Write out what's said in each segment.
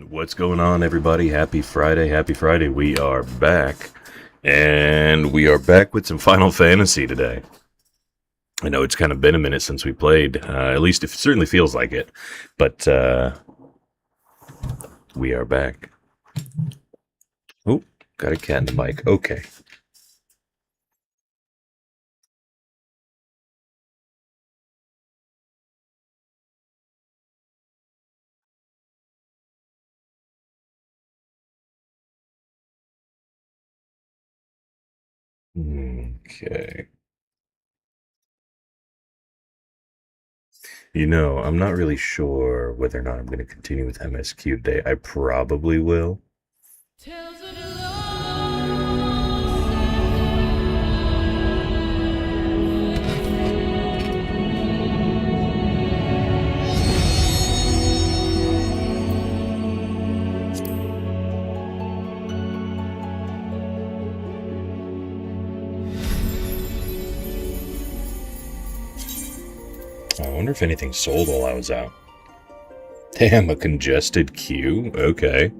What's going on, everybody? Happy Friday, happy Friday. We are back, and we are back with some Final Fantasy today. I know it's kind of been a minute since we played, at least it certainly feels like it, but we are back. Oh, got a cat in the mic. Okay. Okay. I'm not really sure whether or not I'm going to continue with MSQ today. I probably will. I wonder if anything sold while I was out. Damn, a congested queue? Okay.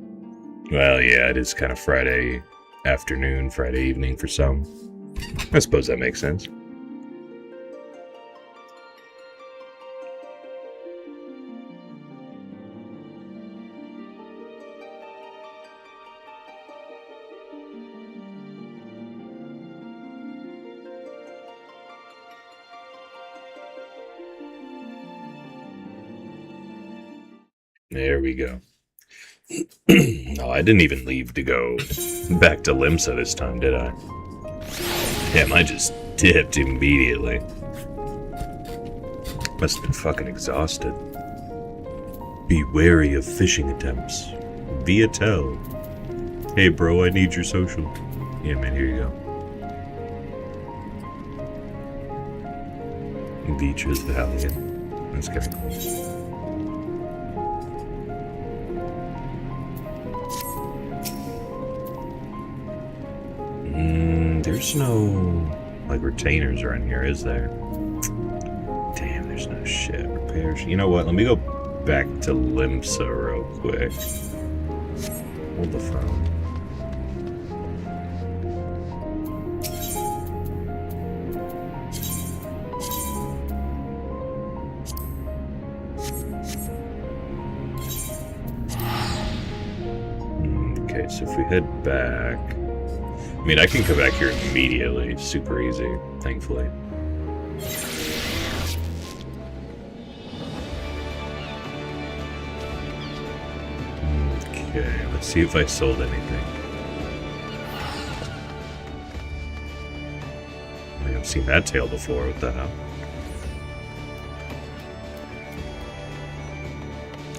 Well, yeah, it is kind of Friday afternoon, Friday evening for some. I suppose that makes sense. There we go. No, I didn't even leave to go back to Limsa this time, did I? Damn, I just dipped immediately. Must have been fucking exhausted. Be wary of phishing attempts. Via tel. Hey bro, I need your social. Yeah man, here you go. Beaches Valiant. That's kinda cool. There's no, like, retainers around here, is there? Damn, there's no shit. Repairs. You know what? Let me go back to Limsa real quick. Hold the phone. Okay, so if we head back... I mean, I can come back here immediately. Super easy, thankfully. Okay, let's see if I sold anything. I haven't seen that tail before. What the hell?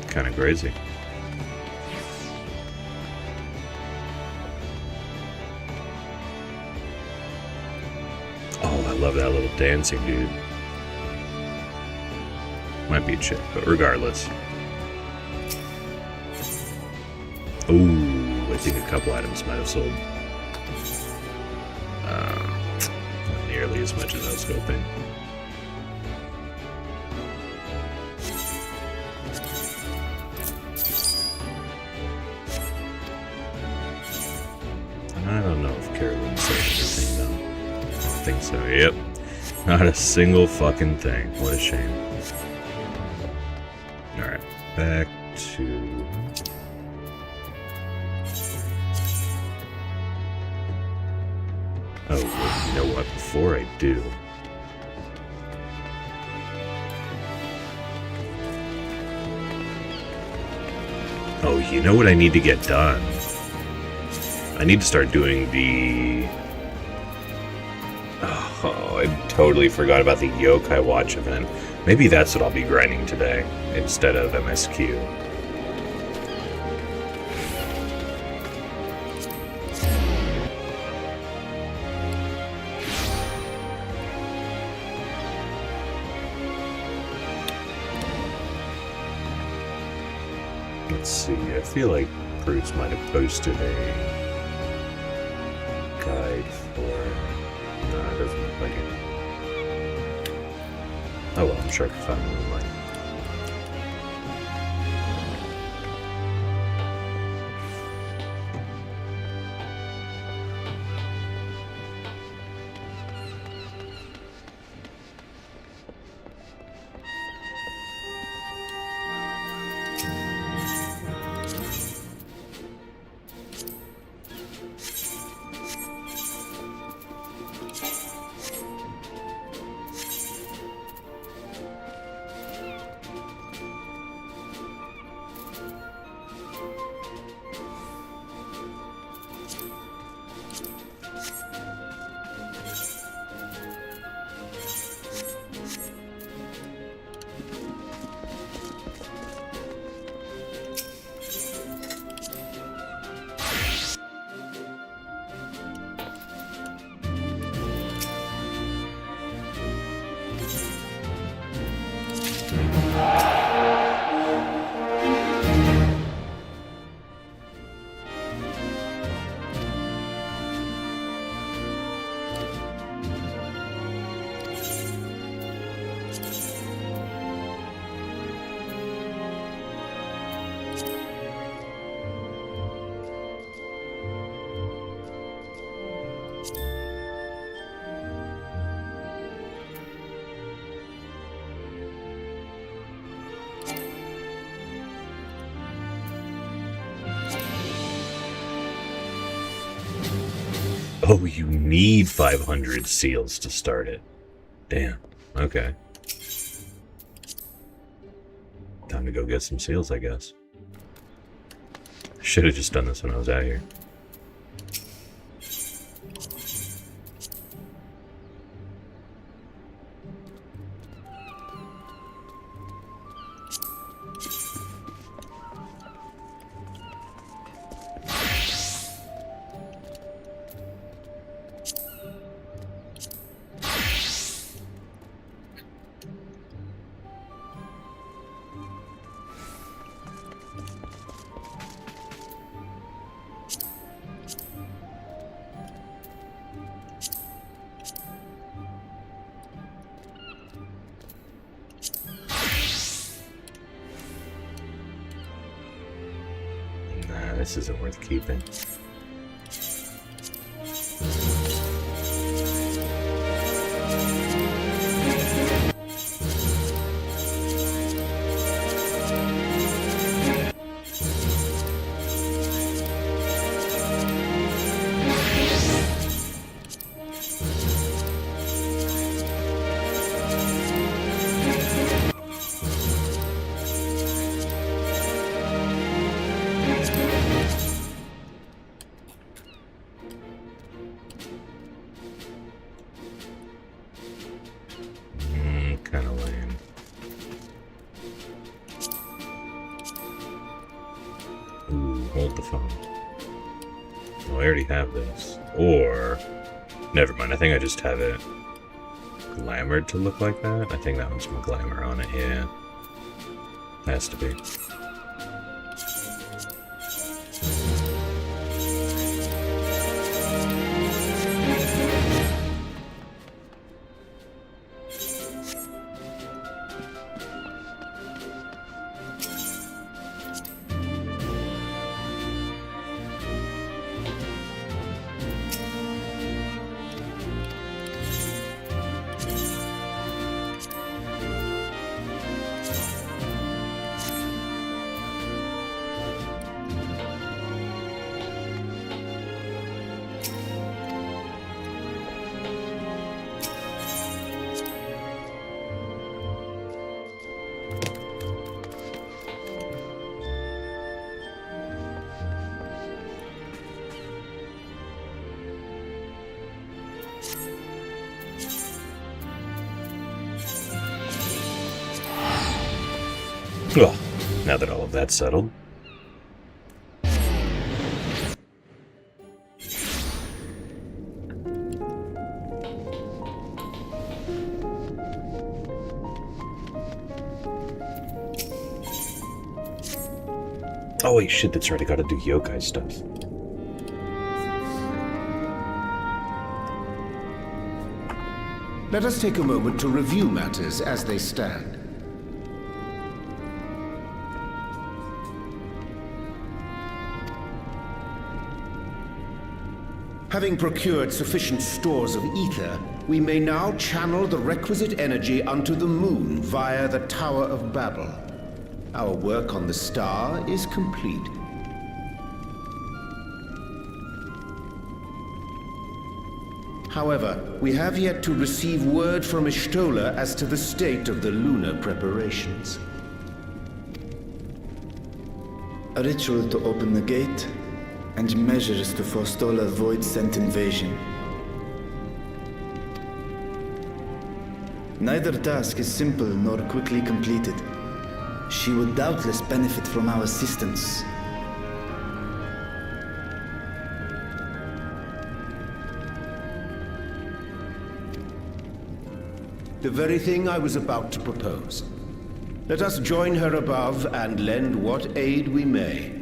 Kind of crazy. I love that little dancing dude. Might be a chick, but regardless. Oh, I think a couple items might have sold. Not nearly as much as I was hoping. I don't know if Carolyn sold anything though. I think so, yep. Not a single fucking thing. What a shame. Alright, back to... Oh, well, you know what? Before I do... Oh, you know what I need to get done? I need to start doing the... Oh, I totally forgot about the Yokai Watch event. Maybe that's what I'll be grinding today, instead of MSQ. Let's see, I feel like Bruce might have posted a guide for... No, it doesn't look like it. Oh well, I'm sure I can find one online. Oh, you need 500 seals to start it. Damn. Okay. Time to go get some seals, I guess. Should have just done this when I was out here. This isn't worth keeping. Kind of lame. Ooh, hold the phone. Oh, I already have this. Or, never mind, I think I just have it glamored to look like that. I think that one's some glamour on it, yeah. Has to be. Well, now that all of that's settled. Oh wait, shit, that's right, I gotta do yokai stuff. Let us take a moment to review matters as they stand. Having procured sufficient stores of ether, we may now channel the requisite energy unto the moon via the Tower of Babel. Our work on the star is complete. However, we have yet to receive word from Ishtola as to the state of the lunar preparations. A ritual to open the gate, and measures to forestall a void-sent invasion. Neither task is simple nor quickly completed. She would doubtless benefit from our assistance. The very thing I was about to propose. Let us join her above and lend what aid we may.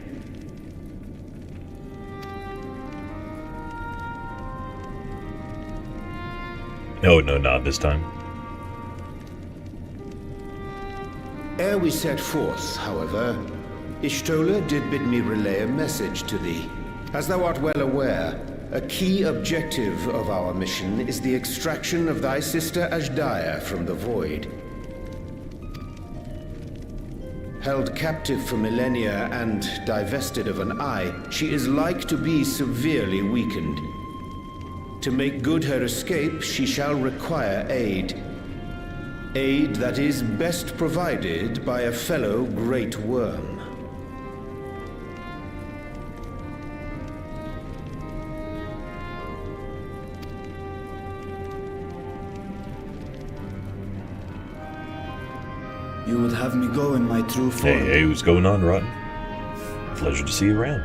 Oh, no, not this time. Ere we set forth, however, Ishtola did bid me relay a message to thee. As thou art well aware, a key objective of our mission is the extraction of thy sister Ajdaia from the Void. Held captive for millennia and divested of an eye, she is like to be severely weakened. To make good her escape, she shall require aid. Aid that is best provided by a fellow Great Worm. You would have me go in my true form. Hey, what's going on, Rotten? Pleasure to see you around.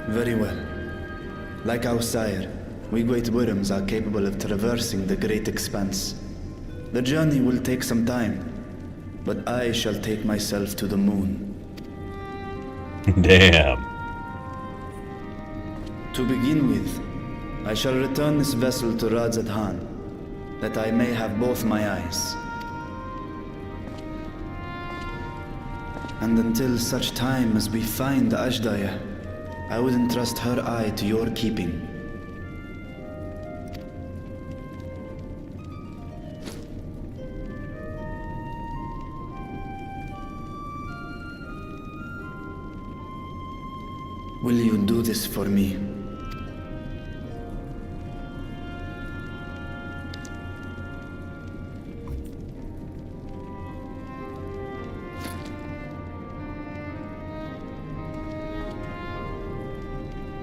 Very well. Like our sire, we Great Worms are capable of traversing the great expanse. The journey will take some time, but I shall take myself to the moon. Damn. To begin with, I shall return this vessel to Radzadhan, that I may have both my eyes. And until such time as we find Ashdaya, I would entrust her eye to your keeping. Will you do this for me?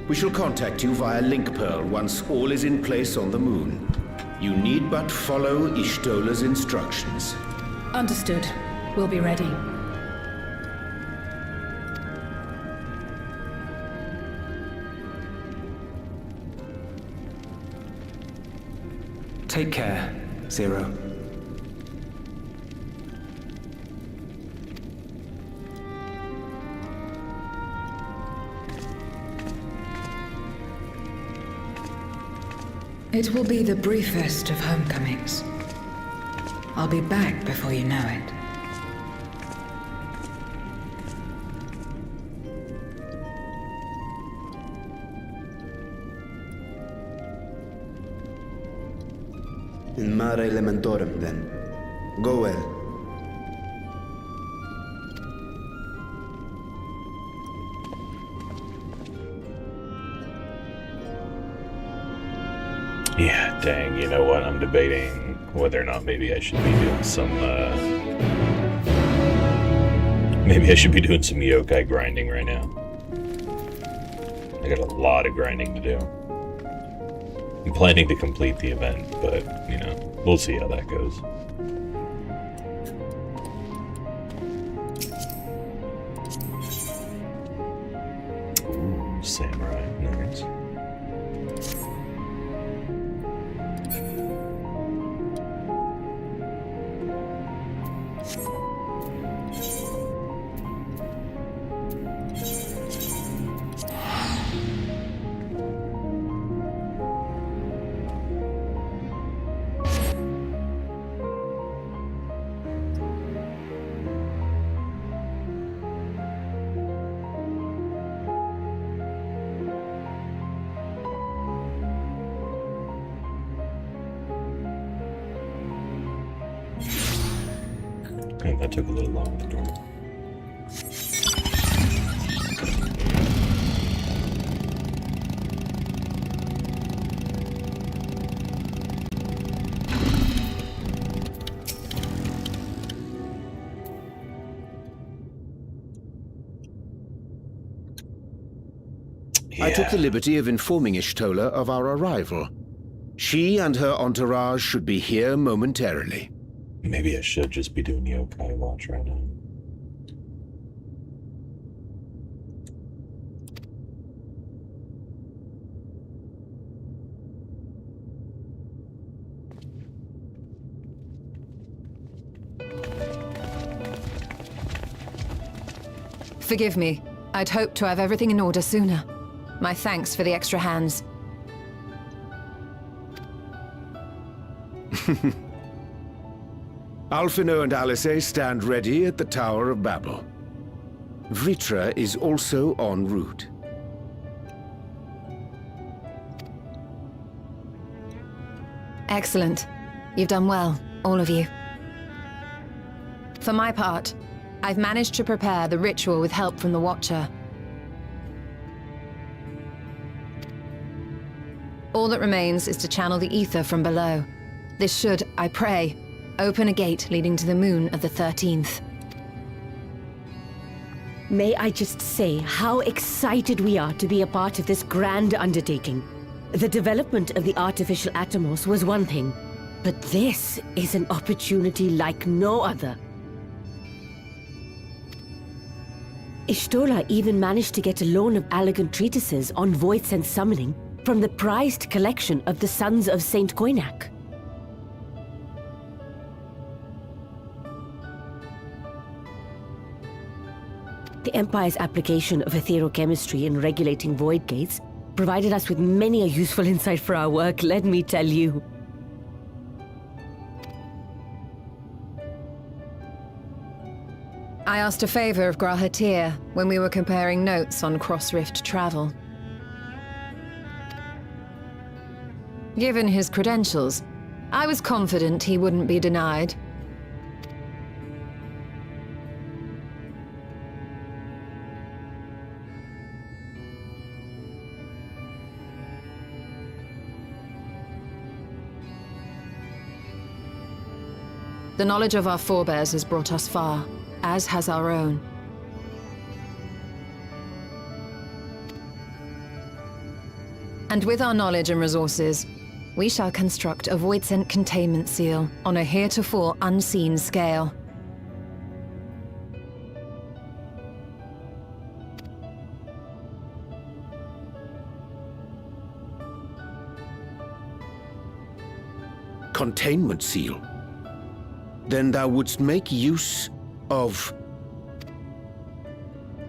We shall contact you via Link Pearl once all is in place on the moon. You need but follow Ishtola's instructions. Understood. We'll be ready. Take care, Zero. It will be the briefest of homecomings. I'll be back before you know it. In mare elementorum, then. Go well. Yeah, dang, you know what? I'm debating whether or not maybe I should be doing some, maybe I should be doing some yokai grinding right now. I got a lot of grinding to do. I'm planning to complete the event, but, you know, we'll see how that goes. Ooh, samurai, nice. Okay, that took a little long to do. I took the liberty of informing Ishtola of our arrival. She and her entourage should be here momentarily. Maybe I should just be doing yokai watch right now. Forgive me. I'd hoped to have everything in order sooner. My thanks for the extra hands. Alphino and Alice stand ready at the Tower of Babel. Vritra is also en route. Excellent. You've done well, all of you. For my part, I've managed to prepare the ritual with help from the Watcher. All that remains is to channel the ether from below. This should, I pray, open a gate leading to the moon of the 13th. May I just say how excited we are to be a part of this grand undertaking. The development of the artificial Atomos was one thing, but this is an opportunity like no other. Ishtola even managed to get a loan of elegant treatises on void sense summoning from the prized collection of the Sons of Saint Koinak. The Empire's application of etherochemistry in regulating void gates provided us with many a useful insight for our work, let me tell you. I asked a favor of Grahatir when we were comparing notes on cross-rift travel. Given his credentials, I was confident he wouldn't be denied. The knowledge of our forebears has brought us far, as has our own. And with our knowledge and resources, we shall construct a void-sent containment seal on a heretofore unseen scale. Containment seal? Then thou wouldst make use of...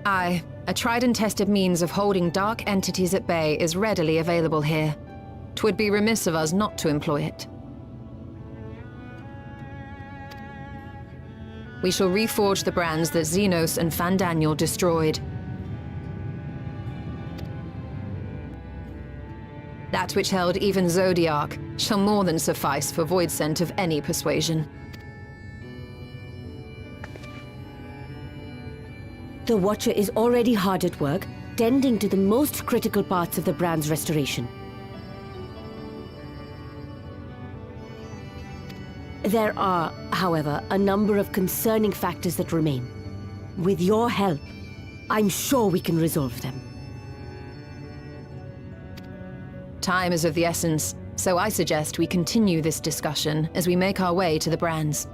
Aye, a tried and tested means of holding dark entities at bay is readily available here. 'Twould be remiss of us not to employ it. We shall reforge the brands that Xenos and Fandaniel destroyed. That which held even Zodiac shall more than suffice for void scent of any persuasion. The Watcher is already hard at work, tending to the most critical parts of the brand's restoration. There are, however, a number of concerning factors that remain. With your help, I'm sure we can resolve them. Time is of the essence, so I suggest we continue this discussion as we make our way to the brands.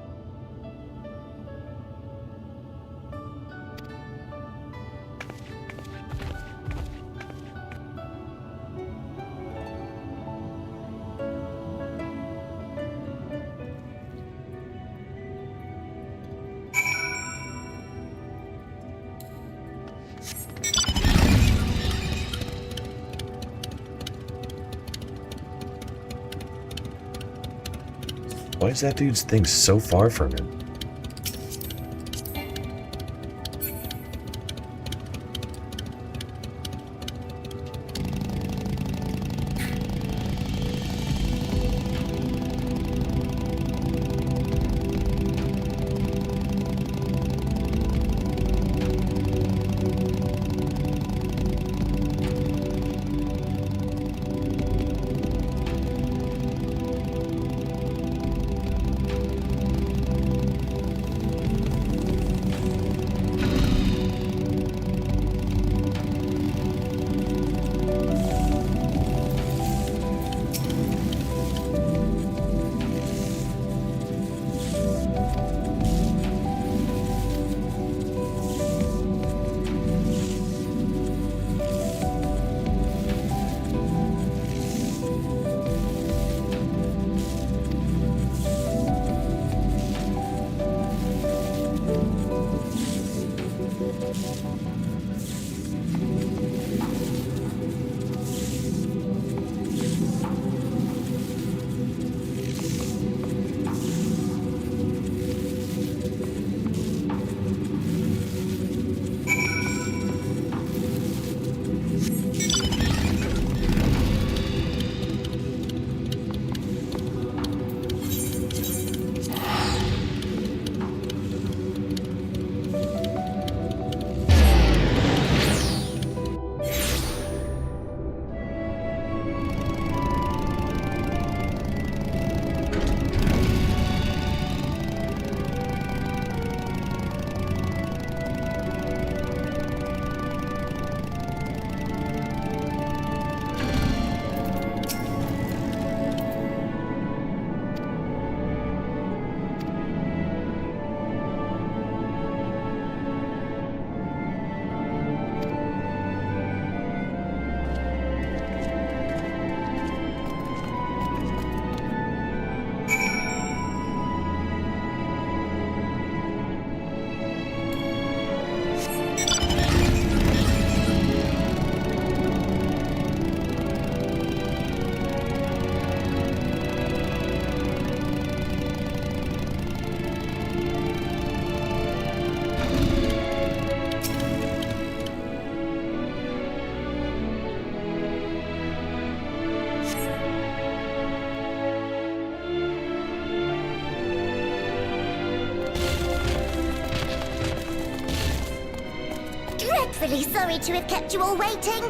Why is that dude's thing so far from him? really sorry to have kept you all waiting.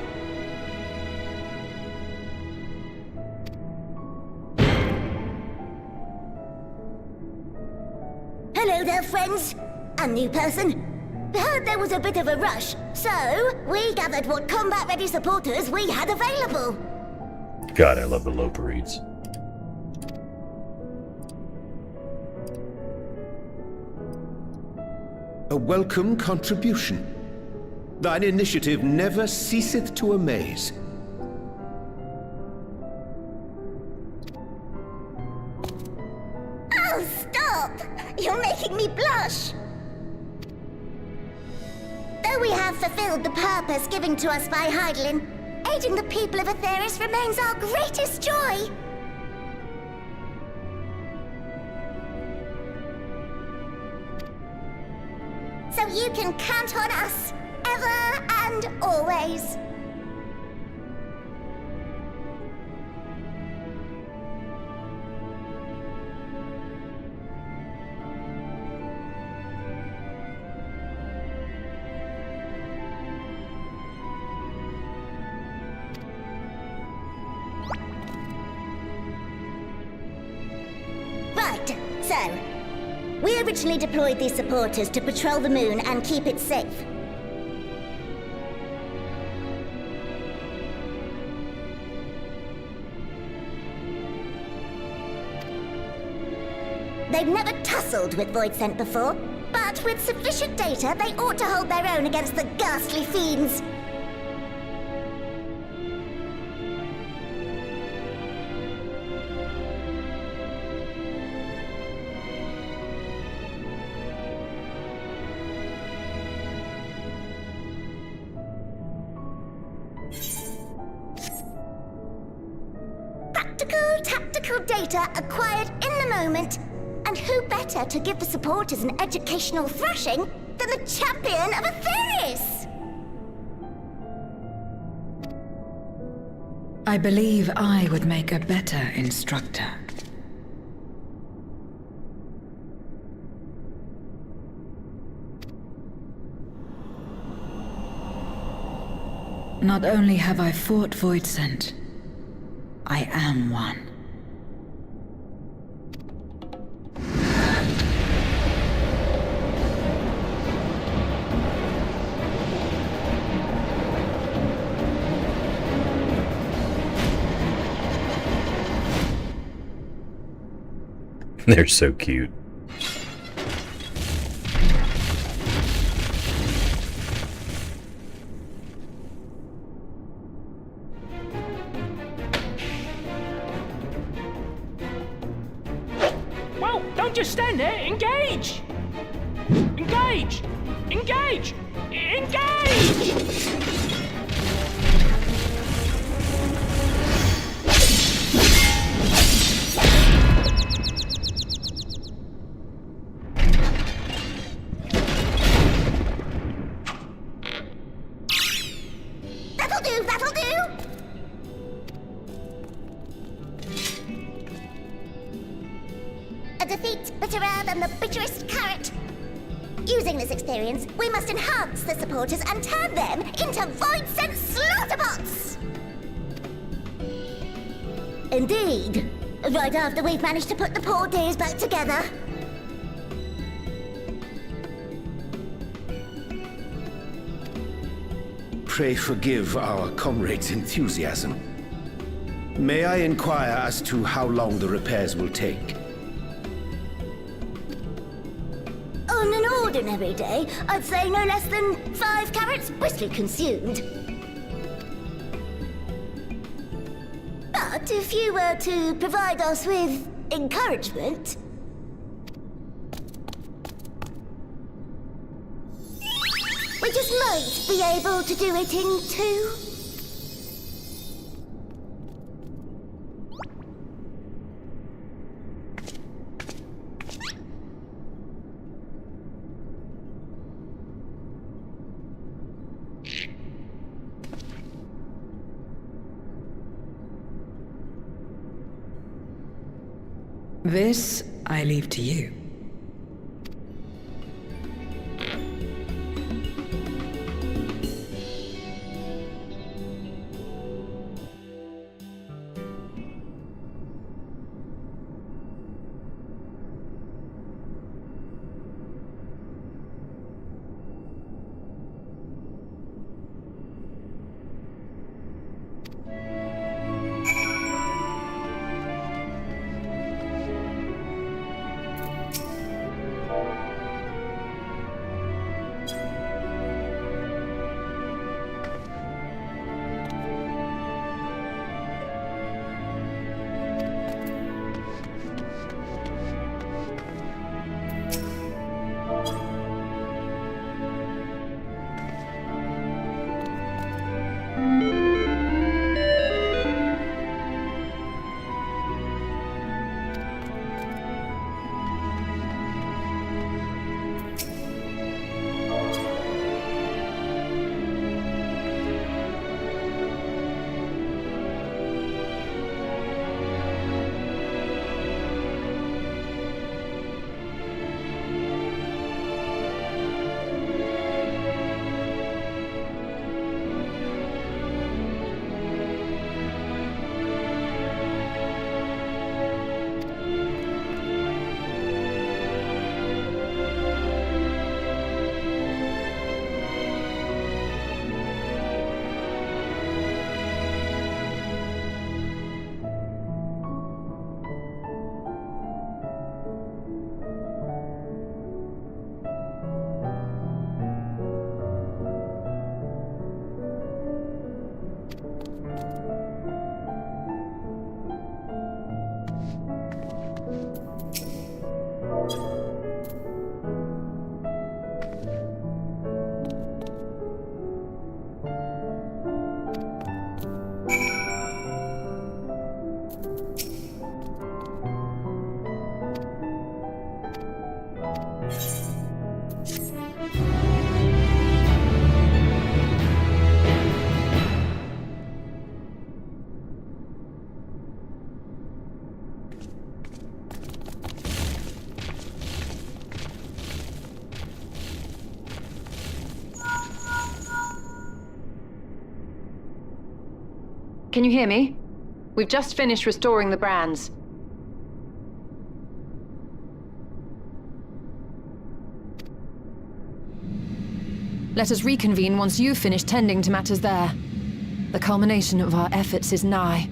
Hello there, friends. A new person. Heard there was a bit of a rush, so we gathered what combat-ready supporters we had available. God, I love the low parades. A welcome contribution. Thine initiative never ceaseth to amaze. Oh, stop! You're making me blush! Though we have fulfilled the purpose given to us by Heidelin, aiding the people of Aetheris remains our greatest joy. So you can count on us, ever and always. Right, so we originally deployed these supporters to patrol the moon and keep it safe. They've never tussled with Voidsent before, but with sufficient data, they ought to hold their own against the ghastly fiends. Tactical data acquired in the moment. And who better to give the supporters an educational thrashing than the champion of Aetheris? I believe I would make a better instructor. Not only have I fought Voidsent, I am one. They're so cute. Well, don't just stand there. Engage! Engage! Engage! Engage! That'll do! A defeat bitterer than the bitterest carrot. Using this experience, we must enhance the supporters and turn them into Voidsent slaughterbots! Indeed. Right after we've managed to put the poor dears back together. Pray forgive our comrade's enthusiasm. May I inquire as to how long the repairs will take? On an ordinary day, I'd say no less than 5 carrots briskly consumed. But if you were to provide us with encouragement... we just might be able to do it in 2. This I leave to you. Can you hear me? We've just finished restoring the brands. Let us reconvene once you've finished tending to matters there. The culmination of our efforts is nigh.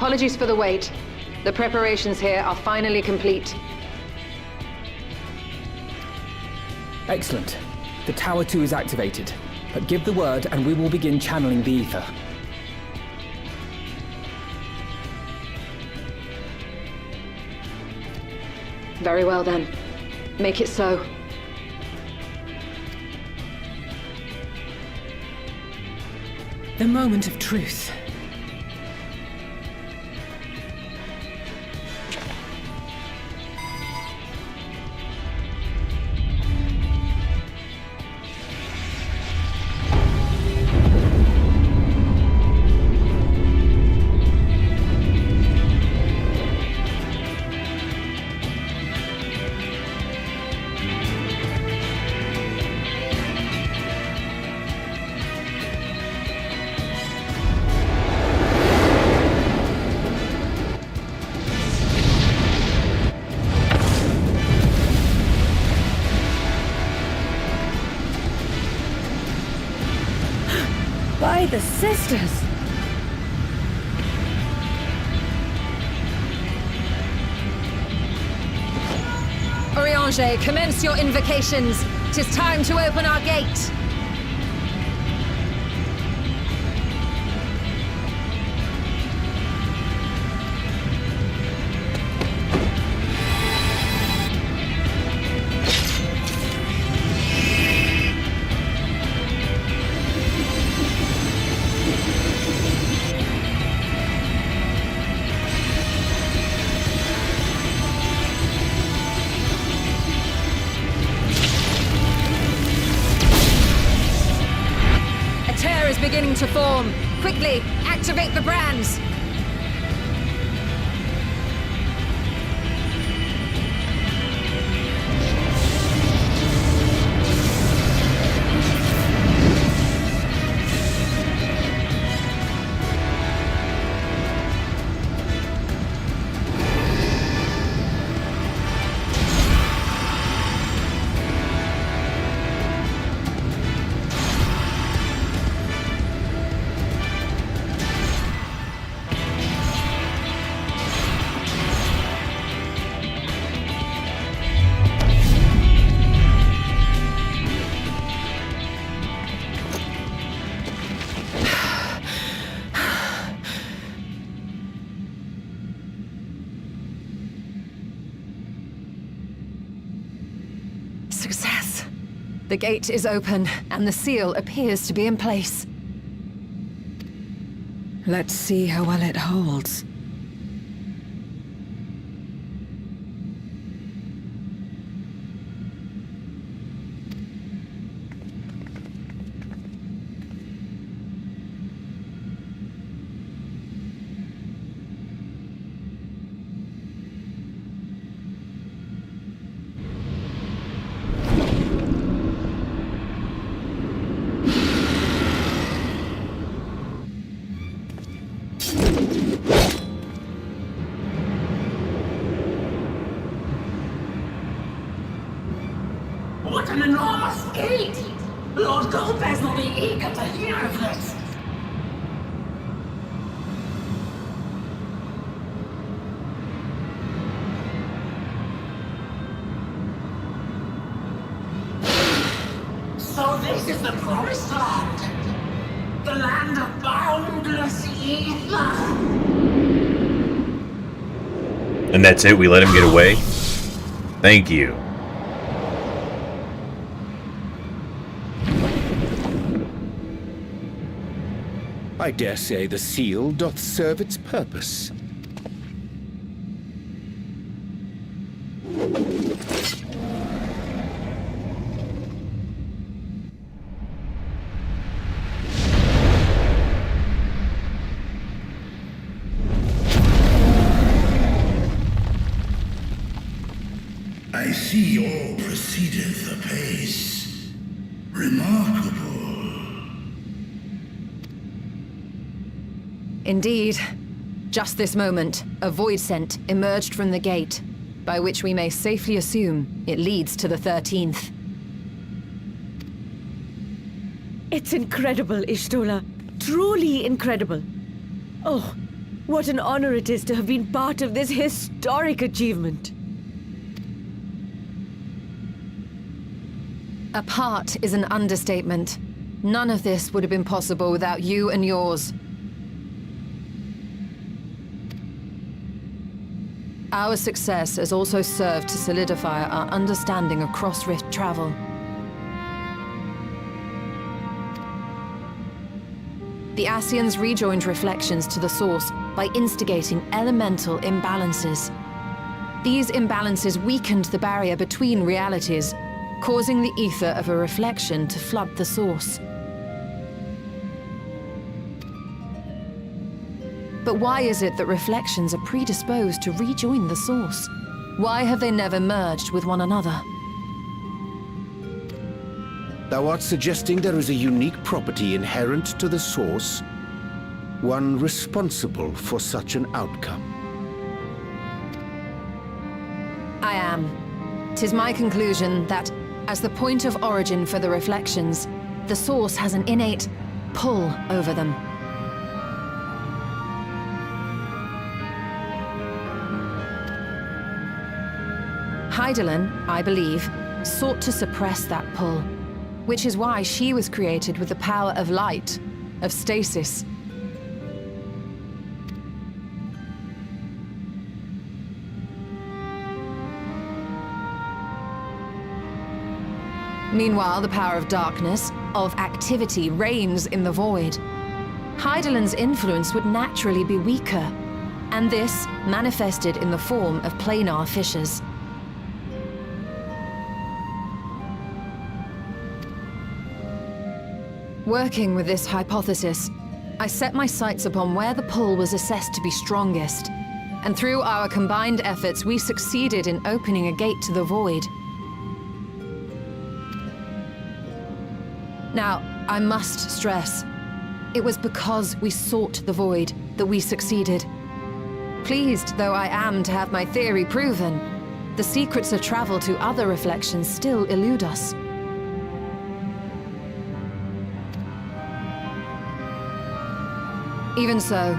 Apologies for the wait. The preparations here are finally complete. Excellent. The Tower 2 is activated, but give the word and we will begin channeling the ether. Very well then. Make it so. The moment of truth. By the sisters! Oriange, commence your invocations. 'Tis time to open our gate. Beginning to form. Quickly, activate the brands. Success. The gate is open, and the seal appears to be in place. Let's see how well it holds. What an enormous gate! Lord Gomez will be eager to hear of this! So this is the promised land! The land of boundless ether! And that's it? We let him get away? Thank you. I dare say the seal doth serve its purpose. I see all proceedeth apace. Remarkable. Indeed. Just this moment, a void scent emerged from the gate, by which we may safely assume it leads to the 13th. It's incredible, Ishtola. Truly incredible. Oh, what an honor it is to have been part of this historic achievement. A part is an understatement. None of this would have been possible without you and yours. Our success has also served to solidify our understanding of cross-rift travel. The Ascians rejoined reflections to the source by instigating elemental imbalances. These imbalances weakened the barrier between realities, causing the ether of a reflection to flood the source. But why is it that reflections are predisposed to rejoin the source? Why have they never merged with one another? Thou art suggesting there is a unique property inherent to the source, one responsible for such an outcome. I am. 'Tis my conclusion that, as the point of origin for the reflections, the source has an innate pull over them. Hydaelyn, I believe, sought to suppress that pull, which is why she was created with the power of light, of stasis. Meanwhile, the power of darkness, of activity, reigns in the void. Hydaelyn's influence would naturally be weaker, and this manifested in the form of planar fissures. Working with this hypothesis, I set my sights upon where the pull was assessed to be strongest, and through our combined efforts, we succeeded in opening a gate to the void. Now, I must stress, it was because we sought the void that we succeeded. Pleased though I am to have my theory proven, the secrets of travel to other reflections still elude us. Even so,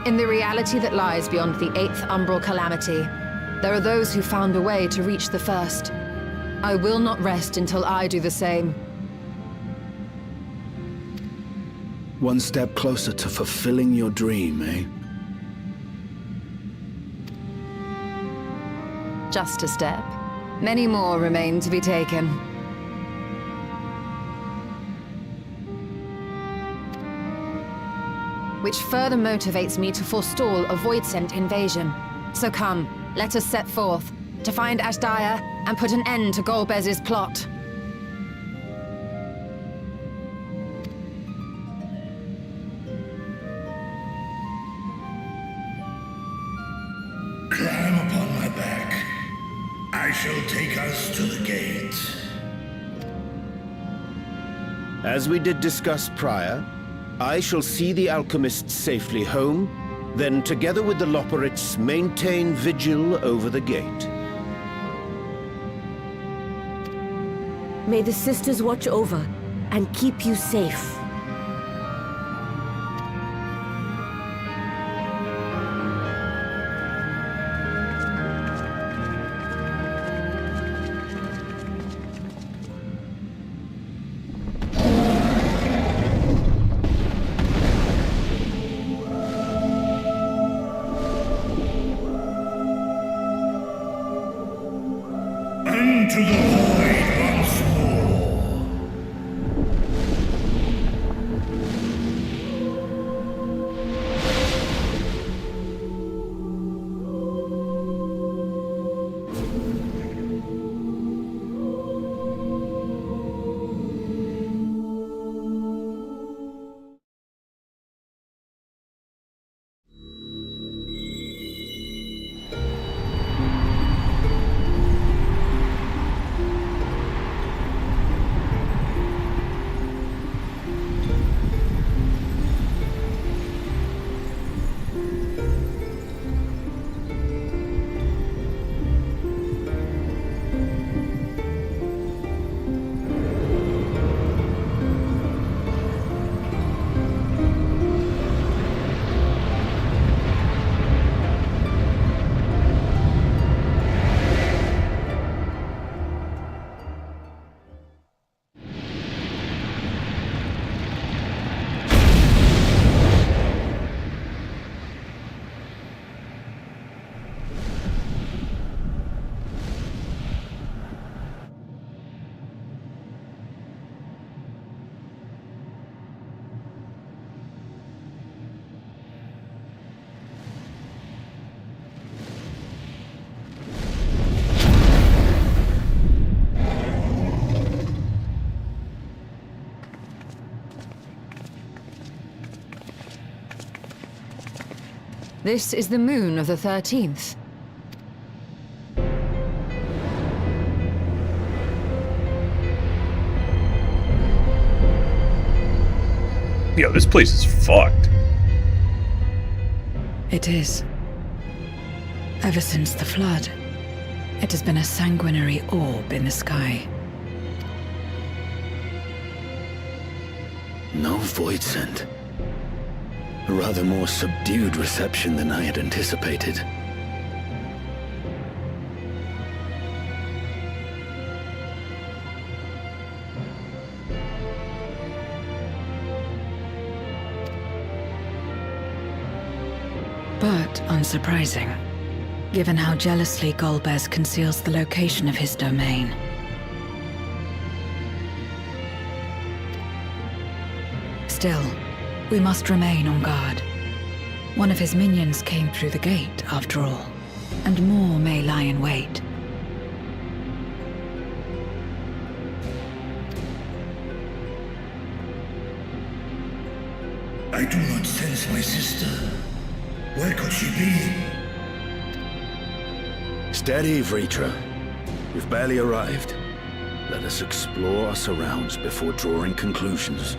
in the reality that lies beyond the 8th umbral calamity, there are those who found a way to reach the first. I will not rest until I do the same. One step closer to fulfilling your dream, eh? Just a step. Many more remain to be taken. Which further motivates me to forestall a void-sent invasion. So come, let us set forth, to find Ashdaya and put an end to Golbez's plot. Climb upon my back. I shall take us to the gate. As we did discuss prior, I shall see the alchemists safely home, then together with the Loporrits maintain vigil over the gate. May the sisters watch over and keep you safe. Into the void once more. This is the moon of the 13th. Yo, this place is fucked. It is. Ever since the flood, it has been a sanguinary orb in the sky. No void scent. A rather more subdued reception than I had anticipated. But unsurprising, given how jealously Golbez conceals the location of his domain. Still, we must remain on guard. One of his minions came through the gate, after all, and more may lie in wait. I do not sense my sister. Where could she be? Steady, Vritra. We've barely arrived. Let us explore our surrounds before drawing conclusions.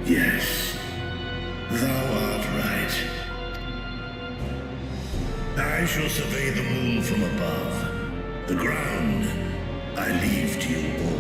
Yes, thou art right. I shall survey the moon from above. The ground I leave to you all.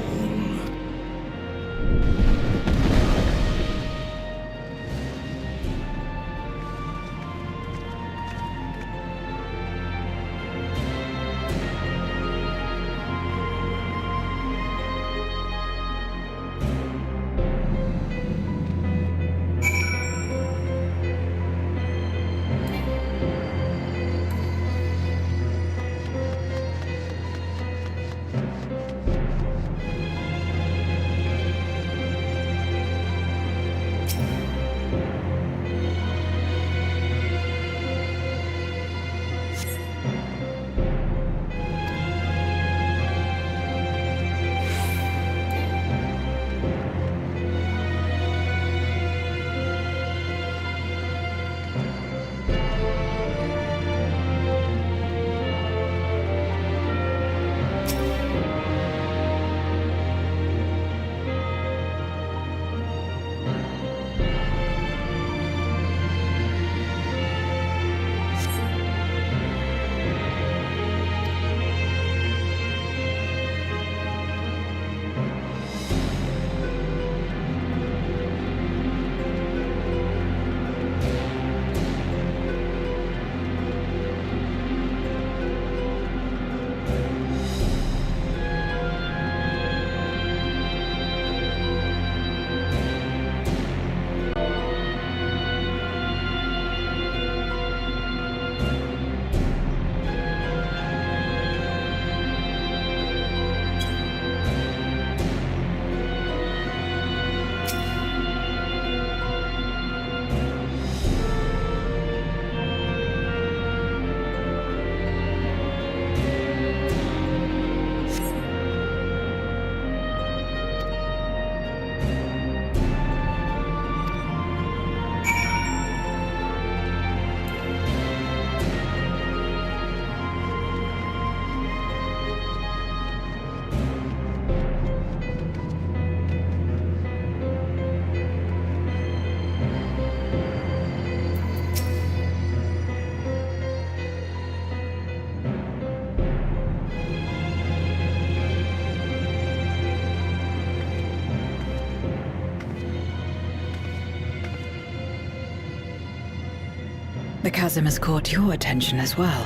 The chasm has caught your attention as well.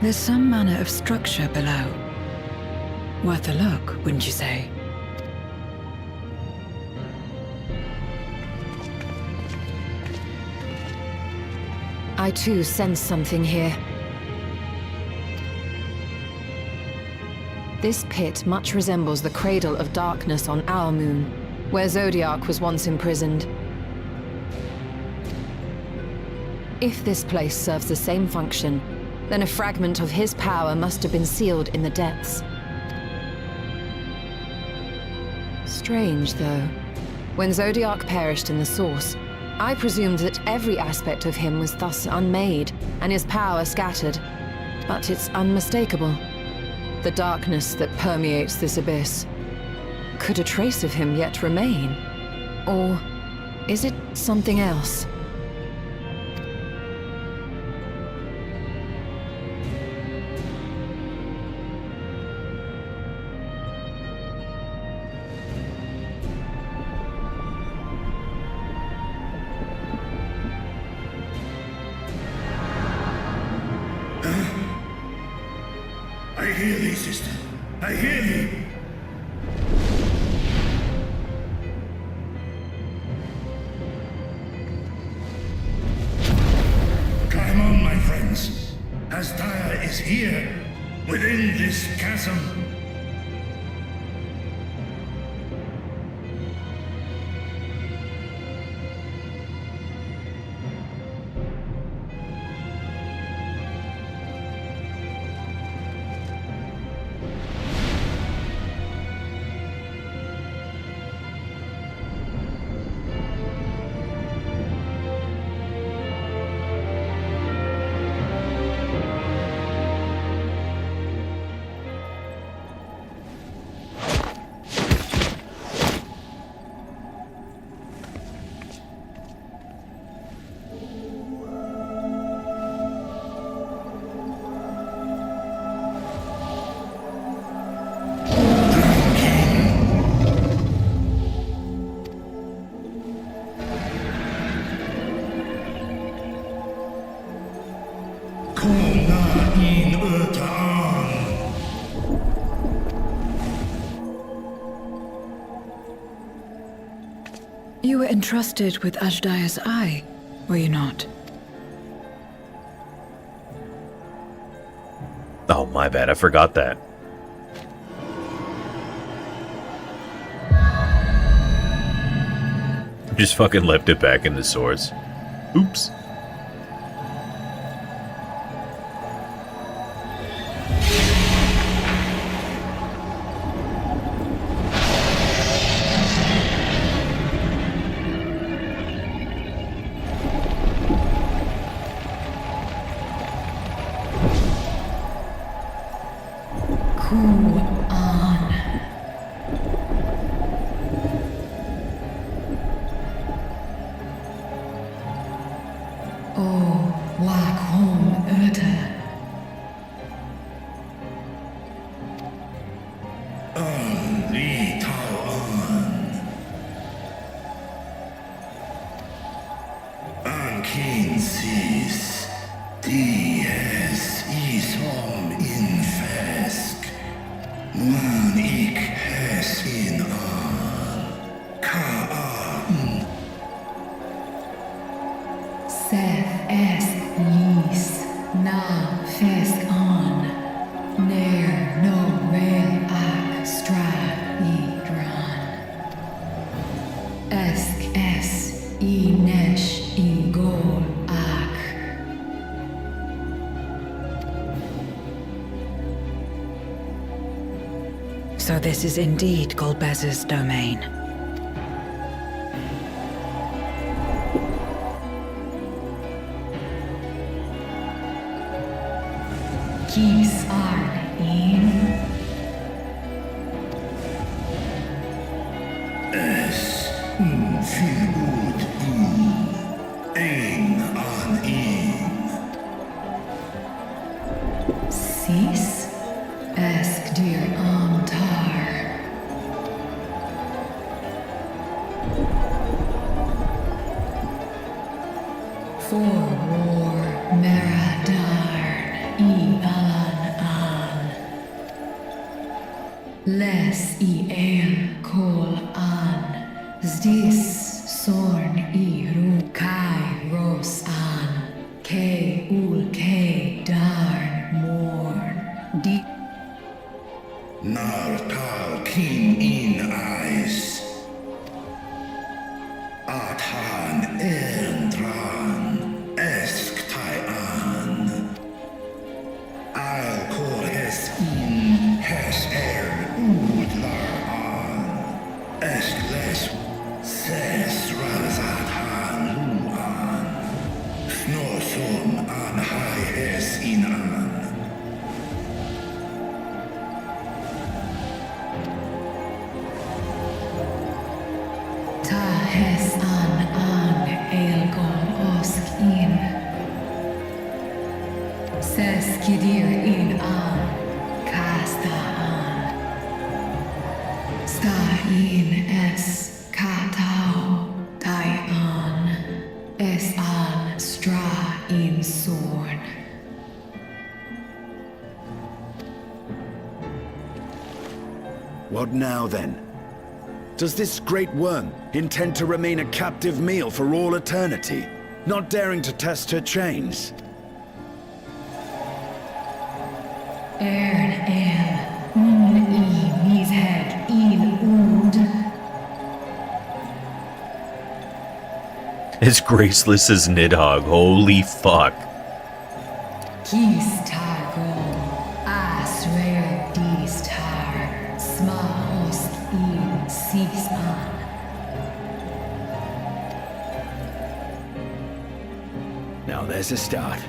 There's some manner of structure below. Worth a look, wouldn't you say? I too sense something here. This pit much resembles the cradle of darkness on our moon, where Zodiac was once imprisoned. If this place serves the same function, then a fragment of his power must have been sealed in the depths. Strange, though. When Zodiac perished in the Source, I presumed that every aspect of him was thus unmade, and his power scattered. But it's unmistakable. The darkness that permeates this abyss. Could a trace of him yet remain? Or is it something else? I hear thee, sister. I hear thee. Climb on, my friends. Astaya is here, within this chasm. You were entrusted with Ajdaya's eye, were you not? Oh, my bad. I forgot that. Just fucking left it back in the source. Oops. So this is indeed Golbez's domain. Kis ar in. Es filud ein an in. Sis esk dir antar. For war meradarn I an. Les I kol an. Zdis sorn I rukai ros an. Ke ul ke darn morn. Di Nartal kin in eyes. Athan endran esk tai an. I'll call hes in hes udlar an. Esk les se Stain es Katau Taian es an Stra in Sorn. What now, then? Does this great worm intend to remain a captive meal for all eternity, not daring to test her chains? Ern I mished in und. As graceless as Nidhogg, holy fuck. Kis Targon, Asrael dis Tar, Sma Ost in Sisman. Now there's a start.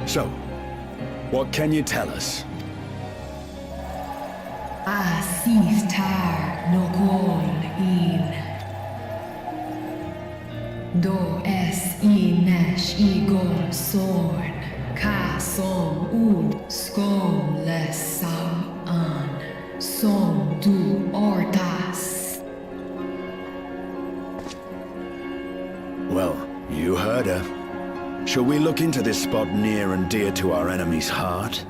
So, what can you tell us? Asis Tar Nokol in. Do es Inesh Igor Sorn, Ka Som Un Skom Lesam An, Som Du Ortas. Well, you heard her. Shall we look into this spot near and dear to our enemy's heart?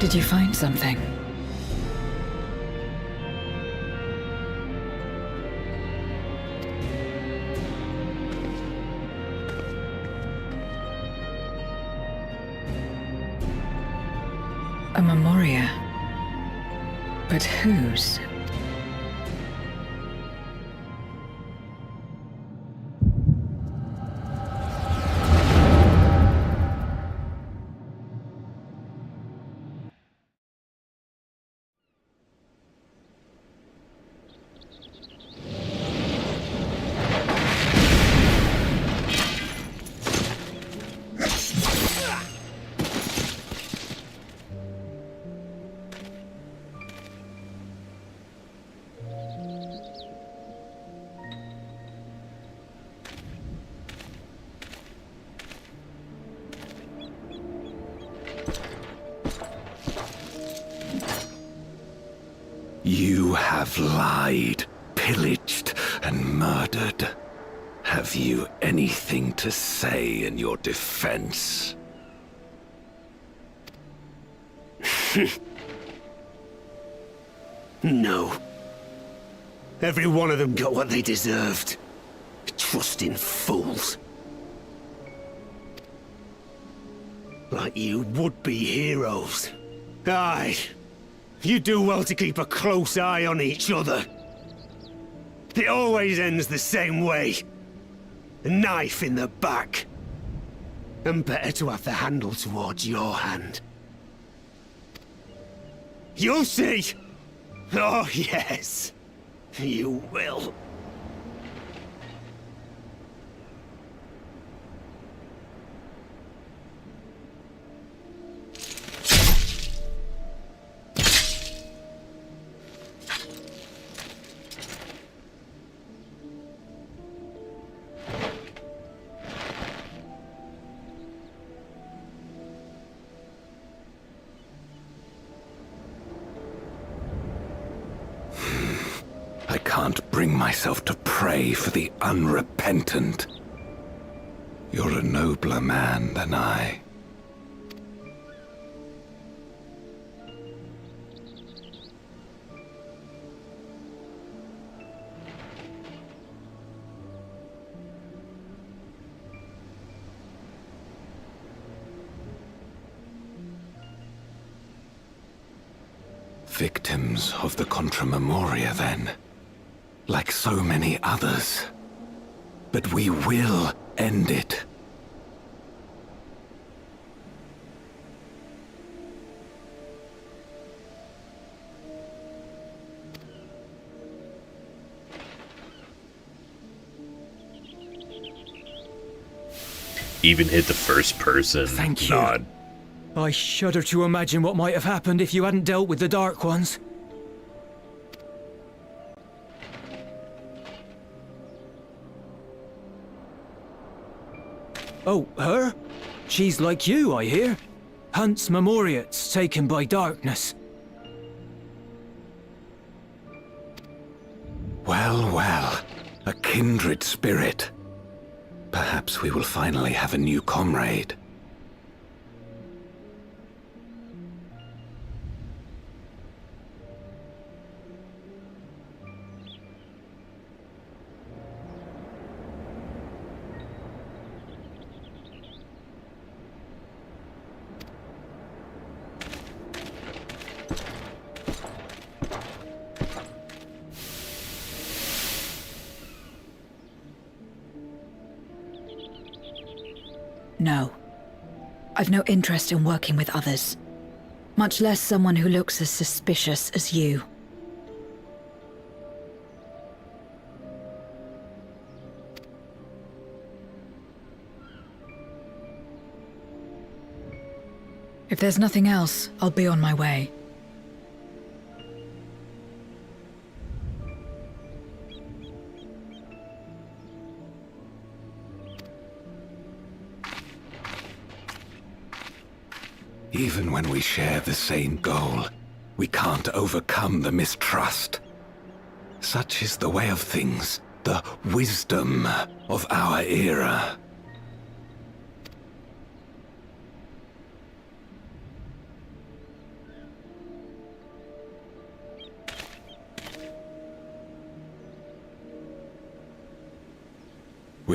Did you find something? A memoria. But whose? You have lied, pillaged, and murdered. Have you anything to say in your defense? No. Every one of them got what they deserved. Trusting fools. Like you would-be heroes. Aye. You do well to keep a close eye on each other. It always ends the same way. A knife in the back. And better to have the handle towards your hand. You'll see! Oh, yes. You will. I can't bring myself to pray for the unrepentant. You're a nobler man than I. Victims of the Contra Memoria, then. Like so many others. But we will end it. Even hit the first person Thank you. nod. I shudder to imagine what might have happened if you hadn't dealt with the Dark Ones. Oh, her? She's like you, I hear. Hunts Memoriats taken by darkness. Well, well. A kindred spirit. Perhaps we will finally have a new comrade. No. I've no interest in working with others. Much less someone who looks as suspicious as you. If there's nothing else, I'll be on my way. Even when we share the same goal, we can't overcome the mistrust. Such is the way of things, the wisdom of our era.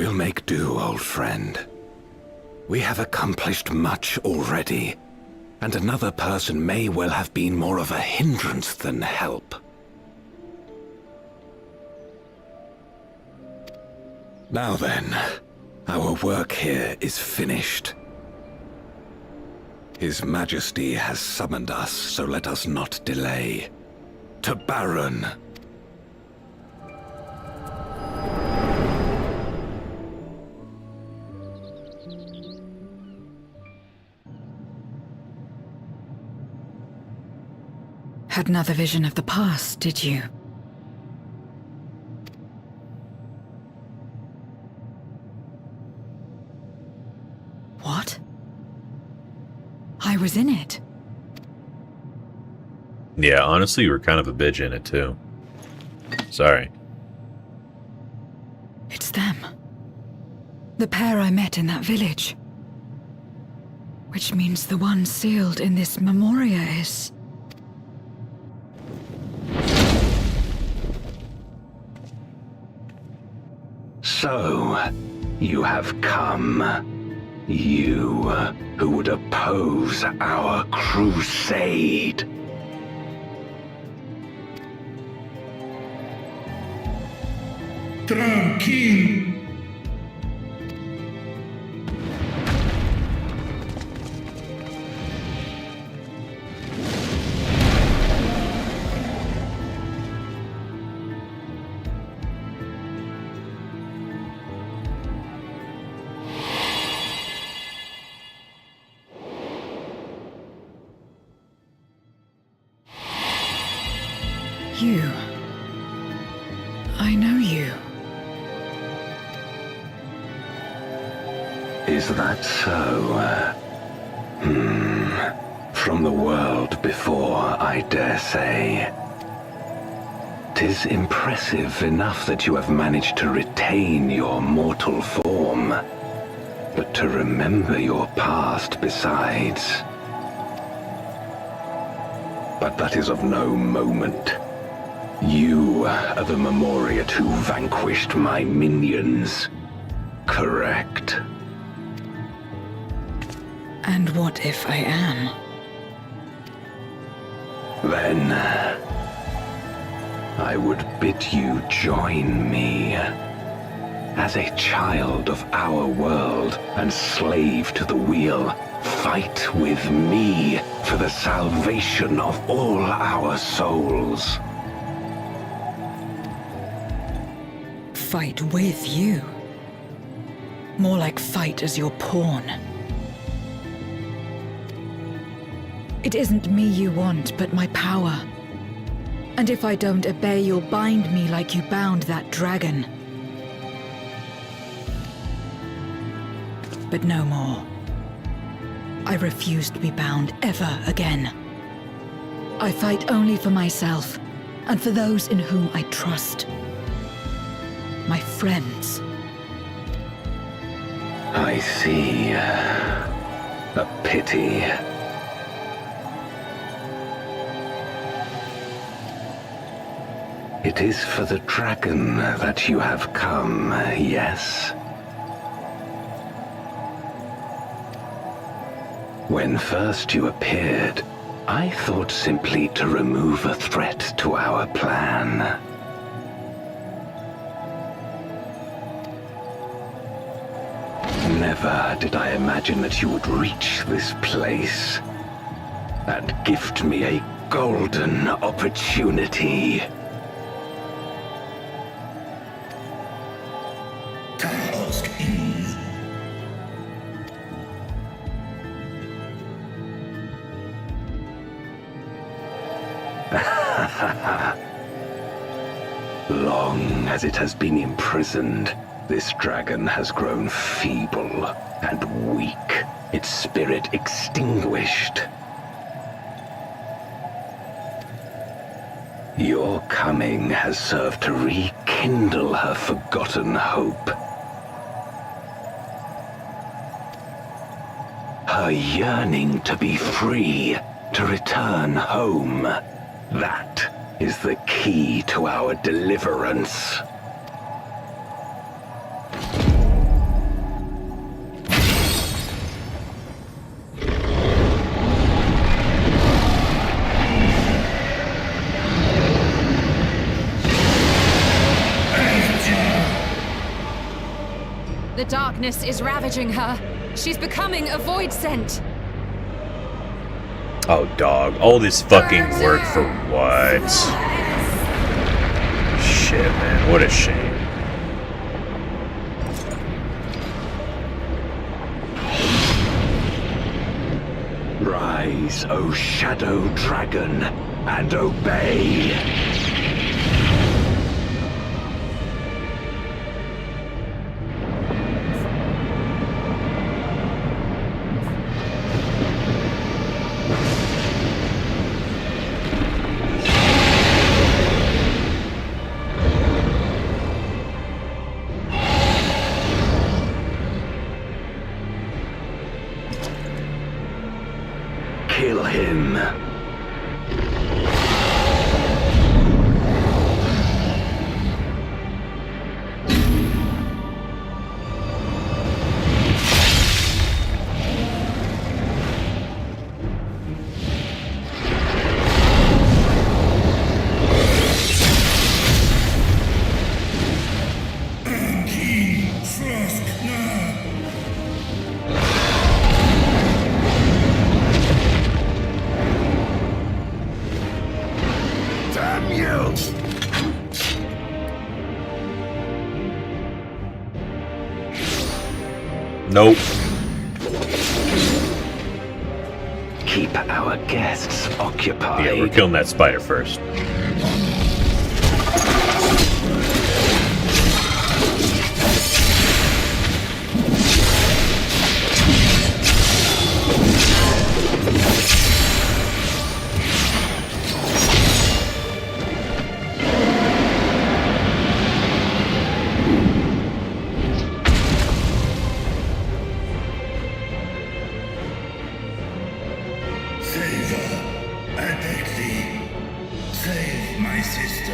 We'll make do, old friend. We have accomplished much already, and another person may well have been more of a hindrance than help. Now then, our work here is finished. His Majesty has summoned us, so let us not delay. To Baron! Had another vision of the past, did you? What? I was in it. Yeah, honestly, you were kind of a bitch in it, too. Sorry. It's them. The pair I met in that village. Which means the one sealed in this memoria is... So, you have come. You, who would oppose our crusade. Tranquilo. You. I know you. Is that so? From the world before, I dare say. 'Tis impressive enough that you have managed to retain your mortal form, but to remember your past besides. But that is of no moment. You are the Memoriat who vanquished my minions. Correct. And what if I am? Then, I would bid you join me. As a child of our world and slave to the wheel, fight with me for the salvation of all our souls. Fight with you. More like fight as your pawn. It isn't me you want, but my power. And if I don't obey, you'll bind me like you bound that dragon. But no more. I refuse to be bound ever again. I fight only for myself, and for those in whom I trust. My friends. I see. A pity. It is for the dragon that you have come, yes? When first you appeared, I thought simply to remove a threat to our plan. Never did I imagine that you would reach this place and gift me a golden opportunity. Long as it has been imprisoned, this dragon has grown feeble and weak, its spirit extinguished. Your coming has served to rekindle her forgotten hope. Her yearning to be free, to return home. That is the key to our deliverance. The darkness is ravaging her. She's becoming a void scent. Oh, dog. All this fucking work for what? Shit, man. What a shame. Rise, O Shadow Dragon, and obey! Kill him. Nope. Keep our guests occupied. Yeah, we're killing that spider first. Save my sister.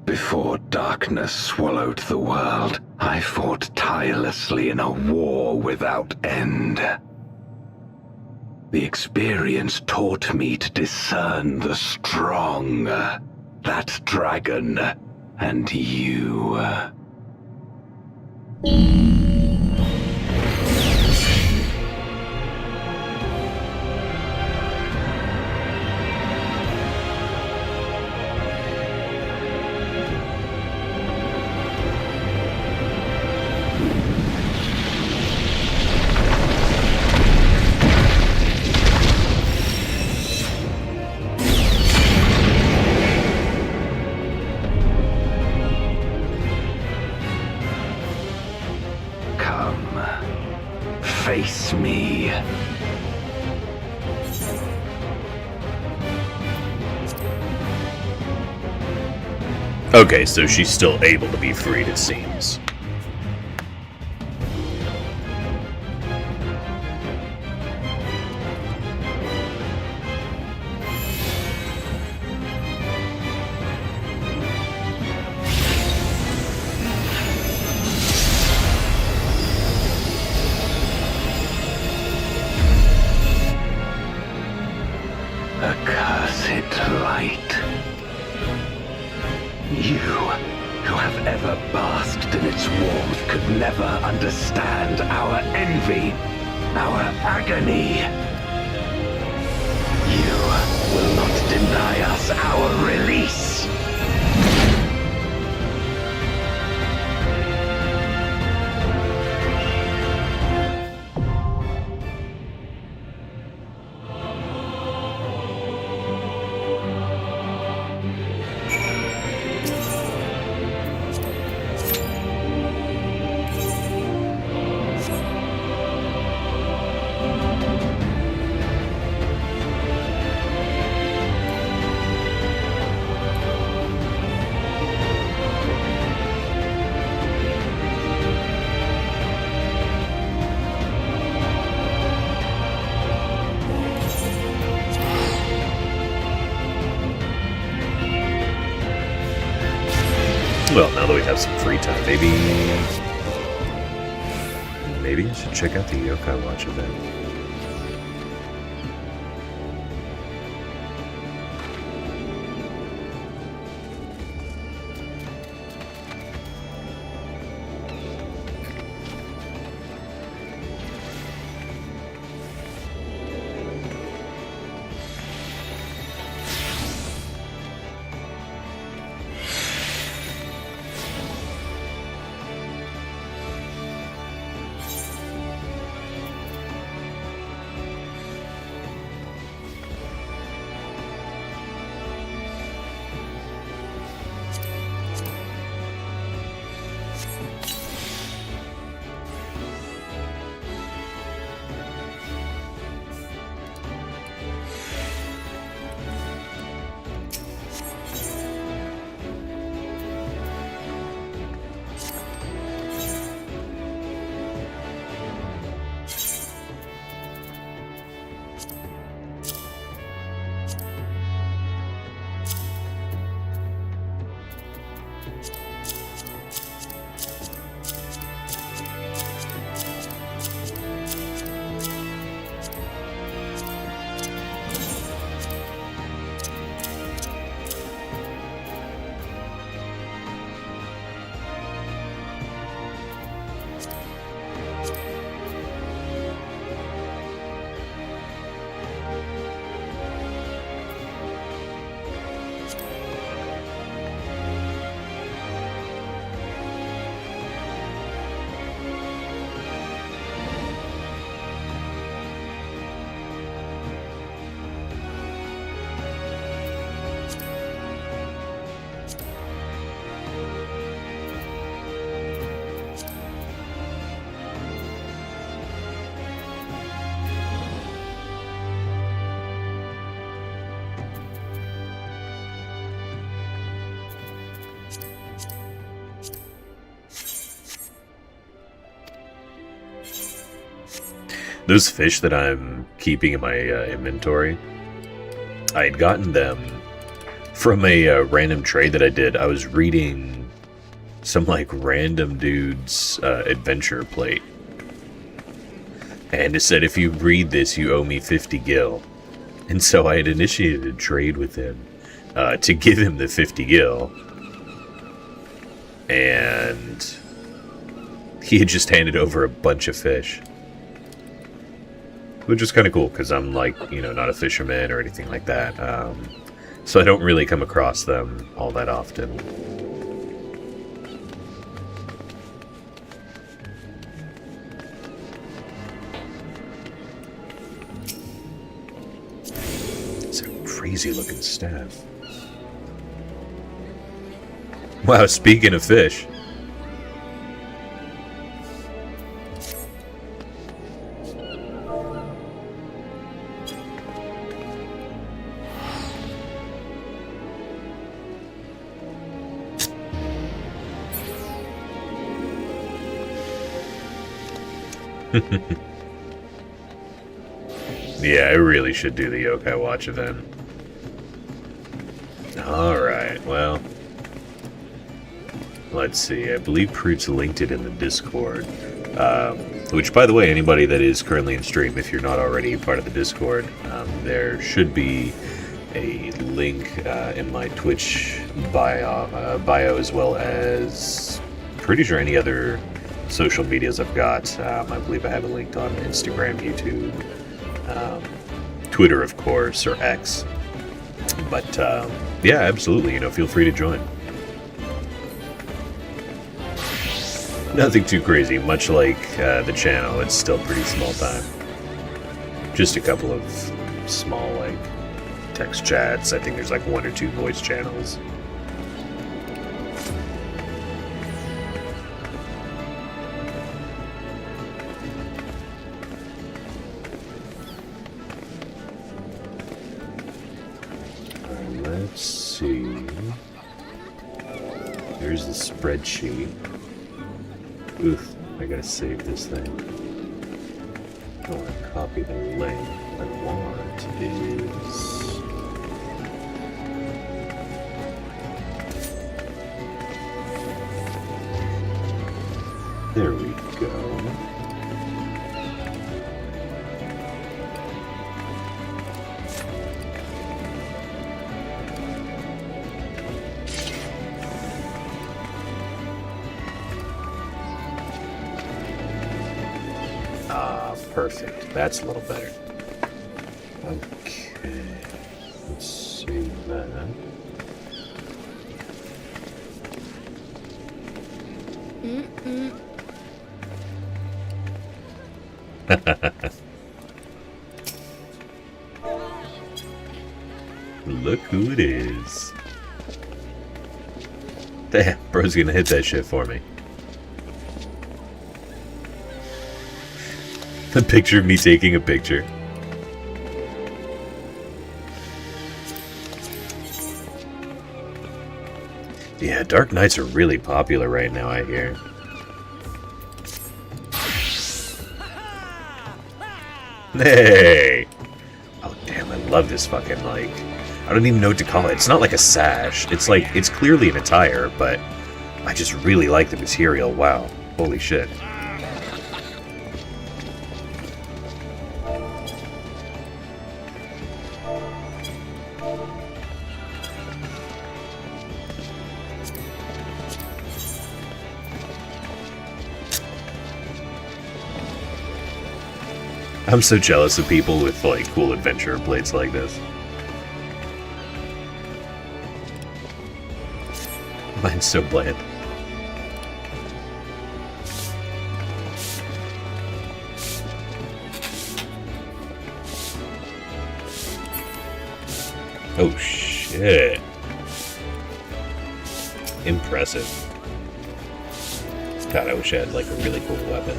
Before darkness swallowed the world, I fought tirelessly in a war without end. The experience taught me to discern the strong, that dragon, and you. Face me. Okay, so she's still able to be freed, it seems. Accursed light. You, who have ever basked in its warmth, could never understand our envy, our agony. You will not deny us our release. Well, now that we have some free time, maybe I should check out the Yokai Watch event. Those fish that I'm keeping in my inventory, I had gotten them from a random trade that I did. I was reading some like random dude's adventure plate, and it said, if you read this, you owe me 50 gil. And so I had initiated a trade with him to give him the 50 gil, and he had just handed over a bunch of fish. Which is kind of cool, because I'm like, you know, not a fisherman or anything like that. So I don't really come across them all that often. It's a crazy looking staff. Wow, speaking of fish. Yeah, I really should do the Yokai Watch event. Alright, well. Let's see, I believe Proot's linked it in the Discord. Which, by the way, anybody that is currently in stream, if you're not already part of the Discord, there should be a link in my Twitch bio as well as pretty sure any other social medias I've got. I believe I have it linked on Instagram, YouTube, Twitter, of course, or X. But yeah, absolutely, you know, feel free to join. Nothing too crazy, much like the channel, it's still pretty small time. Just a couple of small, like, text chats. I think there's like 1 or 2 voice channels. Let's see. Here's the spreadsheet. Oof, I gotta save this thing. I want to copy the link. What I want is... There we go. Ah, perfect. That's a little better. Okay. Let's save that. Look who it is. Damn, bro's gonna hit that shit for me. The picture of me taking a picture. Yeah, Dark Knights are really popular right now, I hear. Hey! Oh, damn, I love this fucking, like... I don't even know what to call it. It's not like a sash. It's like, it's clearly an attire, but I just really like the material. Wow. Holy shit. I'm so jealous of people with, like, cool adventure plates like this. Mine's so bland. Oh, shit. Impressive. God, I wish I had, like, a really cool weapon.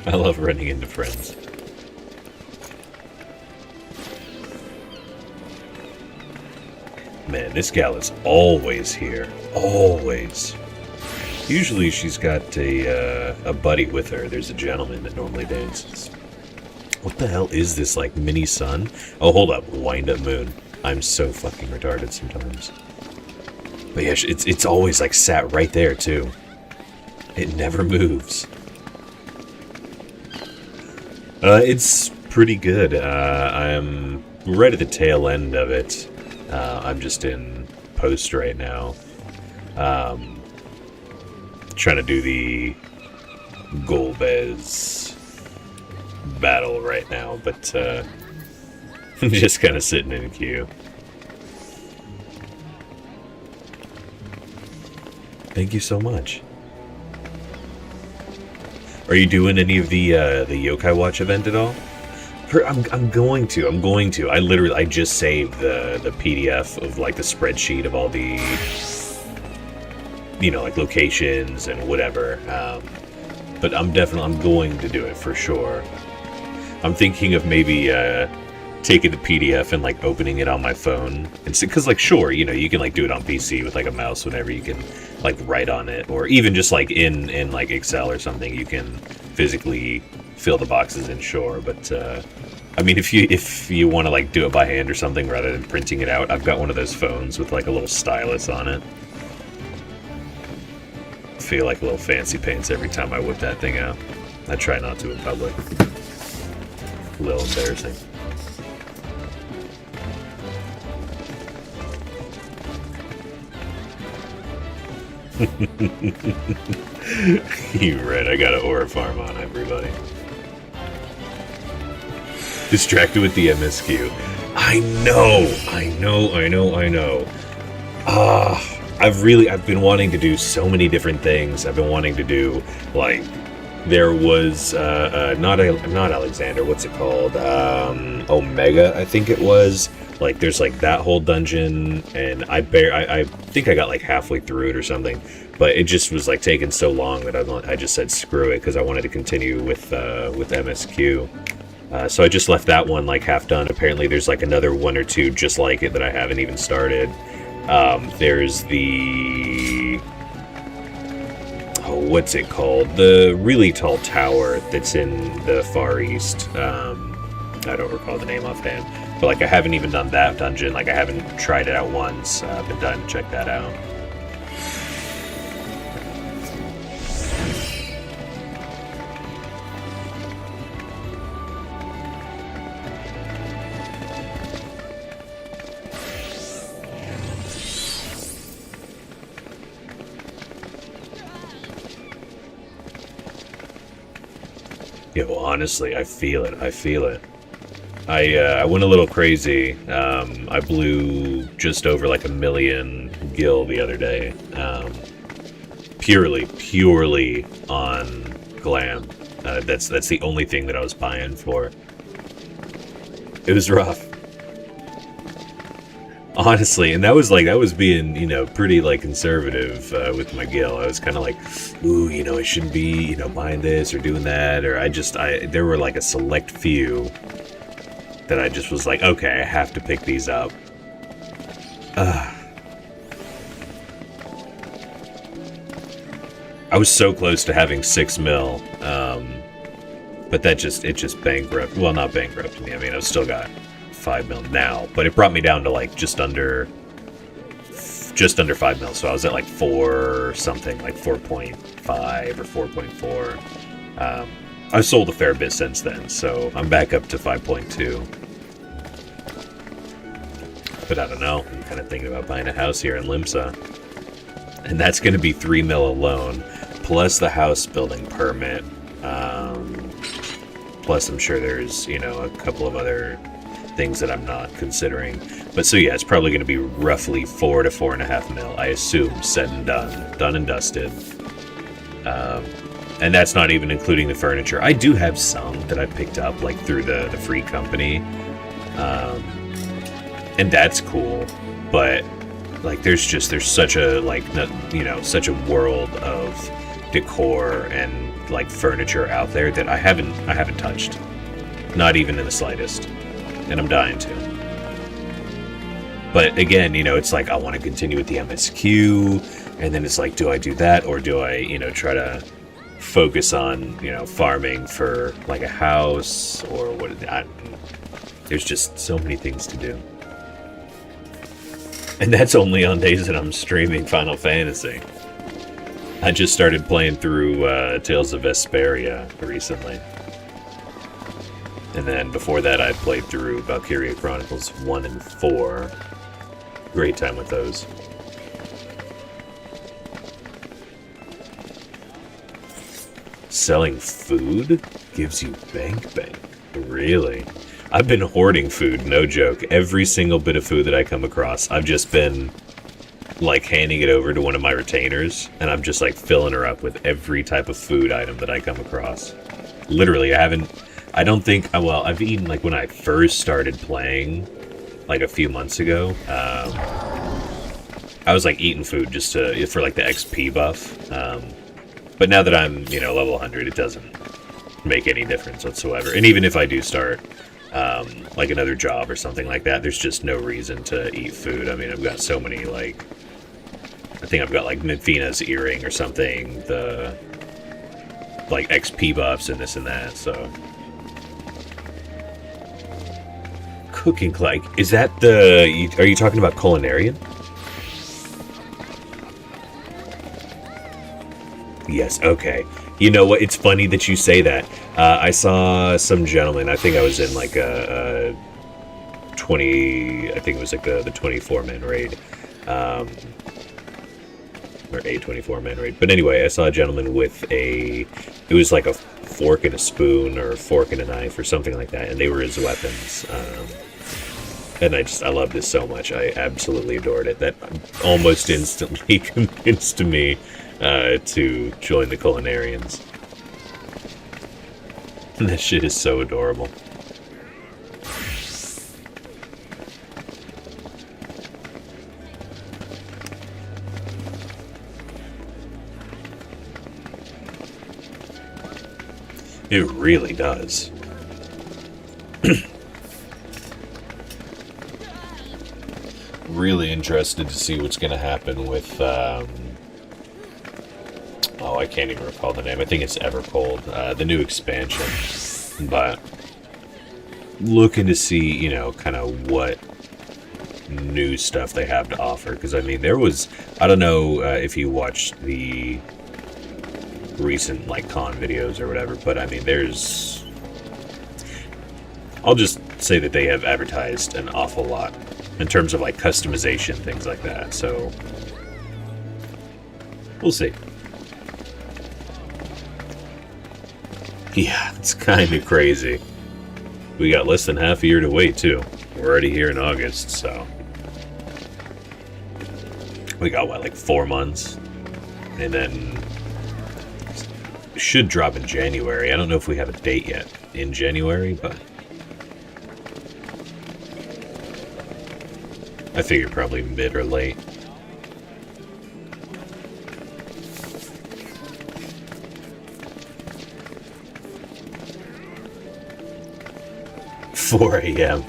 I love running into friends. Man, this gal is always here. Always. Usually she's got a buddy with her. There's a gentleman that normally dances. What the hell is this, like, mini sun? Oh, hold up. Wind up moon. I'm so fucking retarded sometimes. But yeah, it's always, like, sat right there, too. It never moves. It's pretty good. I'm right at the tail end of it. I'm just in post right now. Trying to do the Golbez battle right now, but I'm just kind of sitting in a queue. Thank you so much. Are you doing any of the Yokai Watch event at all? I'm going to. I just saved the PDF of, like, the spreadsheet of all the, you know, like, locations and whatever. But I'm going to do it for sure. I'm thinking of maybe taking the PDF and, like, opening it on my phone. Because, like, sure, you know, you can, like, do it on PC with, like, a mouse, whatever. You can, like, write on it, or even just, like, in like, Excel or something, you can physically fill the boxes in, sure. But I mean, if you want to, like, do it by hand or something rather than printing it out, I've got one of those phones with, like, a little stylus on it. feel like a little fancy pants every time I whip that thing out. I try not to in public. A little embarrassing. You're right, I got an aura farm on everybody. Distracted with the MSQ. I know. I've been wanting to do so many different things. I've been wanting to do, like, there was, not Alexander, what's it called? Omega, I think it was. Like, there's, like, that whole dungeon, and I think I got, like, halfway through it or something. But it just was, like, taking so long that I just said screw it, because I wanted to continue with MSQ. So I just left that one, like, half done. Apparently there's, like, another one or two just like it that I haven't even started. There's the... Oh, what's it called? The really tall tower that's in the Far East. I don't recall the name offhand. But, like, I haven't even done that dungeon. Like, I haven't tried it out once. I've been dying to check that out. Yeah, well, honestly, I feel it. I went a little crazy. I blew just over like 1 million gil the other day. Purely on glam. That's the only thing that I was buying for. It was rough. Honestly, and that was being, you know, pretty, like, conservative with my gil. I was kind of like, ooh, you know, I shouldn't be, you know, buying this or doing that, or there were, like, a select few that I just was like, okay, I have to pick these up. I was so close to having 6 mil, but it just bankrupt. Well, not bankrupted me. I mean, I've still got 5 mil now, but it brought me down to like just under 5 mil. So I was at like 4 something, like 4.5 or 4.4. I've sold a fair bit since then, so I'm back up to 5.2. But I don't know. I'm kind of thinking about buying a house here in Limsa, and that's going to be 3 mil alone, plus the house building permit. Plus, I'm sure there's, you know, a couple of other things that I'm not considering. But so yeah, it's probably going to be roughly 4 to 4.5 mil, I assume, said and done and dusted. And that's not even including the furniture. I do have some that I picked up, like, through the free company. And that's cool. But, like, there's such a, like, you know, such a world of decor and, like, furniture out there that I haven't touched. Not even in the slightest. And I'm dying to. But again, you know, it's like I want to continue with the MSQ, and then it's like, do I do that, or do I, you know, try to focus on, you know, farming for like a house, or what? There's just so many things to do, and that's only on days that I'm streaming Final Fantasy. I just started playing through Tales of Vesperia recently. And then before that, I played through Valkyria Chronicles 1 and 4. Great time with those. Selling food gives you bank. Really? I've been hoarding food, no joke. Every single bit of food that I come across, I've just been, like, handing it over to one of my retainers, and I'm just, like, filling her up with every type of food item that I come across. Literally, I don't think, well, I've eaten, like, when I first started playing, like, a few months ago, I was, like, eating food just for, like, the XP buff, but now that I'm, you know, level 100, it doesn't make any difference whatsoever, and even if I do start, like, another job or something like that, there's just no reason to eat food. I mean, I've got so many, like, I think I've got, like, Minfina's earring or something, the, like, XP buffs and this and that, so... Cooking, like, is that are you talking about Culinarian? Yes, okay. You know what? It's funny that you say that. I saw some gentleman, I think I was in like a 20, I think it was like the 24-man raid. Or a 24-man raid. But anyway, I saw a gentleman with it was like a fork and a spoon, or a fork and a knife, or something like that, and they were his weapons. And I loved it so much. I absolutely adored it. That almost instantly convinced me to join the Culinarians. And that shit is so adorable. It really does. Really interested to see what's going to happen with, oh, I can't even recall the name. I think it's Evercold, the new expansion. But looking to see, you know, kind of what new stuff they have to offer. Because, I mean, there was, I don't know if you watched the recent, like, con videos or whatever, but, I mean, there's, I'll just say that they have advertised an awful lot in terms of, like, customization, things like that, so we'll see. Yeah, it's kind of crazy. We got less than half a year to wait, too. We're already here in August, so we got, what, like 4 months? And then it should drop in January. I don't know if we have a date yet in January, but I figure probably mid or late. $4 a.m.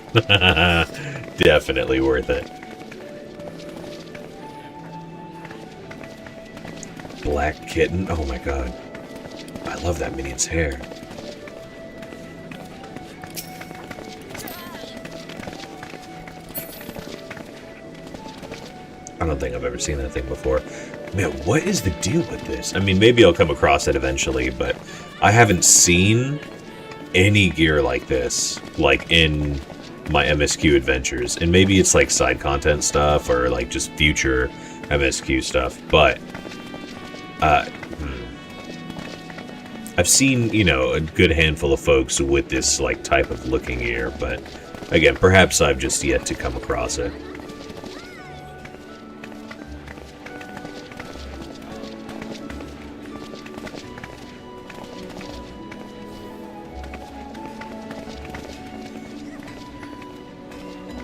Definitely worth it. Black Kitten. Oh my god. I love that minion's hair. I don't think I've ever seen that thing before. Man, what is the deal with this? I mean, maybe I'll come across it eventually, but I haven't seen any gear like this, like, in my MSQ adventures. And maybe it's, like, side content stuff, or, like, just future MSQ stuff, but I've seen, you know, a good handful of folks with this, like, type of looking gear, but again, perhaps I've just yet to come across it.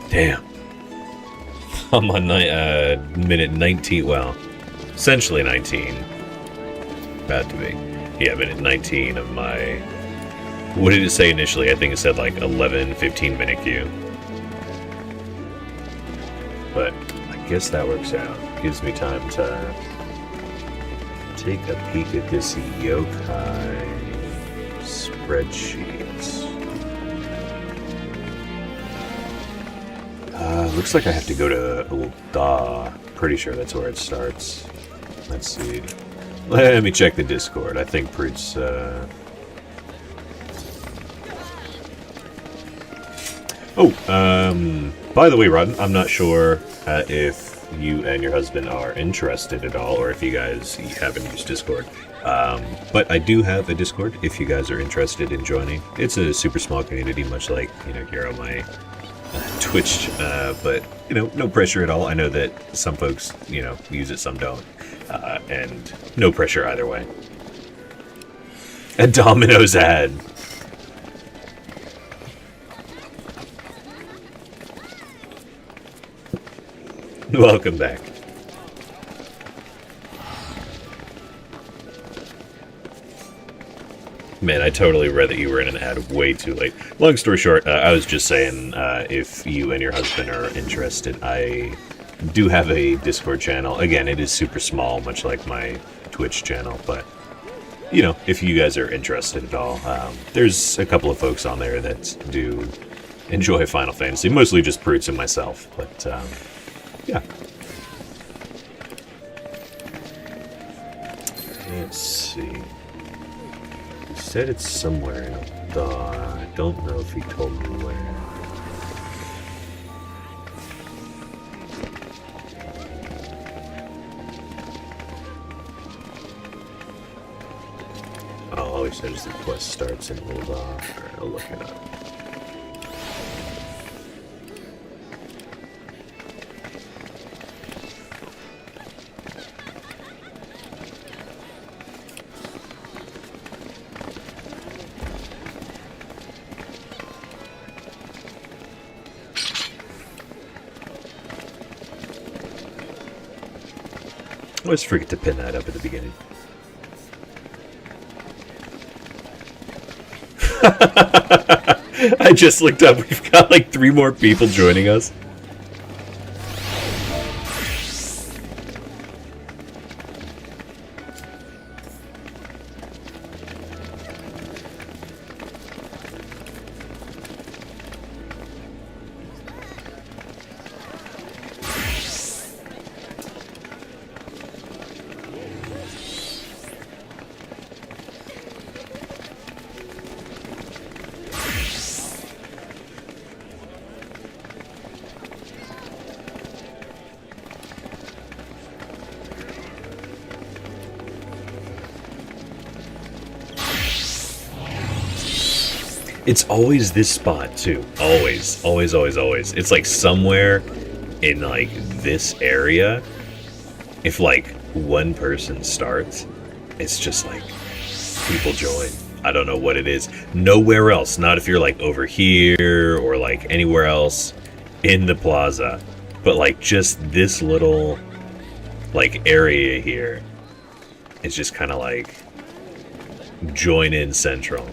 Damn. I'm on minute 19, well, essentially 19. About to be. Yeah, minute 19 of my, what did it say initially? I think it said like 11, 15 minute queue. But I guess that works out. Gives me time to take a peek at this yokai spreadsheet. Looks like I have to go to Ulda. Pretty sure that's where it starts. Let's see. Let me check the Discord. I think Prude's, by the way, Rodden, I'm not sure if you and your husband are interested at all, or if you guys haven't used Discord. But I do have a Discord if you guys are interested in joining. It's a super small community, much like, you know, here on my Twitch, but, you know, no pressure at all. I know that some folks, you know, use it, some don't, and no pressure either way. A Domino's ad. Welcome back. Man, I totally read that you were in an ad way too late. Long story short, I was just saying, if you and your husband are interested, I do have a Discord channel. Again, it is super small, much like my Twitch channel, but, you know, if you guys are interested at all, there's a couple of folks on there that do enjoy Final Fantasy, mostly just Brutes and myself, but, yeah. Let's see. He said it's somewhere in Alda. I don't know if he told me where. Oh, all he said is the quest starts in Alda. Alright, I'll look it up. I always forget to pin that up at the beginning. I just looked up. We've got like 3 more people joining us. It's always this spot too. Always, always, always, always. It's like somewhere in like this area. If like one person starts, it's just like people join. I don't know what it is. Nowhere else. Not if you're like over here or like anywhere else in the plaza. But like just this little like area here. It's just kind of like join in central.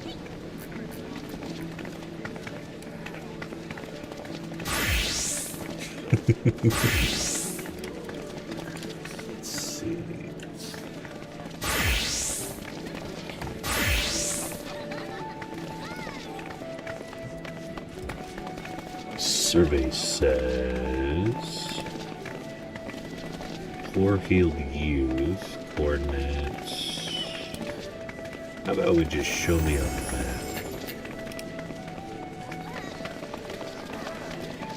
Let's see. Survey says poor healed youth coordinates. How about we just show me on the map?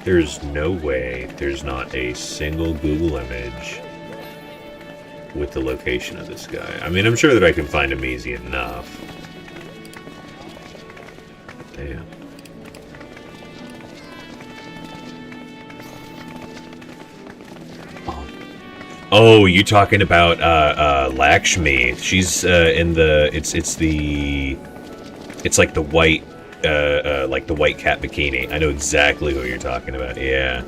There's no way there's not a single Google image with the location of this guy. I mean, I'm sure that I can find him easy enough. Damn. Oh, you talking about Lakshmi? She's in the it's like the white cat bikini. I know exactly who you're talking about. Yeah.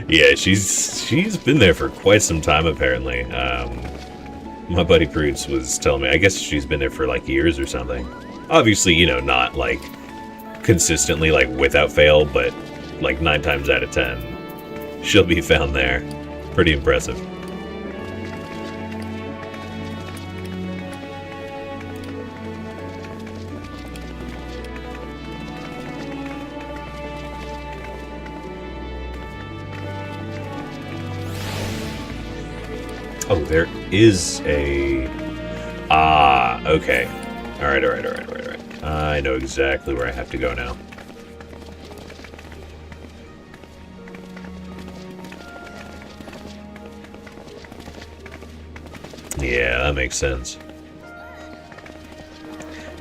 Yeah, she's been there for quite some time apparently. My buddy Prudence was telling me, I guess she's been there for like years or something. Obviously, you know, not like consistently, like without fail, but like 9 times out of 10, she'll be found there. Pretty impressive. Oh, there is a... Ah, okay. Alright. I know exactly where I have to go now. Yeah, that makes sense.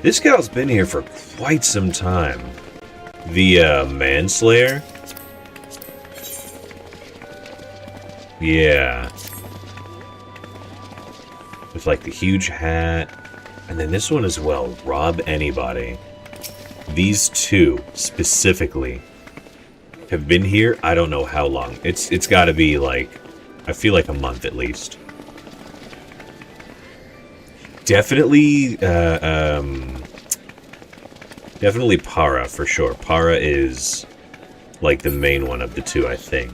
This gal's been here for quite some time. The, Manslayer? Yeah. With, like, the huge hat. And then this one as well. Rob Anybody. These 2, specifically, have been here, I don't know how long. It's gotta be, like, I feel like a month at least. Definitely, definitely Para, for sure. Para is, like, the main one of the 2, I think.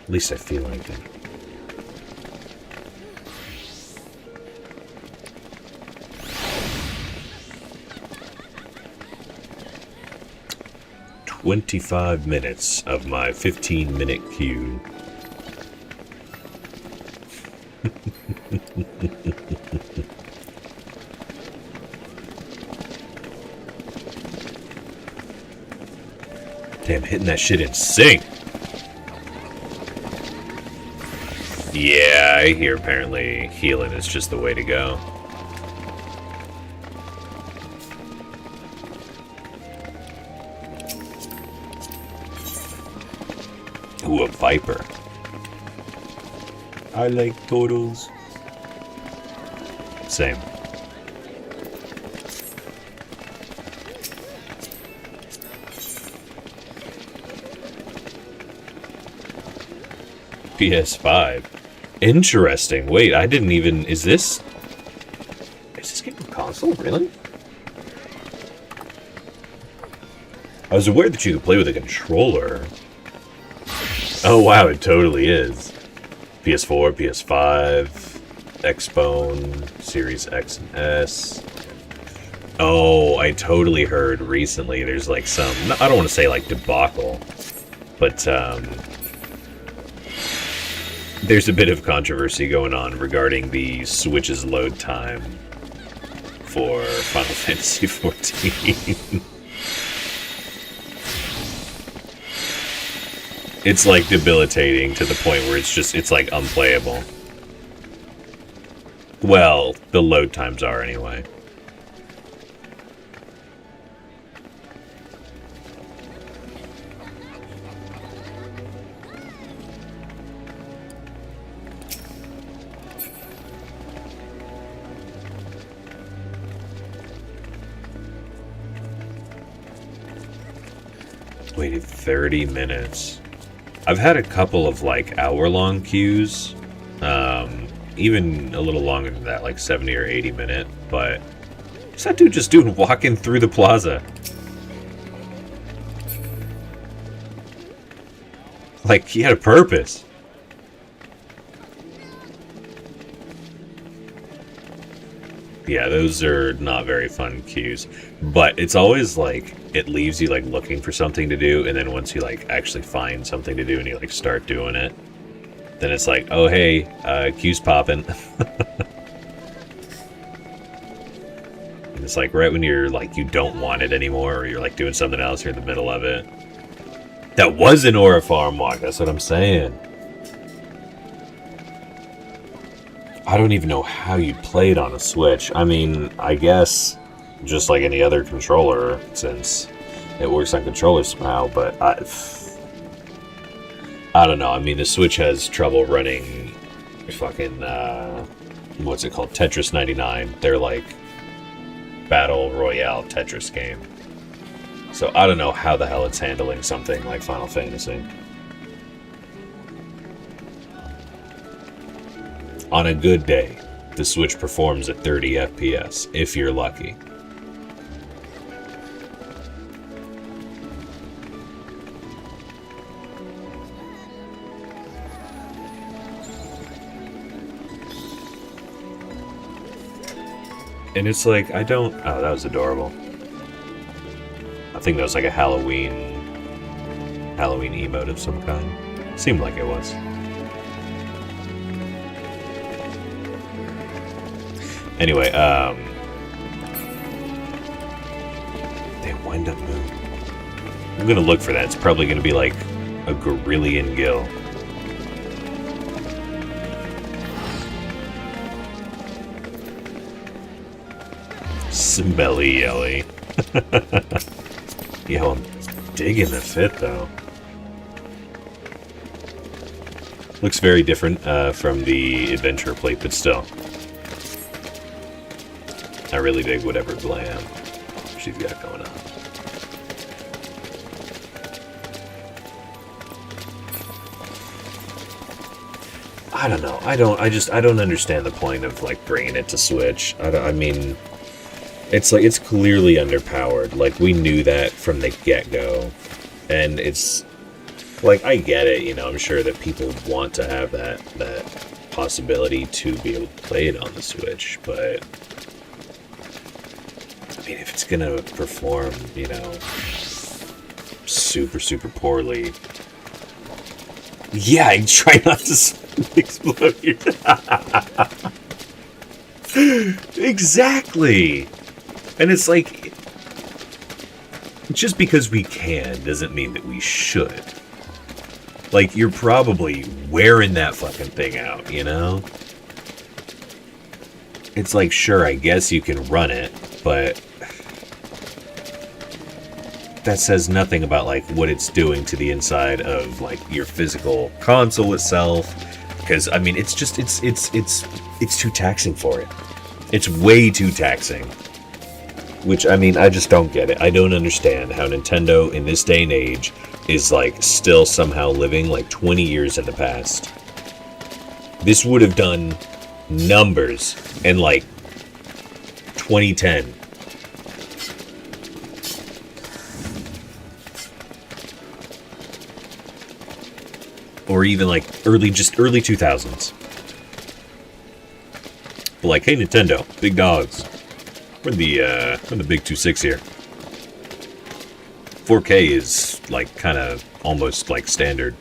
At least I feel like it. "25 minutes of my 15-minute queue." Damn, hitting that shit in sync. Yeah, I hear apparently healing is just the way to go. Ooh, a viper. I like turtles. Same. PS5. Interesting. Wait, I didn't even... Is this game on console? Really? I was aware that you could play with a controller. Oh wow, it totally is. PS4, PS5, Xbone, Series X and S. Oh, I totally heard recently there's like some... I don't want to say like debacle, but there's a bit of controversy going on regarding the Switch's load time for Final Fantasy XIV. It's like debilitating to the point where it's like unplayable. Well, the load times are anyway. Waited 30 minutes. I've had a couple of like hour-long queues, even a little longer than that, like 70 or 80 minute, but what's that dude just doing walking through the plaza? Like, he had a purpose. Yeah, those are not very fun queues, but it's always like, it leaves you like looking for something to do, and then once you like actually find something to do and you like start doing it, then it's like, oh hey, queue's popping. And it's like right when you're like, you don't want it anymore, or you're like doing something else, you're in the middle of it. That was an Aura Farm walk, that's what I'm saying. I don't even know how you'd play it on a Switch. I mean, I guess just like any other controller, since it works on controllers somehow, but I don't know. I mean, the Switch has trouble running fucking, what's it called? Tetris 99. They're like Battle Royale Tetris game. So I don't know how the hell it's handling something like Final Fantasy. On a good day, the Switch performs at 30 FPS, if you're lucky. And it's like, I don't... Oh, that was adorable. I think that was like a Halloween emote of some kind. Seemed like it was. Anyway, damn, wind up moon. I'm gonna look for that. It's probably gonna be like a Gorillion Gill. Smelly Yelly. Yo, I'm digging the fit though. Looks very different from the adventure plate, but still. I really dig whatever glam she's got going on. I don't know. I don't understand the point of like bringing it to Switch. I mean, it's like, it's clearly underpowered. Like, we knew that from the get-go. And it's like, I get it, you know, I'm sure that people want to have that possibility to be able to play it on the Switch, but I mean, if it's gonna perform, you know, super, super poorly, Yeah, I try not to explode your... Exactly! And it's like... Just because we can doesn't mean that we should. Like, you're probably wearing that fucking thing out, you know? It's like, sure, I guess you can run it, but... that says nothing about, like, what it's doing to the inside of, like, your physical console itself. Because, I mean, it's just, it's too taxing for it. It's way too taxing. Which, I mean, I just don't get it. I don't understand how Nintendo, in this day and age, is, like, still somehow living, like, 20 years in the past. This would have done numbers in, like, 2010. Or even, like, early 2000s. But like, hey, Nintendo, big dogs. We're the big 2.6 here. 4K is, like, kind of almost, like, standard.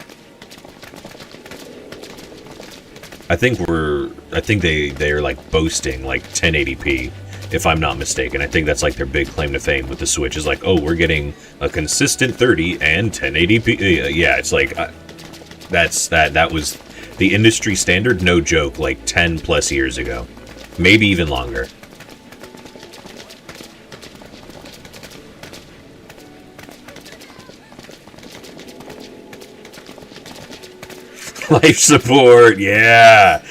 I think they're, like, boasting, like, 1080p, if I'm not mistaken. I think that's, like, their big claim to fame with the Switch, is like, oh, we're getting a consistent 30 and 1080p. Yeah, it's like, that was the industry standard, no joke, like, 10 plus years ago. Maybe even longer. Life support, yeah.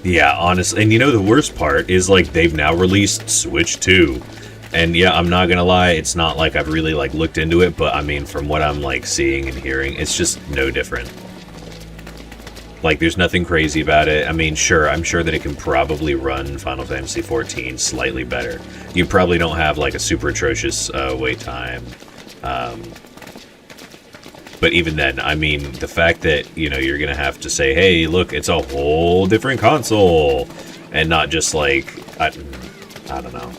Yeah, honestly, and you know the worst part is, like, they've now released Switch 2. And yeah, I'm not gonna lie, it's not like I've really, like, looked into it, but I mean, from what I'm, like, seeing and hearing, it's just no different. Like, there's nothing crazy about it. I mean, sure, I'm sure that it can probably run Final Fantasy XIV slightly better. You probably don't have, like, a super atrocious wait time. But even then, I mean, the fact that, you know, you're gonna have to say, hey, look, it's a whole different console, and not just, like, I don't know.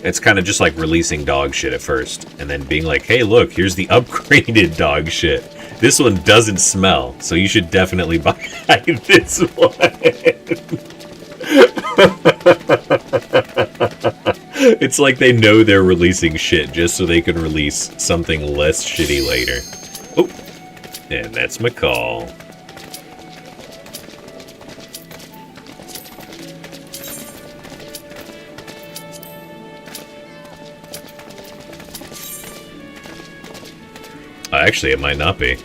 It's kind of just like releasing dog shit at first, and then being like, hey, look, here's the upgraded dog shit. This one doesn't smell, so you should definitely buy this one. It's like they know they're releasing shit just so they can release something less shitty later. Oh, and that's my call. Actually, it might not be.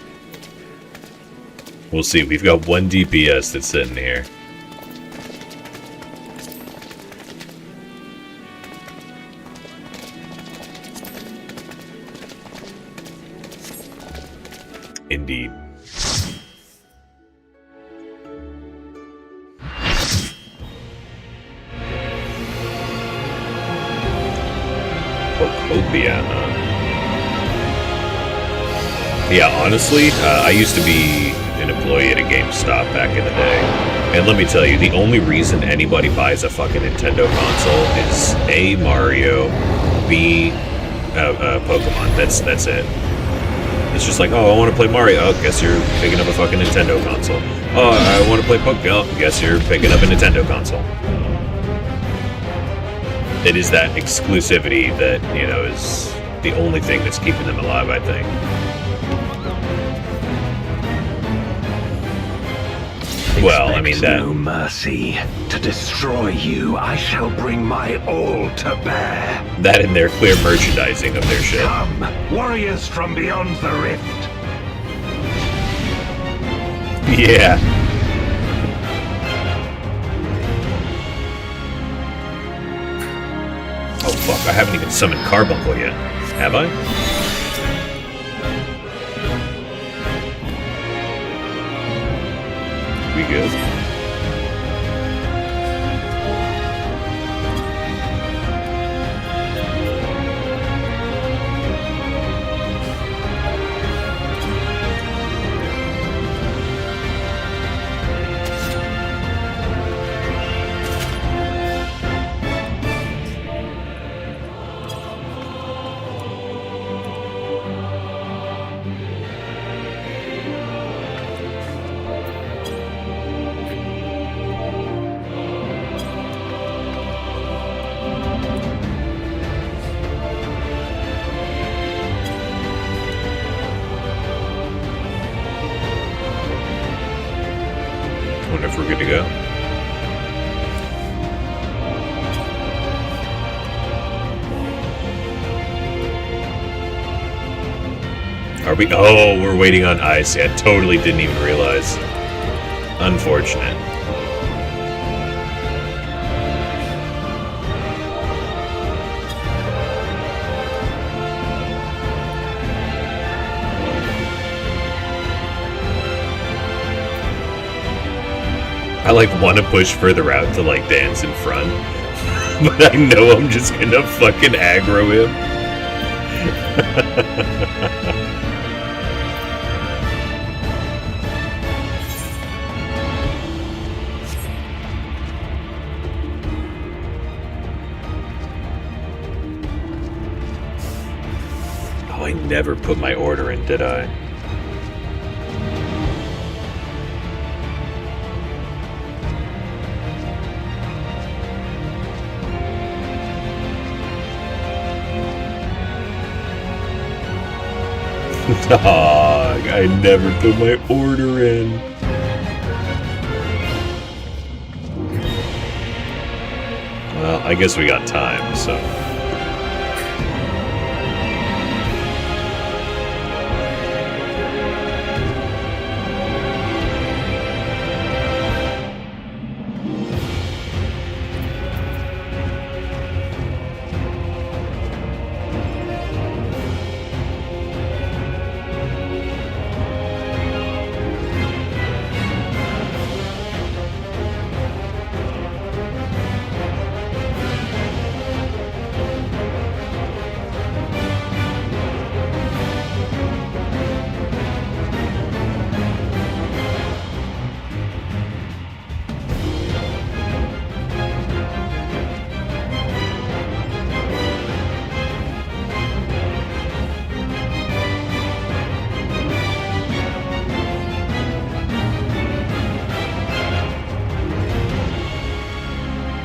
We'll see. We've got one DPS that's sitting here. Indeed. Pocopia, huh? Yeah, honestly, I used to be an employee at a GameStop back in the day. And let me tell you, the only reason anybody buys a fucking Nintendo console is A, Mario, B, Pokemon. That's it. It's just like, oh, I want to play Mario. Oh, guess you're picking up a fucking Nintendo console. Oh, I want to play Pokemon. Oh, guess you're picking up a Nintendo console. It is that exclusivity that, you know, is the only thing that's keeping them alive, I think. Well, I mean, that... no mercy. To destroy you, I shall bring my all to bear. That and their clear merchandising of their shit. Come, warriors from beyond the rift. Yeah. Oh, fuck, I haven't even summoned Carbuncle yet. Have I? We good? Wonder if we're good to go. Are we? Oh, we're waiting on ice. I totally didn't even realize. Unfortunate. I like want to push further out to like dance in front, but I know I'm just gonna fucking aggro him. Oh, I never put my order in, did I? Dog, I never put my order in. Well, I guess we got time, so.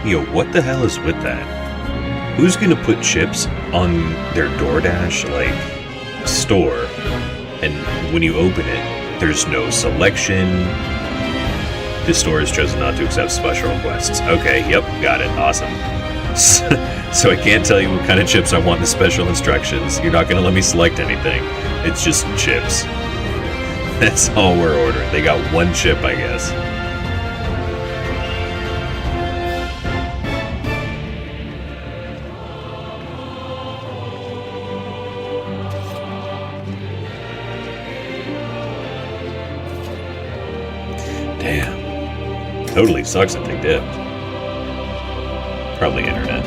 Yo, what the hell is with that? Who's gonna put chips on their DoorDash, like, store, and when you open it, there's no selection? This store has chosen not to accept special requests. Okay, yep, got it, awesome. So I can't tell you what kind of chips I want in the special instructions. You're not gonna let me select anything. It's just chips. That's all we're ordering. They got one chip, I guess. Damn. Totally sucks that they dipped. Probably internet.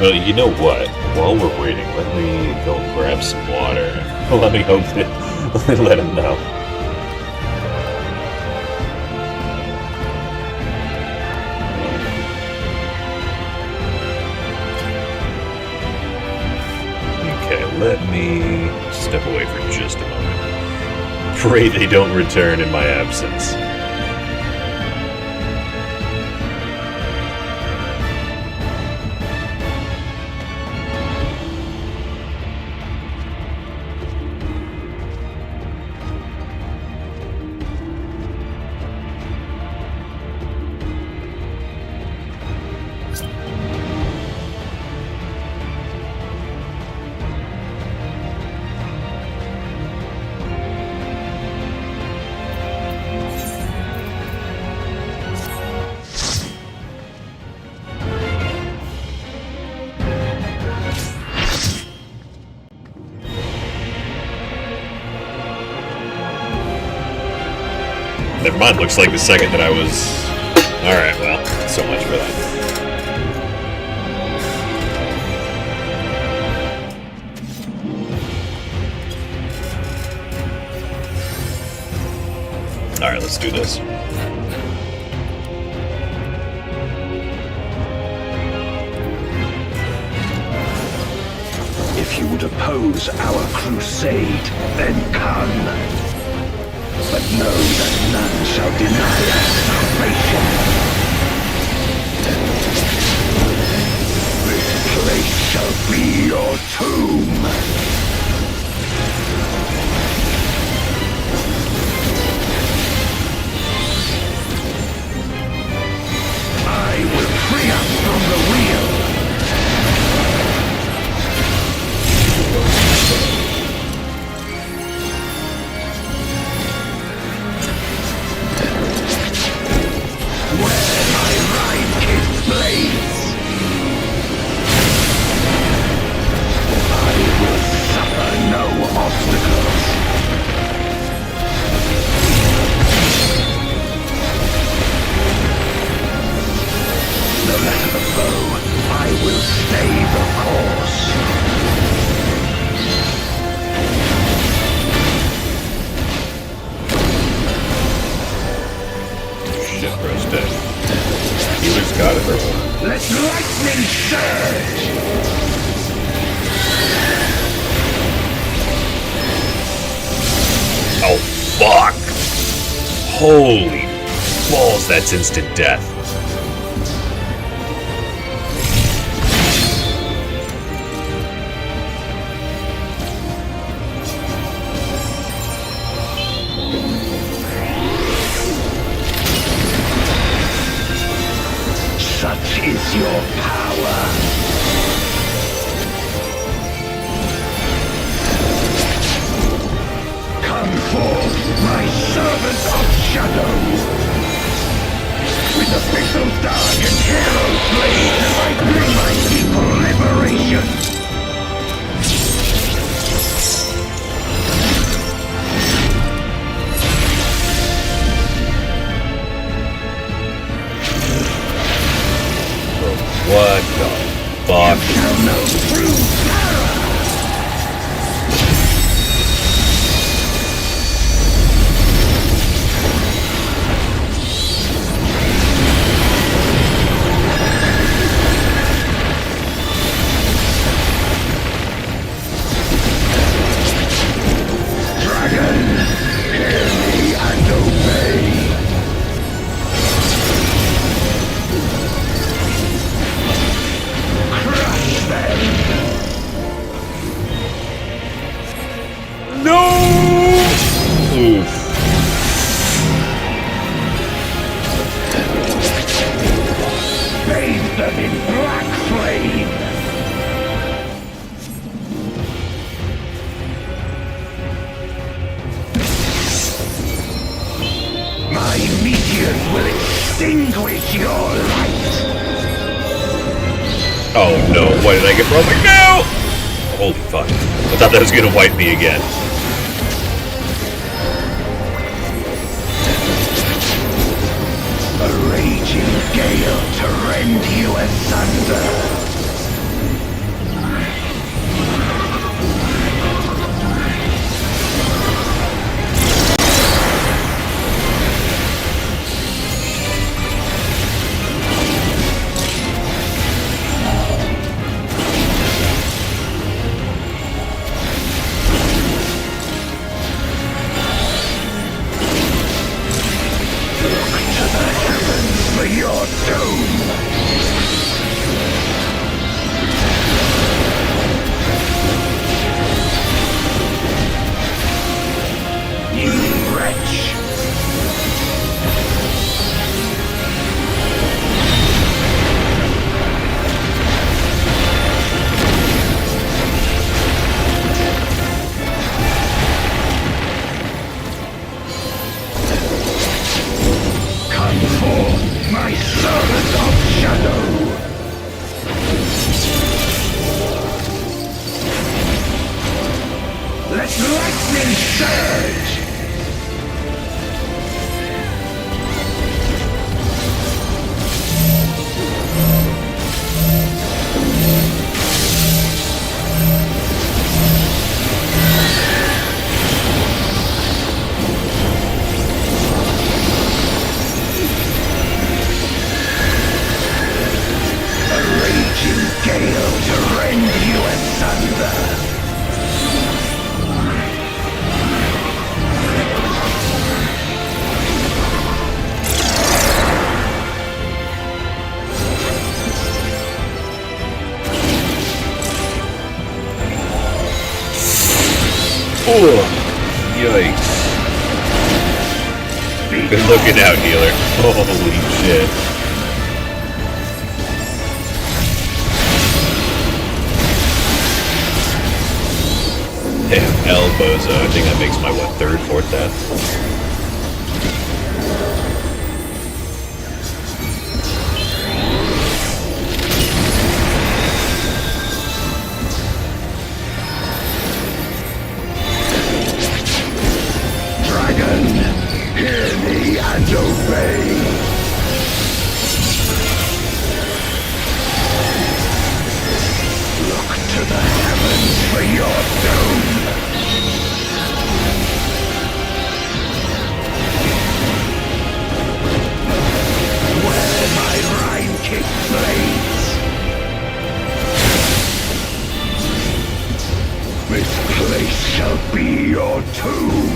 Well, you know what? While we're waiting, let me go grab some water. Let me hope that... let him know. Okay, let me step away for just a moment. Pray they don't return in my absence. Never mind, looks like the second that I was... Alright, well, so much for that. Alright, let's do this. If you would oppose our crusade, then come. But know that none shall deny us salvation. This place shall be your tomb. I will free us from the wheel. Where my ride kiss blades, I will suffer no obstacles. No matter the foe, I will stay the course. Shit, Chris dead. He was got it, bro. Let lightning surge! Oh, fuck! Holy balls, that's instant death. Such is your power. Come forth, my servant of shadow. With the pixel dark and hero blade, I bring my people liberation. What the fuck? You shall know true terror. Dragon, hear me and obey. Crush them! No! Oof. Bathe them in black flame! My meteors will extinguish your light! Oh no, why did I get broken? No! Holy fuck. I thought that was gonna wipe me again. A raging gale to rend you asunder! For your doom! You wretch! Come forth, my servant of shadow! Let lightning surge! A raging gale to rend you asunder! Oh, yikes. Good looking out, healer. Holy shit. Damn, elbows. I think that makes my, what, third, fourth death? Hear me and obey! Look to the heavens for your doom! Where my rime-kicked blades! This place shall be your tomb!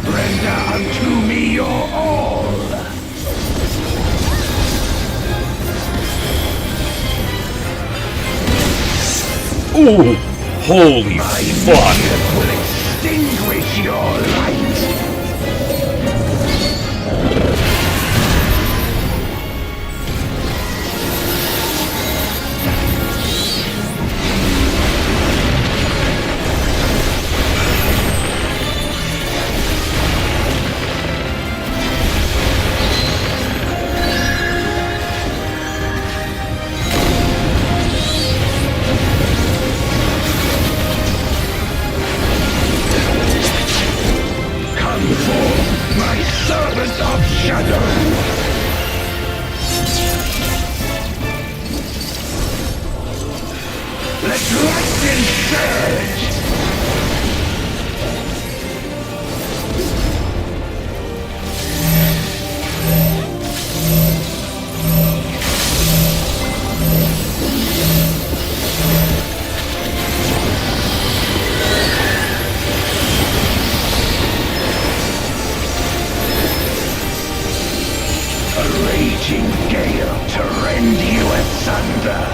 Render unto me your all! Ooh! Holy fuck! Will extinguish your light! My servant of shadow! Let lightning surge! A raging gale to rend you asunder!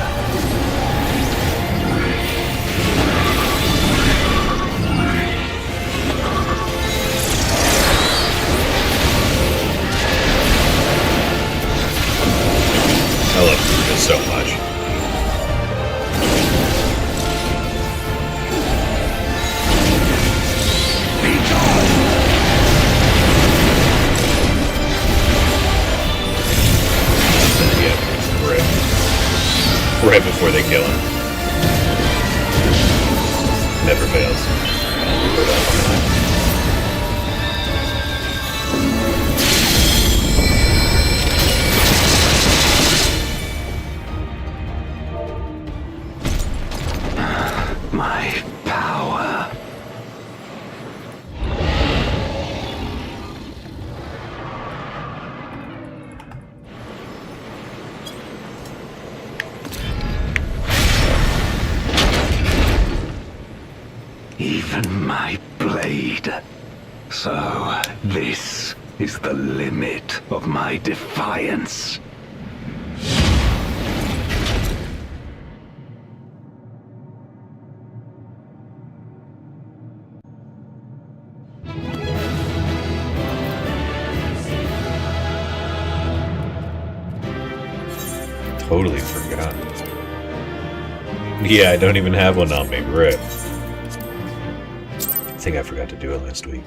I love this so much. Be gone! Right before they kill him. Never fails. My power. Even my blade. So, this is the limit of my defiance. Totally forgot. Yeah, I don't even have one on me. Rip. I think I forgot to do it last week.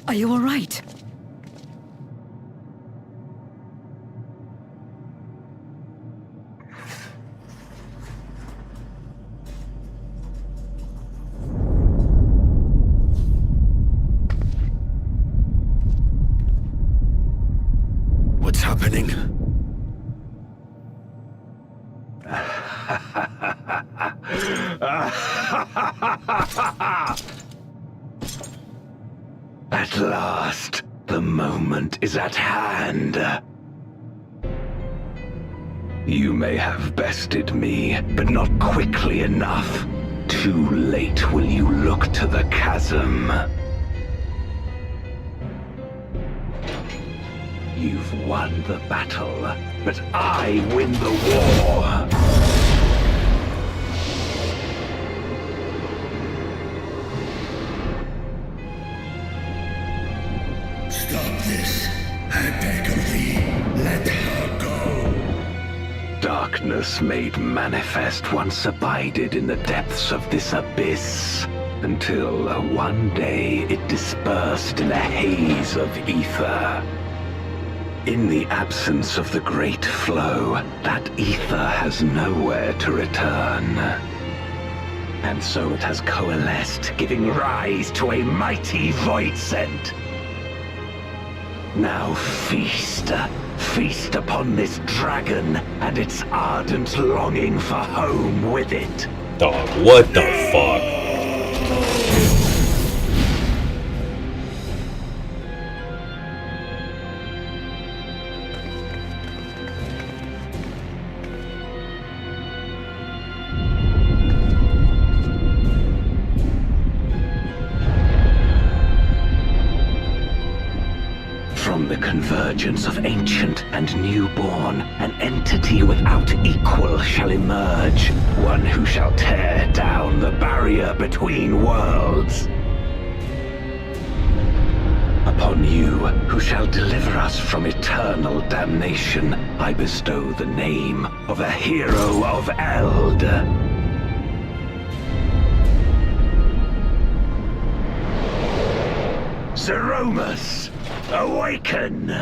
Are you all right? happening? At last, the moment is at hand. You may have bested me, but not quickly enough. Too late will you look to the chasm. You've won the battle, but I win the war. Stop this. I beg of thee. Let her go. Darkness made manifest once abided in the depths of this abyss, until one day it dispersed in a haze of ether. In the absence of the great flow, that ether has nowhere to return. And so it has coalesced, giving rise to a mighty voidsent. Now feast upon this dragon and its ardent longing for home with it. Dog, what the fuck? From the convergence of ancient and newborn, an entity without equal shall emerge, one who shall tear down the barrier between worlds. Upon you, who shall deliver us from eternal damnation, I bestow the name of a hero of Eld. Zeromus, awaken!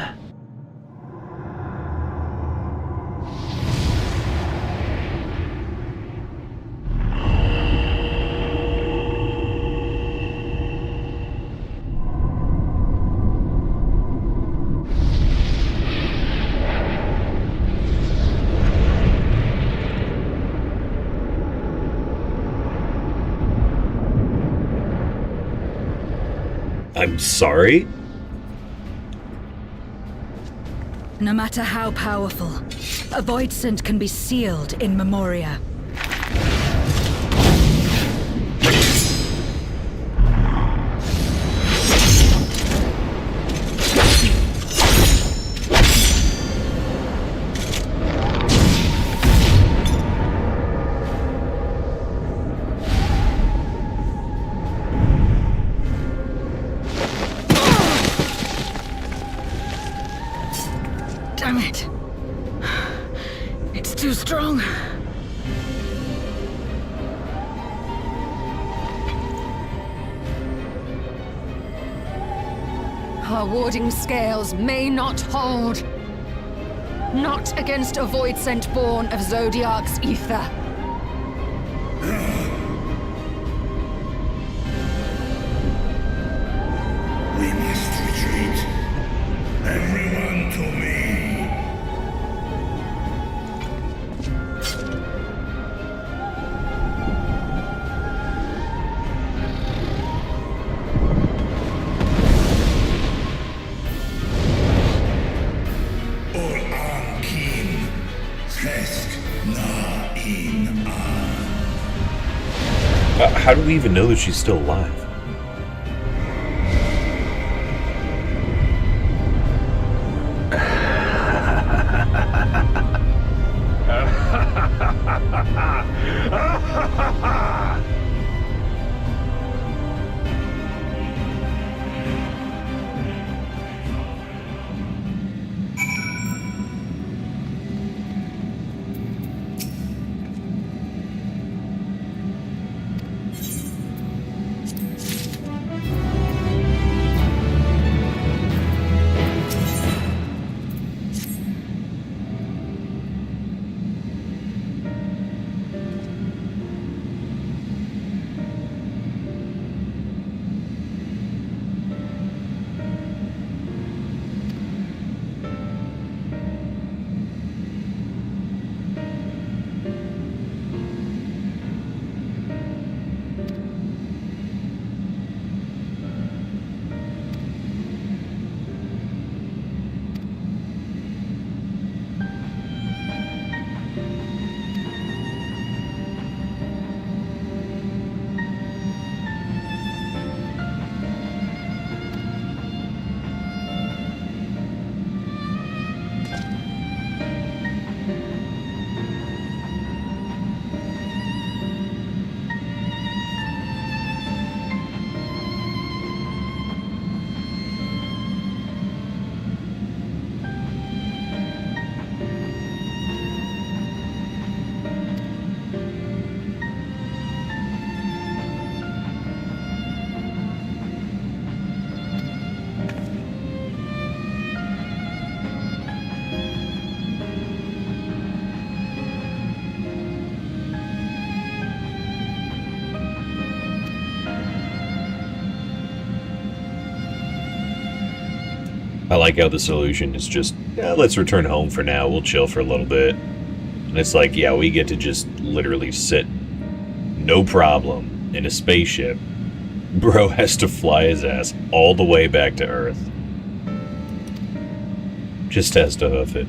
I'm sorry? No matter how powerful, a voidsent can be sealed in Memoria. Damn it. It's too strong. Our warding scales may not hold. Not against a voidsent born of Zodiark's ether. We must retreat. Everyone to me. How do we even know that she's still alive? I like how the solution is just, yeah, let's return home for now. We'll chill for a little bit. And it's like, yeah, we get to just literally sit, no problem, in a spaceship. Bro has to fly his ass all the way back to Earth. Just has to hoof it.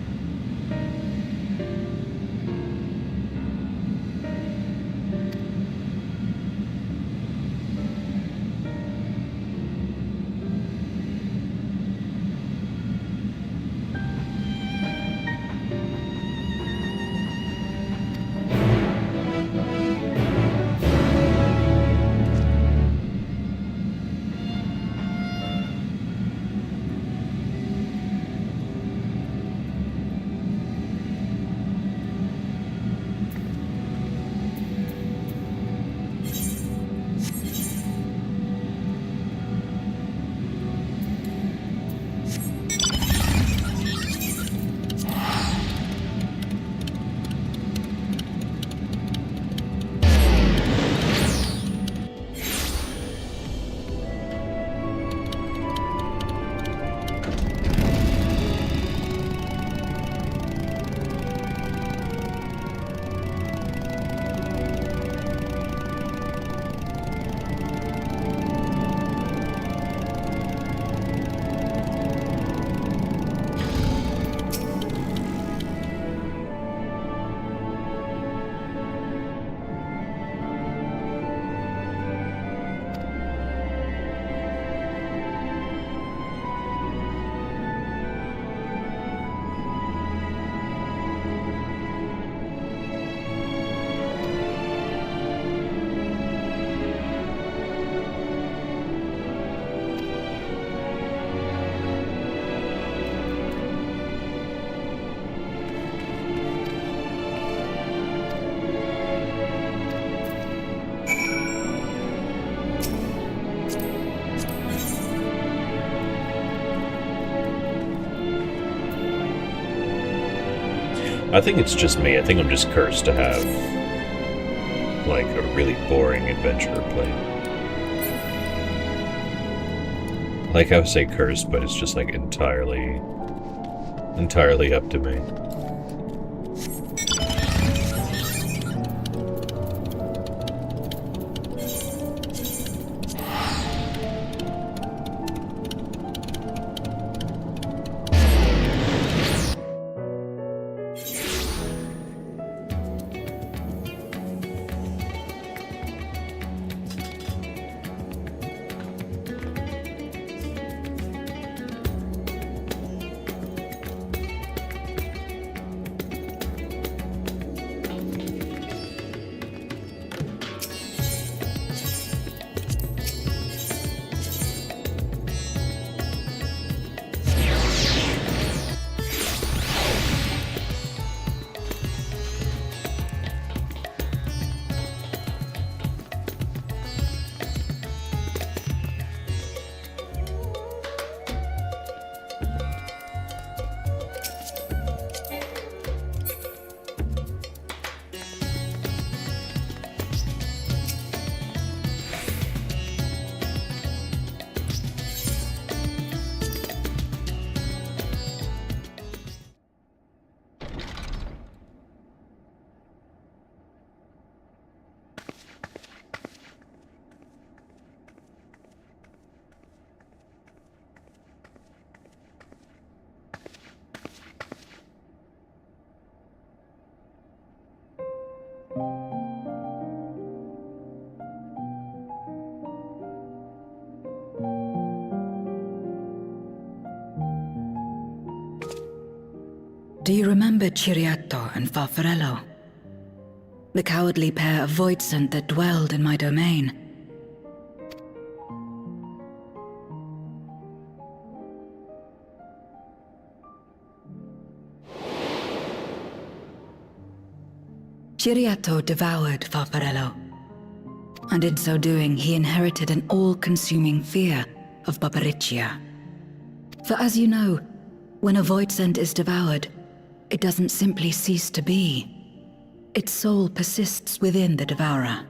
I think it's just me. I think I'm just cursed to have, like, a really boring adventure to play. Like, I would say cursed, but it's just, like, entirely up to me. Do you remember Ciriato and Farfarello? The cowardly pair of Voidsent that dwelled in my domain? Ciriato devoured Farfarello, and in so doing he inherited an all-consuming fear of Barbariccia. For as you know, when a Voidsent is devoured, it doesn't simply cease to be. Its soul persists within the devourer.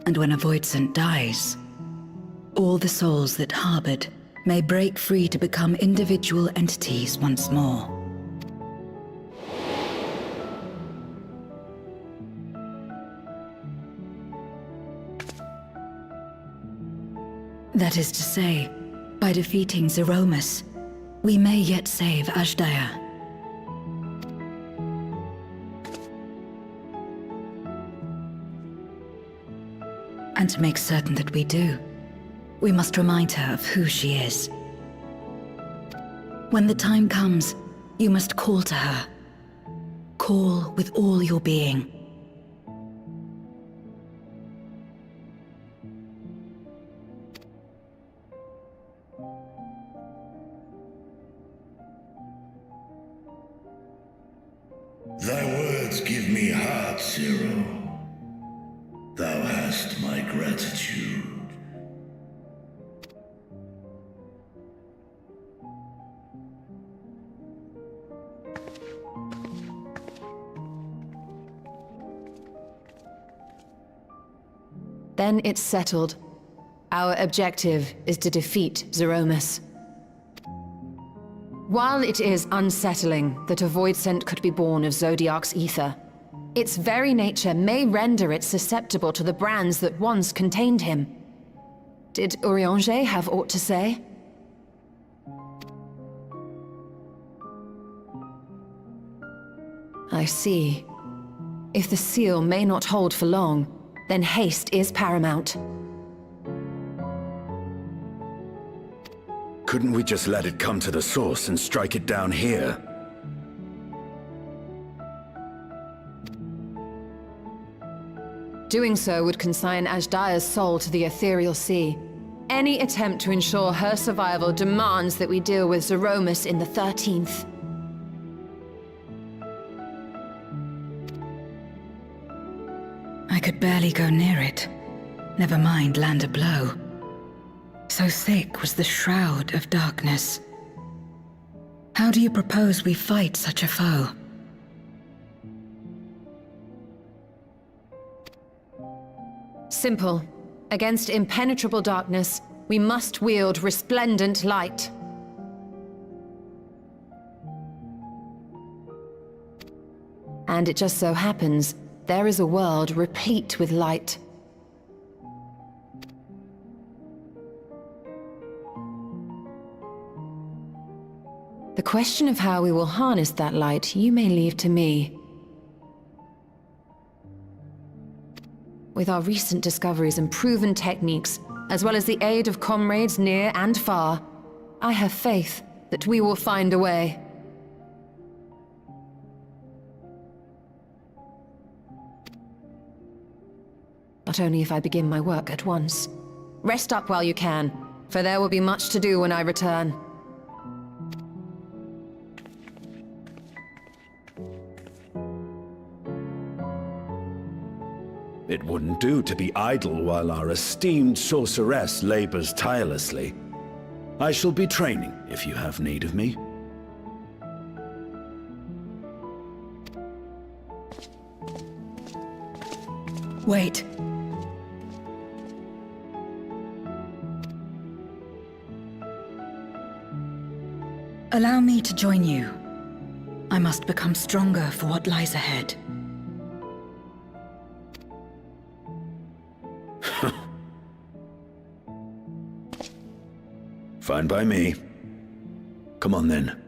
And when a Voidsent dies, all the souls that harbored may break free to become individual entities once more. That is to say, by defeating Zeromus, we may yet save Ashdaya. And to make certain that we do, we must remind her of who she is. When the time comes, you must call to her. Call with all your being. Thy words give me heart, Zero. Thou hast my gratitude. Then it's settled. Our objective is to defeat Zeromus. While it is unsettling that a void scent could be born of Zodiac's ether, its very nature may render it susceptible to the brands that once contained him. Did Urianger have aught to say? I see. If the seal may not hold for long, then haste is paramount. Couldn't we just let it come to the source and strike it down here? Doing so would consign Ashdaya's soul to the ethereal sea. Any attempt to ensure her survival demands that we deal with Zeromus in the 13th. I could barely go near it. Never mind land a blow. So thick was the shroud of darkness. How do you propose we fight such a foe? Simple. Against impenetrable darkness, we must wield resplendent light. And it just so happens, there is a world replete with light. The question of how we will harness that light, you may leave to me. With our recent discoveries and proven techniques, as well as the aid of comrades near and far, I have faith that we will find a way. Not only if I begin my work at once. Rest up while you can, for there will be much to do when I return. It wouldn't do to be idle while our esteemed sorceress labors tirelessly. I shall be training if you have need of me. Wait. Allow me to join you. I must become stronger for what lies ahead. Fine by me. Come on then.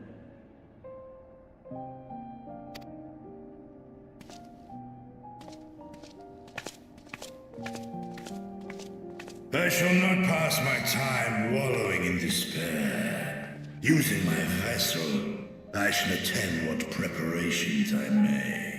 I shall not pass my time wallowing in despair. Using my vessel, I shall attend what preparations I may.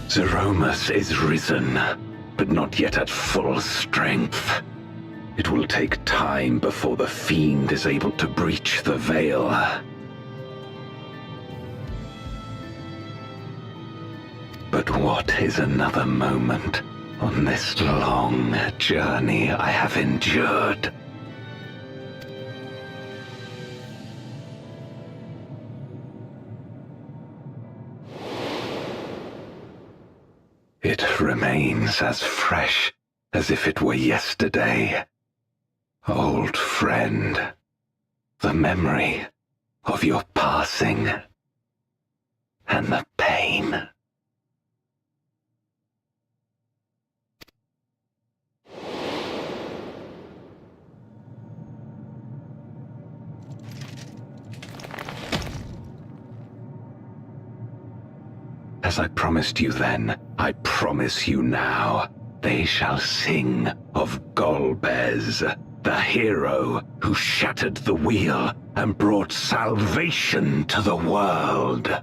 Zeromus is risen, but not yet at full strength. It will take time before the fiend is able to breach the veil. But what is another moment on this long journey I have endured? It remains as fresh as if it were yesterday. Old friend, the memory of your passing and the pain. As I promised you then, I promise you now, they shall sing of Golbez, the hero who shattered the wheel and brought salvation to the world.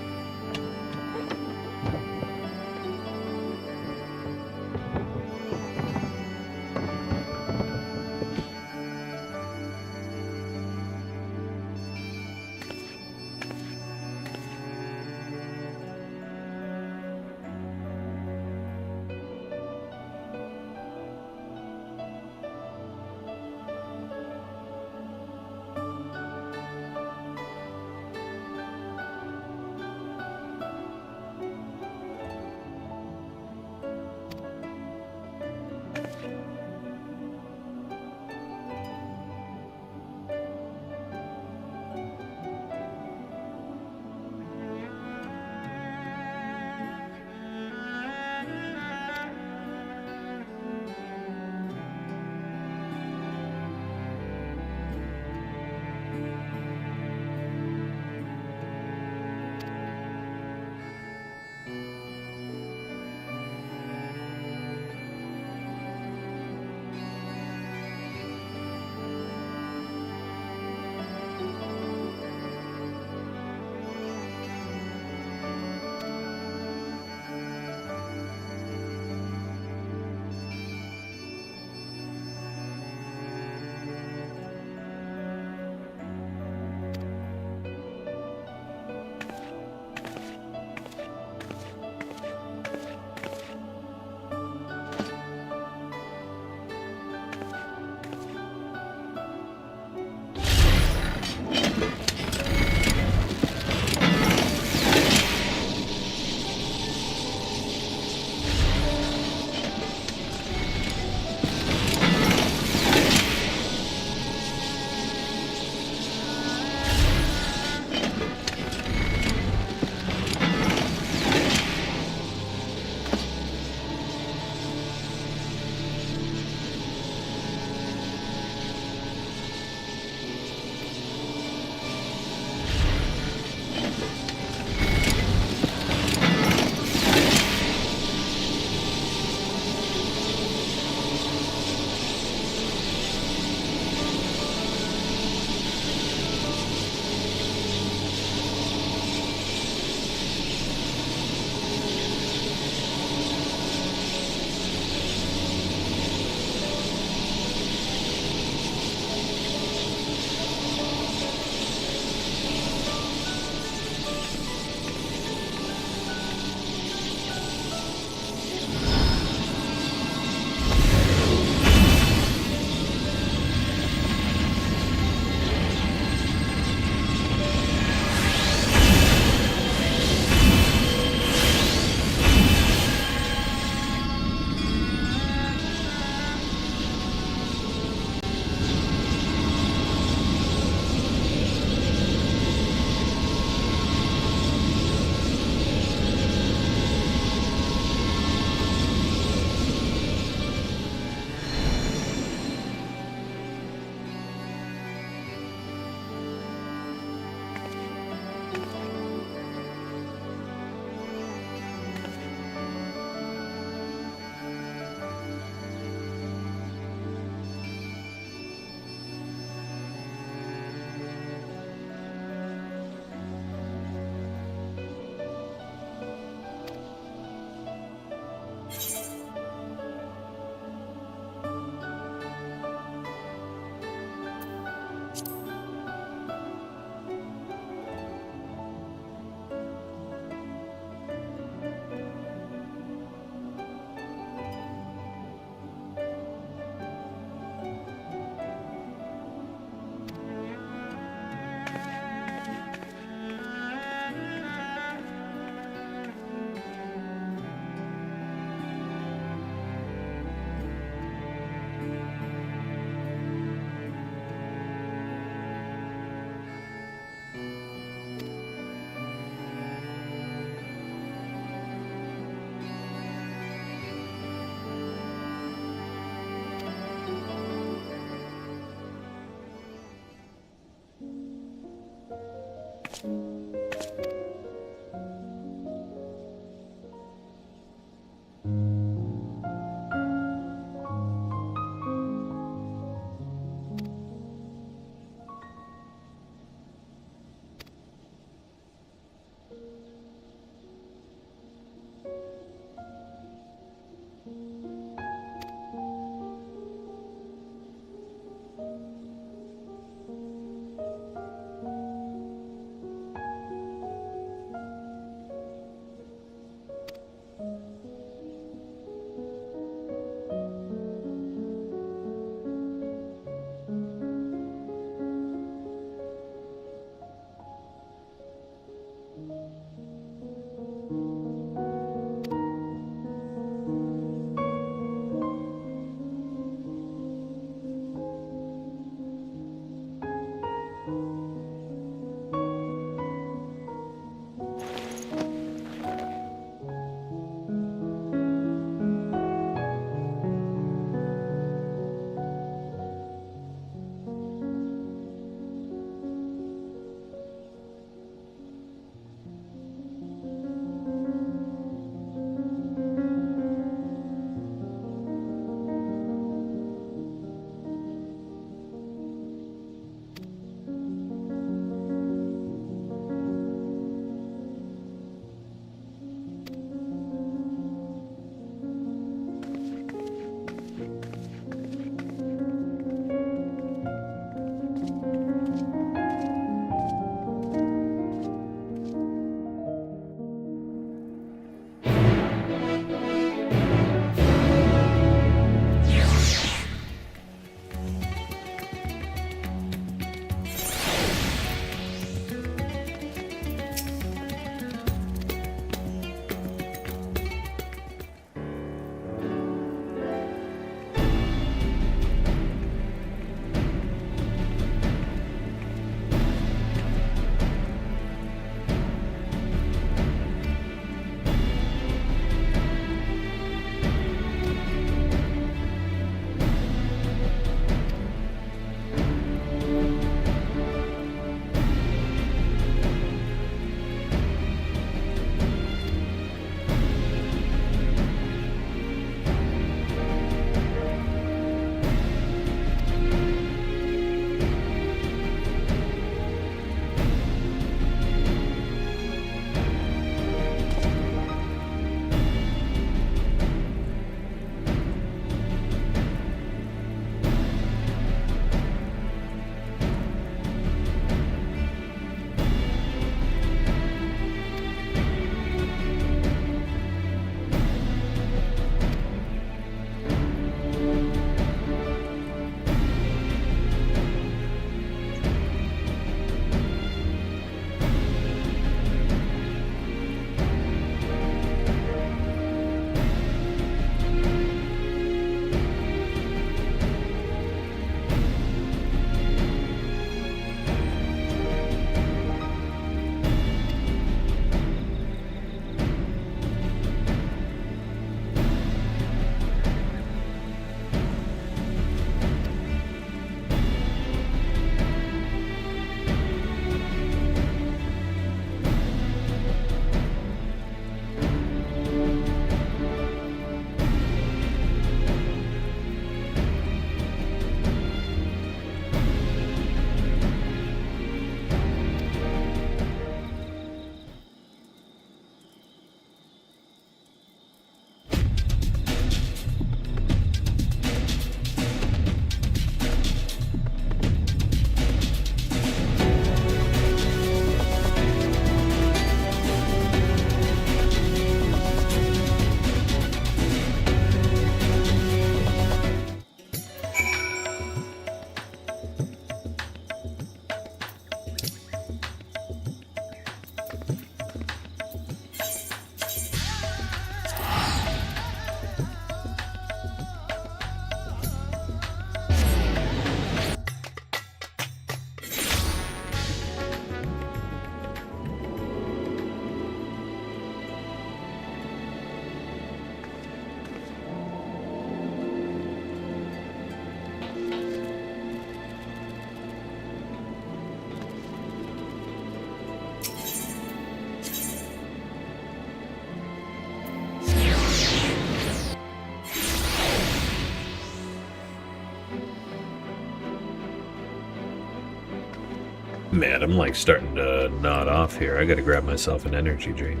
Man, I'm like starting to nod off here. I gotta grab myself an energy drink.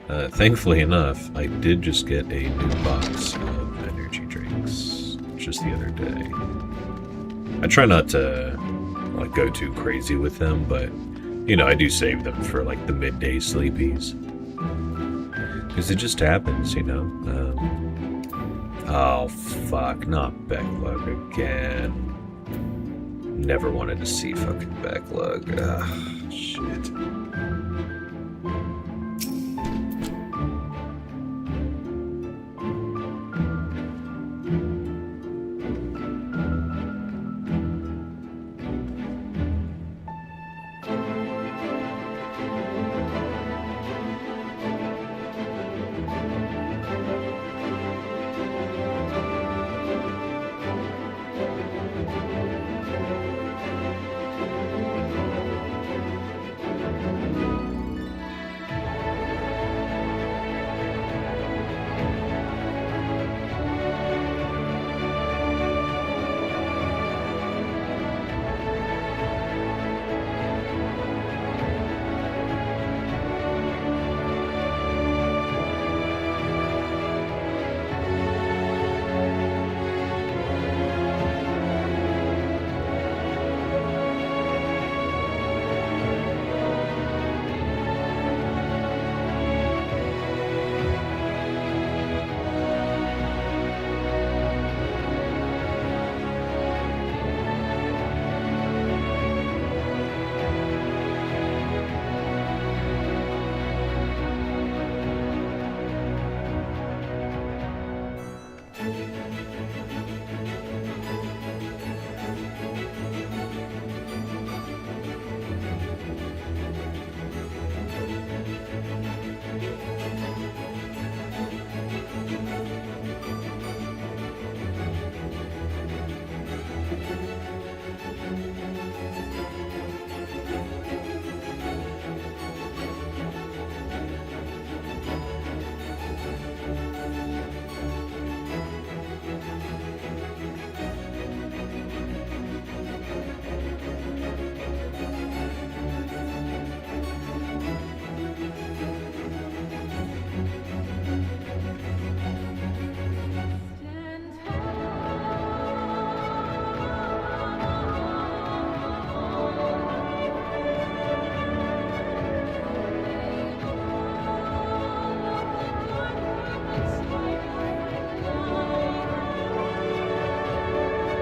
Thankfully enough, I did just get a new box of energy drinks just the other day. I try not to like go too crazy with them, but you know, I do save them for like the midday sleepies. Because it just happens, you know. Oh fuck, not backlog again. Never wanted to see fucking backlog. Ugh, shit.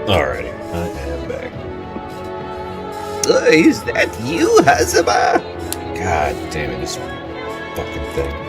Alrighty, I am back. Is that you, Hazama? God damn it, this fucking thing.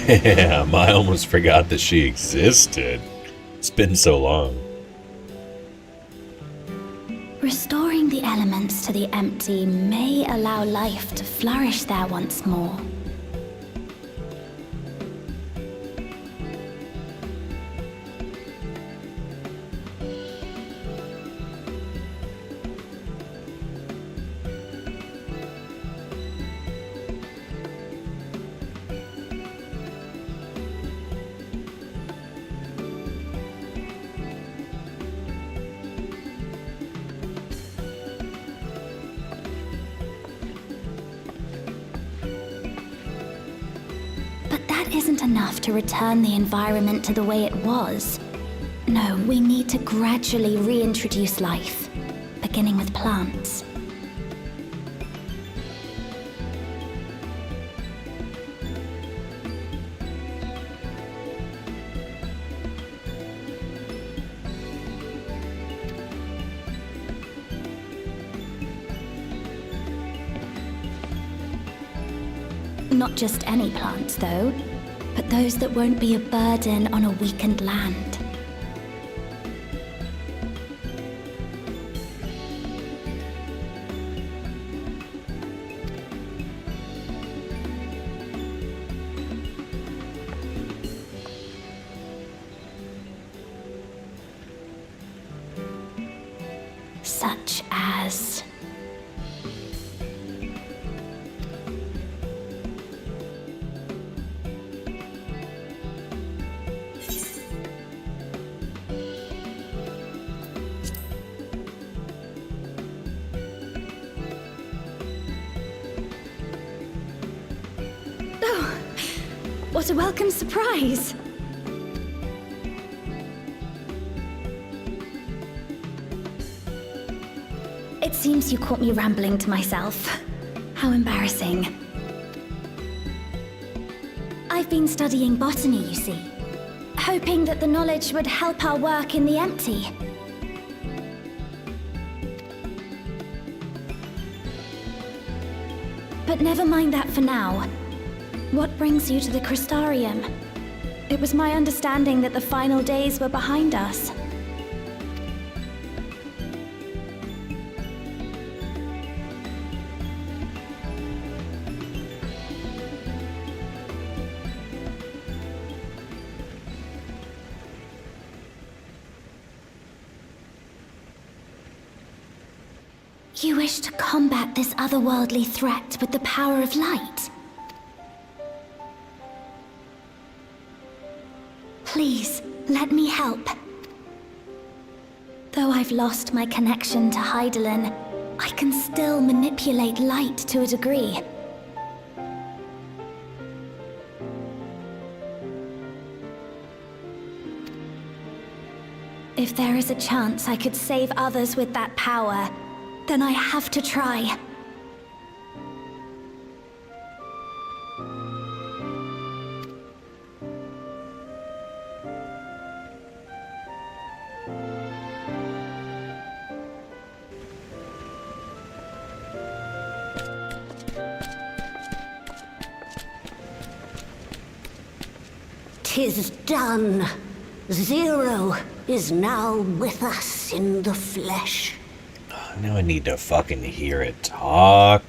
Damn, I almost forgot that she existed. It's been so long. Restoring the elements to the empty may allow life to flourish there once more. that isn't enough to return the environment to the way it was. No, we need to gradually reintroduce life, beginning with plants. Not just any plants, though, but those that won't be a burden on a weakened land. Such as... Oh, what a welcome surprise! It seems you caught me rambling to myself. How embarrassing. I've been studying botany, you see. Hoping that the knowledge would help our work in the empty. But never mind that for now. What brings you to the Crystarium? It was my understanding that the final days were behind us. You wish to combat this otherworldly threat with the power of light? Please, let me help. Though I've lost my connection to Hydaelyn, I can still manipulate light to a degree. If there is a chance I could save others with that power, then I have to try. "'Tis done. Zero is now with us in the flesh." Now I need to fucking hear it talk.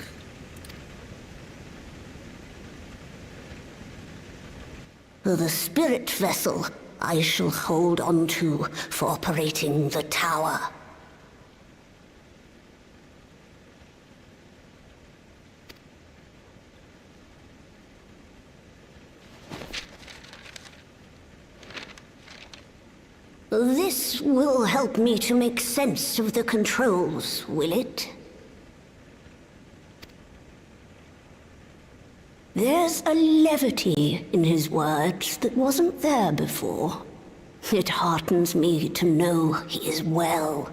The spirit vessel I shall hold on to for operating the tower. This will help me to make sense of the controls, will it? There's a levity in his words that wasn't there before. It heartens me to know he is well.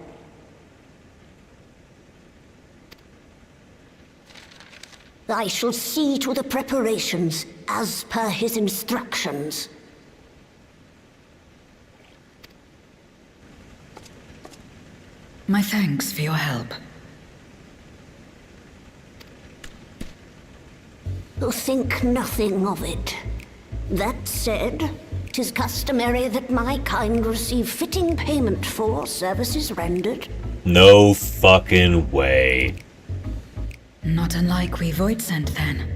I shall see to the preparations as per his instructions. My thanks for your help. Think nothing of it. That said, 'tis customary that my kind receive fitting payment for services rendered. No fucking way. Not unlike we void sent then.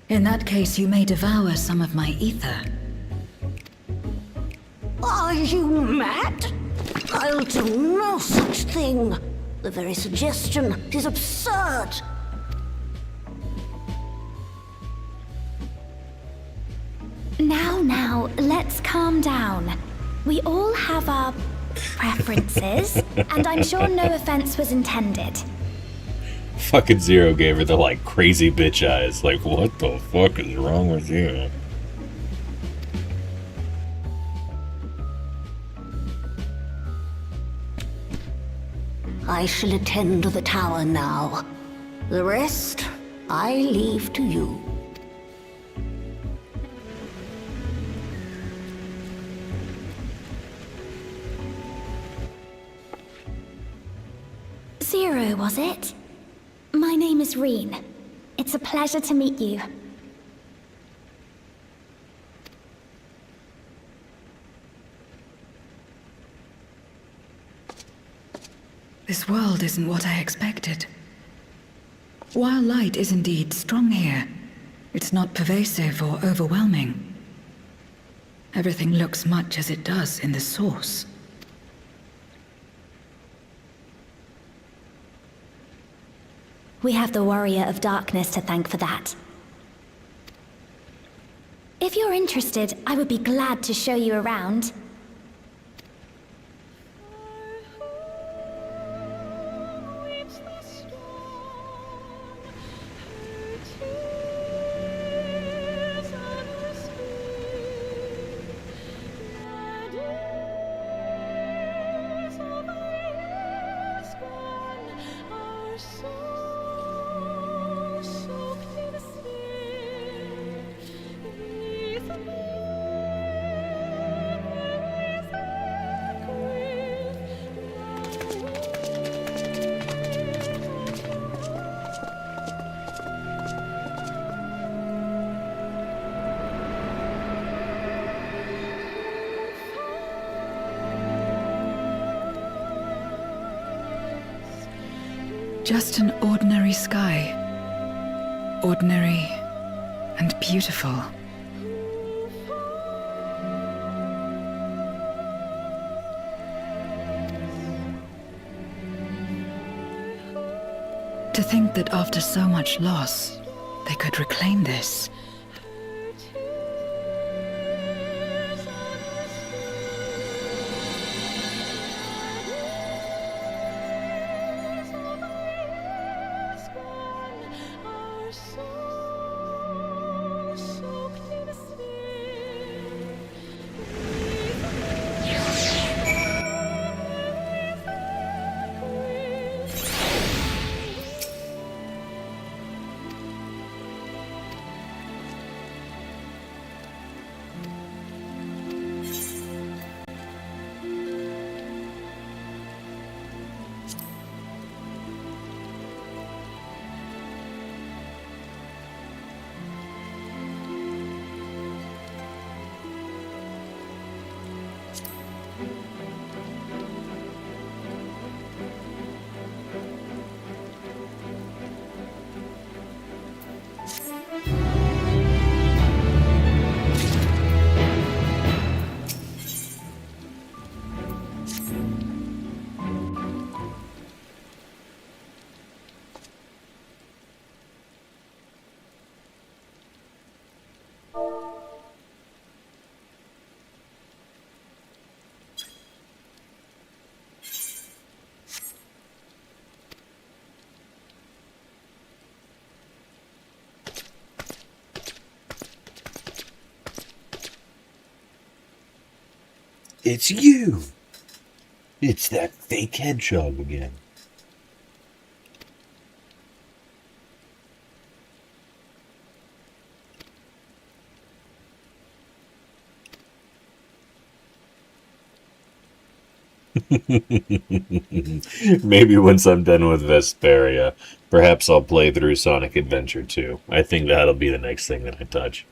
In that case, you may devour some of my ether. Are you mad? I'll do no such thing. The very suggestion is absurd. Now, let's calm down. We all have our preferences, and I'm sure no offense was intended. Fucking Zero gave her the, like, crazy bitch eyes. Like, what the fuck is wrong with you? I shall attend to the tower now. The rest, I leave to you. Zero, was it? My name is Reen. It's a pleasure to meet you. This world isn't what I expected. While light is indeed strong here, it's not pervasive or overwhelming. Everything looks much as it does in the source. We have the Warrior of Darkness to thank for that. If you're interested, I would be glad to show you around. Just an ordinary sky. Ordinary and beautiful. To think that after so much loss, they could reclaim this. It's you! It's that fake hedgehog again. Maybe once I'm done with Vesperia, perhaps I'll play through Sonic Adventure 2. I think that'll be the next thing that I touch.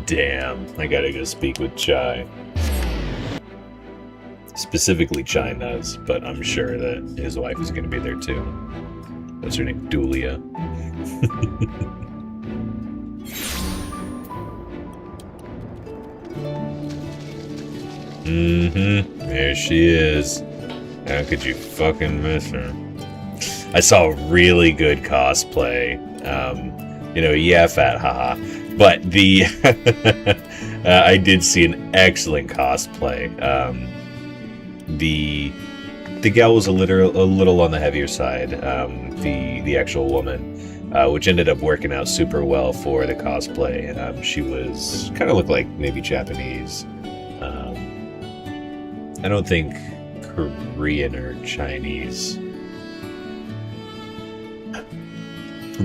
Damn, I gotta go speak with Chai. Specifically Chai knows, but I'm sure that his wife is gonna be there too. What's her name? Dulia. There she is. How could you fucking miss her? I saw really good cosplay. Yeah, fat, haha. But the I did see an excellent cosplay. The gal was a little on the heavier side. The actual woman, which ended up working out super well for the cosplay. She was kind of looked like maybe Japanese. I don't think Korean or Chinese.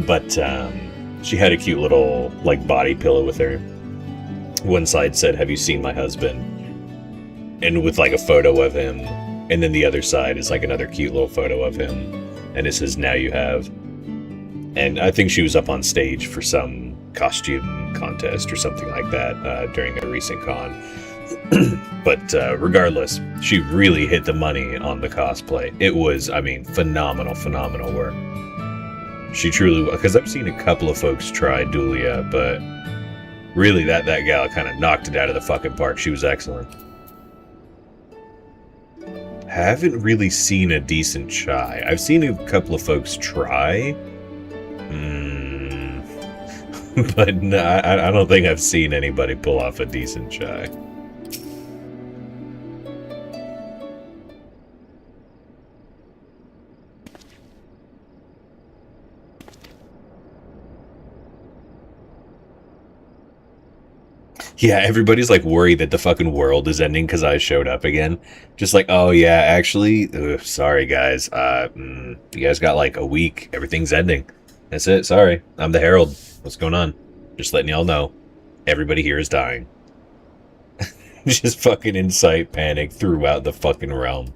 But she had a cute little like body pillow with her. One side said, "Have you seen my husband?" And with like a photo of him. And then the other side is like another cute little photo of him. And it says, "Now you have." And I think she was up on stage for some costume contest or something like that during a recent con. But regardless, she really hit the money on the cosplay. It was, I mean, phenomenal work. She truly, because I've seen a couple of folks try Dulia, but really that gal kind of knocked it out of the fucking park. She was excellent. Haven't really seen a decent Chai. I've seen a couple of folks try. But no, I don't think I've seen anybody pull off a decent Chai. Yeah, everybody's like worried that the fucking world is ending because I showed up again. Just like, oh yeah, actually, sorry guys. You guys got like a week. Everything's ending. That's it. Sorry. I'm the Herald. What's going on? Just letting y'all know. Everybody here is dying. Just fucking incite panic throughout the fucking realm.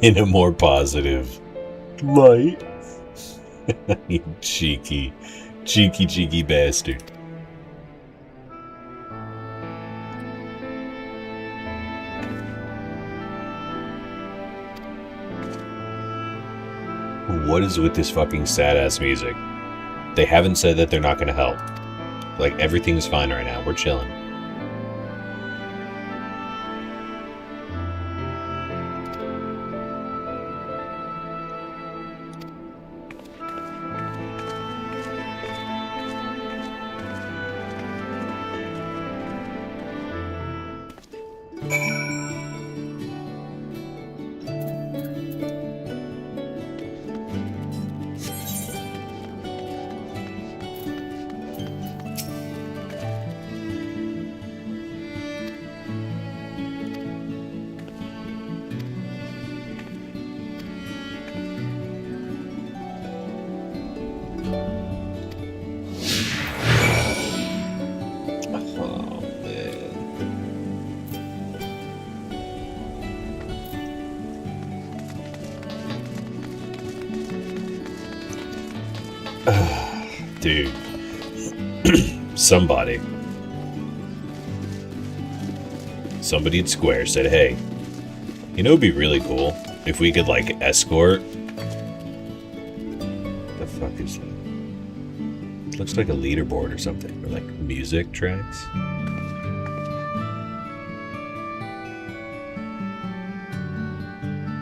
In a more positive light. You cheeky bastard. What is with this fucking sad-ass music? They haven't said that they're not gonna help. Like, everything's fine right now. We're chilling. Dude. Somebody at Square said, hey, you know, it'd be really cool if we could, like, escort... The fuck is that? It looks like a leaderboard or something, or, like, music tracks.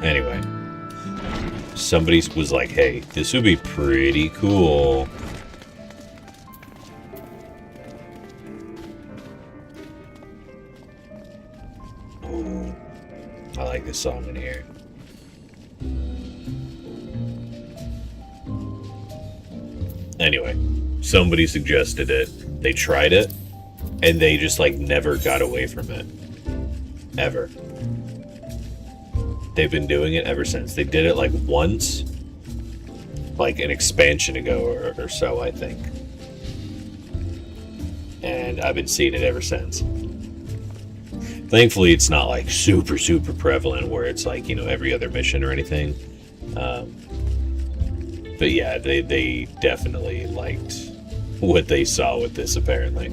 Anyway. Somebody was like, hey, this would be pretty cool. Ooh, I like this song in here. Anyway, somebody suggested it. They tried it, and they just, like, never got away from it. Ever. They've been doing it ever since. They did it, like, once, like, an expansion ago or so, I think. And I've been seeing it ever since. Thankfully, it's not, like, super, super prevalent where it's, like, you know, every other mission or anything. But yeah, they definitely liked what they saw with this, apparently.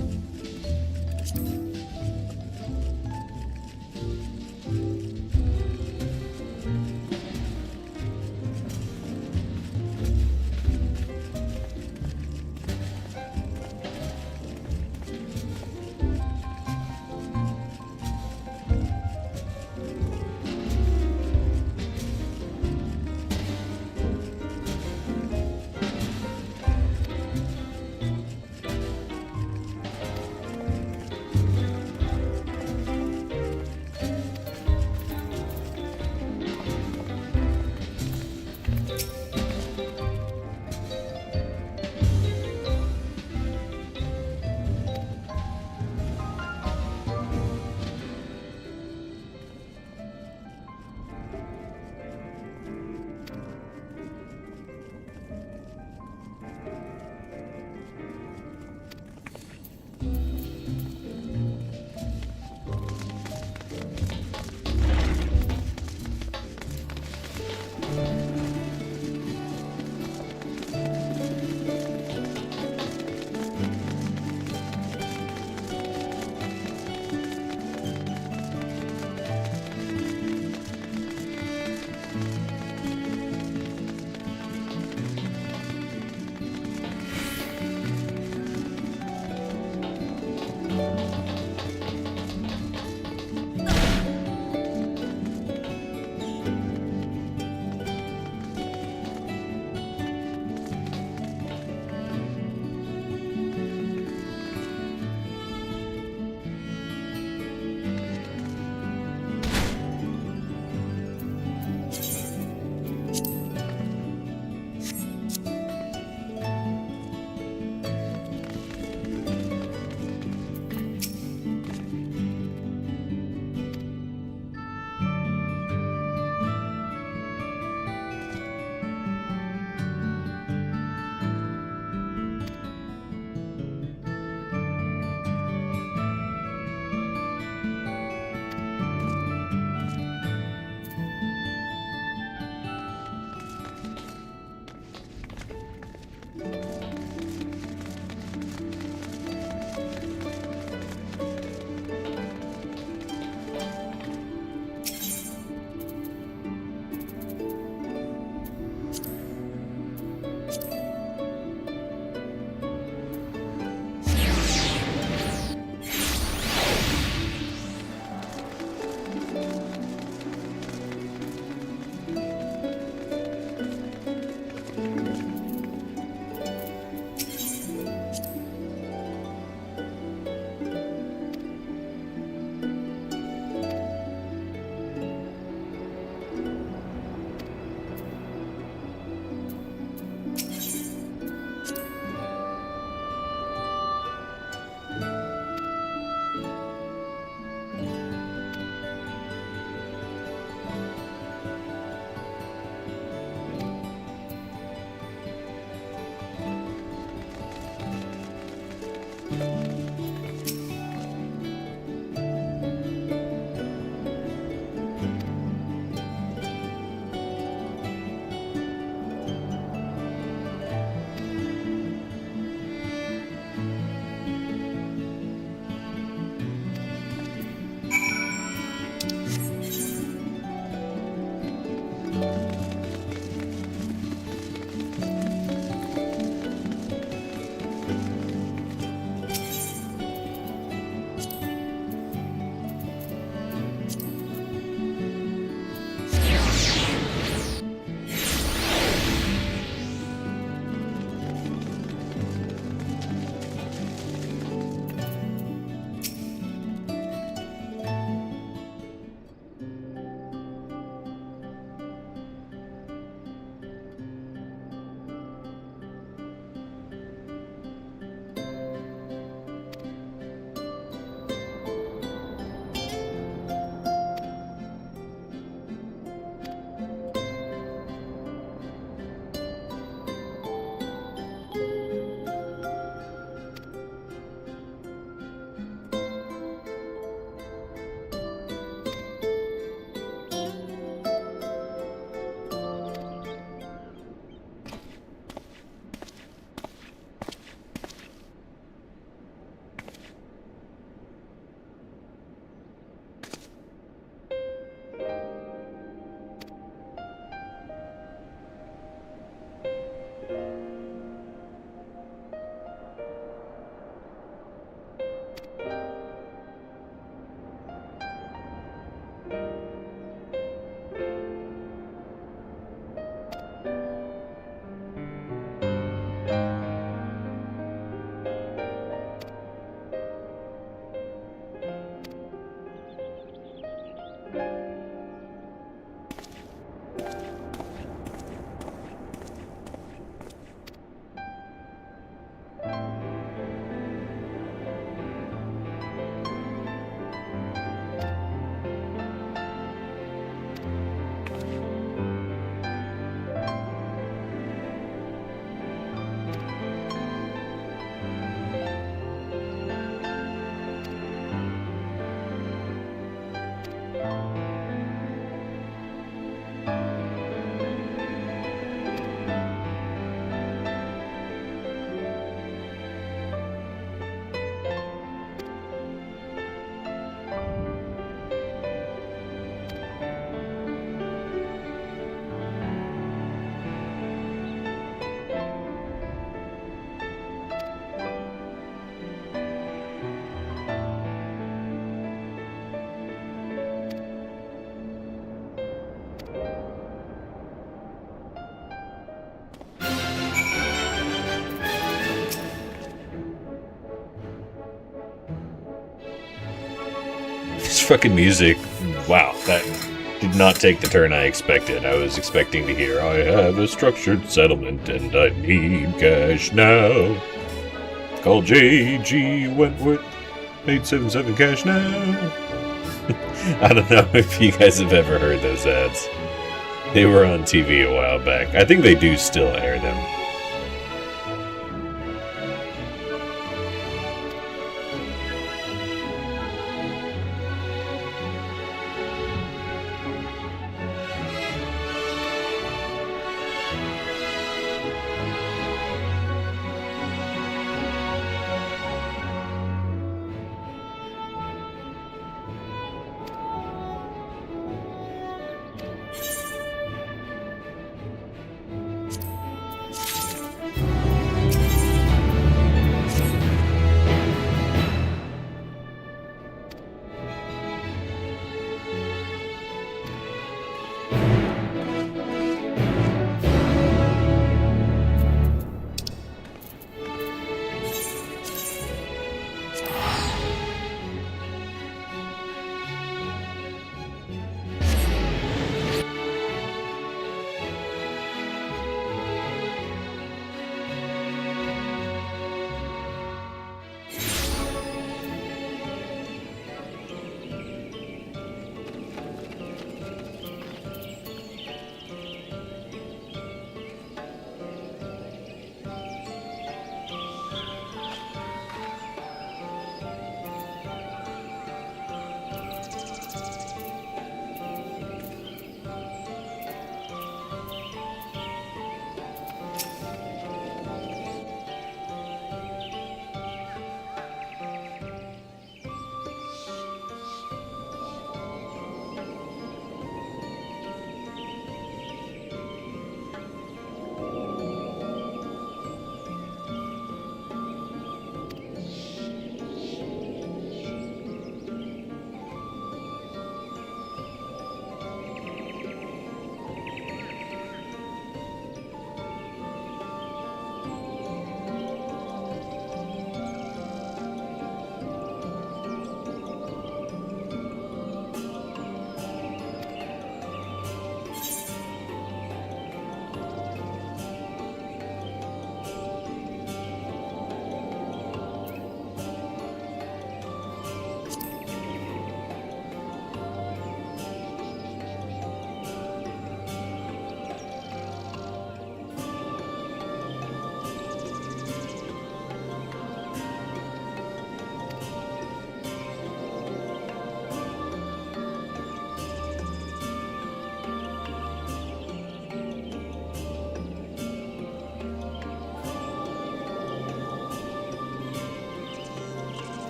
fucking music. Wow, that did not take the turn I expected. I was expecting to hear, I have a structured settlement and I need cash now. Call J.G. Wentworth, 877 cash now. I don't know if you guys have ever heard those ads. They were on TV a while back. I think they do still air them.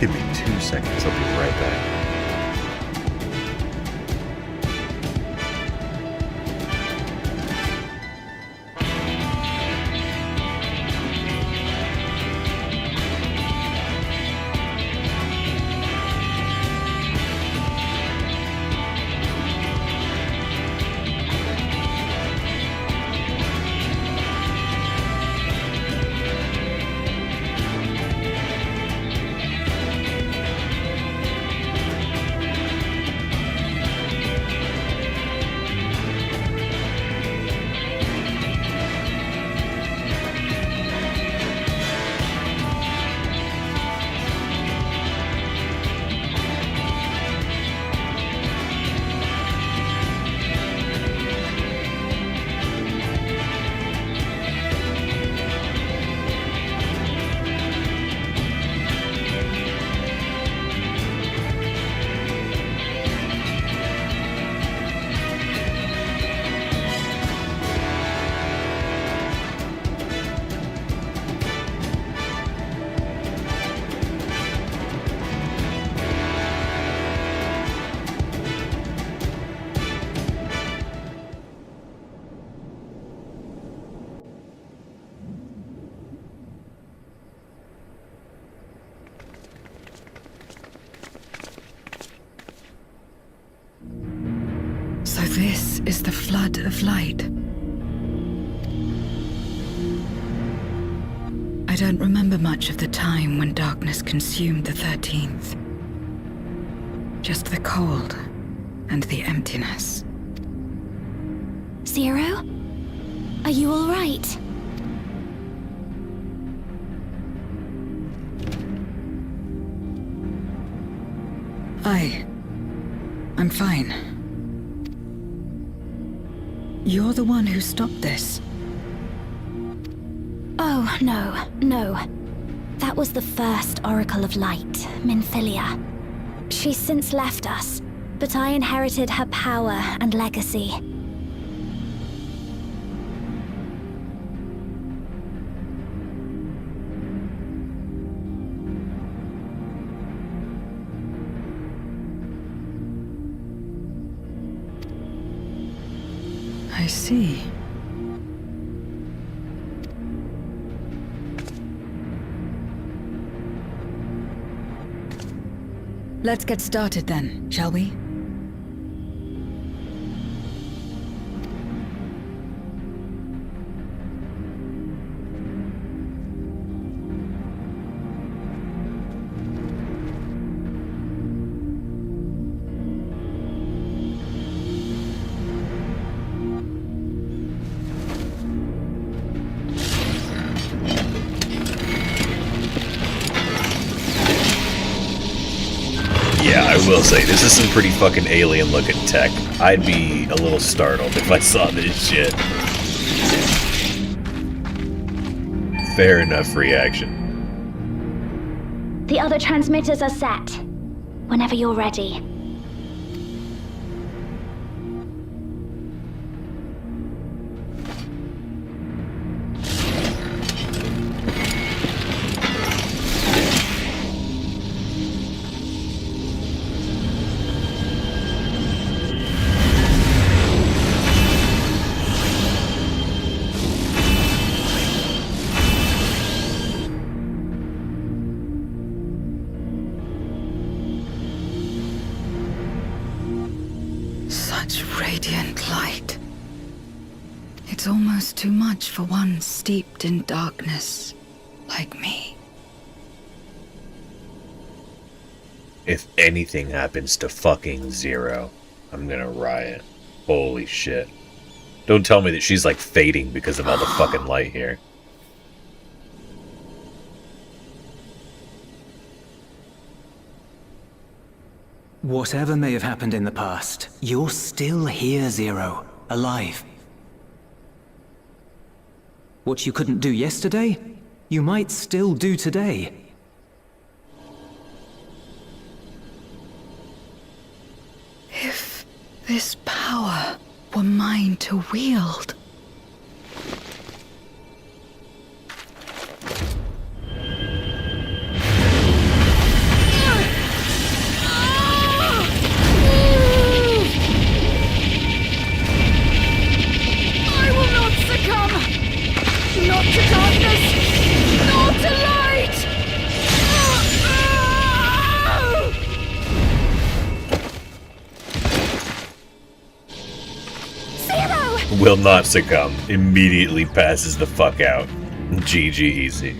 Give me 2 seconds, I'll be right back. So this is the flood of light. I don't remember much of the time when darkness consumed the 13th. Just the cold and the emptiness. Zero? Are you all right? I'm fine. You're the one who stopped this. Oh, no. That was the first Oracle of Light, Minfilia. She's since left us, but I inherited her power and legacy. I see. Let's get started then, shall we? Yeah, I will say, this is some pretty fucking alien-looking tech. I'd be a little startled if I saw this shit. Fair enough reaction. The other transmitters are set. Whenever you're ready. Such radiant light. It's almost too much for one steeped in darkness like me. If anything happens to fucking Zero, I'm gonna riot. Holy shit. Don't tell me that she's like fading because of all the fucking light here. Whatever may have happened in the past, you're still here, Zero, alive. What you couldn't do yesterday, you might still do today. If this power were mine to wield. will not succumb. Immediately passes the fuck out. GG easy.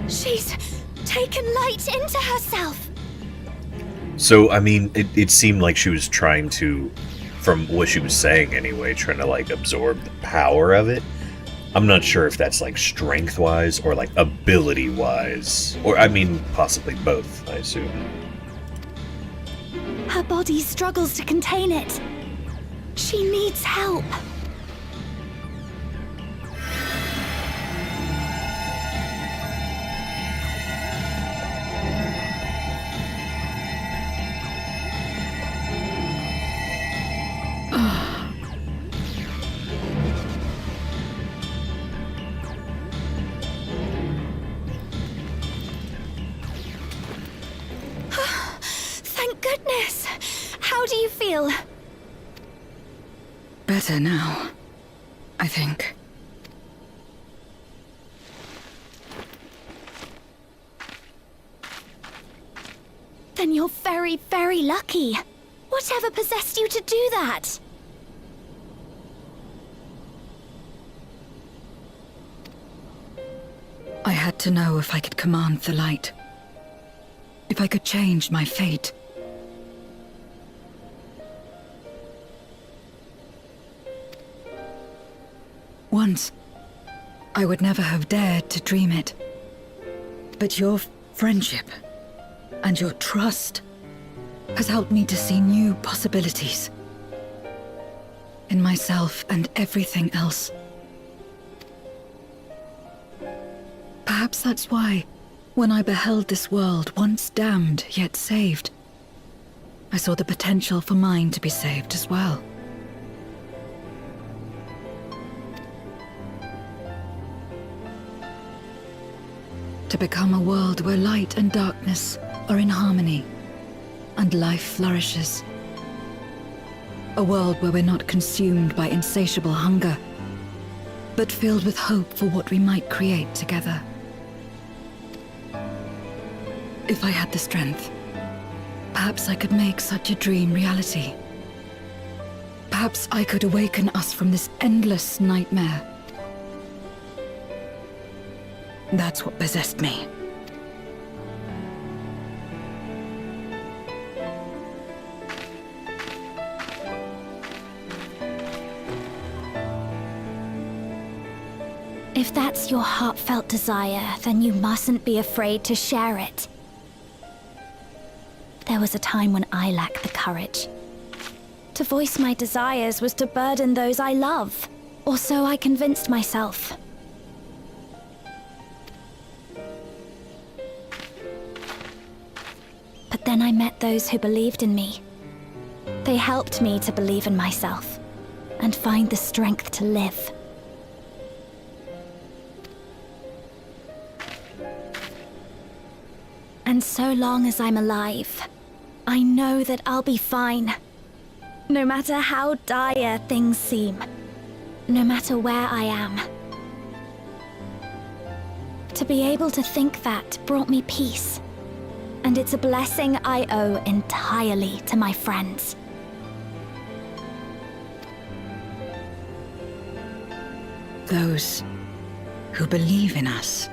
She's taken light into herself. So, I mean, it seemed like she was trying to, from what she was saying anyway, trying to, like, absorb the power of it. I'm not sure if that's, like, strength-wise or, like, ability-wise. Or, I mean, possibly both, I assume. Her body struggles to contain it. She needs help. Thank goodness. How do you feel? Better now, I think. Then you're very, very lucky. Whatever possessed you to do that? I had to know if I could command the light. If I could change my fate. Once, I would never have dared to dream it. But your friendship and your trust has helped me to see new possibilities in myself and everything else. Perhaps that's why, when I beheld this world once damned yet saved, I saw the potential for mine to be saved as well. To become a world where light and darkness are in harmony, and life flourishes. A world where we're not consumed by insatiable hunger, but filled with hope for what we might create together. If I had the strength, perhaps I could make such a dream reality. Perhaps I could awaken us from this endless nightmare. That's what possessed me. If that's your heartfelt desire, then you mustn't be afraid to share it. There was a time when I lacked the courage. To voice my desires was to burden those I love, or so I convinced myself. But then I met those who believed in me. They helped me to believe in myself, and find the strength to live. And so long as I'm alive, I know that I'll be fine. No matter how dire things seem, no matter where I am. To be able to think that brought me peace. And it's a blessing I owe entirely to my friends. Those who believe in us.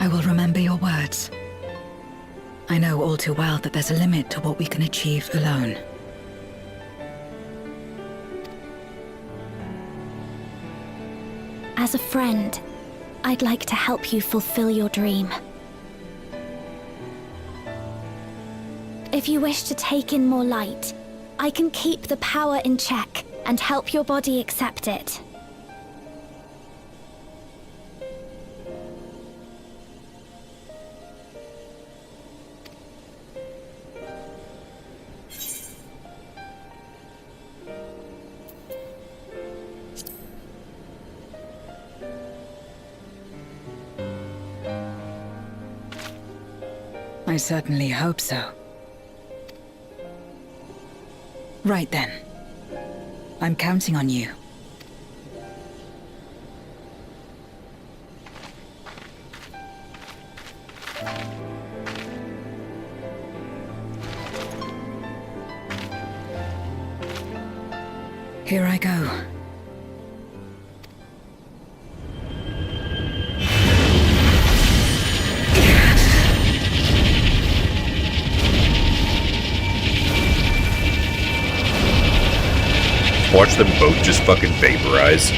I will remember your words. I know all too well that there's a limit to what we can achieve alone. As a friend, I'd like to help you fulfill your dream. If you wish to take in more light, I can keep the power in check and help your body accept it. I certainly hope so. Right then. I'm counting on you. Here I go. Watch them both just fucking vaporize.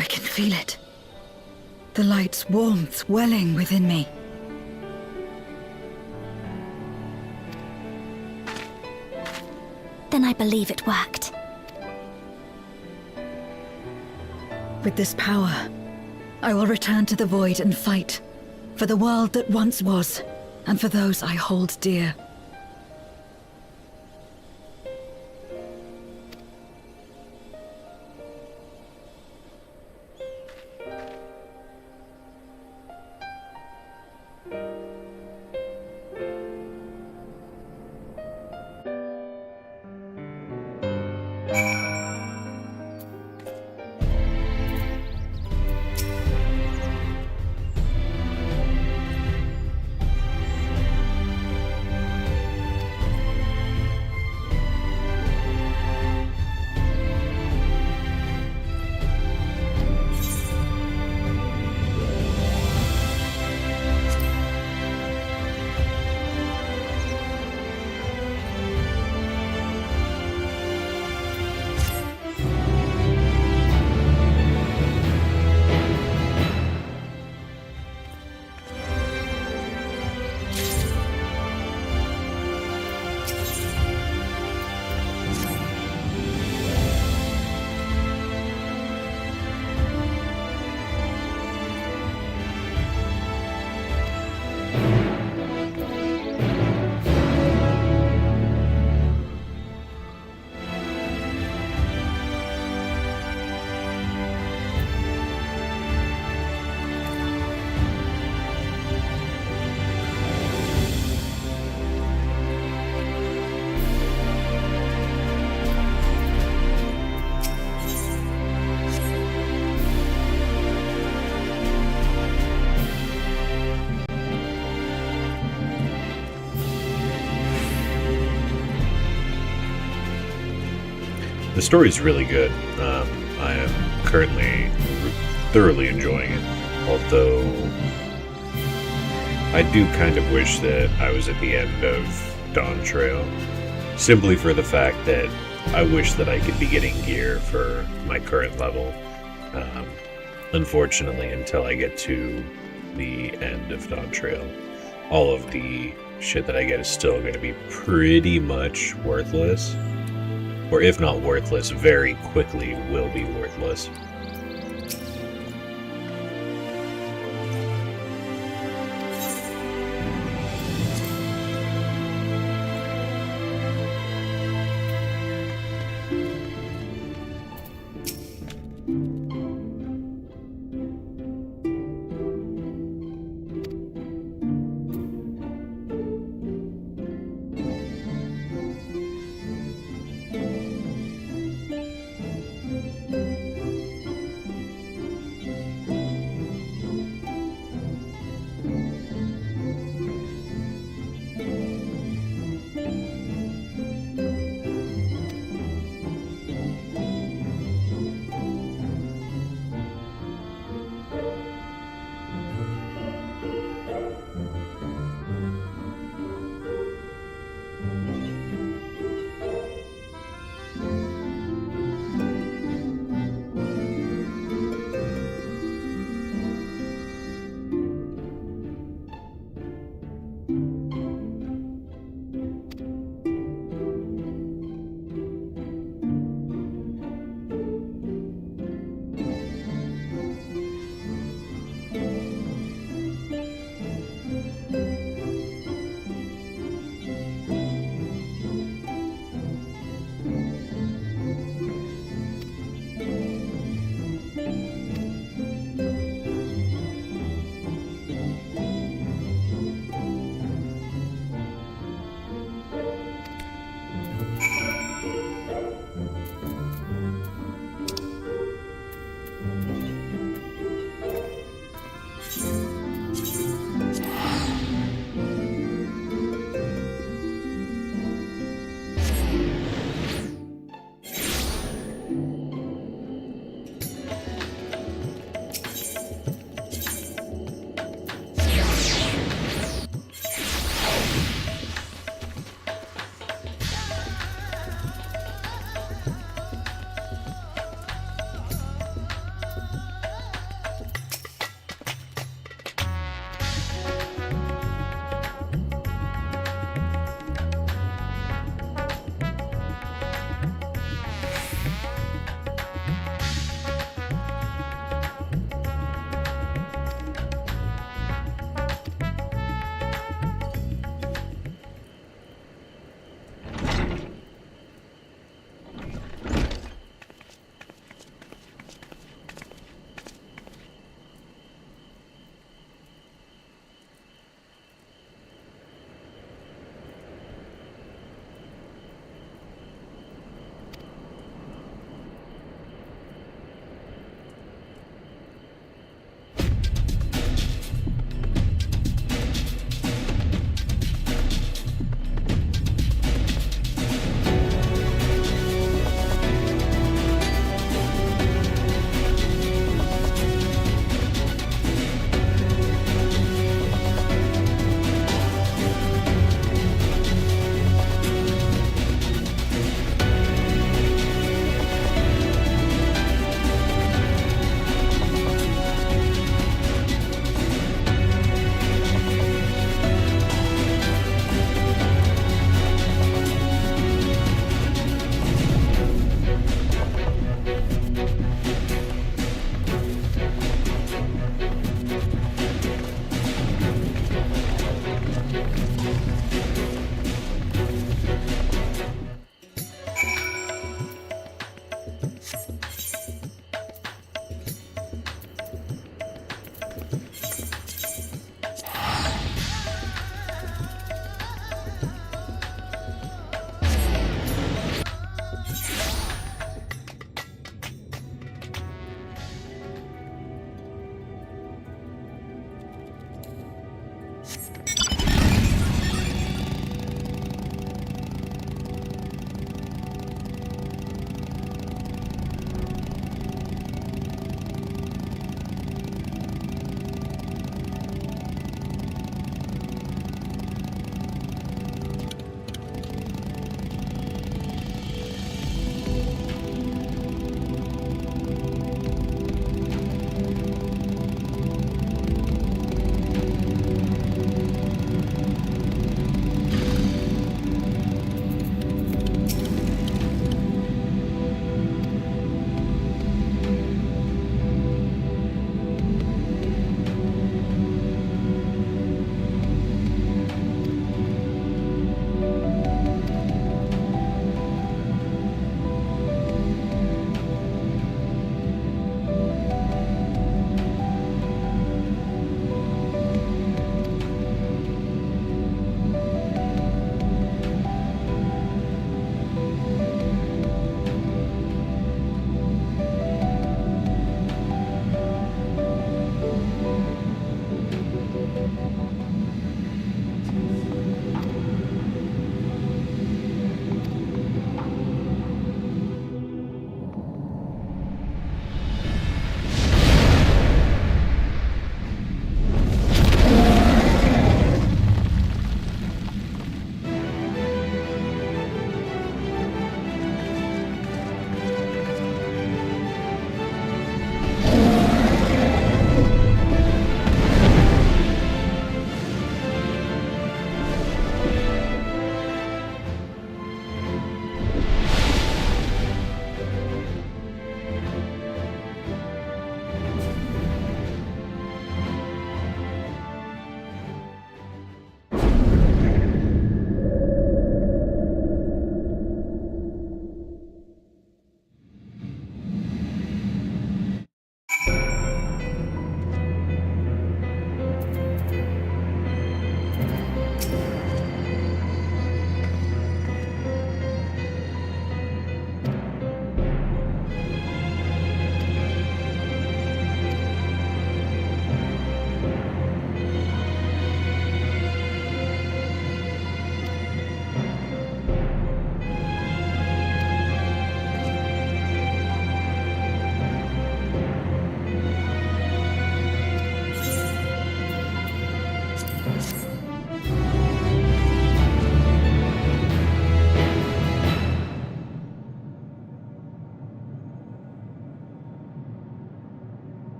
I can feel it. The light's warmth welling within me. Then I believe it worked. With this power, I will return to the void and fight. For the world that once was, and for those I hold dear. The story's really good. I am currently thoroughly enjoying it, although I do kind of wish that I was at the end of Dawn Trail, simply for the fact that I wish that I could be getting gear for my current level. Unfortunately, until I get to the end of Dawn Trail, all of the shit that I get is still going to be pretty much worthless. Or if not worthless, very quickly will be worthless.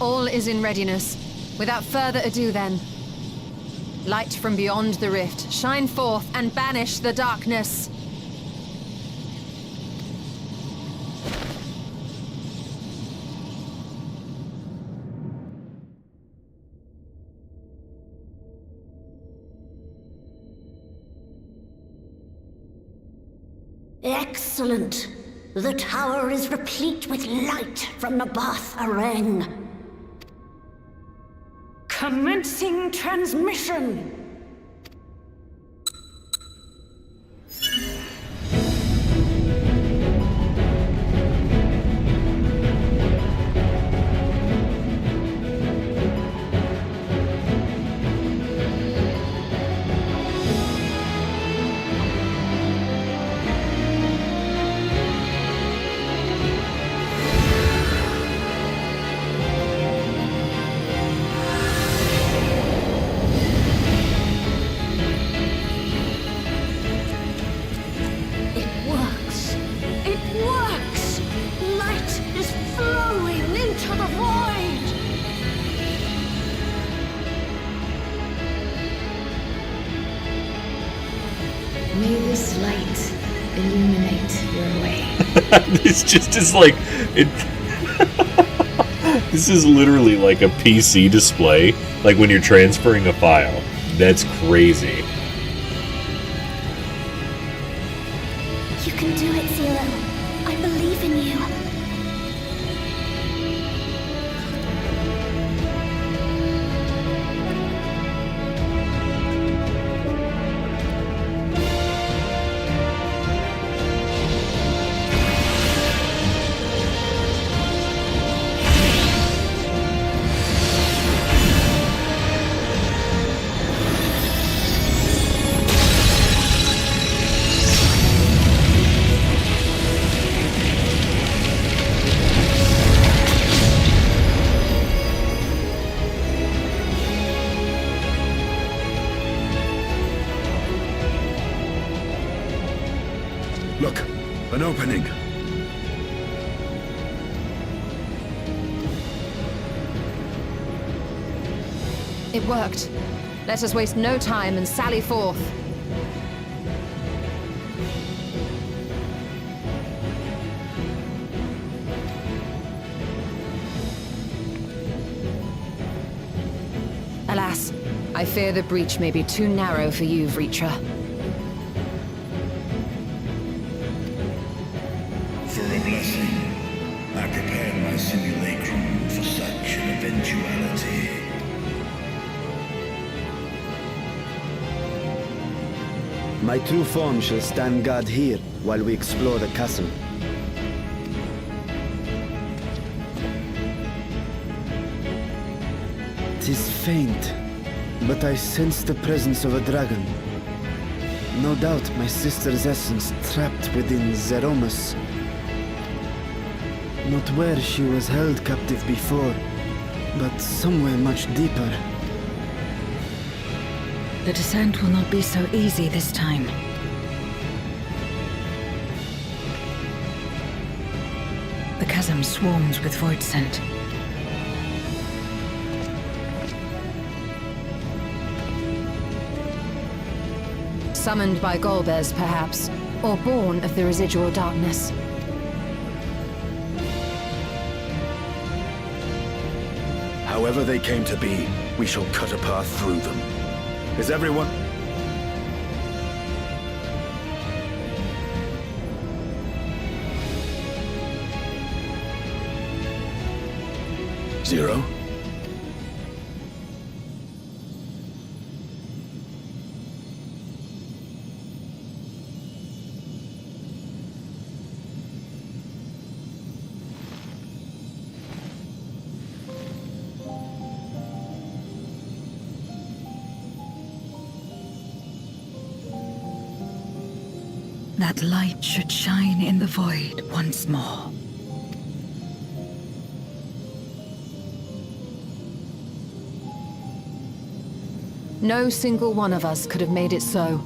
All is in readiness. Without further ado then. Light from beyond the rift, shine forth and banish the darkness. Excellent. The tower is replete with light from the Bath Areng. Commencing transmission. May this light illuminate your way. This just is like it. This is literally like a PC display, like when you're transferring a file. That's crazy. You can do it, Zero. I believe in you. Look, an opening. It worked. Let us waste no time and sally forth. Alas, I fear the breach may be too narrow for you, Vritra. For a blessing, I prepared my simulacrum for such an eventuality. My true form shall stand guard here while we explore the castle. Tis faint, but I sense the presence of a dragon. No doubt my sister's essence trapped within Zeromus. Not where she was held captive before, but somewhere much deeper. The descent will not be so easy this time. The chasm swarms with void scent. Summoned by Golbez, perhaps, or born of the residual darkness. However they came to be, we shall cut a path through them. Is everyone... Zero? That light should shine in the void once more. No single one of us could have made it so.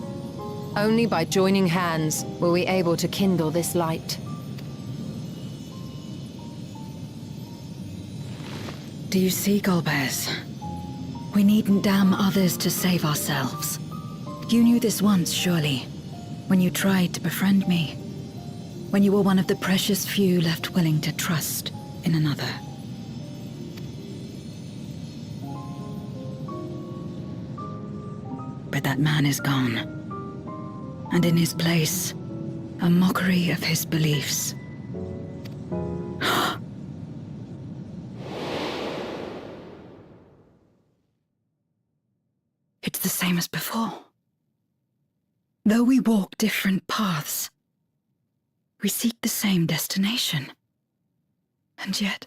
Only by joining hands were we able to kindle this light. Do you see, Golbez? We needn't damn others to save ourselves. You knew this once, surely, when you tried to befriend me. When you were one of the precious few left willing to trust in another. But that man is gone. And in his place, a mockery of his beliefs. It's the same as before. Though we walk different paths, we seek the same destination. And yet...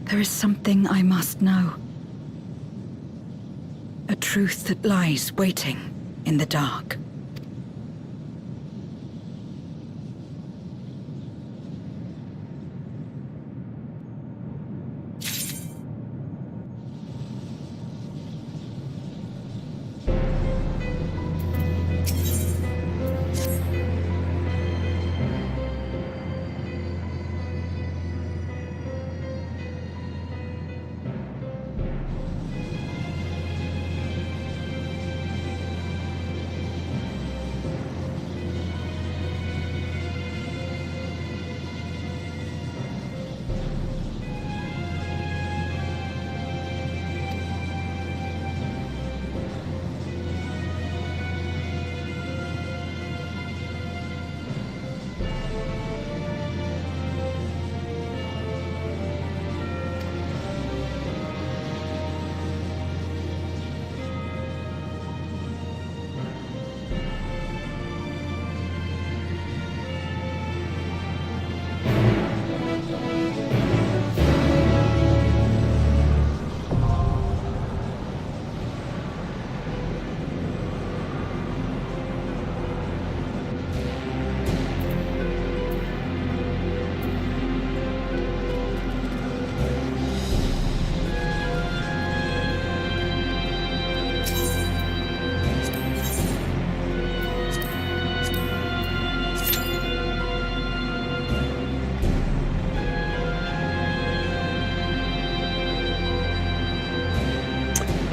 there is something I must know. A truth that lies waiting in the dark.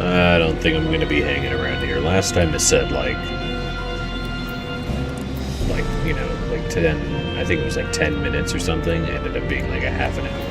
I don't think I'm going to be hanging around here. Last time it said like, you know, like 10, I think it was like 10 minutes or something. It ended up being like a half an hour.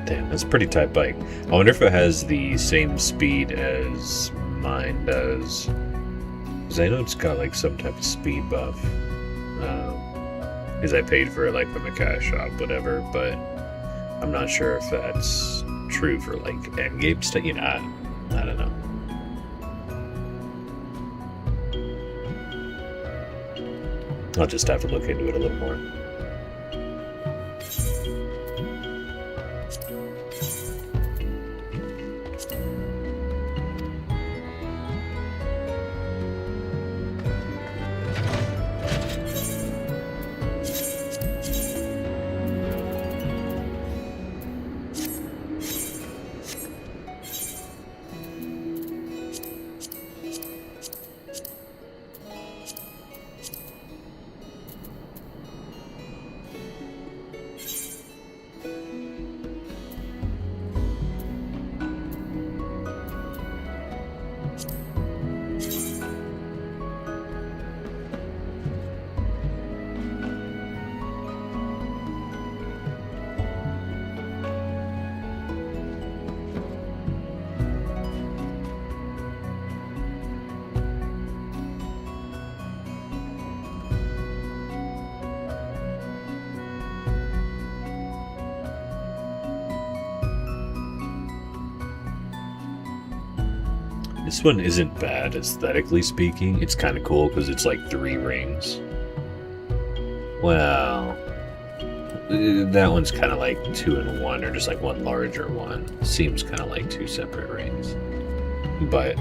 Damn, that's a pretty tight bike. I wonder if it has the same speed as mine does. Because I know it's got like some type of speed buff. Because I paid for it like from the cash shop, whatever. But I'm not sure if that's true for like endgame stuff. You know, I don't know. I'll just have to look into it a little more. This one isn't bad aesthetically speaking. It's kind of cool because it's like 3 rings. Well, that one's kind of like 2 in 1, or just like one larger one. Seems kind of like 2 separate rings. But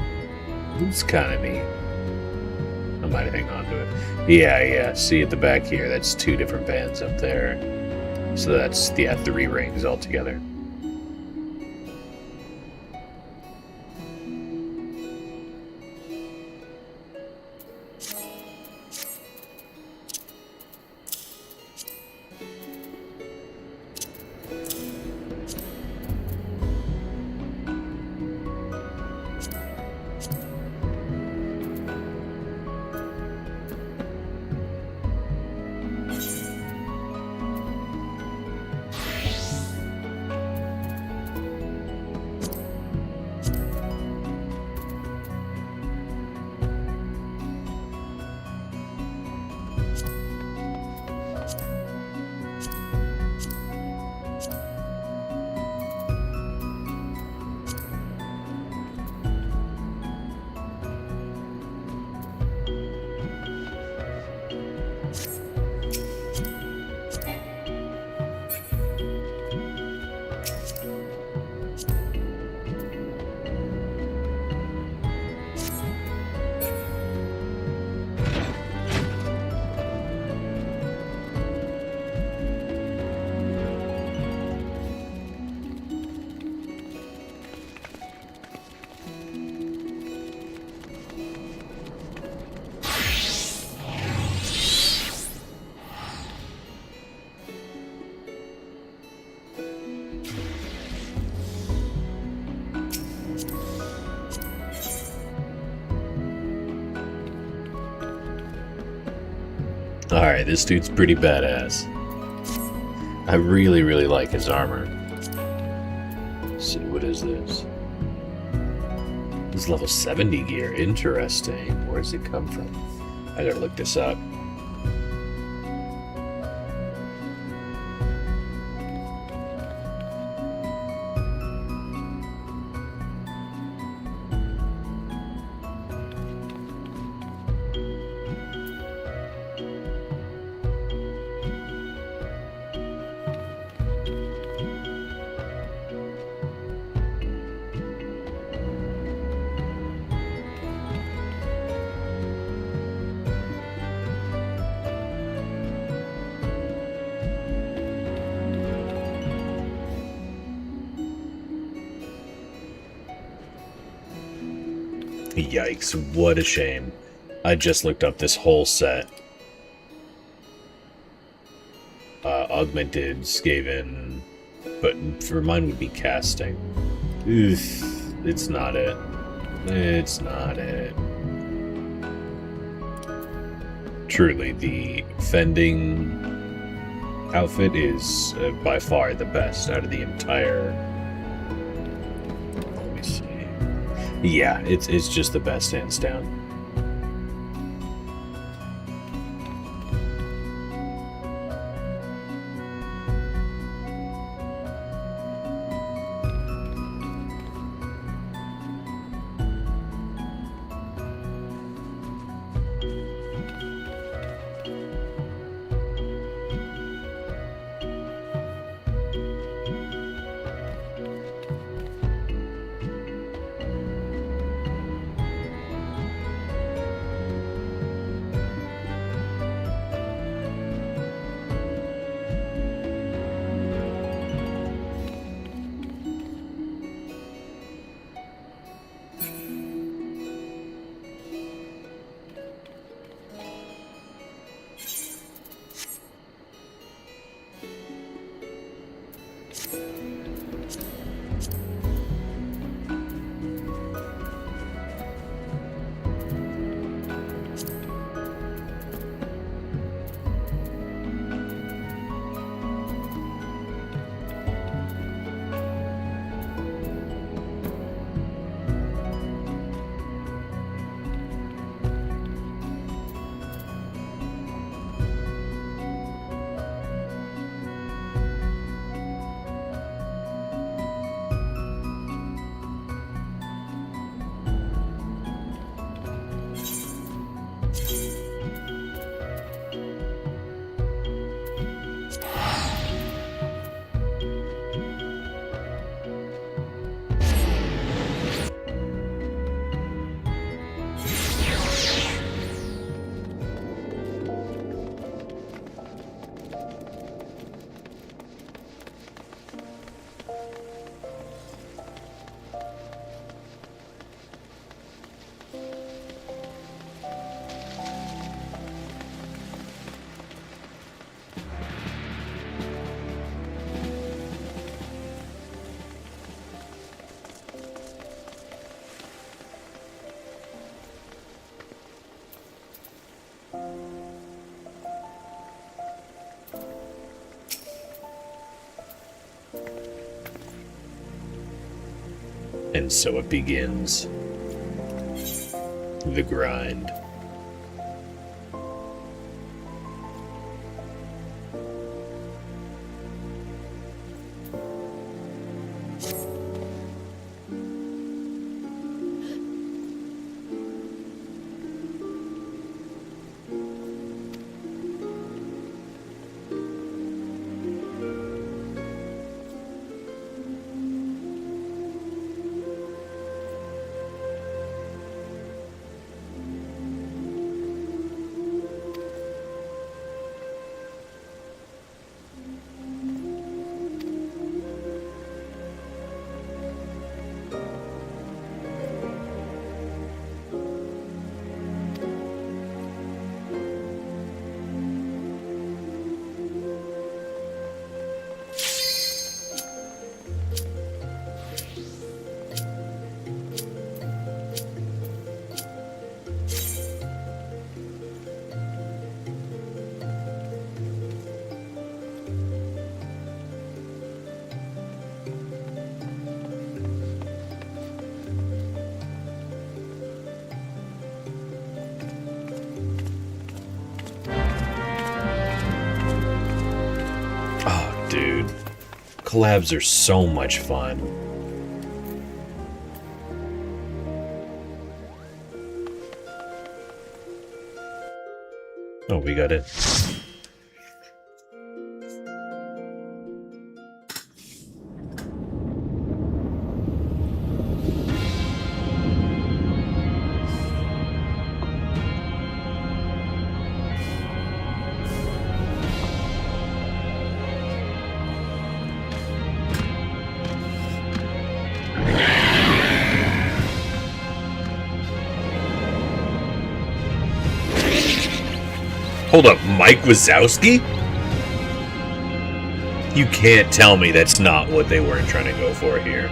it's kind of neat. I might hang on to it. Yeah. See at the back here, that's 2 different bands up there. So that's, 3 rings altogether. Alright, this dude's pretty badass. I really, really like his armor. Let's see, what is this? This is level 70 gear. Interesting. Where does it come from? I gotta look this up. Yikes, what a shame. I just looked up this whole set. Augmented, Skaven, but for mine would be casting. Oof, it's not it. It's not it. Truly, the fending outfit is by far the best out of the entire... Let me see. Yeah, it's just the best, hands down. And so it begins. The grind. Dude, collabs are so much fun. Oh, we got it. Hold up, Mike Wazowski? You can't tell me that's not what they weren't trying to go for here.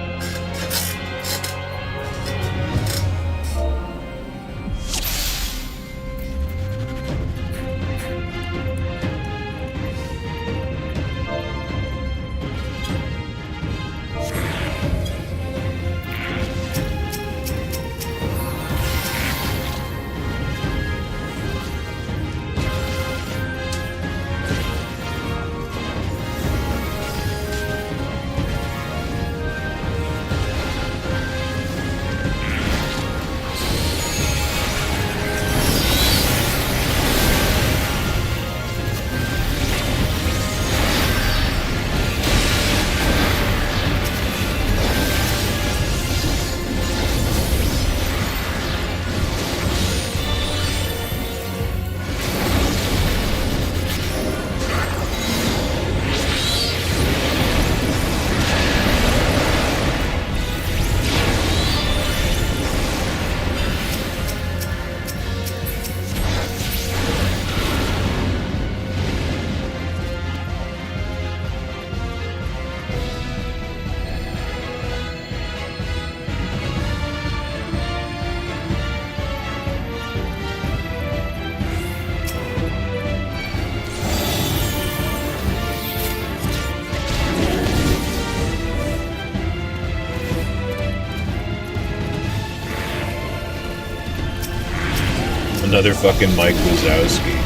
Another fucking Mike Wazowski.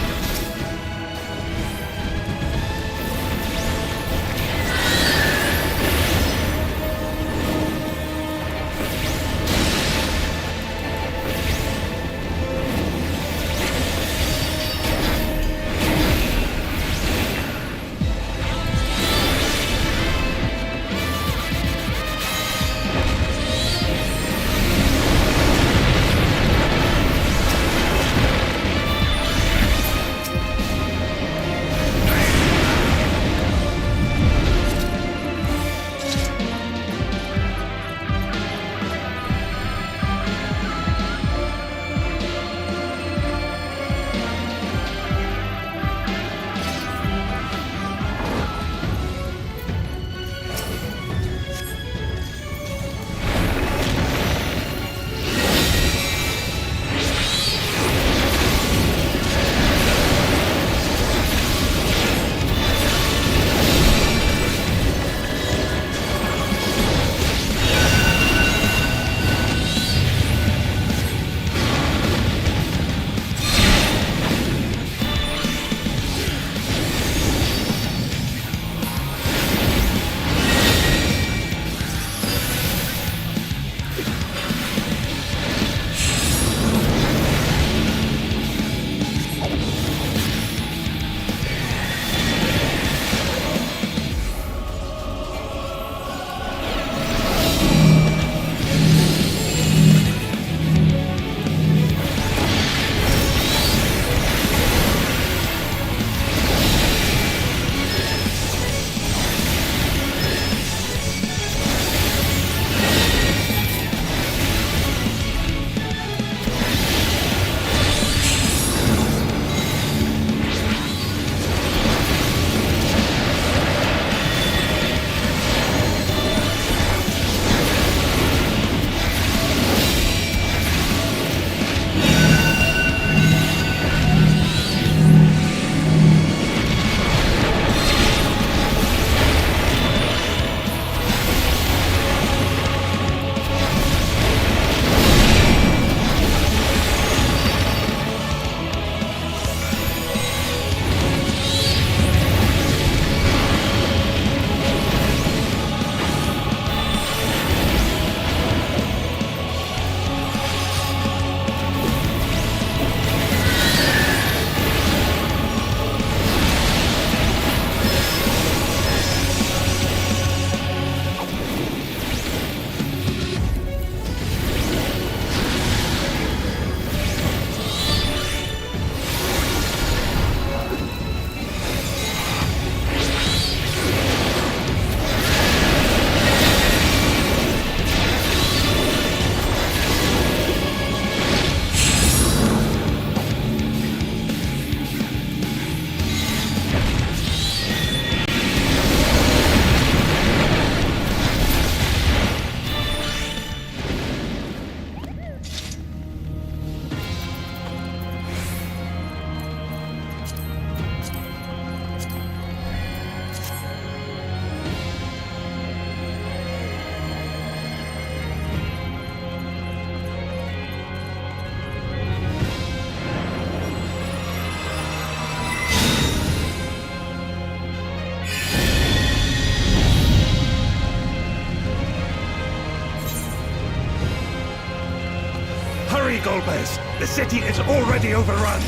Hurry, Golbez! The city is already overrun!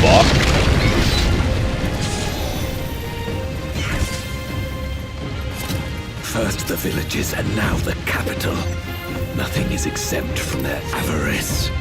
Fuck. First the villages and now the capital. Nothing is exempt from their avarice.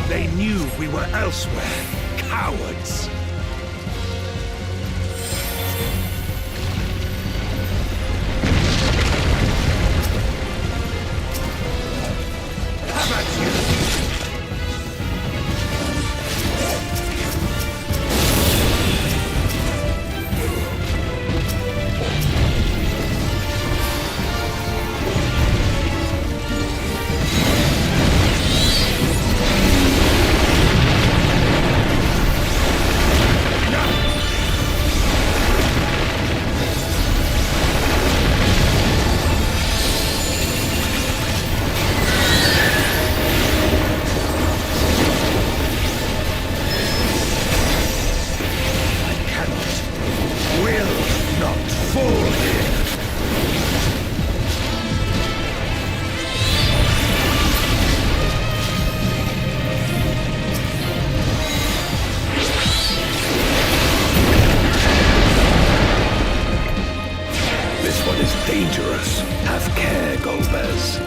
They knew we were elsewhere. Cowards! Have at you! Dangerous. Have care, Golbez.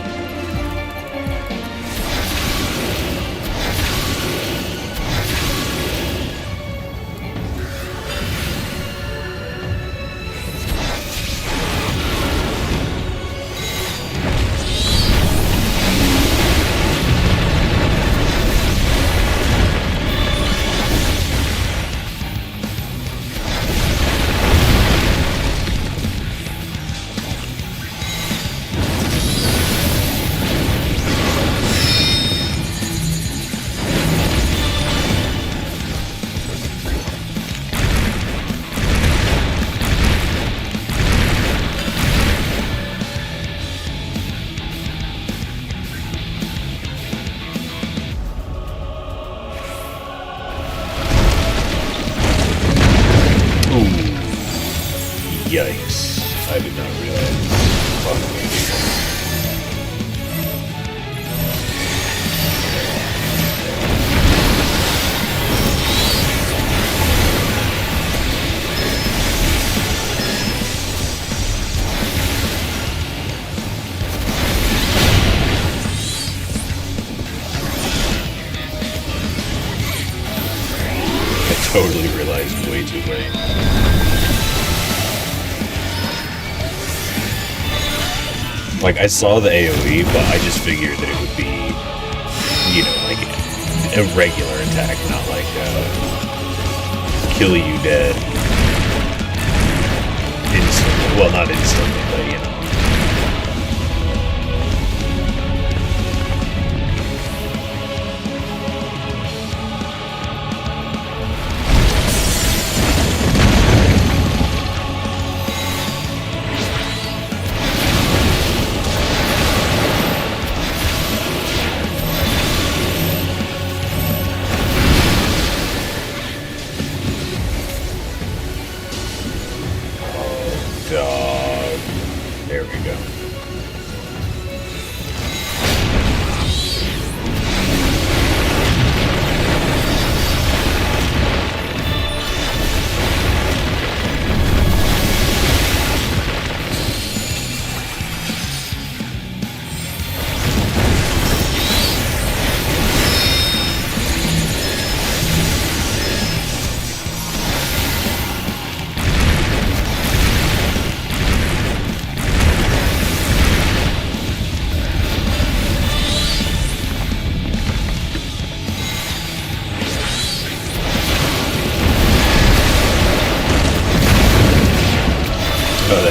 Yikes. I did not realize. Fuck. I totally realized way too late. Like, I saw the AoE, but I just figured that it would be, you know, like a regular attack, not like kill you dead instantly. Well, not instantly, but you know. Dog.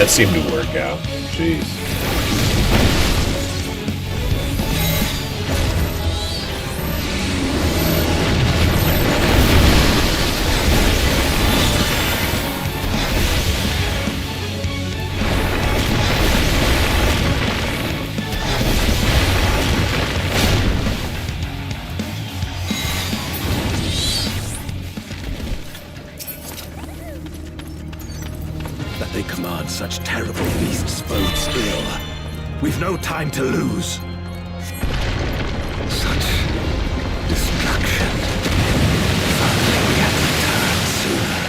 that seemed to work out. Jeez. That they command such terrible beasts bodes ill. We've no time to lose. Such destruction. If only we had returned sooner.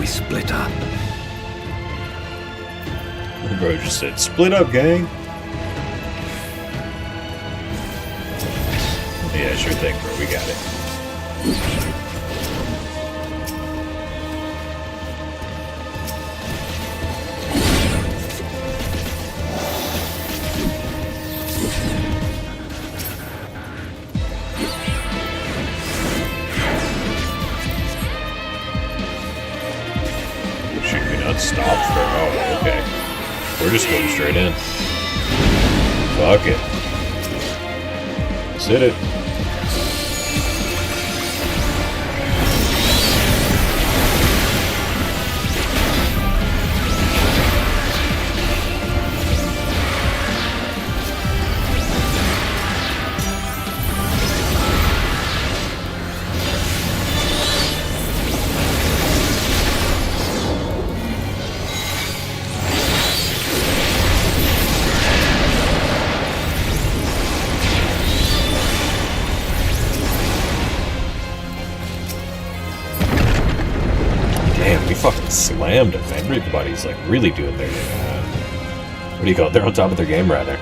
Split up. The bro just said, split up, gang. Yeah, sure thing, bro. We got it. Stop for oh, okay. We're just going straight in. Fuck it. Let's hit it. Fucking slammed him. Everybody's like really doing their what do you call it? They're on top of their game rather.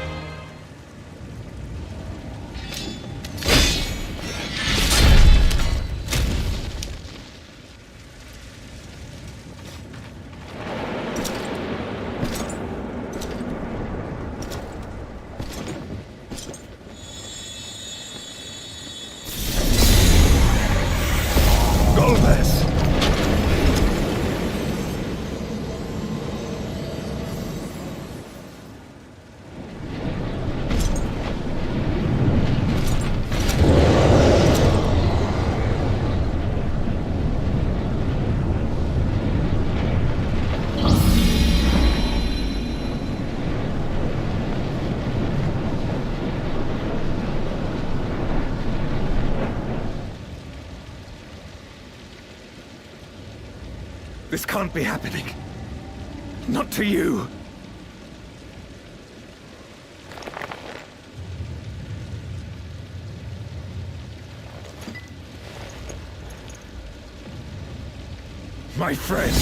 This can't be happening. Not to you. My friend.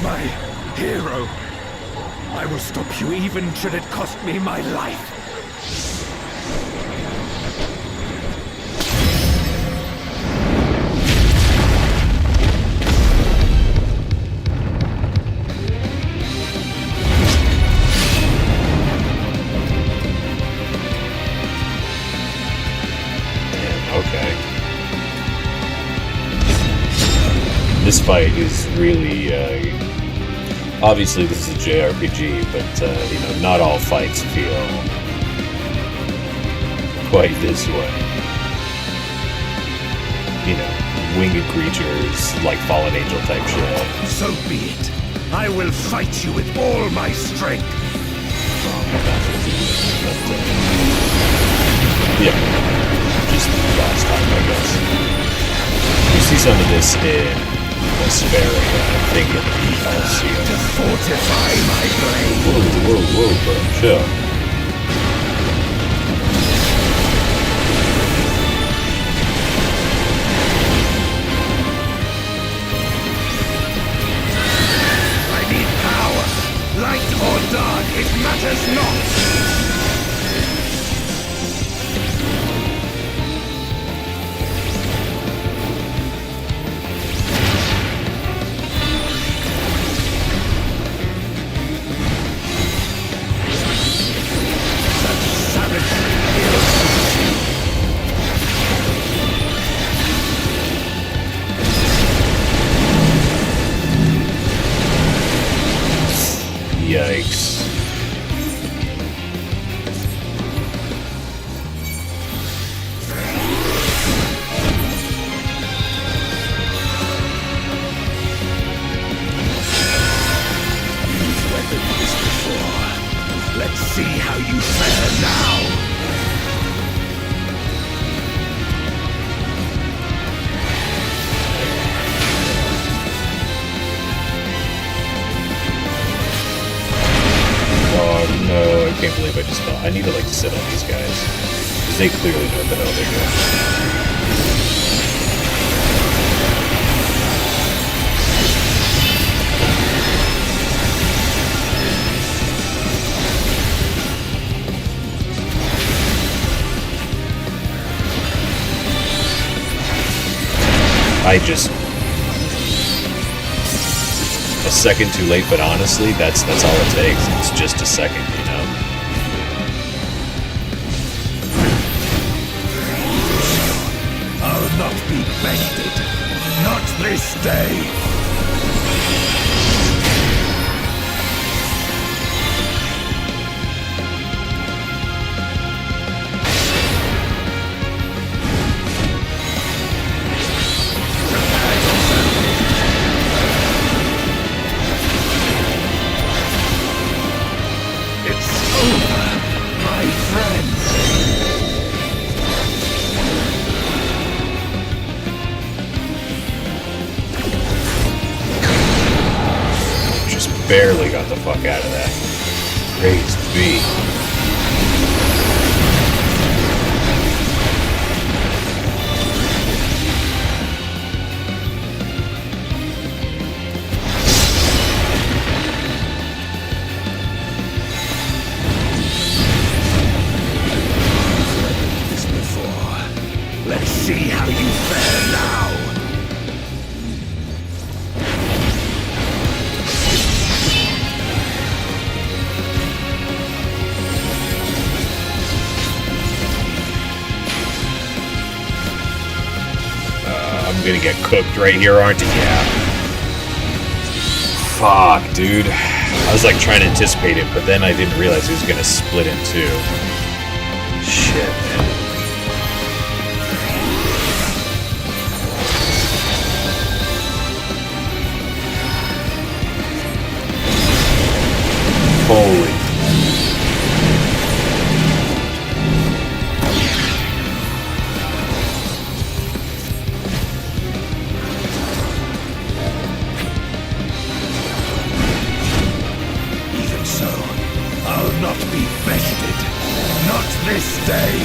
My Hero, I will stop you even should it cost me my life. Okay. This fight is really, obviously this is a JRPG, but, you know, not all fights feel quite this way. You know, winged creatures, like Fallen Angel type shit. So be it. I will fight you with all my strength. Yeah. Just last time, I guess. You see some of this in Vesperia, I think in the Alcyon. To fortify my blade. Whoa, bro, chill. I need power. Light or dark, it matters not. Yikes. You've weathered this before. Let's see how you fare now. Oh no, I can't believe I just fell. I need to like sit on these guys. Because they clearly know what the hell they're doing. I just a second too late, but honestly, that's all it takes. It's just a second, you know. I'll not be bested. Not this day. Barely got the fuck out of that. Praise be. This before. Let's see how you fare now. I'm gonna get cooked right here, aren't I? Yeah. Fuck, dude. I was like trying to anticipate it, but then I didn't realize it was gonna split in two. Shit, man. Holy. Not be bested. Not this day.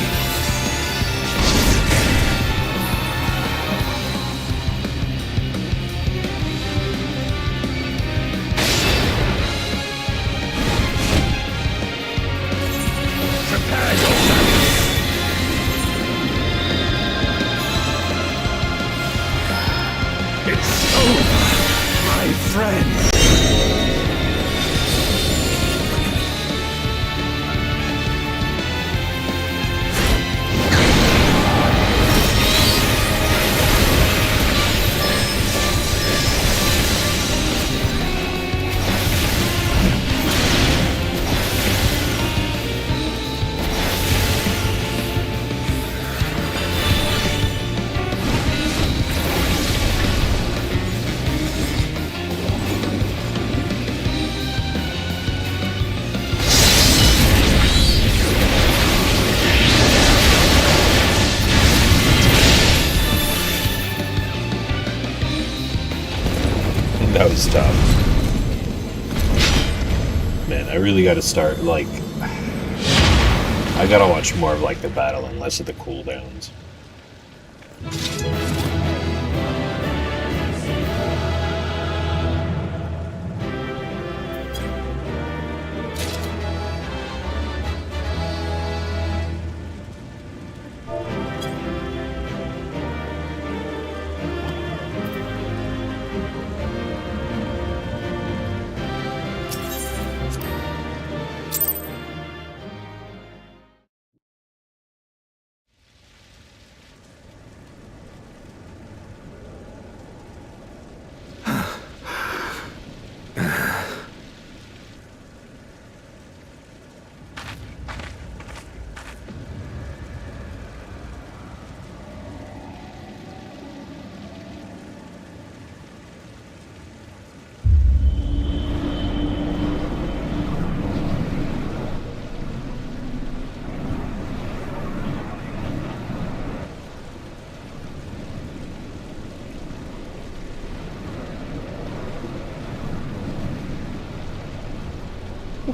friend. That was tough. Man, I really gotta start, like... I gotta watch more of, like, the battle and less of the cooldowns.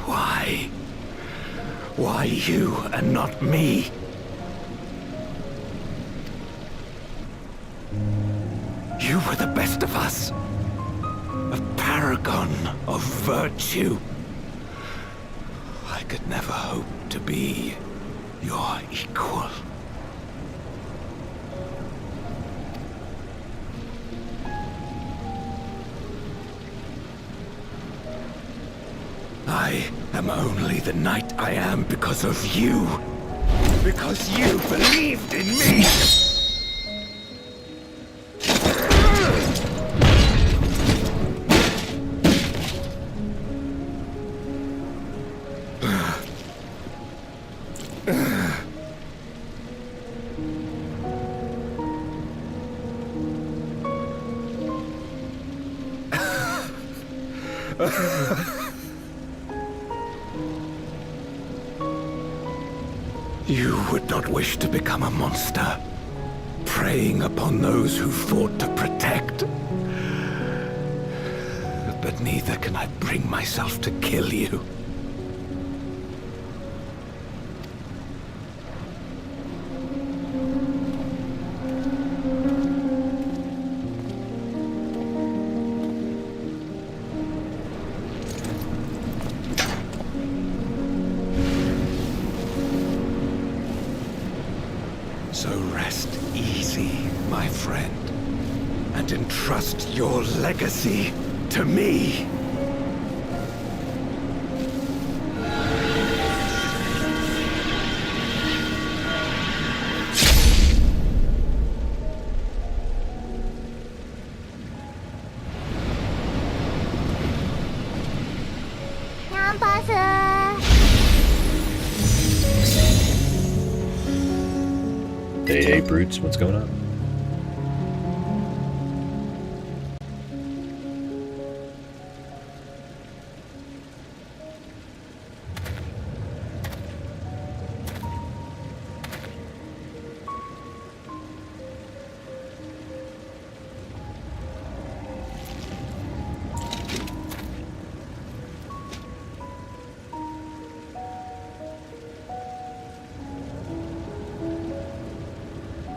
Why? Why you and not me? You were the best of us. A paragon of virtue. I could never hope to be your equal. I am only the knight I am because of you. Because you believed in me! You would not wish to become a monster, preying upon those who fought to protect. But neither can I bring myself to kill you. So rest easy, my friend, and entrust your legacy to me. Hey, brutes, what's going on?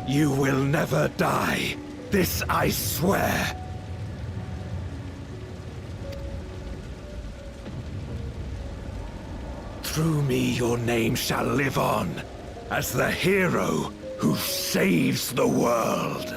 You will never die. This I swear. Through me your name shall live on as the hero who saves the world.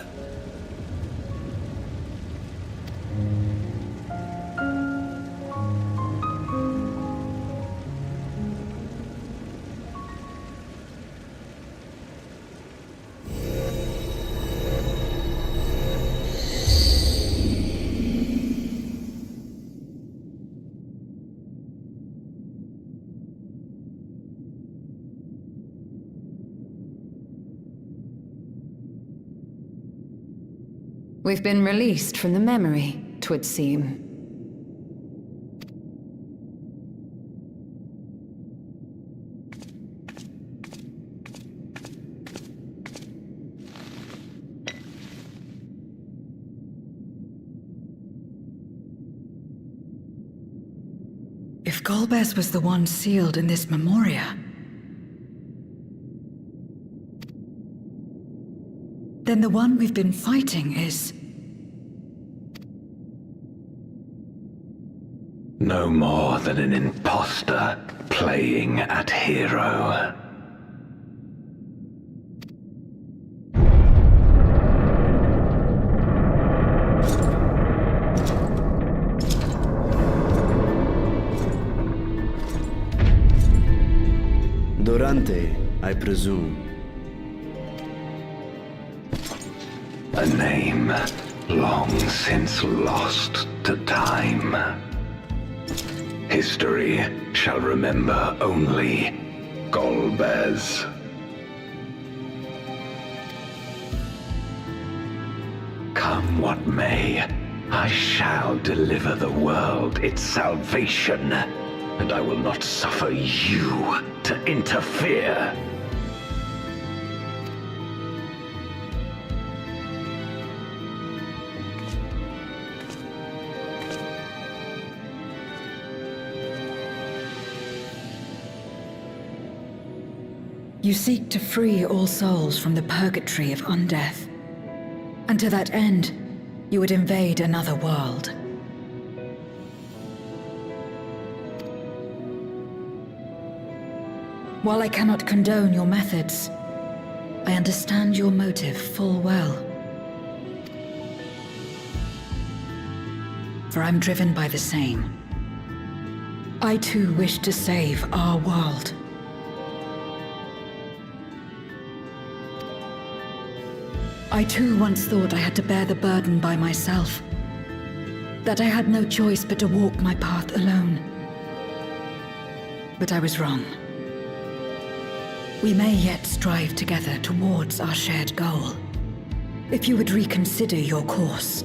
We've been released from the memory, 'twould seem. If Golbez was the one sealed in this memoria, then the one we've been fighting is... no more than an imposter playing at hero. Durante, I presume. A name long since lost to time. History shall remember only Golbez. Come what may, I shall deliver the world its salvation, and I will not suffer you to interfere. You seek to free all souls from the purgatory of undeath. And to that end, you would invade another world. While I cannot condone your methods, I understand your motive full well. For I'm driven by the same. I too wish to save our world. I too once thought I had to bear the burden by myself. That I had no choice but to walk my path alone. But I was wrong. We may yet strive together towards our shared goal. If you would reconsider your course.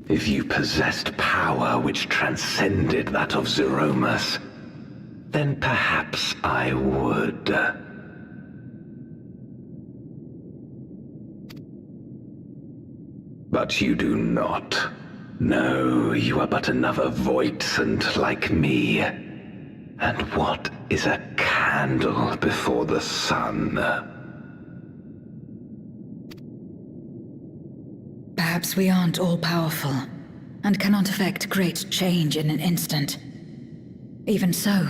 If you possessed power which transcended that of Zeromus, then perhaps I would. But you do not. No, you are but another Voidsent like me. And what is a candle before the sun? Perhaps we aren't all-powerful, and cannot effect great change in an instant. Even so.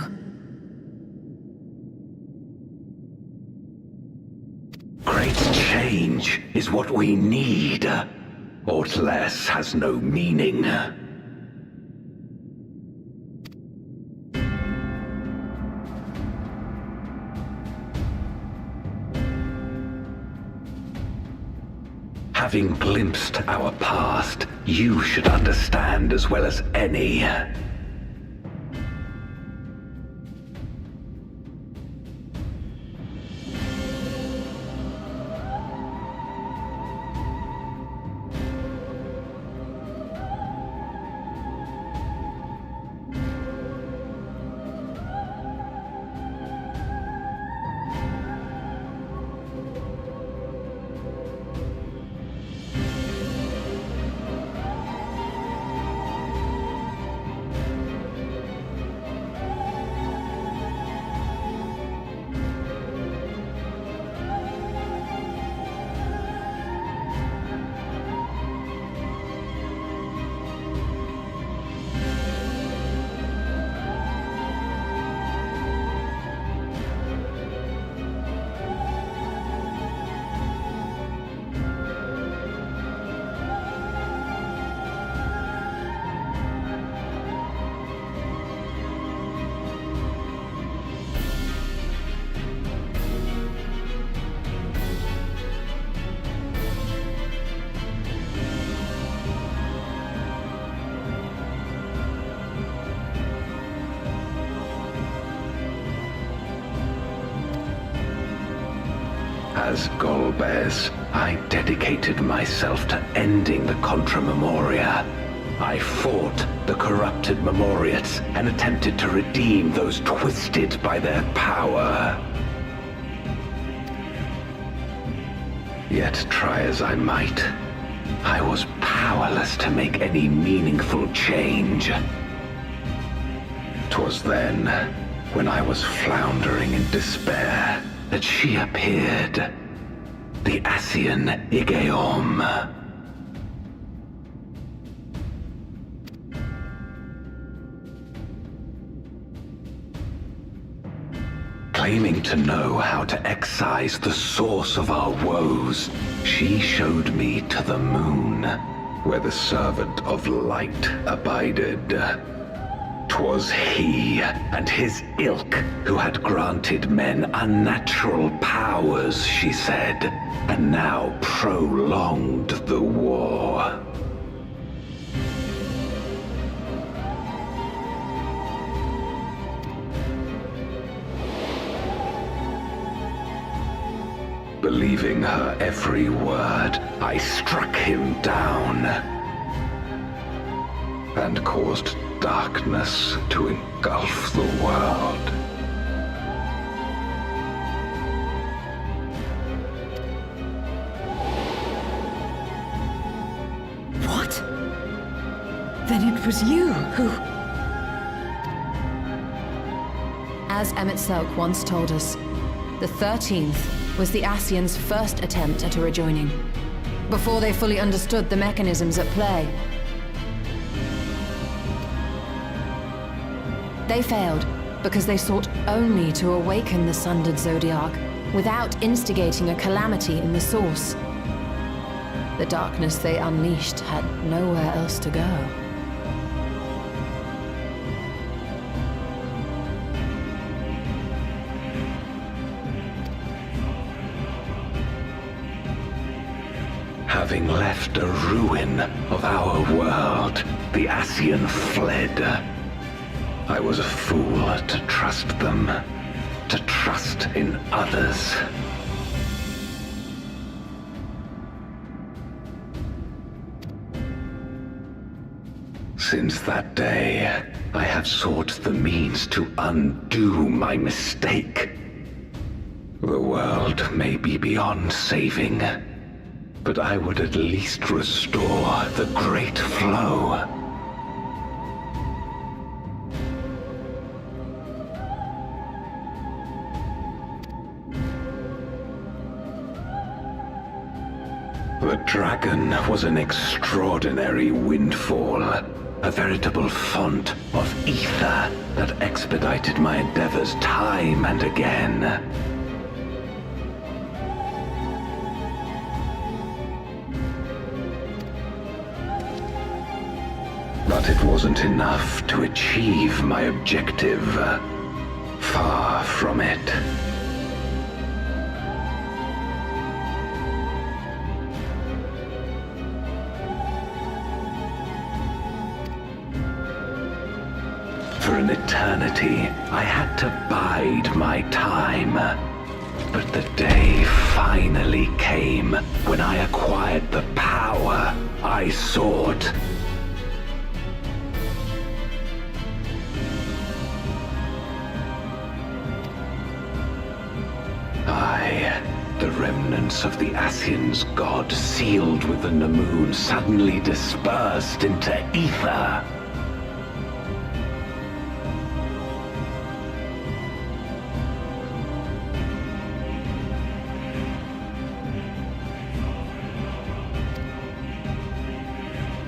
Great change is what we need. Aught less has no meaning. Having glimpsed our past, you should understand as well as any. As Golbez, I dedicated myself to ending the Contra Memoria. I fought the corrupted Memoriates and attempted to redeem those twisted by their power. Yet try as I might, I was powerless to make any meaningful change. 'Twas then, when I was floundering in despair, that she appeared. The Ascian Igeom. Claiming to know how to excise the source of our woes, she showed me to the moon, where the servant of light abided. 'Twas he and his ilk who had granted men unnatural powers, she said, and now prolonged the war. Believing her every word, I struck him down and caused darkness to engulf the world. What? Then it was you who... As Emmett Selk once told us, the 13th was the Ascians' first attempt at a rejoining, before they fully understood the mechanisms at play. They failed because they sought only to awaken the sundered Zodiac without instigating a calamity in the source. The darkness they unleashed had nowhere else to go. Having left a ruin of our world, the Ascian fled. I was a fool to trust them, to trust in others. Since that day, I have sought the means to undo my mistake. The world may be beyond saving, but I would at least restore the Great Flow. The dragon was an extraordinary windfall, a veritable font of ether that expedited my endeavors time and again. But it wasn't enough to achieve my objective. Far from it. For an eternity, I had to bide my time. But the day finally came when I acquired the power I sought. The remnants of the Ascians' god sealed within the moon suddenly dispersed into ether.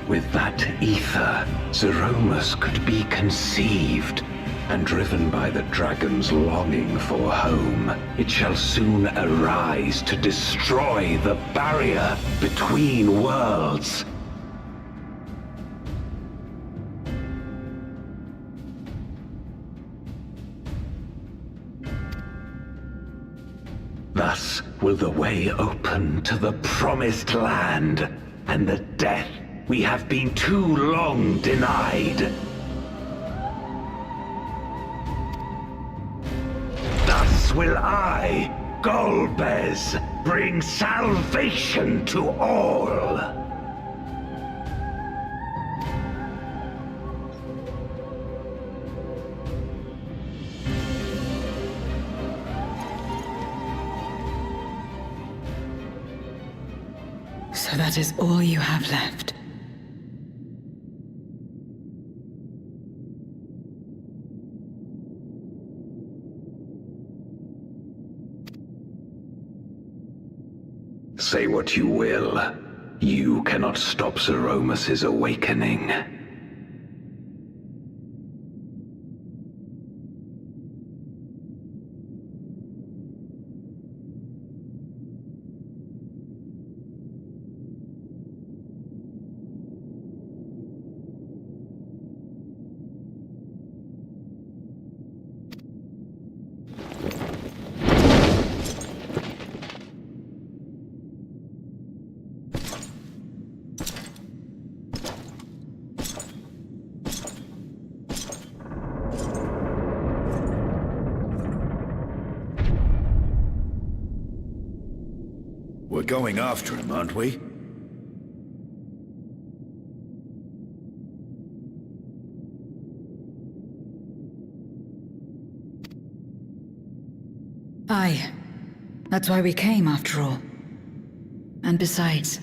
With that ether, Zeromus could be conceived, and driven by the dragon's longing for home, it shall soon arise to destroy the barrier between worlds. Thus will the way open to the promised land, and the death we have been too long denied. Thus will I, Golbez, bring salvation to all. So that is all you have left. Say what you will. You cannot stop Zeromus's awakening. We're going after him, aren't we? Aye. That's why we came, after all. And besides...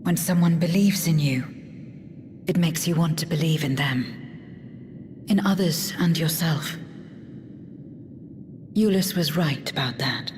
When someone believes in you, it makes you want to believe in them. In others and yourself. Euless was right about that.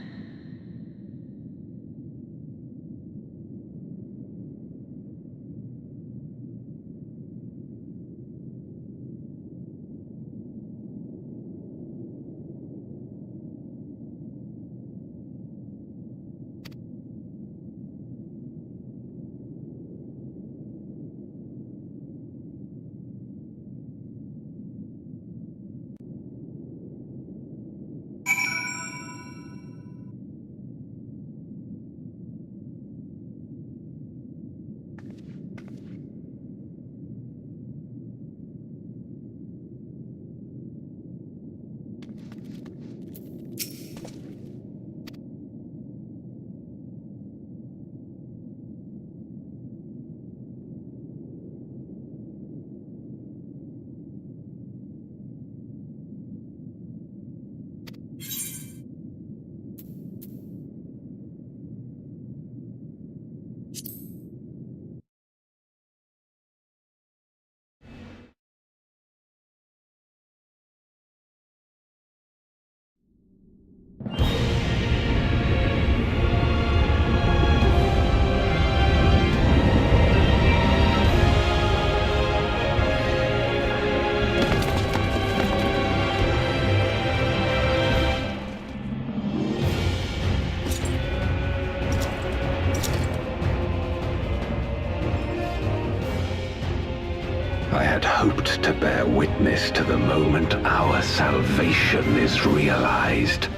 I had hoped to bear witness to the moment our salvation is realized.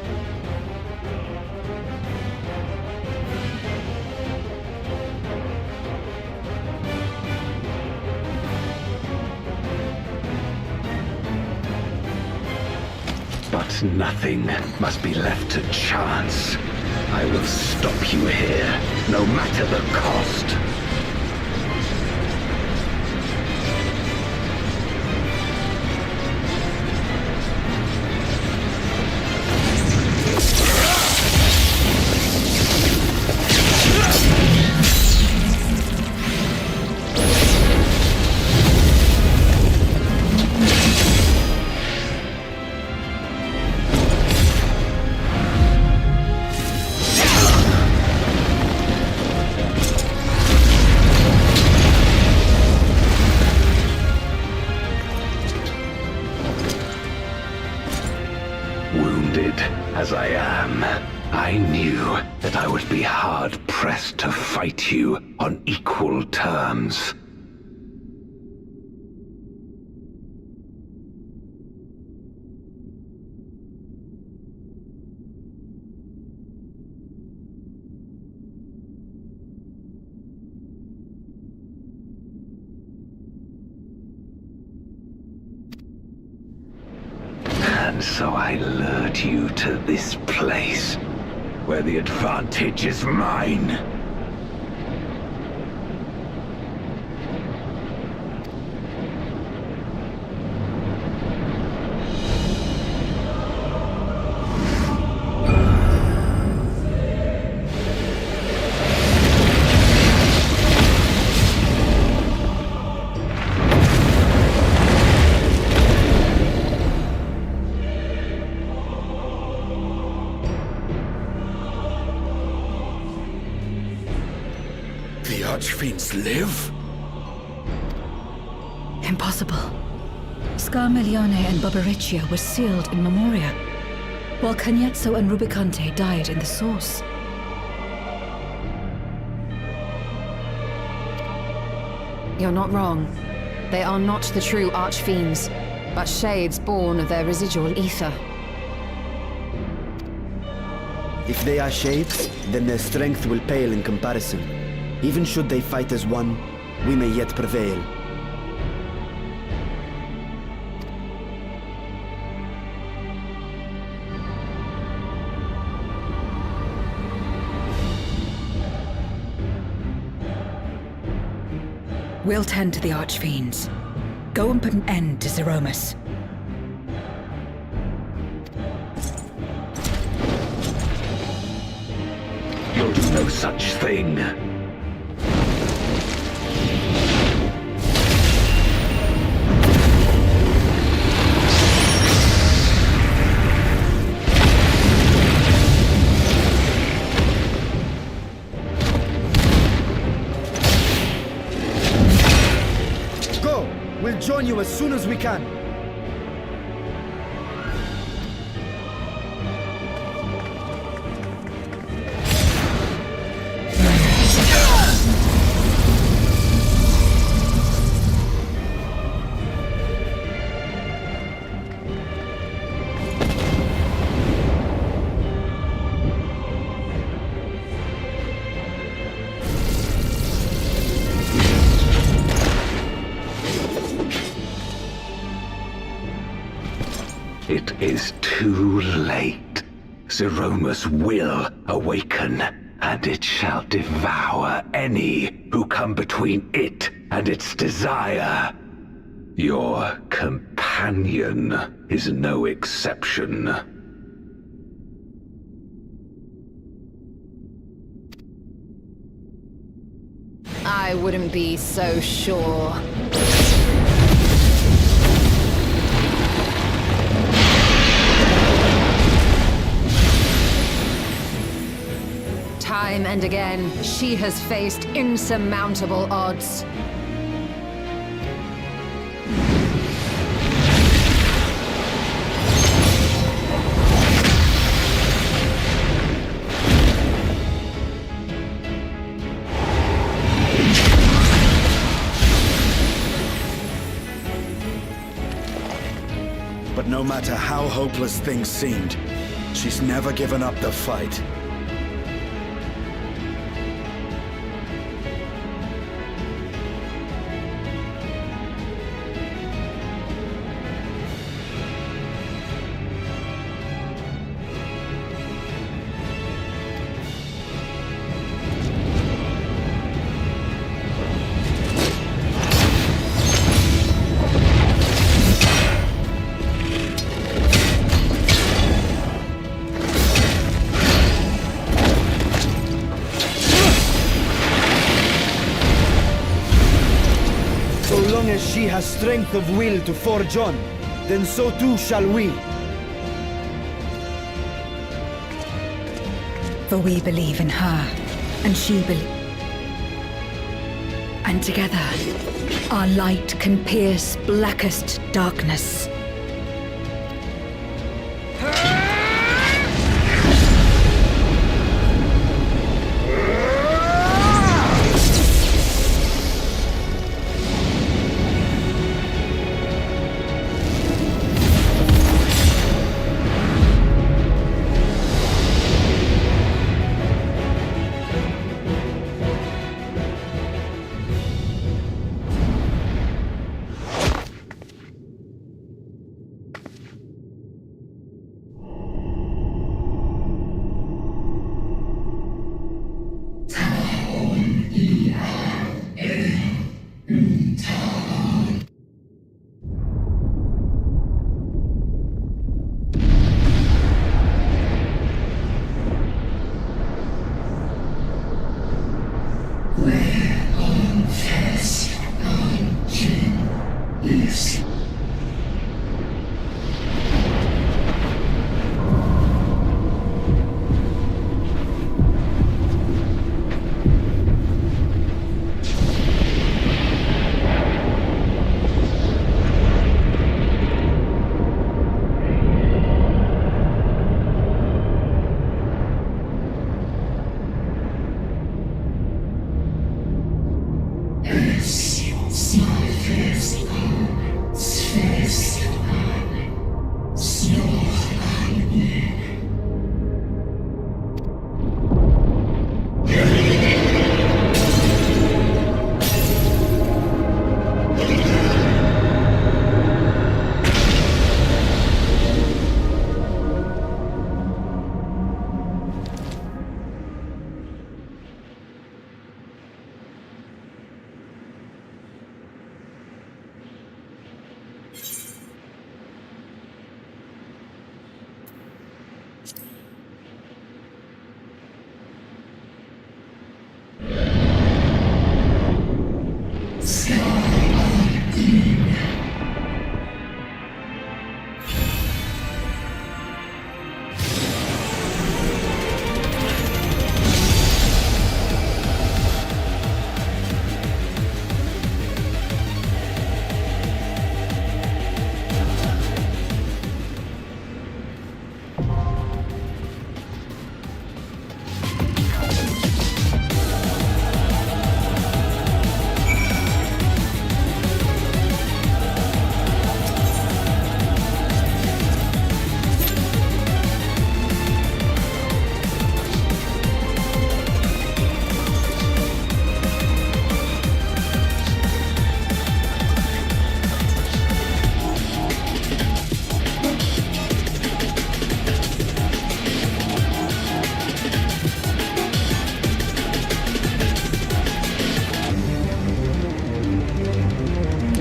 But nothing must be left to chance. I will stop you here, no matter the cost. as I am, I knew that I would be hard-pressed to fight you on equal terms. And so I lured you to this place, where the advantage is mine. The Archfiends live? Impossible. Scarmiglione and Barbariccia were sealed in Memoria, while Cagnezzo and Rubicante died in the Source. You're not wrong. They are not the true Archfiends, but shades born of their residual ether. If they are shades, then their strength will pale in comparison. Even should they fight as one, we may yet prevail. We'll tend to the Archfiends. Go and put an end to Zeromus. You'll do no such thing. We'll join you as soon as we can. It is too late. Zeromus will awaken, and it shall devour any who come between it and its desire. Your companion is no exception. I wouldn't be so sure. Time and again, she has faced insurmountable odds. But no matter how hopeless things seemed, she's never given up the fight. As she has strength of will to forge on, then so too shall we. For we believe in her, and she believes. And together, our light can pierce blackest darkness.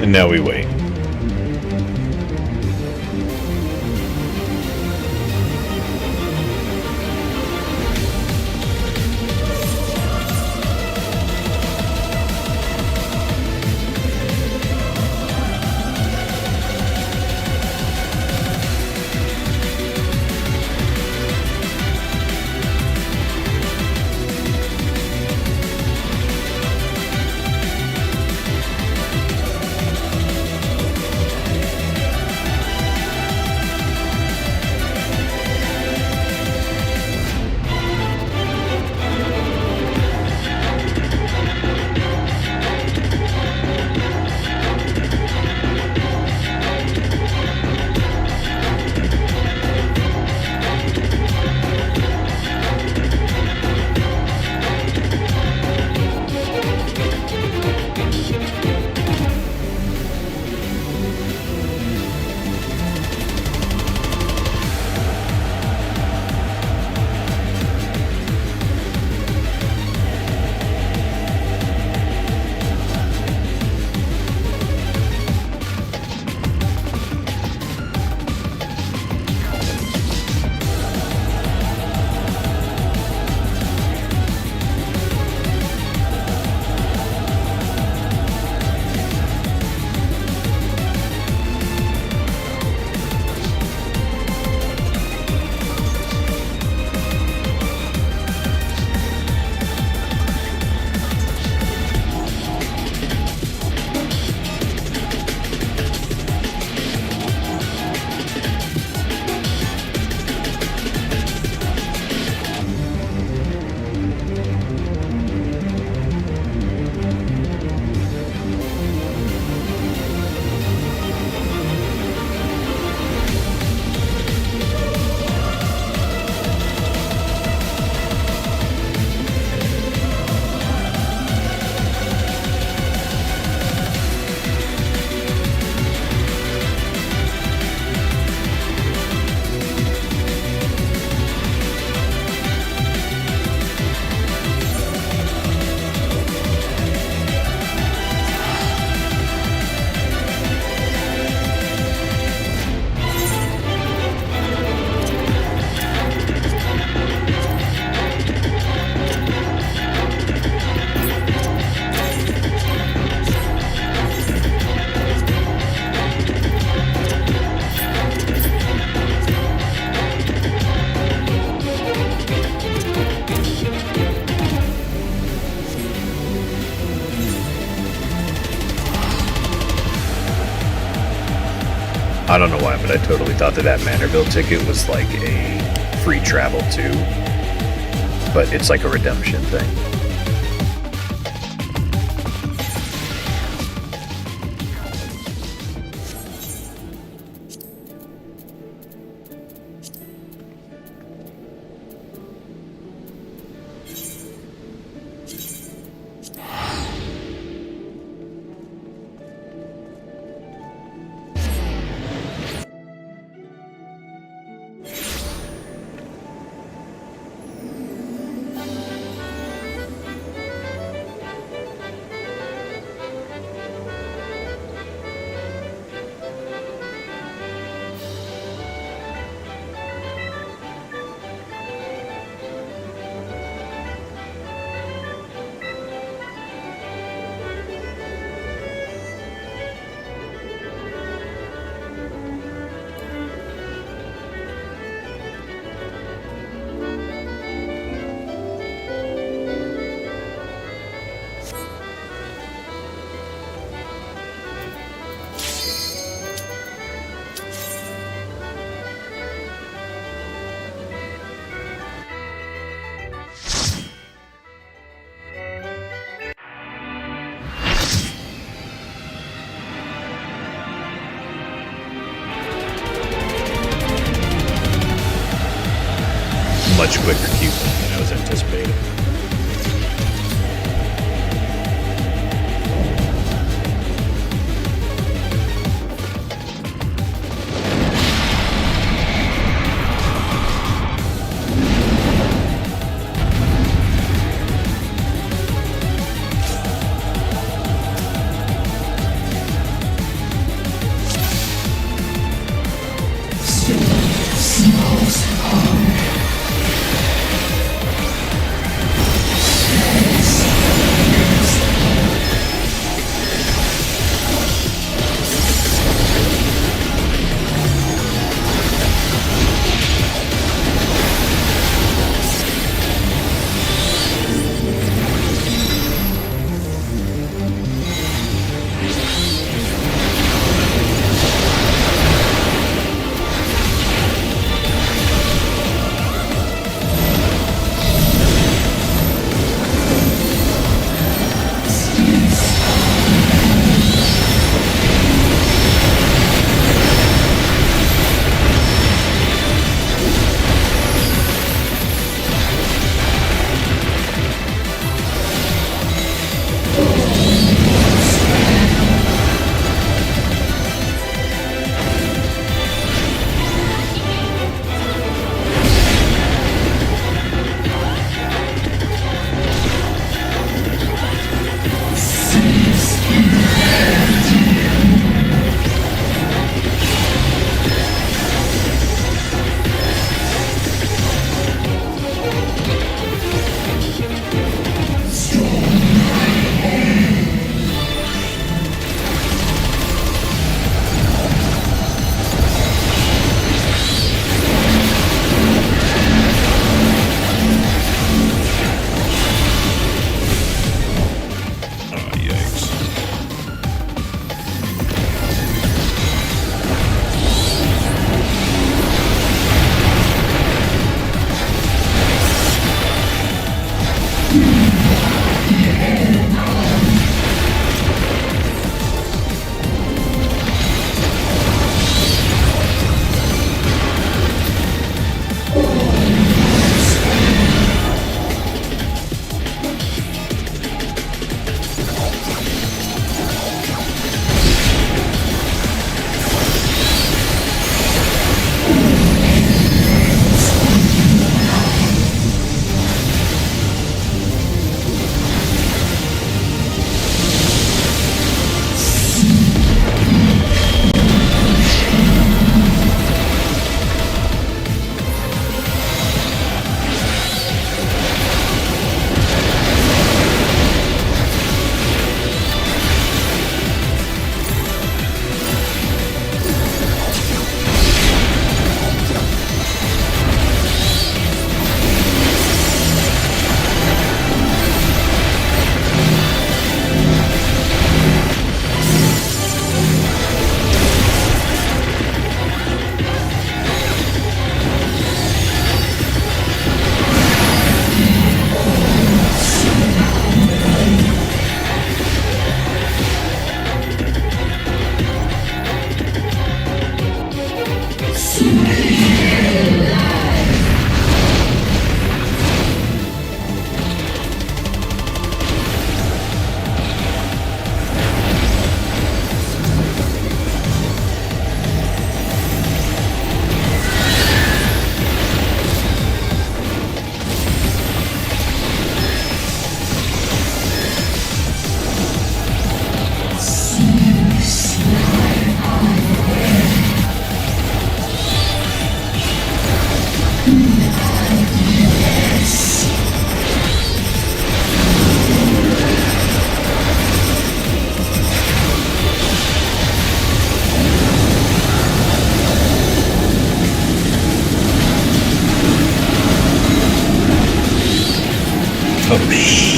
And now we wait. I don't know why, but I totally thought that Manorville ticket was like a free travel too. But it's like a redemption thing.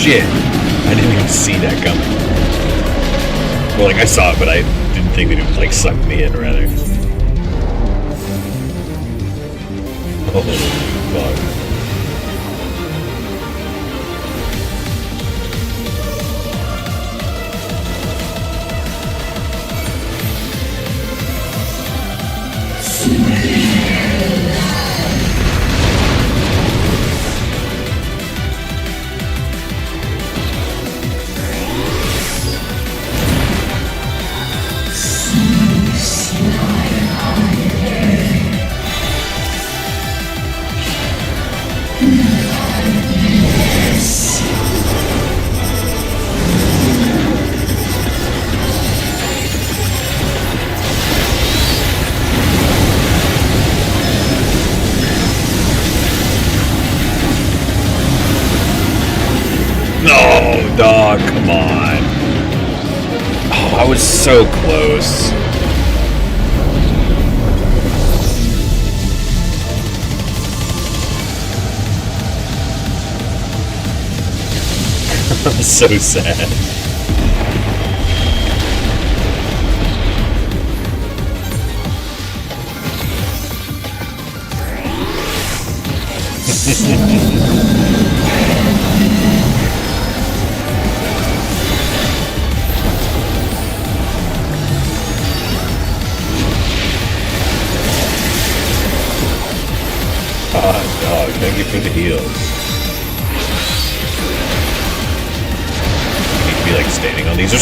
shit. I didn't even see that coming. Well, like, I saw it, but I didn't think that it would, like, suck me in, rather. Oh, fuck. No, dog, come on. Oh, I was so close. I'm so sad. Dog, thank you for the heals. You need to be like standing on these or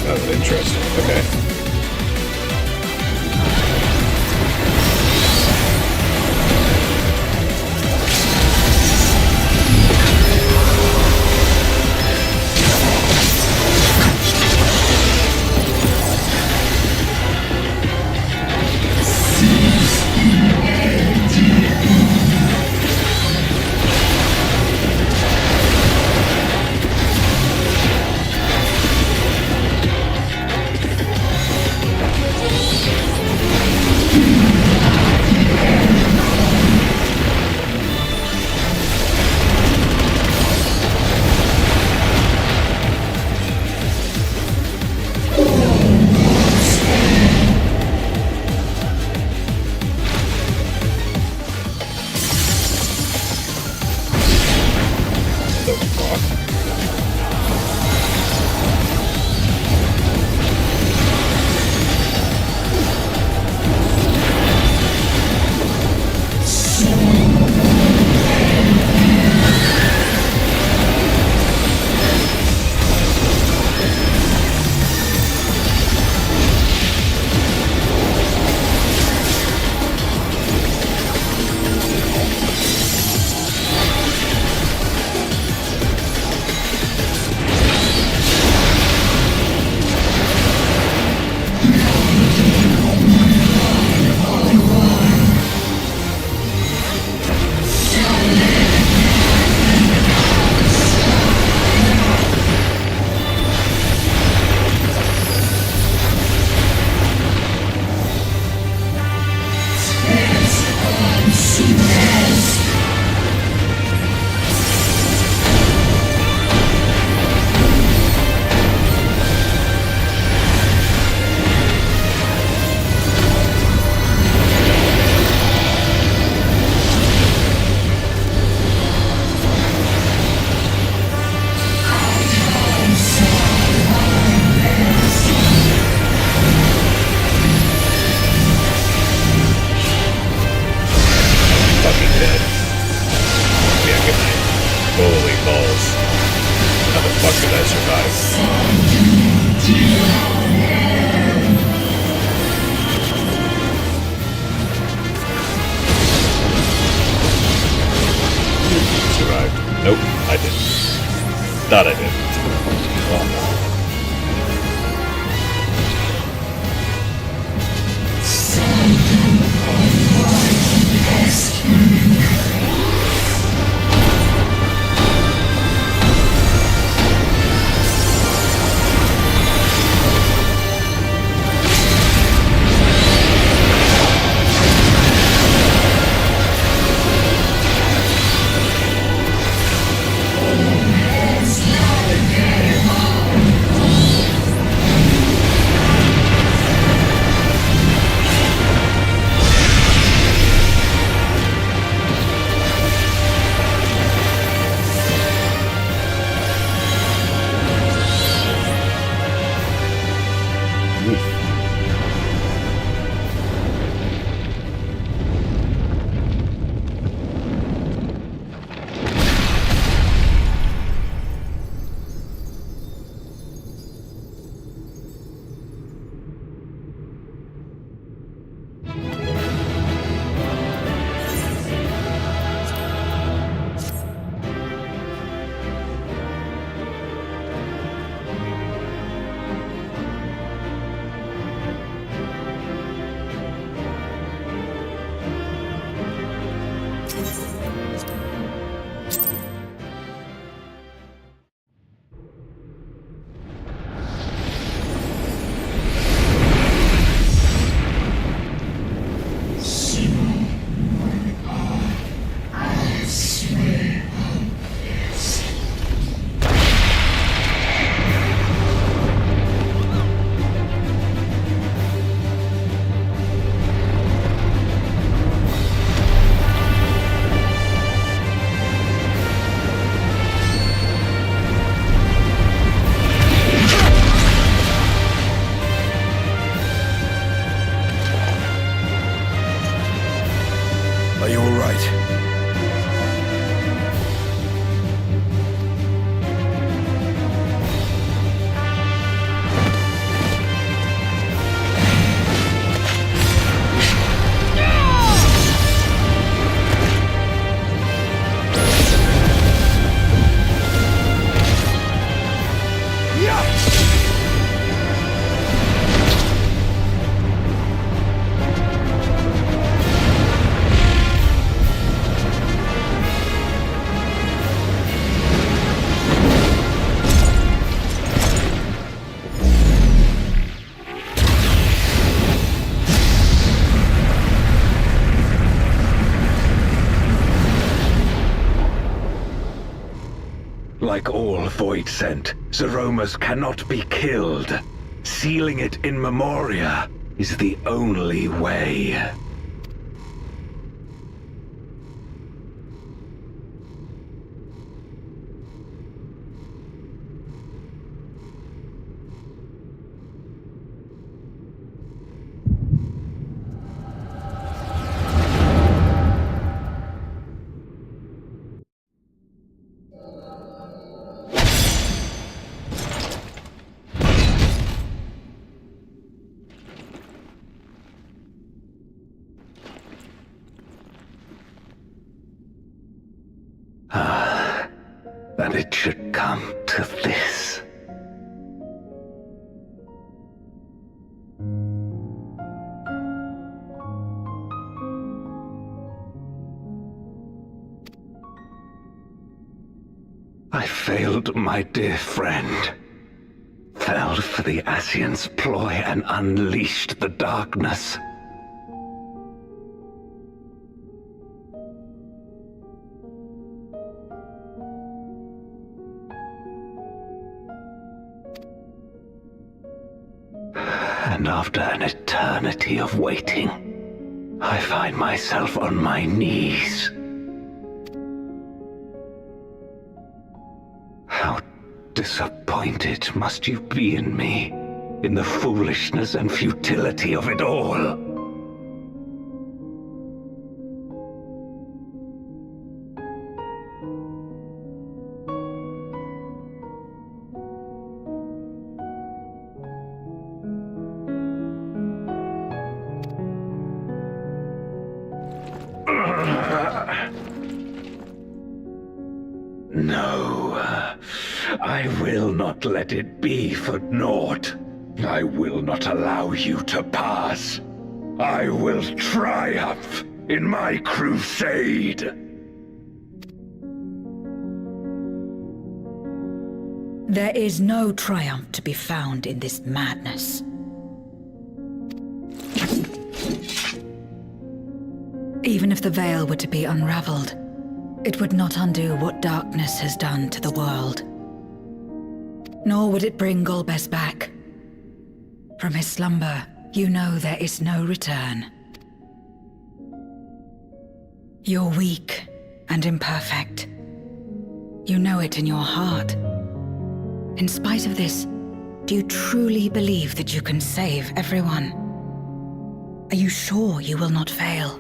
Oh, interesting. Okay. Holy balls. How the fuck did I survive? Nope, I didn't. Thought I did. Oh. Are you all right? Like all Void Sent, Zeromus cannot be killed. Sealing it in Memoria is the only way. That it should come to this. I failed my dear friend. Fell for the Ascians' ploy and unleashed the darkness. And after an eternity of waiting, I find myself on my knees. How disappointed must you be in me, in the foolishness and futility of it all? No, I will not let it be for naught. I will not allow you to pass. I will triumph in my crusade. There is no triumph to be found in this madness. Even if the veil were to be unraveled, it would not undo what darkness has done to the world. Nor would it bring Golbez back. From his slumber, you know there is no return. You're weak and imperfect. You know it in your heart. In spite of this, do you truly believe that you can save everyone? Are you sure you will not fail?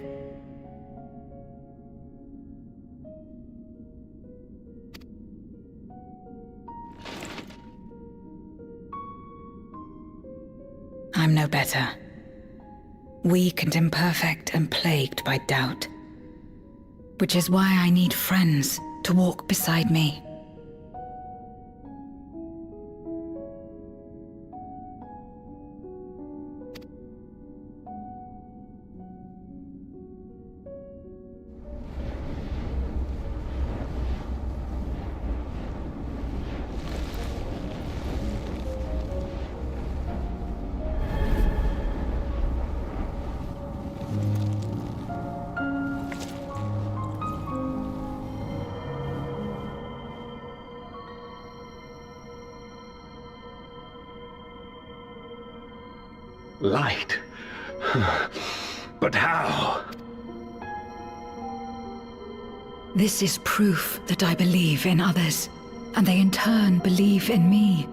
I'm no better. Weak and imperfect and plagued by doubt. Which is why I need friends to walk beside me. Light? But how? This is proof that I believe in others, and they in turn believe in me.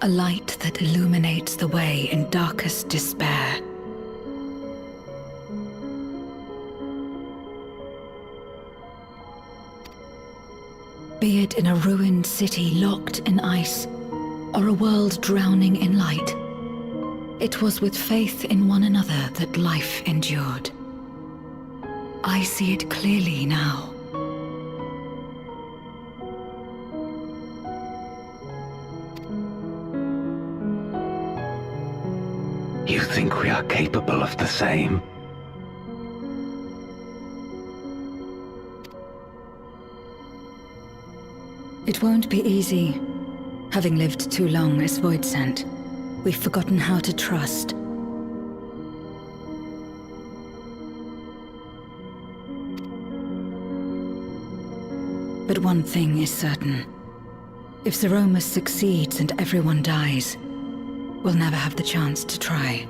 A light that illuminates the way in darkest despair. Be it in a ruined city locked in ice, or a world drowning in light, it was with faith in one another that life endured. I see it clearly now. You think we are capable of the same? It won't be easy. Having lived too long as Voidsent, we've forgotten how to trust. But one thing is certain. If Zeromus succeeds and everyone dies, we'll never have the chance to try.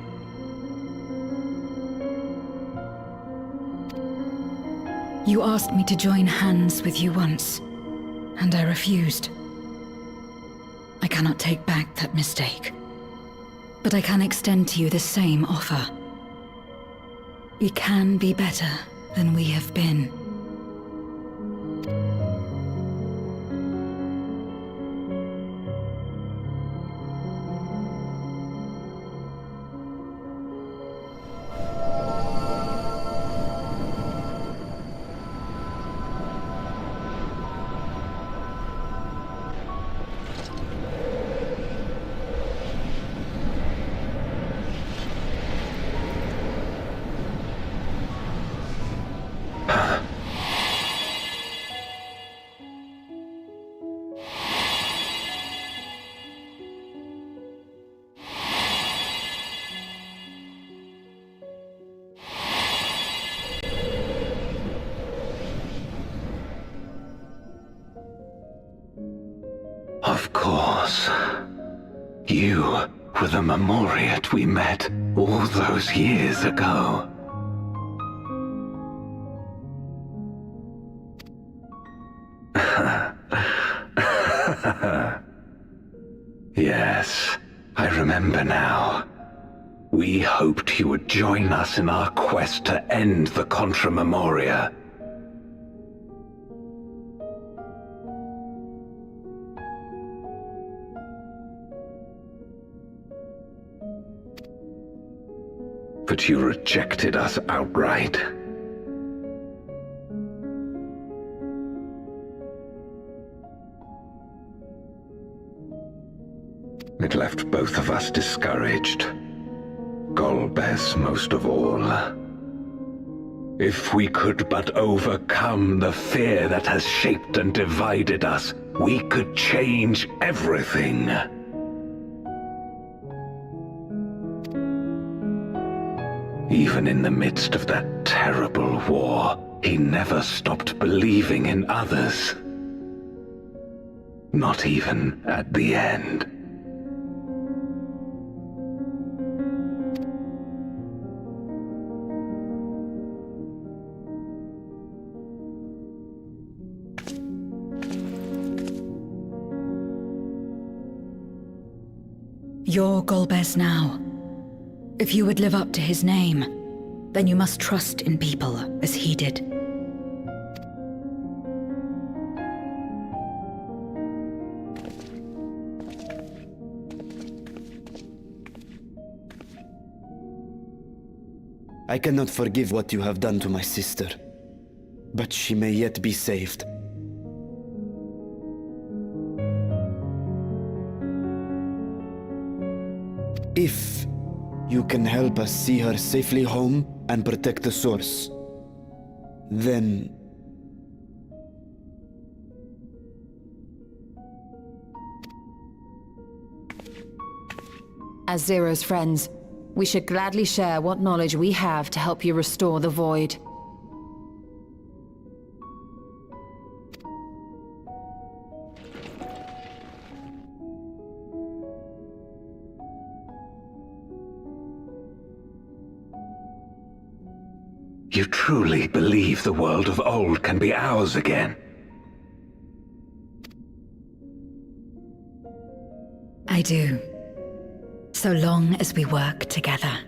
You asked me to join hands with you once, and I refused. I cannot take back that mistake. But I can extend to you the same offer. We can be better than we have been. Of course. You were the Memoriat we met all those years ago. Yes, I remember now. We hoped you would join us in our quest to end the Contra Memoria. but you rejected us outright. It left both of us discouraged. Golbez most of all. If we could but overcome the fear that has shaped and divided us, we could change everything. Even in the midst of that terrible war, he never stopped believing in others. Not even at the end. You're Golbez now. If you would live up to his name, then you must trust in people as he did. I cannot forgive what you have done to my sister, but she may yet be saved. If you can help us see her safely home and protect the source, then... As Zero's friends, we should gladly share what knowledge we have to help you restore the Void. You truly believe the world of old can be ours again? I do. So long as we work together.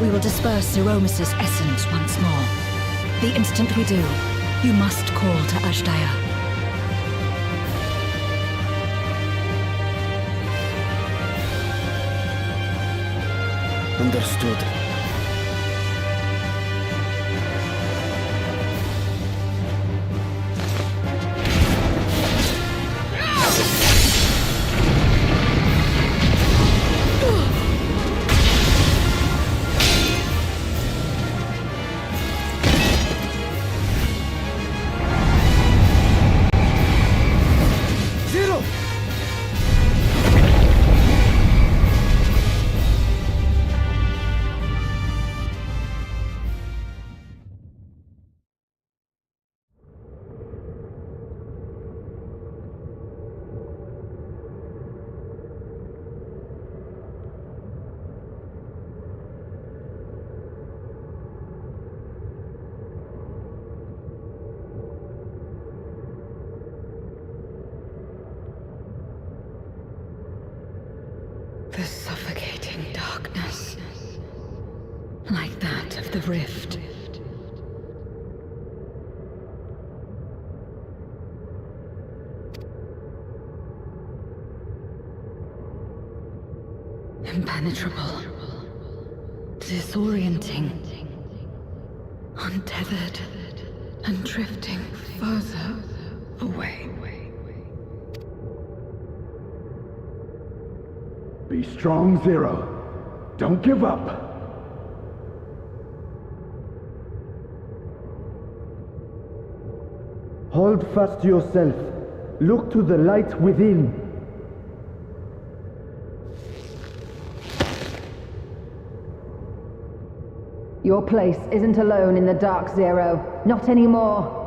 We will disperse Zeromus's essence once more. The instant we do, you must call to Ashdaya. Understood. The suffocating darkness, like that of the rift. Impenetrable, disorienting, untethered, and drifting further away. Be strong, Zero. Don't give up. Hold fast to yourself. Look to the light within. Your place isn't alone in the dark, Zero. Not anymore.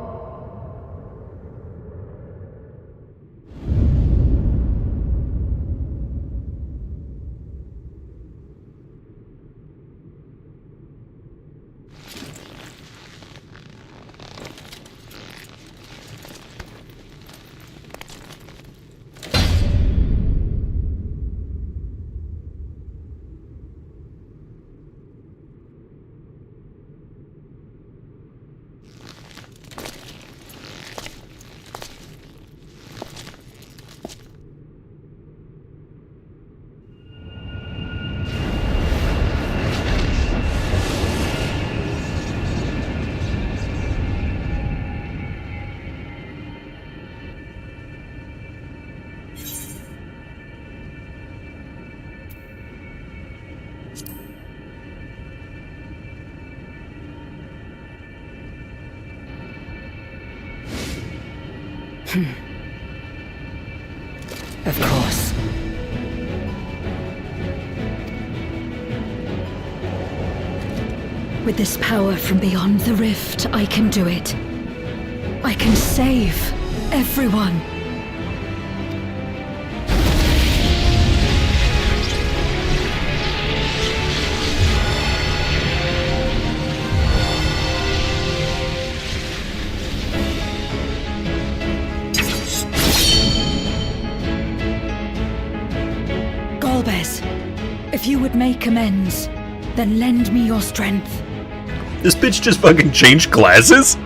Of course. With this power from beyond the rift, I can do it. I can save everyone. Golbez, if you would make amends, then lend me your strength. This bitch just fucking changed classes?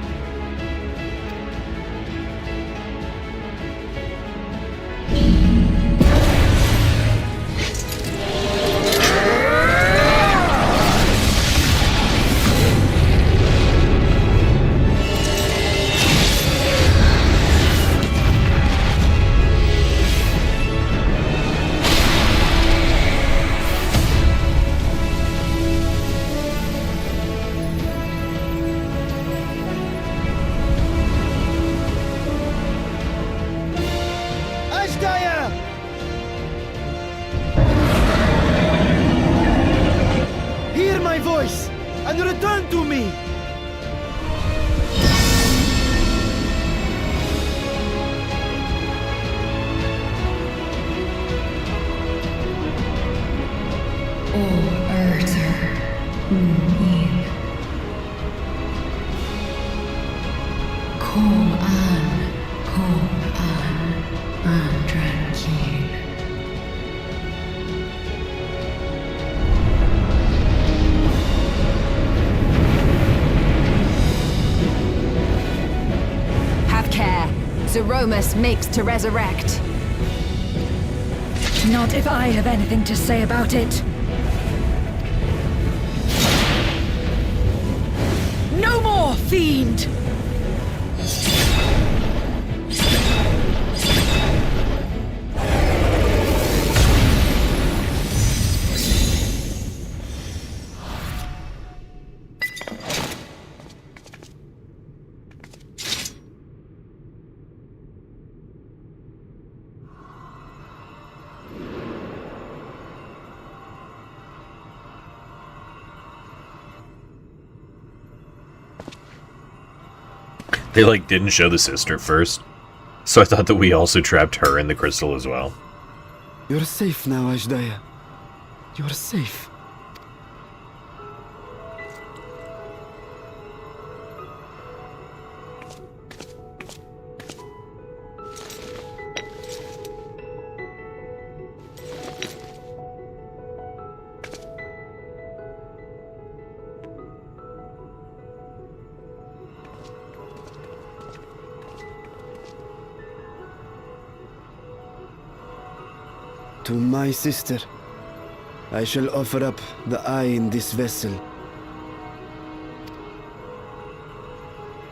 Hear my voice and return to me! Have care. Zeromus makes to resurrect. Not if I have anything to say about it. No more, fiend! They, like, didn't show the sister first. So I thought that we also trapped her in the crystal as well. You're safe now, Ashdaya. You're safe. To my sister, I shall offer up the eye in this vessel.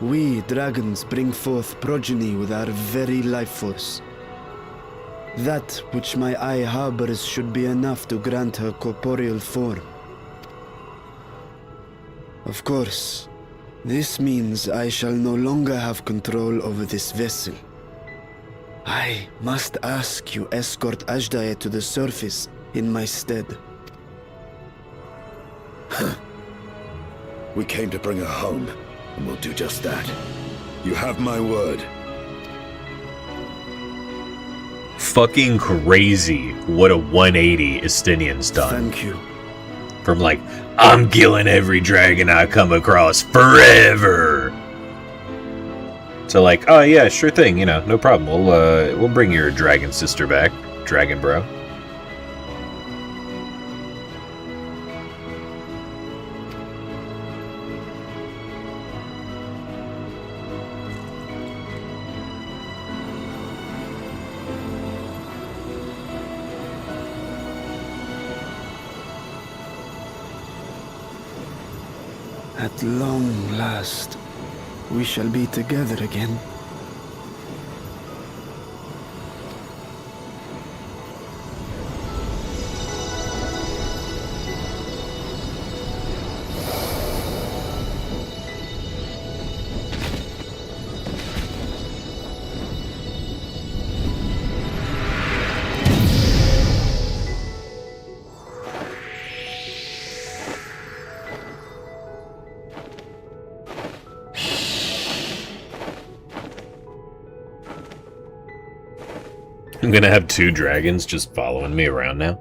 We, dragons, bring forth progeny with our very life force. That which my eye harbors should be enough to grant her corporeal form. Of course, this means I shall no longer have control over this vessel. I must ask you escort Ashdaya to the surface in my stead. We came to bring her home, and we'll do just that. You have my word. Fucking crazy what a 180 Estinian's done. Thank you. From like, I'm killing every dragon I come across forever. So like, oh yeah, sure thing, you know, no problem. We'll bring your dragon sister back, dragon bro. At long last, we shall be together again. I'm gonna have 2 dragons just following me around now.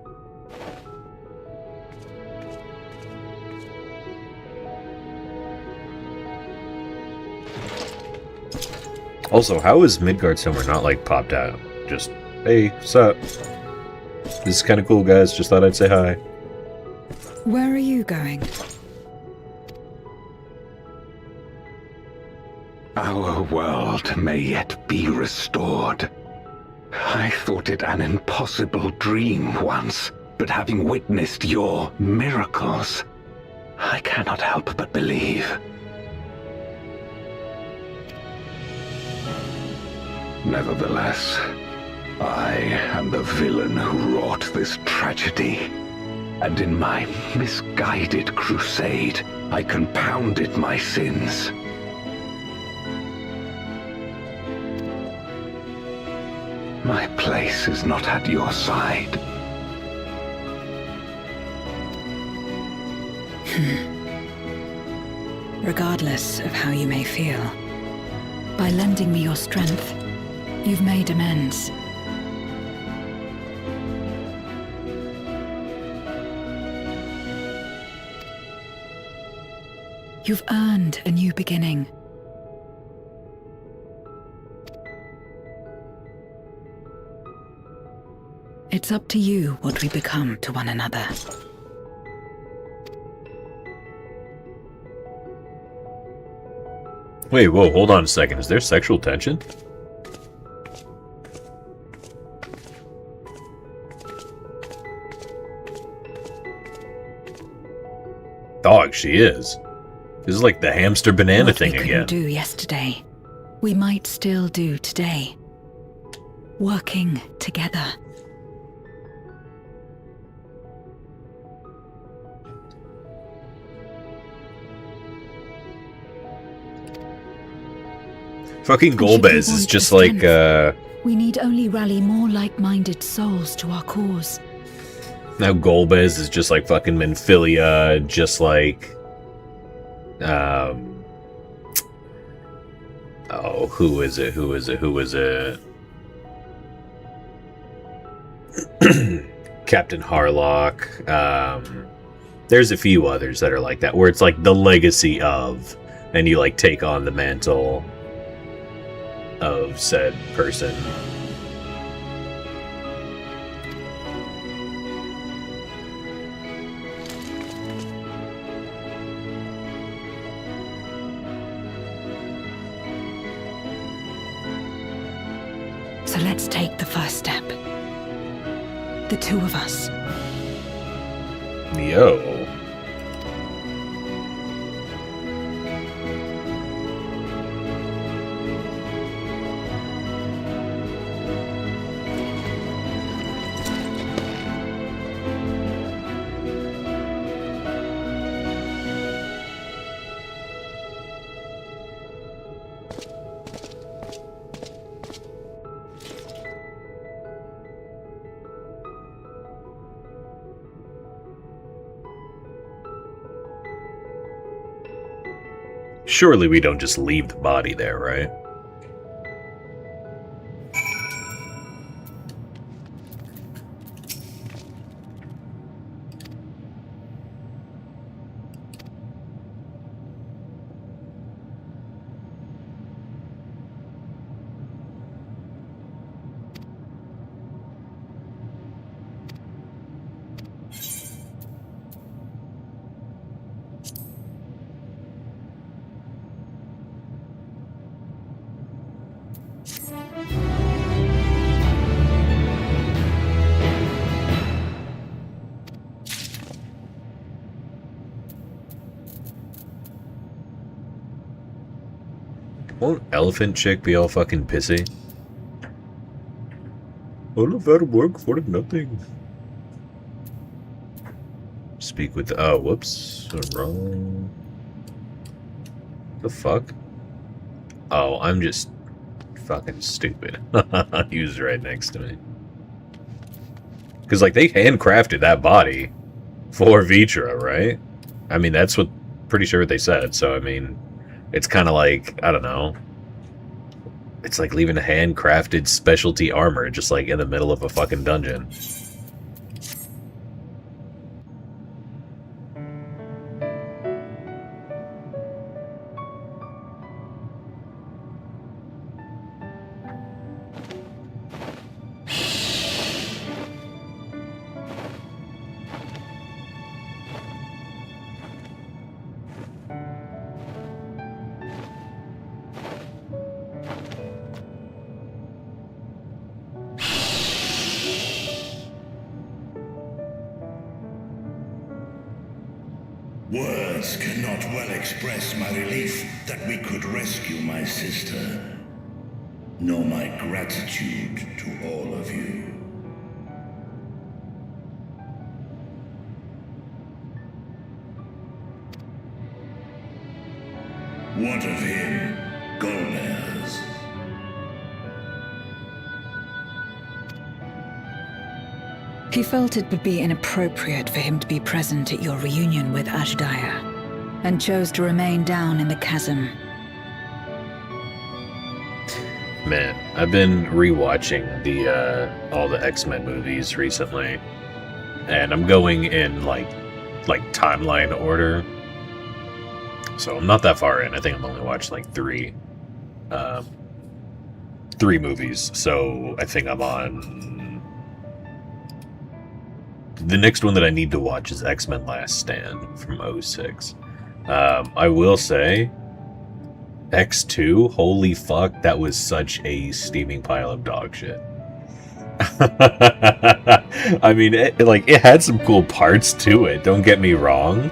Also, how is Midgard somewhere not, like, popped out? Just, hey, what's up? This is kind of cool, guys. Just thought I'd say hi. Where are you going? Our world may yet be restored. I thought it an impossible dream once, but having witnessed your miracles, I cannot help but believe. Nevertheless, I am the villain who wrought this tragedy, and in my misguided crusade, I compounded my sins. My place is not at your side. Regardless of how you may feel, by lending me your strength, you've made amends. You've earned a new beginning. It's up to you what we become to one another. Wait, whoa, hold on a second. Is there sexual tension? Dog, she is. This is like the hamster banana thing again. What we couldn't do yesterday, we might still do today. Working together. Fucking Golbez is just like, We need only rally more like-minded souls to our cause. Now Golbez is just like fucking Minfilia, just like, oh, who is it? Captain Harlock. There's a few others that are like that, where it's like the legacy of, and you like take on the mantle of said person. So let's take the first step. The two of us. Yo. Surely we don't just leave the body there, right? Won't elephant chick be all fucking pissy? All of our work for nothing. Speak with the... Oh, whoops. Wrong. The fuck? Oh, I'm just fucking stupid. He was right next to me. Because, like, they handcrafted that body for Vitra, right? I mean, that's what... Pretty sure what they said, so, I mean... It's kind of like, I don't know. It's like leaving a handcrafted specialty armor just like in the middle of a fucking dungeon. Words cannot well express my relief that we could rescue my sister, nor my gratitude to all of you. What of him, Golbears? He felt it would be inappropriate for him to be present at your reunion with Ashdaya, and chose to remain down in the chasm. Man, I've been rewatching the all the X-Men movies recently, and I'm going in like timeline order. So I'm not that far in. I think I've only watched like three movies. So I think I'm on. The next one that I need to watch is X-Men Last Stand from 06. I will say, X2, holy fuck, that was such a steaming pile of dog shit. I mean, it had some cool parts to it, don't get me wrong.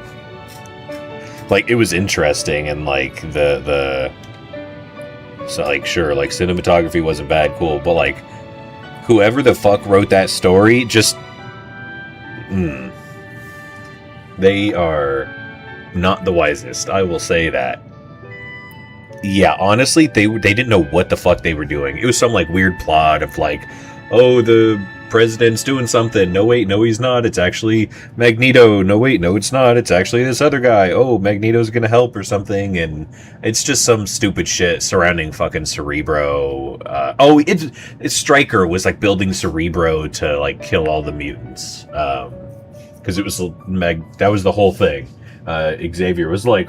Like, it was interesting, and like, so like, sure, like, cinematography wasn't bad, cool, but like, whoever the fuck wrote that story, just... They are not the wisest, I will say that. Yeah, honestly, they didn't know what the fuck they were doing. It was some, like, weird plot of, like, oh, the president's doing something. No, wait, no, he's not. It's actually Magneto. No, wait, no, it's not. It's actually this other guy. Oh, Magneto's gonna help or something. And it's just some stupid shit surrounding fucking Cerebro. It's Stryker was, like, building Cerebro to, like, kill all the mutants. Because it was that was the whole thing. Xavier was like,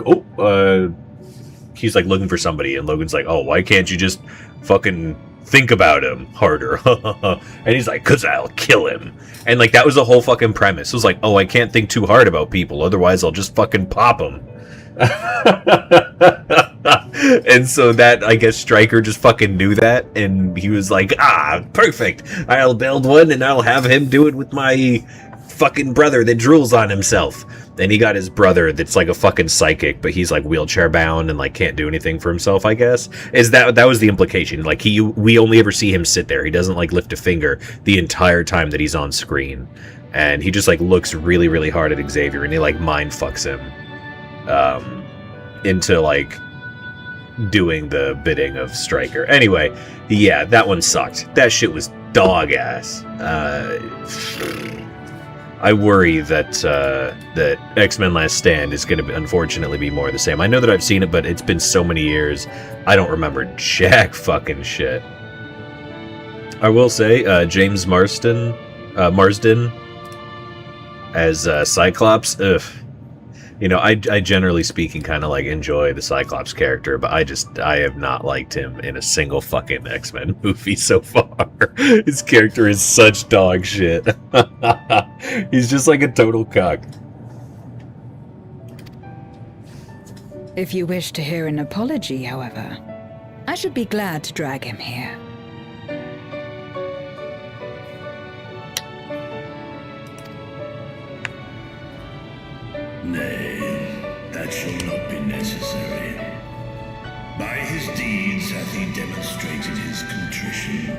he's like looking for somebody, and Logan's like, oh, why can't you just fucking think about him harder? And he's like, cause I'll kill him. And like, that was the whole fucking premise. It was like, oh, I can't think too hard about people, otherwise I'll just fucking pop them. And so that, I guess Stryker just fucking knew that, and he was like, perfect, I'll build one and I'll have him do it with my fucking brother that drools on himself. And he got his brother that's like a fucking psychic, but he's like wheelchair bound and like can't do anything for himself, I guess. That was the implication. Like, we only ever see him sit there. He doesn't like lift a finger the entire time that he's on screen. And he just like looks really, really hard at Xavier, and he like mind fucks him into like doing the bidding of Stryker. Anyway, yeah, that one sucked. That shit was dog ass. I worry that that X-Men Last Stand is going to unfortunately be more of the same. I know that I've seen it, but it's been so many years, I don't remember jack fucking shit. I will say, James Marsden as Cyclops, ugh. You know, I generally speaking kind of like enjoy the Cyclops character, but I have not liked him in a single fucking X-Men movie so far. His character is such dog shit. He's just like a total cuck. If you wish to hear an apology, however, I should be glad to drag him here. Nay, that shall not be necessary. By his deeds hath he demonstrated his contrition.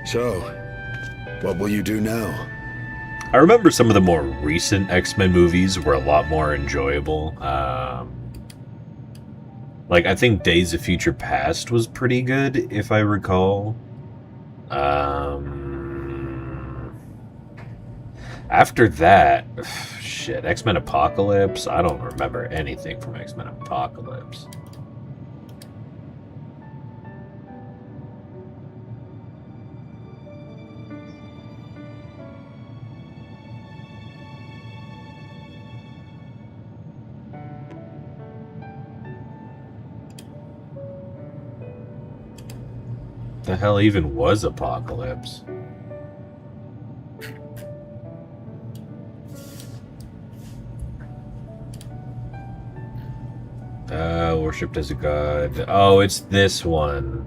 So, what will you do now? I remember some of the more recent X-Men movies were a lot more enjoyable. Like, I think Days of Future Past was pretty good, if I After that, shit, X-Men Apocalypse? I don't remember anything from X-Men Apocalypse. The hell even was Apocalypse? Worshipped as a god. Oh, it's this one.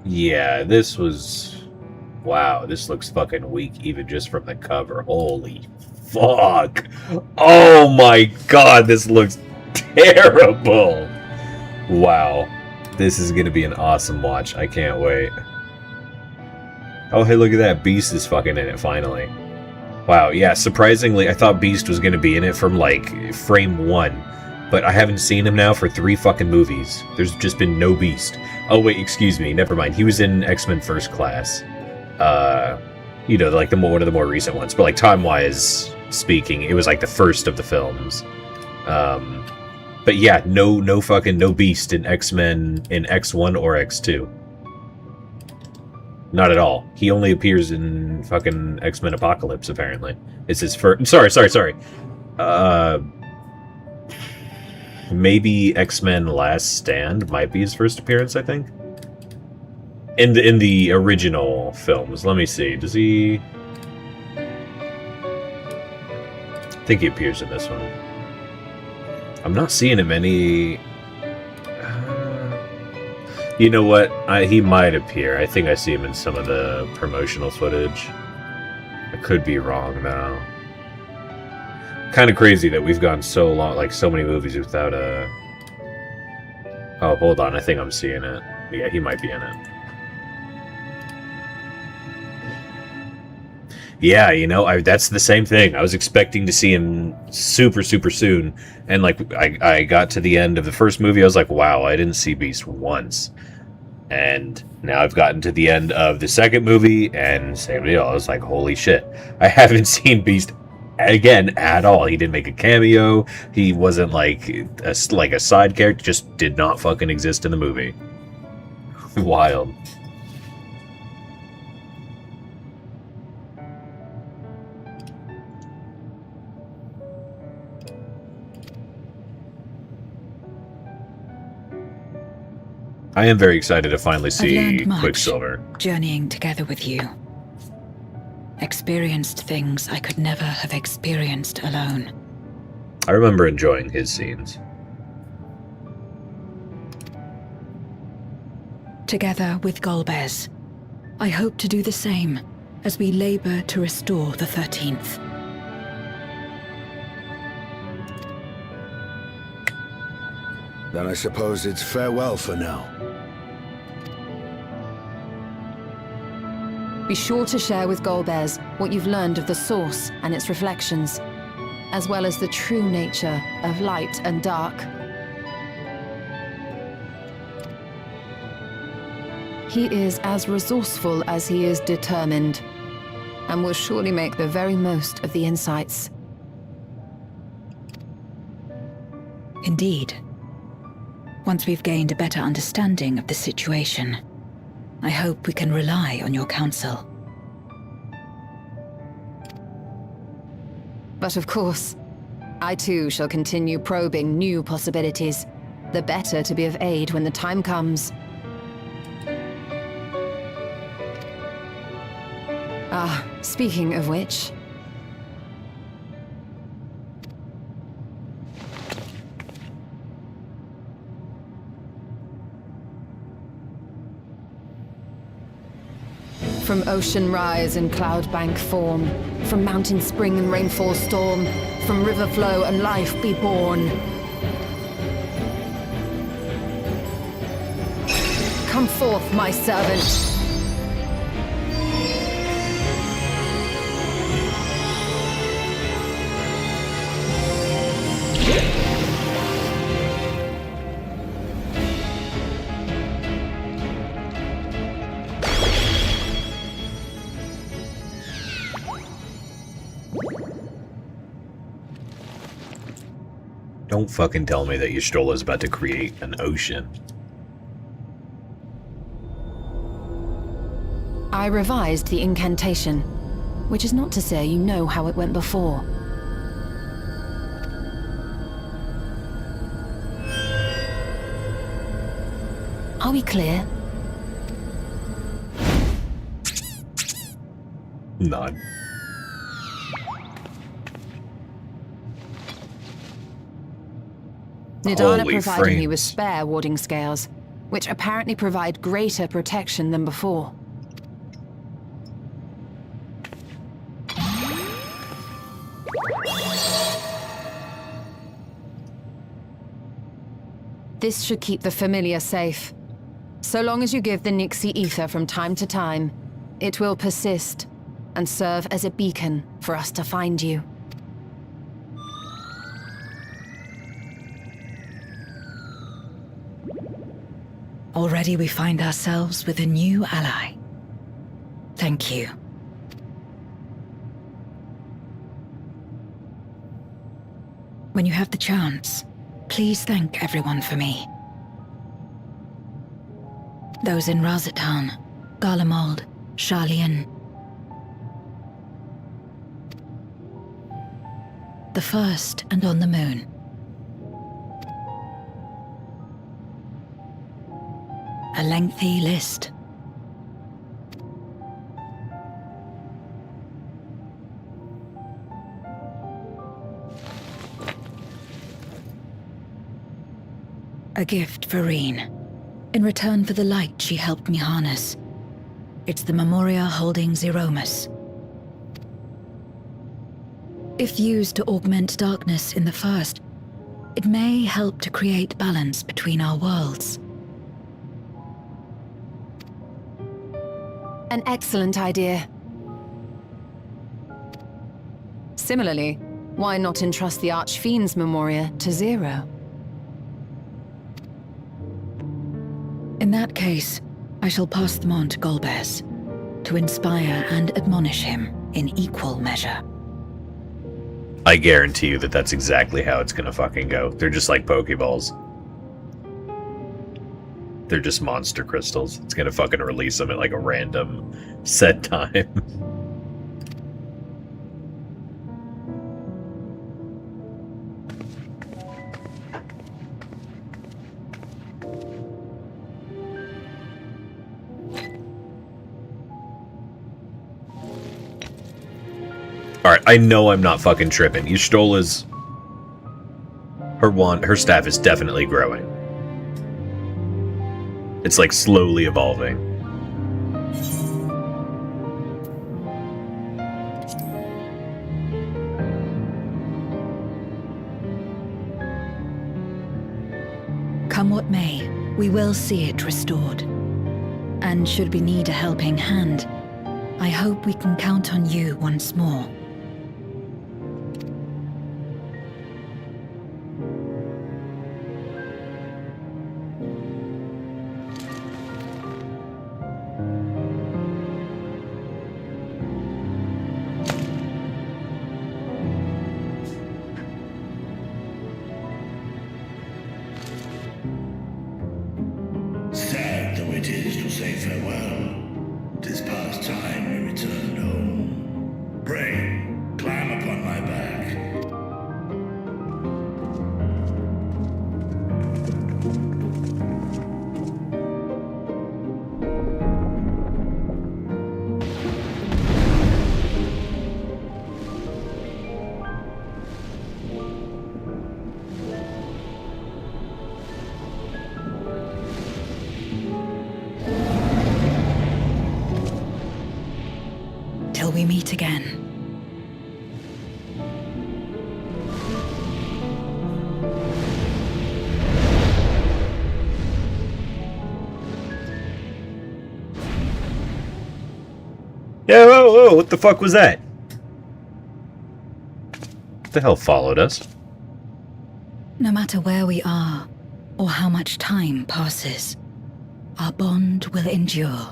Yeah, this was... Wow, this looks fucking weak even just from the cover. Holy fuck! Oh my god, this looks terrible! Wow. This is gonna be an awesome watch. I can't wait. Oh, hey, look at that. Beast is fucking in it, finally. Wow, yeah, surprisingly, I thought Beast was gonna be in it from, like, frame 1. But I haven't seen him now for 3 fucking movies. There's just been no Beast. Oh, wait, excuse me. Never mind. He was in X-Men First Class. You know, like, one of the more recent ones. But, like, time-wise speaking, it was, like, the first of the films. But yeah, no Beast in X-Men in X1 or X2. Not at all. He only appears in fucking X-Men Apocalypse, apparently. It's his first... Sorry. Maybe X-Men Last Stand might be his first appearance, I think. In the original films. Let me see. Does he... I think he appears in this one. I'm not seeing him any... You know what? He might appear. I think I see him in some of the promotional footage. I could be wrong, though. Kind of crazy that we've gone so long, like so many movies without a... Oh, hold on. I think I'm seeing it. Yeah, he might be in it. Yeah, you know, that's the same thing. I was expecting to see him super soon. And, like, I got to the end of the first movie. I was like, wow, I didn't see Beast once. And now I've gotten to the end of the second movie, and same deal. I was like, holy shit. I haven't seen Beast again at all. He didn't make a cameo. He wasn't like a side character. Just did not fucking exist in the movie. Wild. I am very excited to finally see Quicksilver. Journeying together with you. Experienced things I could never have experienced alone. I remember enjoying his scenes. Together with Golbez, I hope to do the same as we labor to restore the 13th. Then I suppose it's farewell for now. Be sure to share with Golbez what you've learned of the Source and its reflections, as well as the true nature of light and dark. He is as resourceful as he is determined, and will surely make the very most of the insights. Indeed. Once we've gained a better understanding of the situation, I hope we can rely on your counsel. But of course, I too shall continue probing new possibilities, the better to be of aid when the time comes. Ah, speaking of which... From ocean rise and cloud bank form, from mountain spring and rainfall storm, from river flow and life be born. Come forth, my servant. Don't fucking tell me that Y'shtola is about to create an ocean. I revised the incantation, which is not to say you know how it went before. Are we clear? Nod. Nidana Holy provided me frames. with spare warding scales, which apparently provide greater protection than before. This should keep the familiar safe. So long as you give the Nixie ether from time to time, it will persist and serve as a beacon for us to find you. Already we find ourselves with a new ally. Thank you. When you have the chance, please thank everyone for me. Those in Razatan, Garlemald, Sharlayan. The first and on the moon. A lengthy list. A gift for Reen, in return for the light she helped me harness. It's the Memoria holding Zeromus. If used to augment darkness in the first, it may help to create balance between our worlds. An excellent idea. Similarly, why not entrust the Archfiend's Memoria to Zero? In that case, I shall pass them on to Golbez, to inspire and admonish him in equal measure. I guarantee you that that's exactly how it's gonna fucking go. They're just like Pokeballs. They're just monster crystals. It's gonna fucking release them at like a random set time. Alright, I know I'm not fucking tripping. Y'shtola's... her staff is definitely growing. It's like slowly evolving. Come what may, we will see it restored. And should we need a helping hand, I hope we can count on you once more. Sad though it is to say farewell, 'tis past time we returned home. Pray, climb upon my back. Till we meet again. Yeah, whoa, what the fuck was that? What the hell followed us? No matter where we are, or how much time passes, our bond will endure.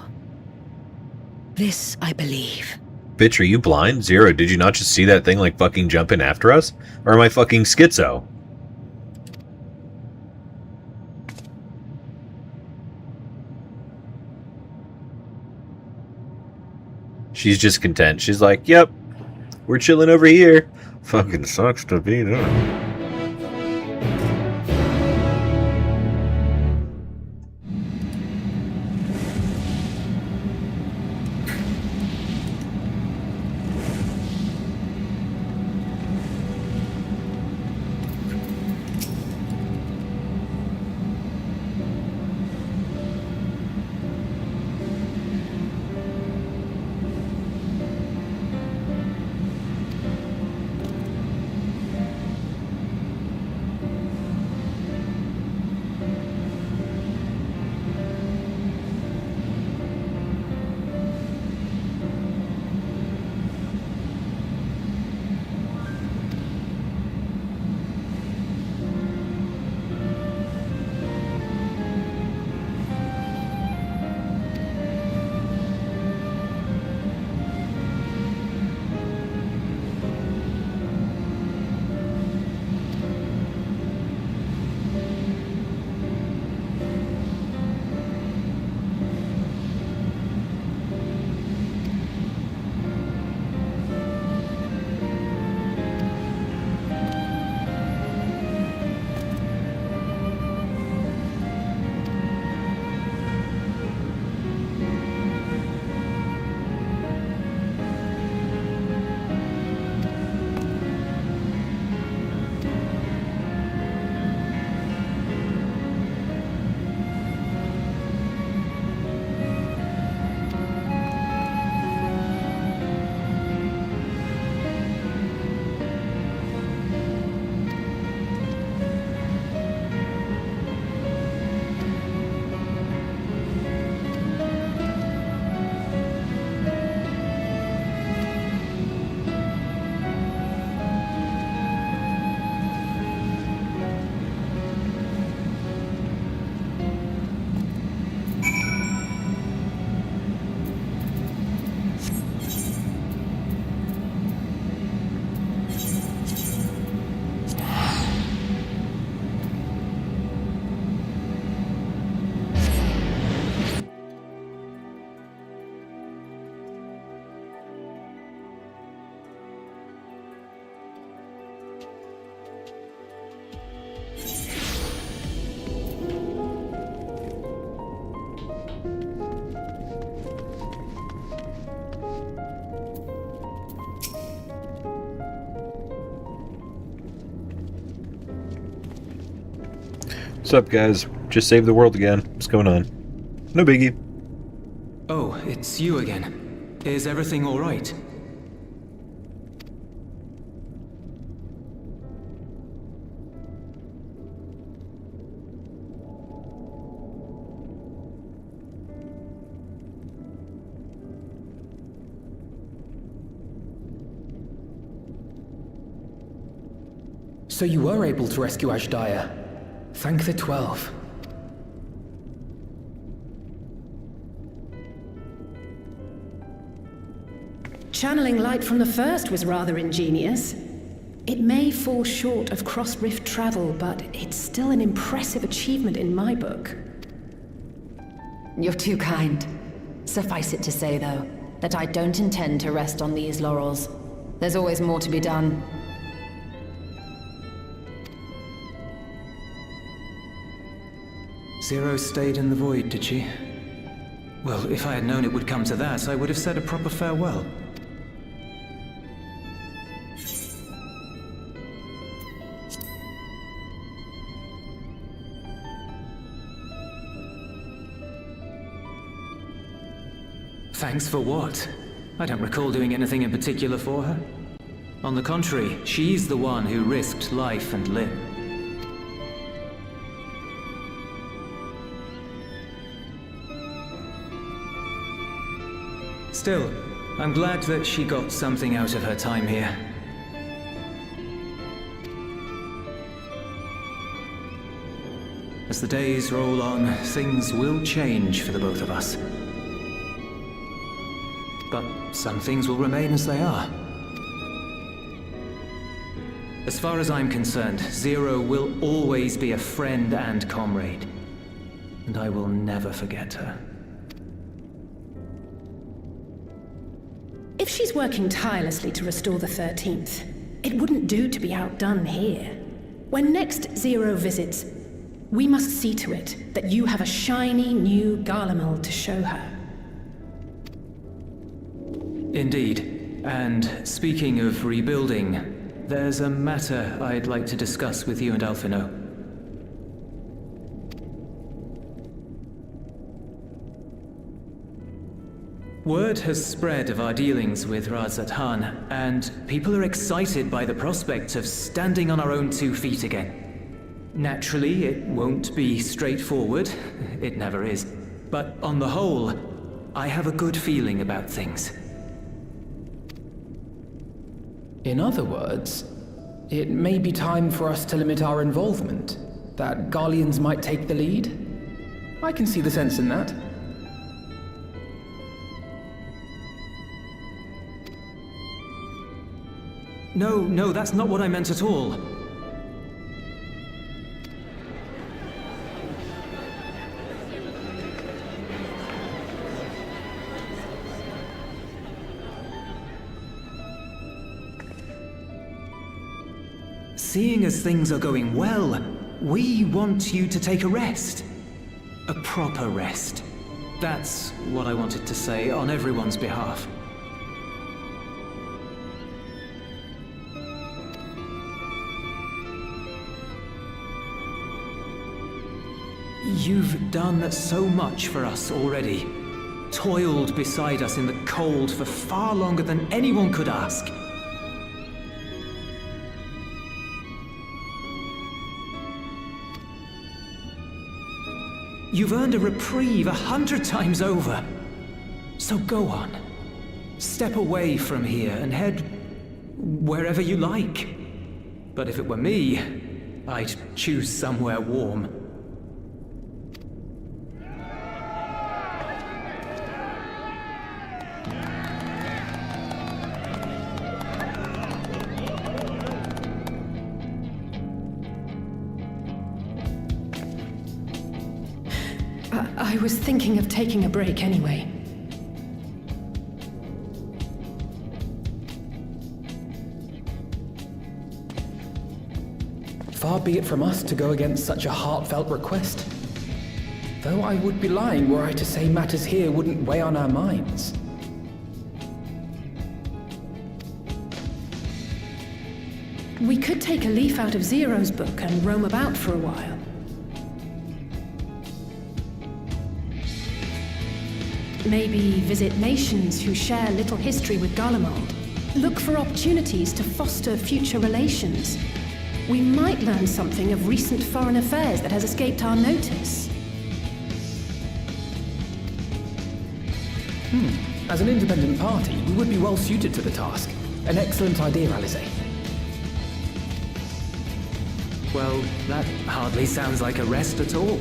This I believe. Bitch, are you blind? Zero, did you not just see that thing like fucking jumping after us? Or am I fucking schizo? She's just content. She's like, yep, we're chilling over here. Fucking sucks to be there. What's up, guys? Just saved the world again. What's going on? No biggie. Oh, it's you again. Is everything all right? So you were able to rescue Ashdaya. Thank the 12. Channeling light from the first was rather ingenious. It may fall short of cross-rift travel, but it's still an impressive achievement in my book. You're too kind. Suffice it to say, though, that I don't intend to rest on these laurels. There's always more to be done. Zero stayed in the void, did she? Well, if I had known it would come to that, I would have said a proper farewell. Thanks for what? I don't recall doing anything in particular for her. On the contrary, she's the one who risked life and limb. Still, I'm glad that she got something out of her time here. As the days roll on, things will change for the both of us. But some things will remain as they are. As far as I'm concerned, Zero will always be a friend and comrade. And I will never forget her. If she's working tirelessly to restore the 13th, it wouldn't do to be outdone here. When next Zero visits, we must see to it that you have a shiny new Garlemald to show her. Indeed. And speaking of rebuilding, there's a matter I'd like to discuss with you and Alphino. Word has spread of our dealings with Razat Han, and people are excited by the prospect of standing on our own 2 feet again. Naturally, it won't be straightforward. It never is. But on the whole, I have a good feeling about things. In other words, it may be time for us to limit our involvement, that Garleans might take the lead. I can see the sense in that. No, that's not what I meant at all. Seeing as things are going well, we want you to take a rest. A proper rest. That's what I wanted to say on everyone's behalf. You've done so much for us already. Toiled beside us in the cold for far longer than anyone could ask. You've earned a reprieve 100 times over. So go on. Step away from here and head wherever you like. But if it were me, I'd choose somewhere warm. I was thinking of taking a break anyway. Far be it from us to go against such a heartfelt request. Though I would be lying were I to say matters here wouldn't weigh on our minds. We could take a leaf out of Zero's book and roam about for a while. Maybe visit nations who share little history with Garlemald. Look for opportunities to foster future relations. We might learn something of recent foreign affairs that has escaped our notice. As an independent party, we would be well suited to the task. An excellent idea, Alize. Well, that hardly sounds like a rest at all.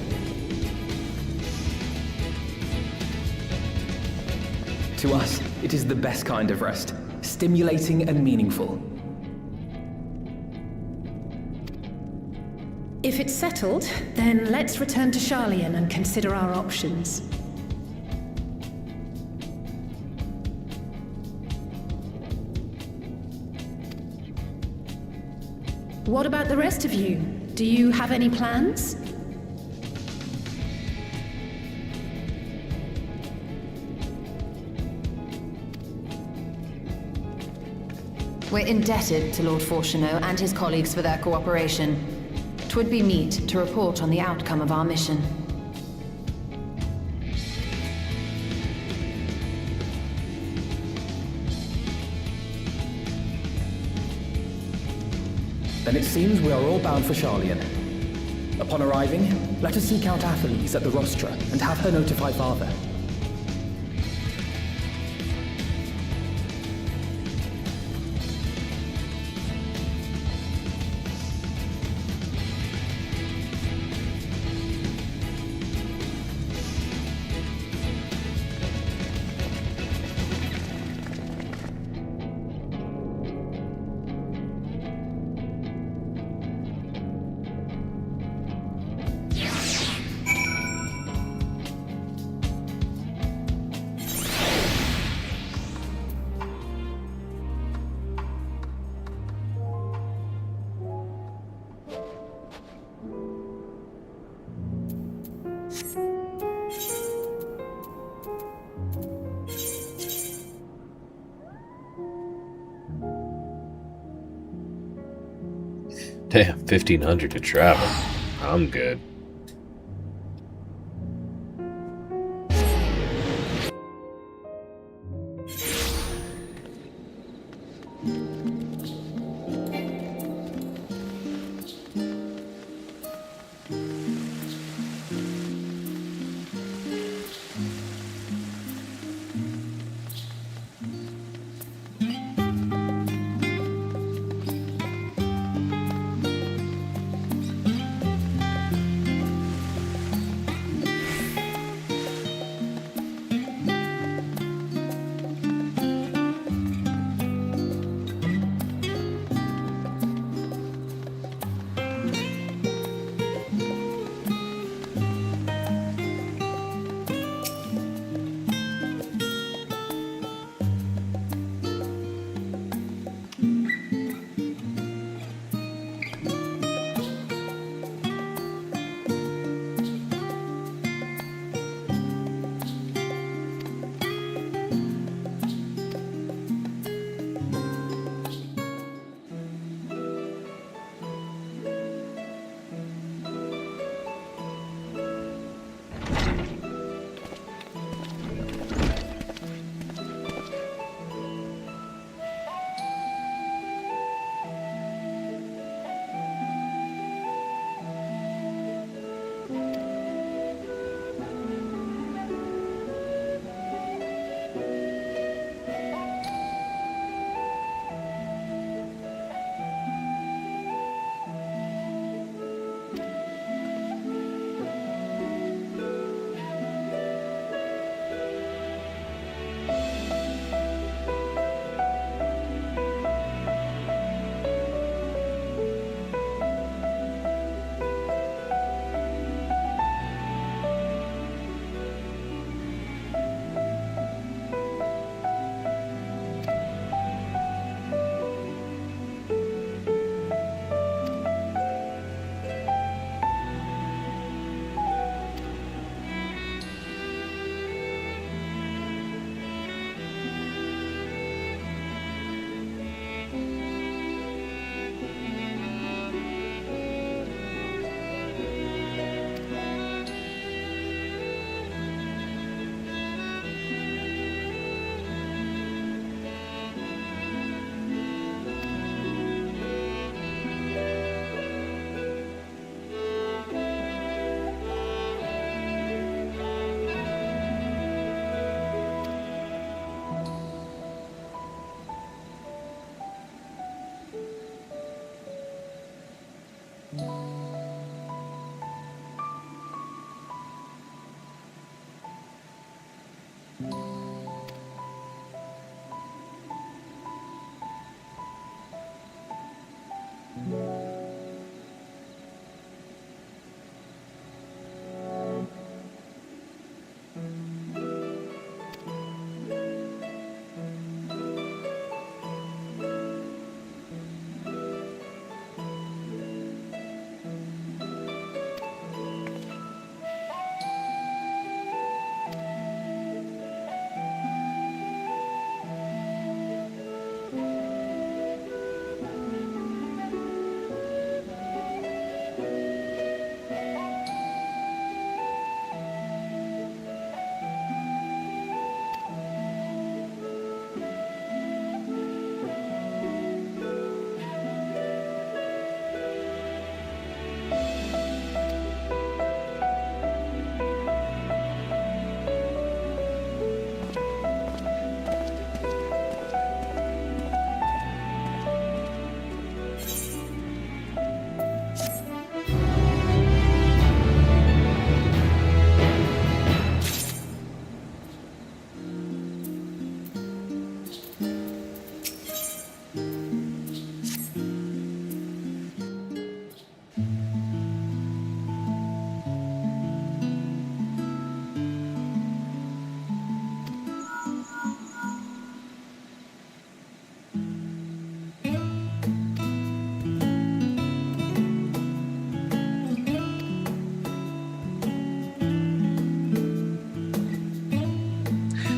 To us, it is the best kind of rest. Stimulating and meaningful. If it's settled, then let's return to Sharlayan and consider our options. What about the rest of you? Do you have any plans? We're indebted to Lord Fortuneau and his colleagues for their cooperation. 'Twould be meet to report on the outcome of our mission. Then it seems we are all bound for Sharlayan. Upon arriving, let us seek out Atheles at the Rostra and have her notify Father. Damn, 1,500 to travel. I'm good.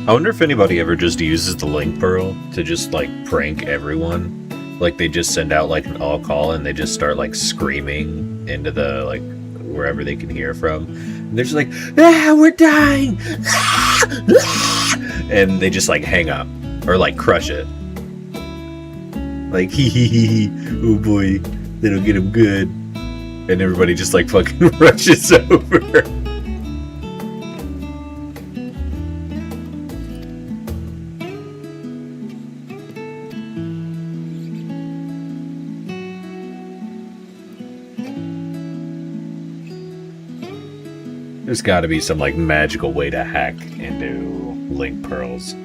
I wonder if anybody ever just uses the link pearl to just, like, prank everyone. Like they just send out like an all call and they just start like screaming into the like wherever they can hear from. And they're just like, ah, we're dying, and they just like hang up or like crush it. Like hee hee hee hee, oh boy, that'll get him good, and everybody just like fucking rushes over. There's got to be some like magical way to hack into link pearls.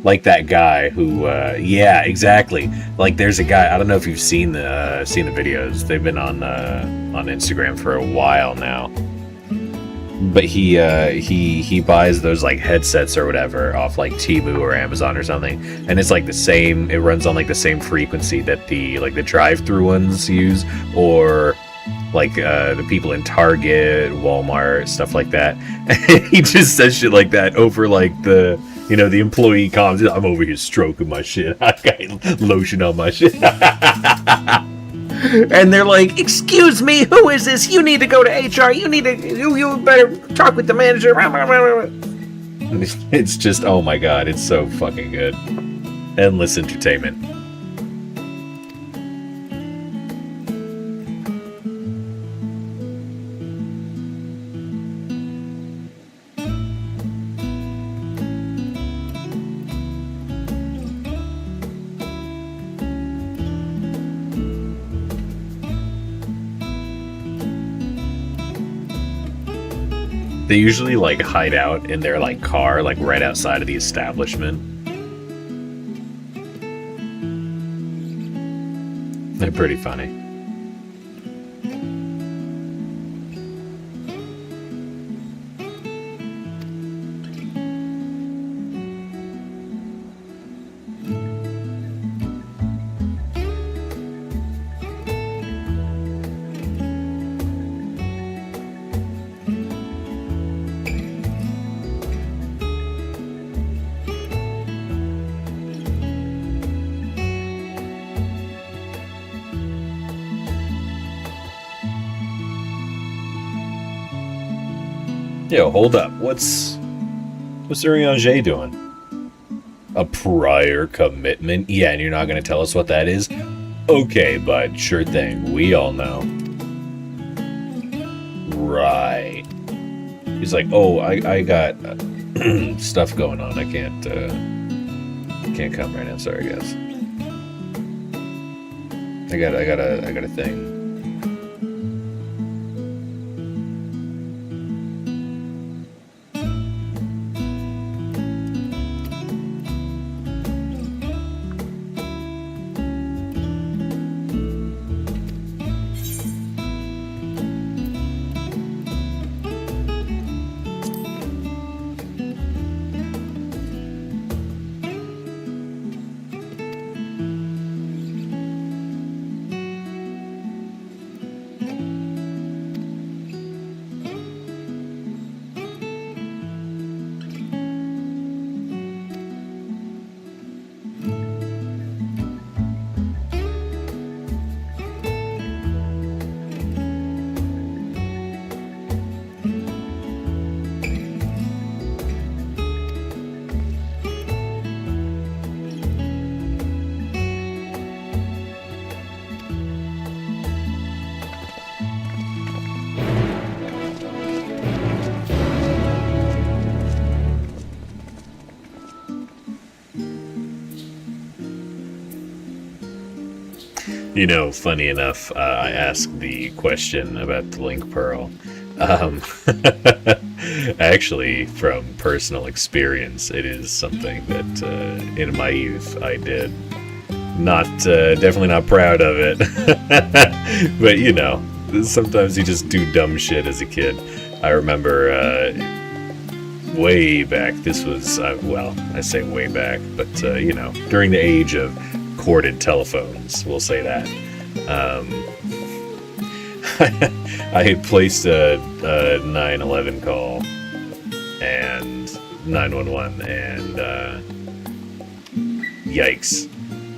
Like that guy who, yeah, exactly. Like there's a guy. I don't know if you've seen the videos. They've been on Instagram for a while now. But he buys those like headsets or whatever off like Temu or Amazon or something, and it's like the same. It runs on like the same frequency that the drive-through ones use, or like the people in Target, Walmart, stuff like that. And he just says shit like that over like the employee comms. I'm over here stroking my shit. I got lotion on my shit. And they're like, excuse me, who is this? You need to go to HR. You better talk with the manager. It's just, oh my god, it's so fucking good. Endless entertainment. They usually like hide out in their like car, like right outside of the establishment. They're pretty funny. Yo, hold up. What's Urianger doing? A prior commitment? Yeah, and you're not gonna tell us what that is? Okay, bud, sure thing. We all know. Right. He's like, oh, I got stuff going on. I can't come right now. Sorry, guys. I got a thing. You know, funny enough, I asked the question about the Link Pearl. Actually, from personal experience, it is something that in my youth I did. Definitely not proud of it. But, you know, sometimes you just do dumb shit as a kid. I remember way back, this was, well, I say way back, but, you know, during the age of corded telephones, we'll say that. I had placed a 911 call and 911, and yikes!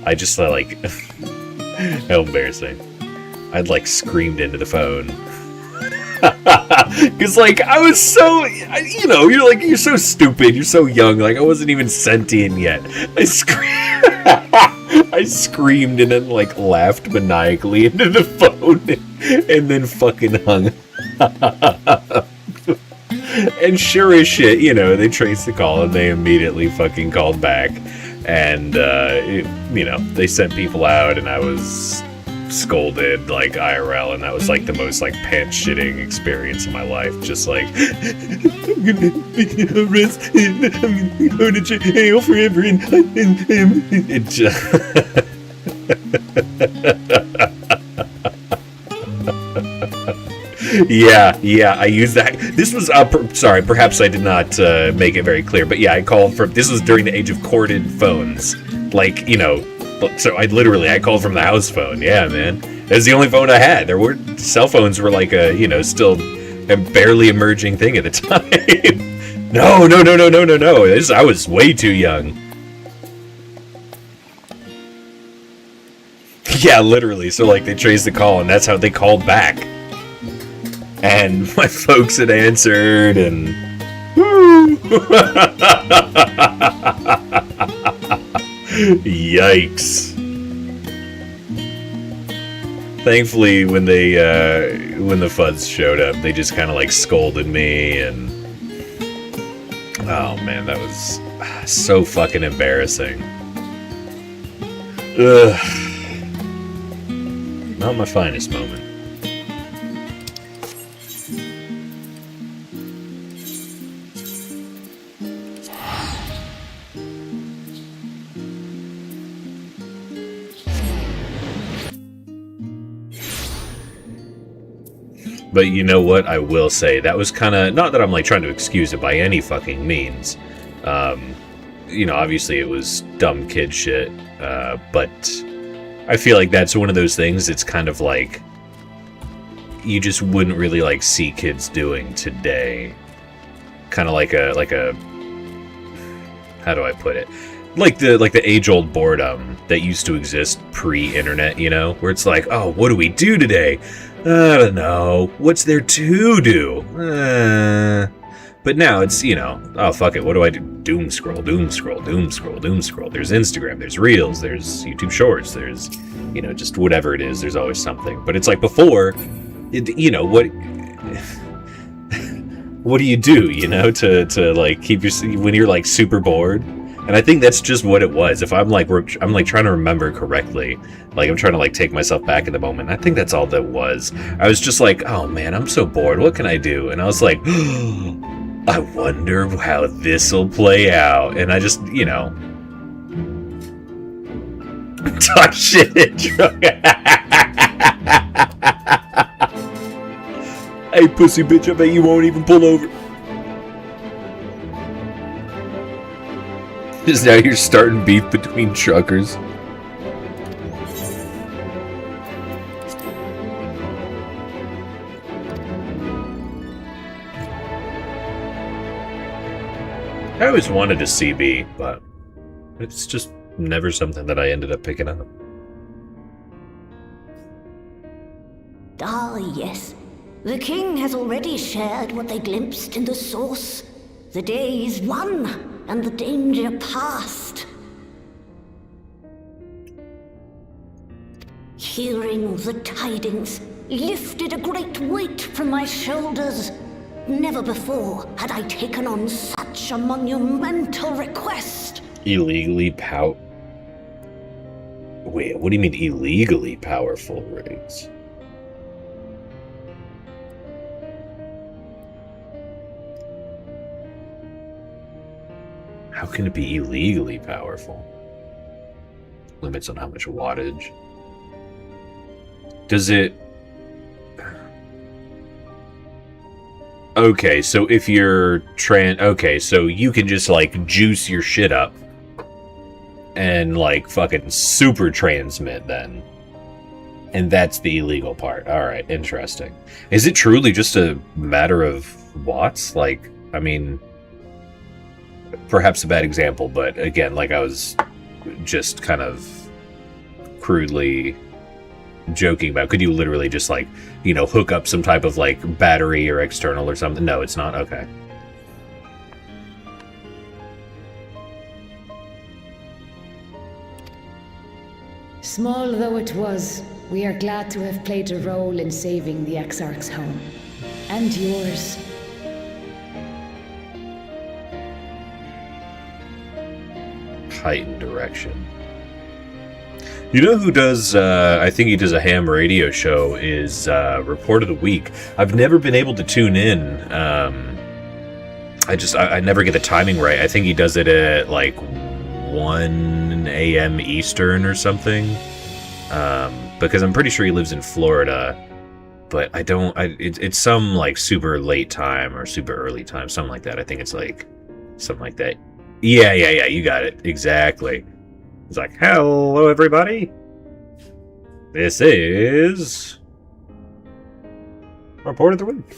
I just like How embarrassing. I'd like screamed into the phone. Cause like I was so, you know, you're so stupid, you're so young, like I wasn't even sentient yet. I screamed and then like laughed maniacally into the phone and then fucking hung. And sure as shit, you know, they traced the call and they immediately fucking called back. And, you know, they sent people out and I was scolded, like, IRL. And that was, like, the most, like, pants-shitting experience of my life. Just, like, I'm gonna be arrested. I'm gonna go to jail forever. And it just... Yeah, I used that. This was, sorry, perhaps I did not make it very clear, but yeah, I called from, this was during the age of corded phones. Like, you know, so I called from the house phone. Yeah, man. It was the only phone I had. Cell phones were like a, you know, still a barely emerging thing at the time. No. I was way too young. Yeah, literally. So, like, they traced the call, and that's how they called back. And my folks had answered, and... Yikes. Thankfully, when the fuzz showed up, they just kind of, like, scolded me, and... Oh, man, that was so fucking embarrassing. Ugh. Not my finest moment. But you know what? I will say, that was kind of... Not that I'm, like, trying to excuse it by any fucking means. You know, obviously it was dumb kid shit. But I feel like that's one of those things, it's kind of like... You just wouldn't really, like, see kids doing today. Kind of like a... How do I put it? Like the age-old boredom that used to exist pre-internet, you know? Where it's like, oh, what do we do today? I don't know. What's there to do? But now it's, you know, oh, fuck it. What do I do? Doom scroll. There's Instagram, there's Reels, there's YouTube Shorts, there's, you know, just whatever it is, there's always something. But it's like before, you know, what do you do, you know, to like keep your, when you're like super bored? And I think that's just what it was. If I'm like trying to remember correctly, like I'm trying to like take myself back in the moment. I think that's all that was. I was just like, oh man, I'm so bored. What can I do? And I was like, oh, I wonder how this'll play out. And I just, you know, talk shit. Hey, pussy bitch, I bet you won't even pull over. Is now you're starting beef between truckers. I always wanted a CB, but it's just never something that I ended up picking up. Ah, yes. The king has already shared what they glimpsed in the source. The day is won, and the danger past. Hearing the tidings lifted a great weight from my shoulders. Never before had I taken on such a monumental request. Illegally Wait, what do you mean illegally powerful raids? How can it be illegally powerful? Limits on how much wattage. Does it... Okay, so if you're okay, so you can just, like, juice your shit up and, like, fucking super transmit then. And that's the illegal part. Alright, interesting. Is it truly just a matter of watts? Like, I mean... Perhaps a bad example, but again, like I was just kind of crudely joking about? Could you literally just, like, you know, hook up some type of, like, battery or external or something? No, it's not? Okay. Small though it was, we are glad to have played a role in saving the Exarch's home. And yours. Heightened direction. You know who does, I think he does a ham radio show, is Report of the Week. I've never been able to tune in. I never get the timing right. I think he does it at, like, 1 a.m. Eastern or something. Because I'm pretty sure he lives in Florida. But it's some, like, super late time or super early time. Something like that. I think it's, like, something like that. Yeah, you got it. Exactly. It's like, hello, everybody. This is Report of the Week.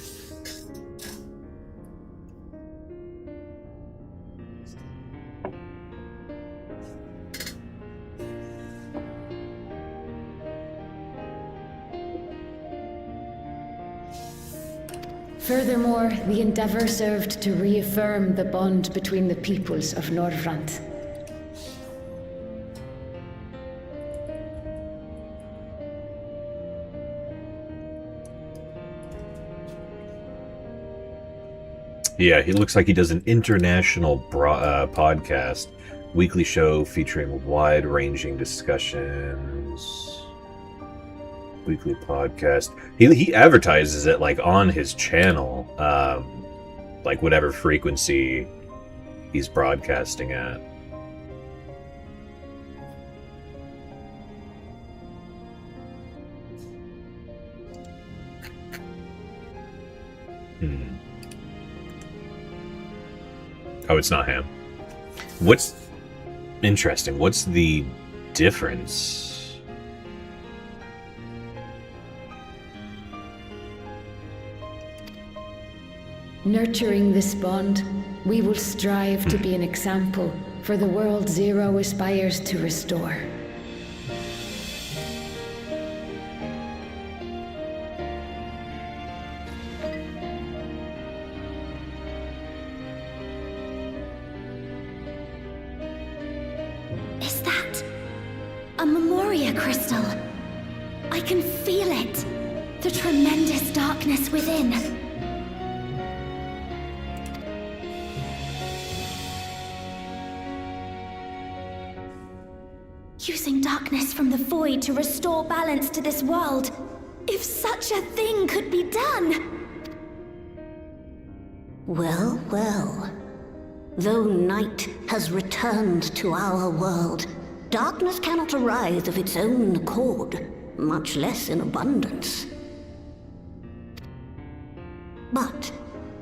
Furthermore, the endeavor served to reaffirm the bond between the peoples of Norvrant. Yeah, he looks like he does an international podcast, weekly show featuring wide-ranging discussions. Weekly podcast. He advertises it, like, on his channel, like whatever frequency he's broadcasting at. Oh, it's not him. What's interesting? What's the difference? Nurturing this bond, we will strive to be an example for the world Zero aspires to restore. Is that a Memoria crystal? I can feel it. The tremendous darkness within. Using darkness from the void to restore balance to this world. If such a thing could be done! Well, well. Though night has returned to our world, darkness cannot arise of its own accord, much less in abundance. But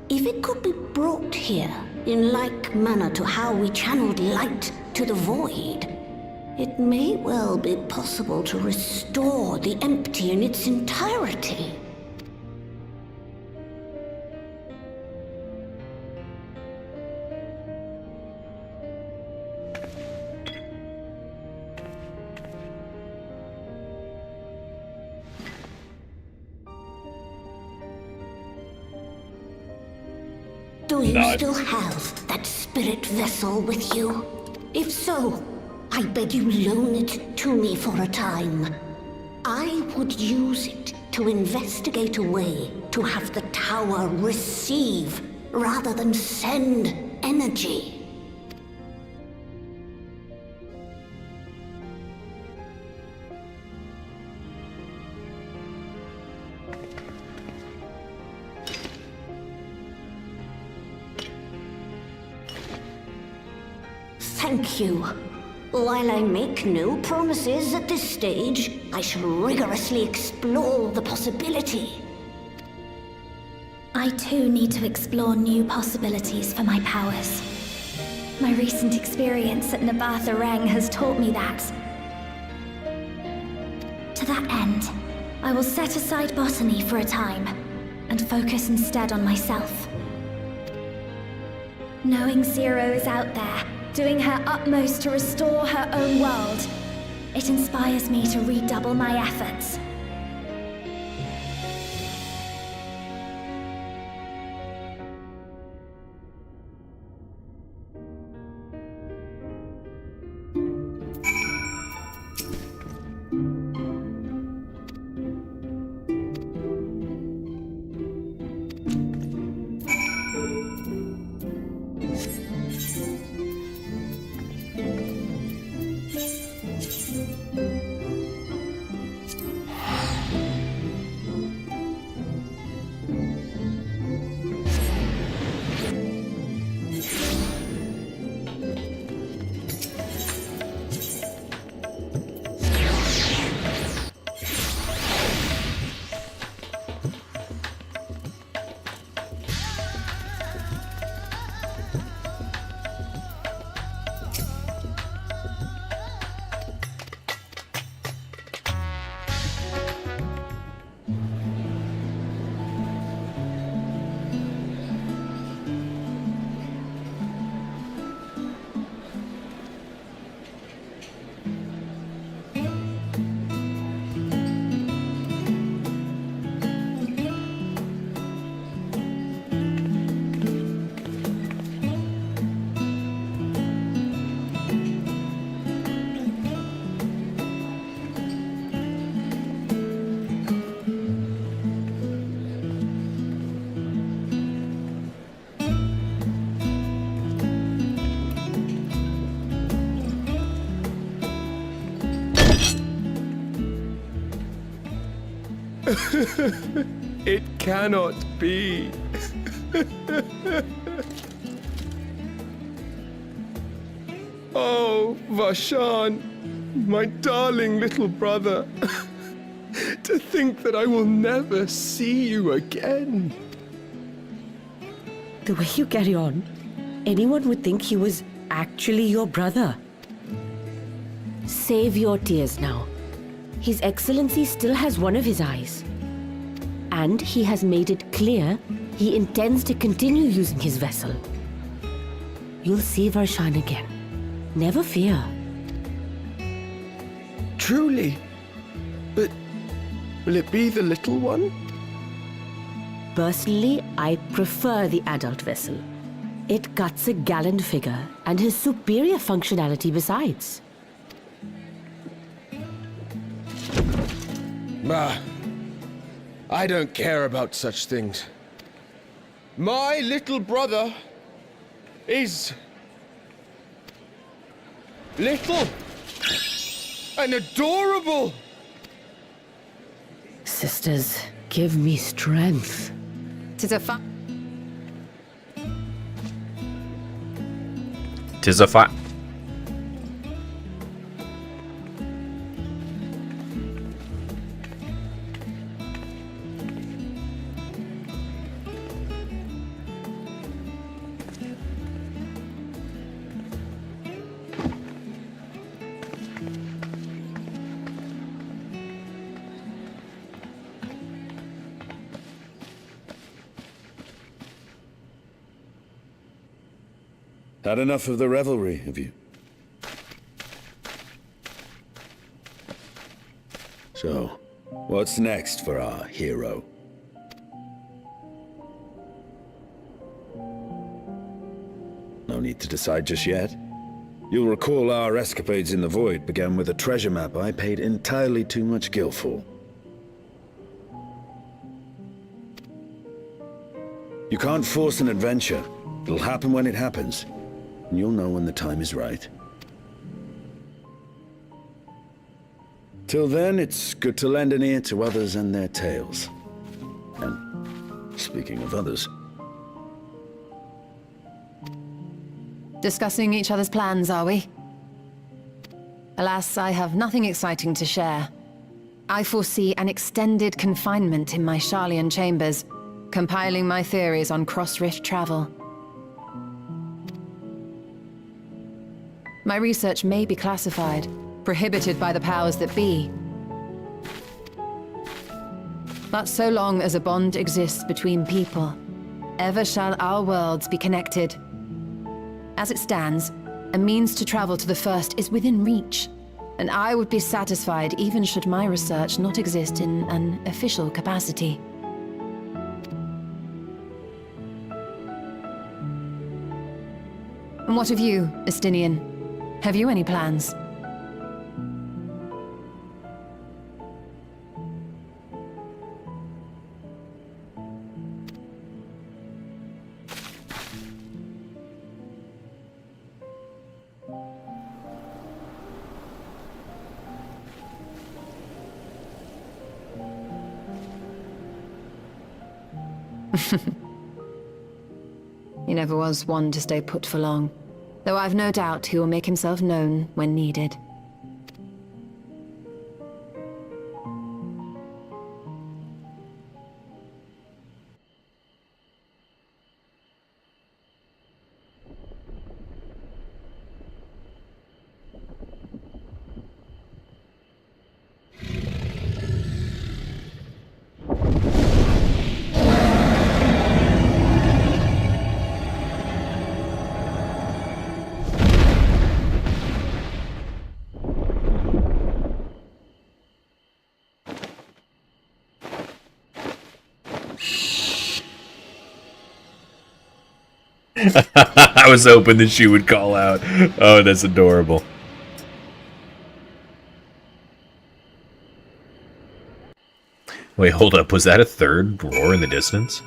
if it could be brought here, in like manner to how we channeled light to the void, it may well be possible to restore the empty in its entirety. Do you still have that spirit vessel with you? If so, I beg you loan it to me for a time. I would use it to investigate a way to have the tower receive rather than send energy. Thank you. While I make no promises at this stage, I shall rigorously explore the possibility. I too need to explore new possibilities for my powers. My recent experience at Nabatha Reng has taught me that. To that end, I will set aside botany for a time, and focus instead on myself. Knowing Zero is out there, doing her utmost to restore her own world, it inspires me to redouble my efforts, It cannot be. Oh, Vashan, my darling little brother. To think that I will never see you again. The way you carry on, anyone would think he was actually your brother. Save your tears now. His Excellency still has one of his eyes. And he has made it clear he intends to continue using his vessel. You'll see Varshan again. Never fear. Truly? But will it be the little one? Personally, I prefer the adult vessel. It cuts a gallant figure and has superior functionality besides. Bah, I don't care about such things. My little brother is little and adorable. Sisters, give me strength. Tis a fact. Tis a fact. Had enough of the revelry, have you? So, what's next for our hero? No need to decide just yet. You'll recall our escapades in the Void began with a treasure map I paid entirely too much gil for. You can't force an adventure. It'll happen when it happens. And you'll know when the time is right. Till then, it's good to lend an ear to others and their tales. And speaking of others... Discussing each other's plans, are we? Alas, I have nothing exciting to share. I foresee an extended confinement in my Sharlayan chambers, compiling my theories on cross-rift travel. My research may be classified, prohibited by the powers that be. But so long as a bond exists between people, ever shall our worlds be connected. As it stands, a means to travel to the First is within reach, and I would be satisfied even should my research not exist in an official capacity. And what of you, Estinian? Have you any plans? He never was one to stay put for long. Though I've no doubt he will make himself known when needed. I was hoping that she would call out. Oh, that's adorable. Wait, hold up. Was that a third roar in the distance?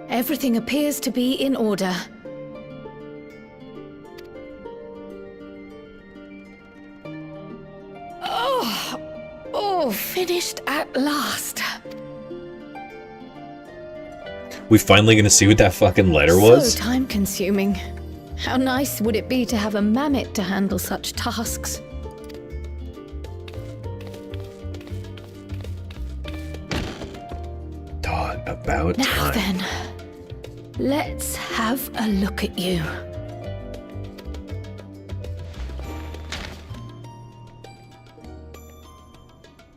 Everything appears to be in order. Oh, finished at last. We finally gonna see what that fucking letter was? So time-consuming. How nice would it be to have a mammoth to handle such tasks? God, about Now time. then, let's have a look at you.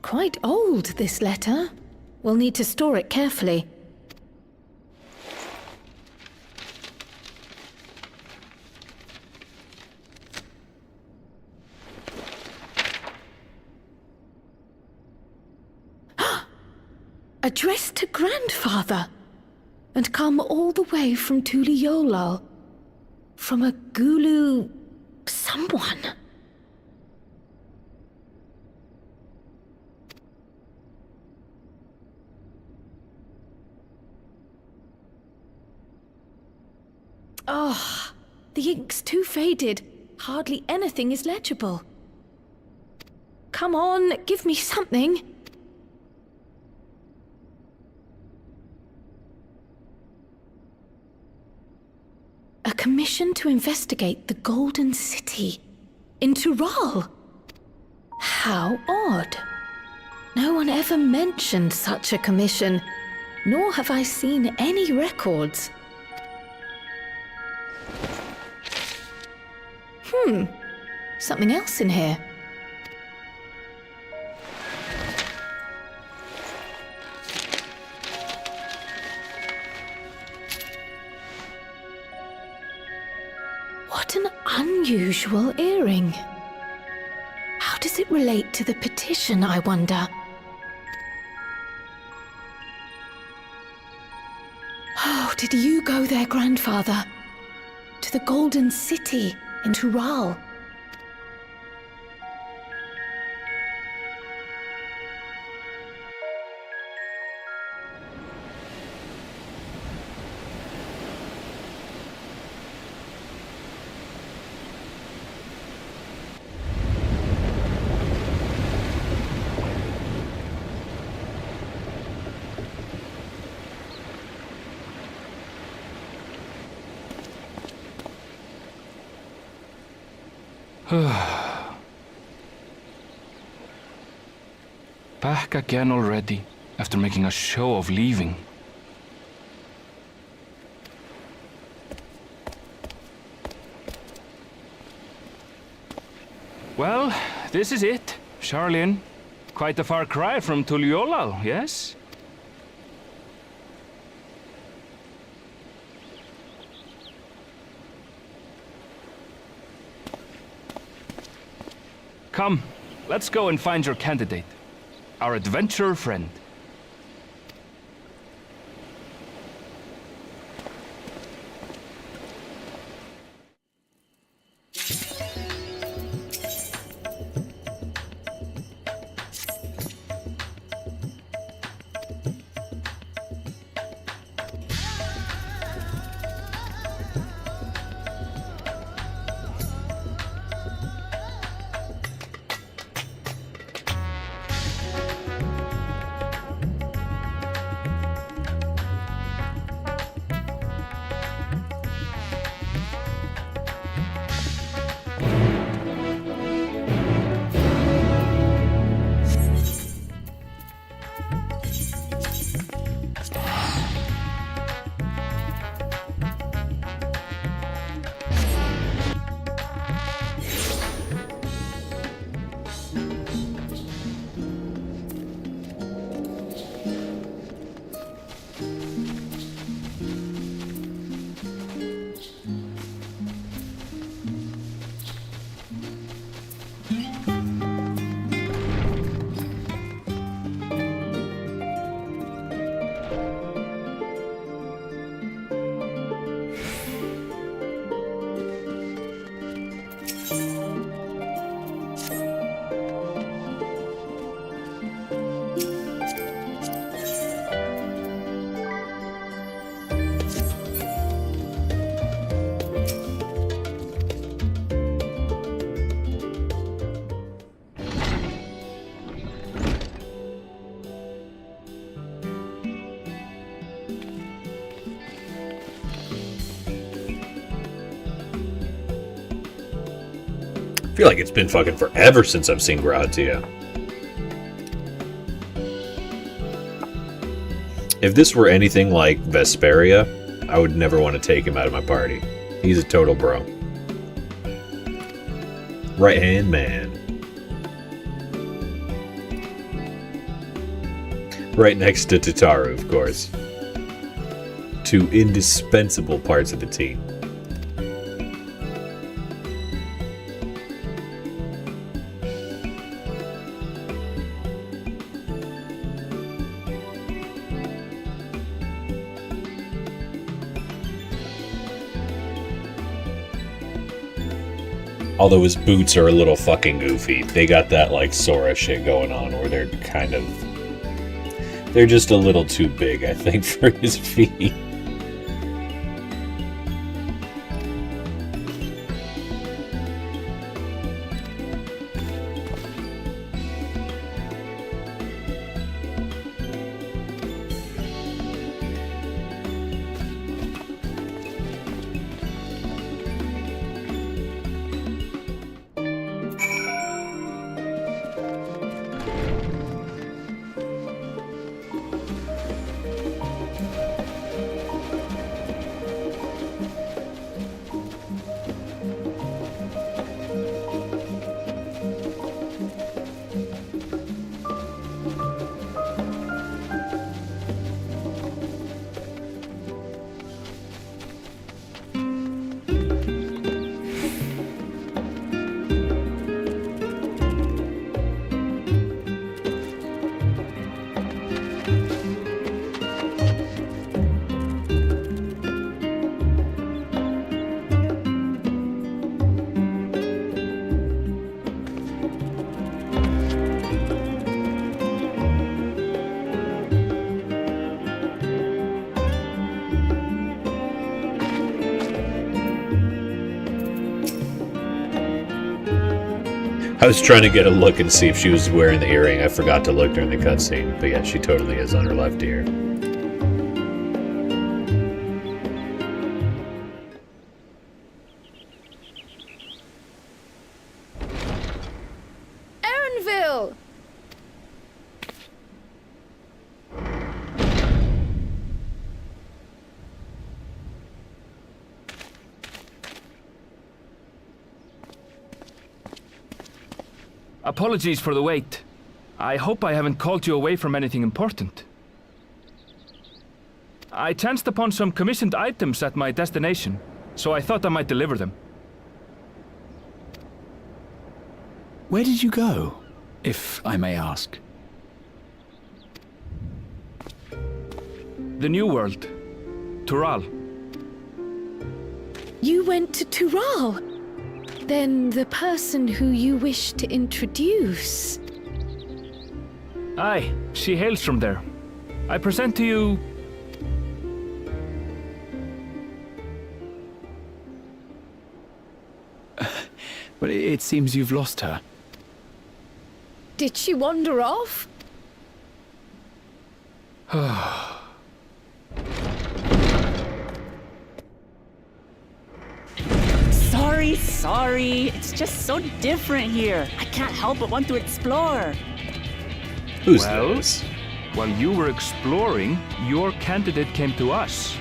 Quite old, this letter. We'll need to store it carefully. Addressed to Grandfather, and come all the way from Tuliolal, from a Gulu someone. Oh, the ink's too faded. Hardly anything is legible. Come on, give me something. A commission to investigate the Golden City in Tural. How odd. No one ever mentioned such a commission, nor have I seen any records. Something else in here. What an unusual earring. How does it relate to the petition, I wonder? Oh, did you go there, Grandfather? To the Golden City in Tural? Back again already, after making a show of leaving. Well, this is it, Charlene. Quite a far cry from Tuliolal, yes? Come, let's go and find your candidate. Our adventurer friend. feel like it's been fucking forever since I've seen Gratia. If this were anything like Vesperia, I would never want to take him out of my party. He's a total bro. Right-hand man. Right next to Tataru, of course. Two indispensable parts of the team. Although his boots are a little fucking goofy. They got that, like, Sora shit going on, where they're kind of... They're just a little too big, I think, for his feet. I was trying to get a look and see if she was wearing the earring. I forgot to look during the cutscene. But yeah, she totally is on her left ear. Erenville! Apologies for the wait. I hope I haven't called you away from anything important. I chanced upon some commissioned items at my destination, so I thought I might deliver them. Where did you go, if I may ask? The New World. Tural. You went to Tural? Then the person who you wish to introduce... Aye, she hails from there. I present to you... But it seems you've lost her. Did she wander off? Sorry. It's just so different here. I can't help but want to explore. Who's well, this? While you were exploring, your candidate came to us.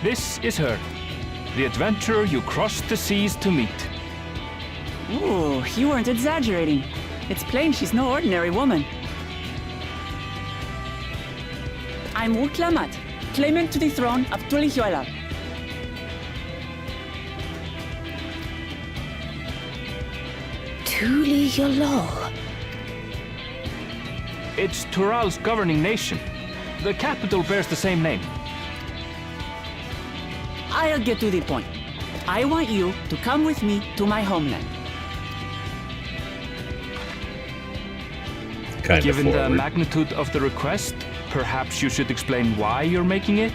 This is her. The adventurer you crossed the seas to meet. Ooh, you weren't exaggerating. It's plain she's no ordinary woman. I'm Uklamat, claimant to the throne of Tulihuela. Tulihuela. It's Tural's governing nation. The capital bears the same name. I'll get to the point. I want you to come with me to my homeland. Given the magnitude of the request, perhaps you should explain why you're making it?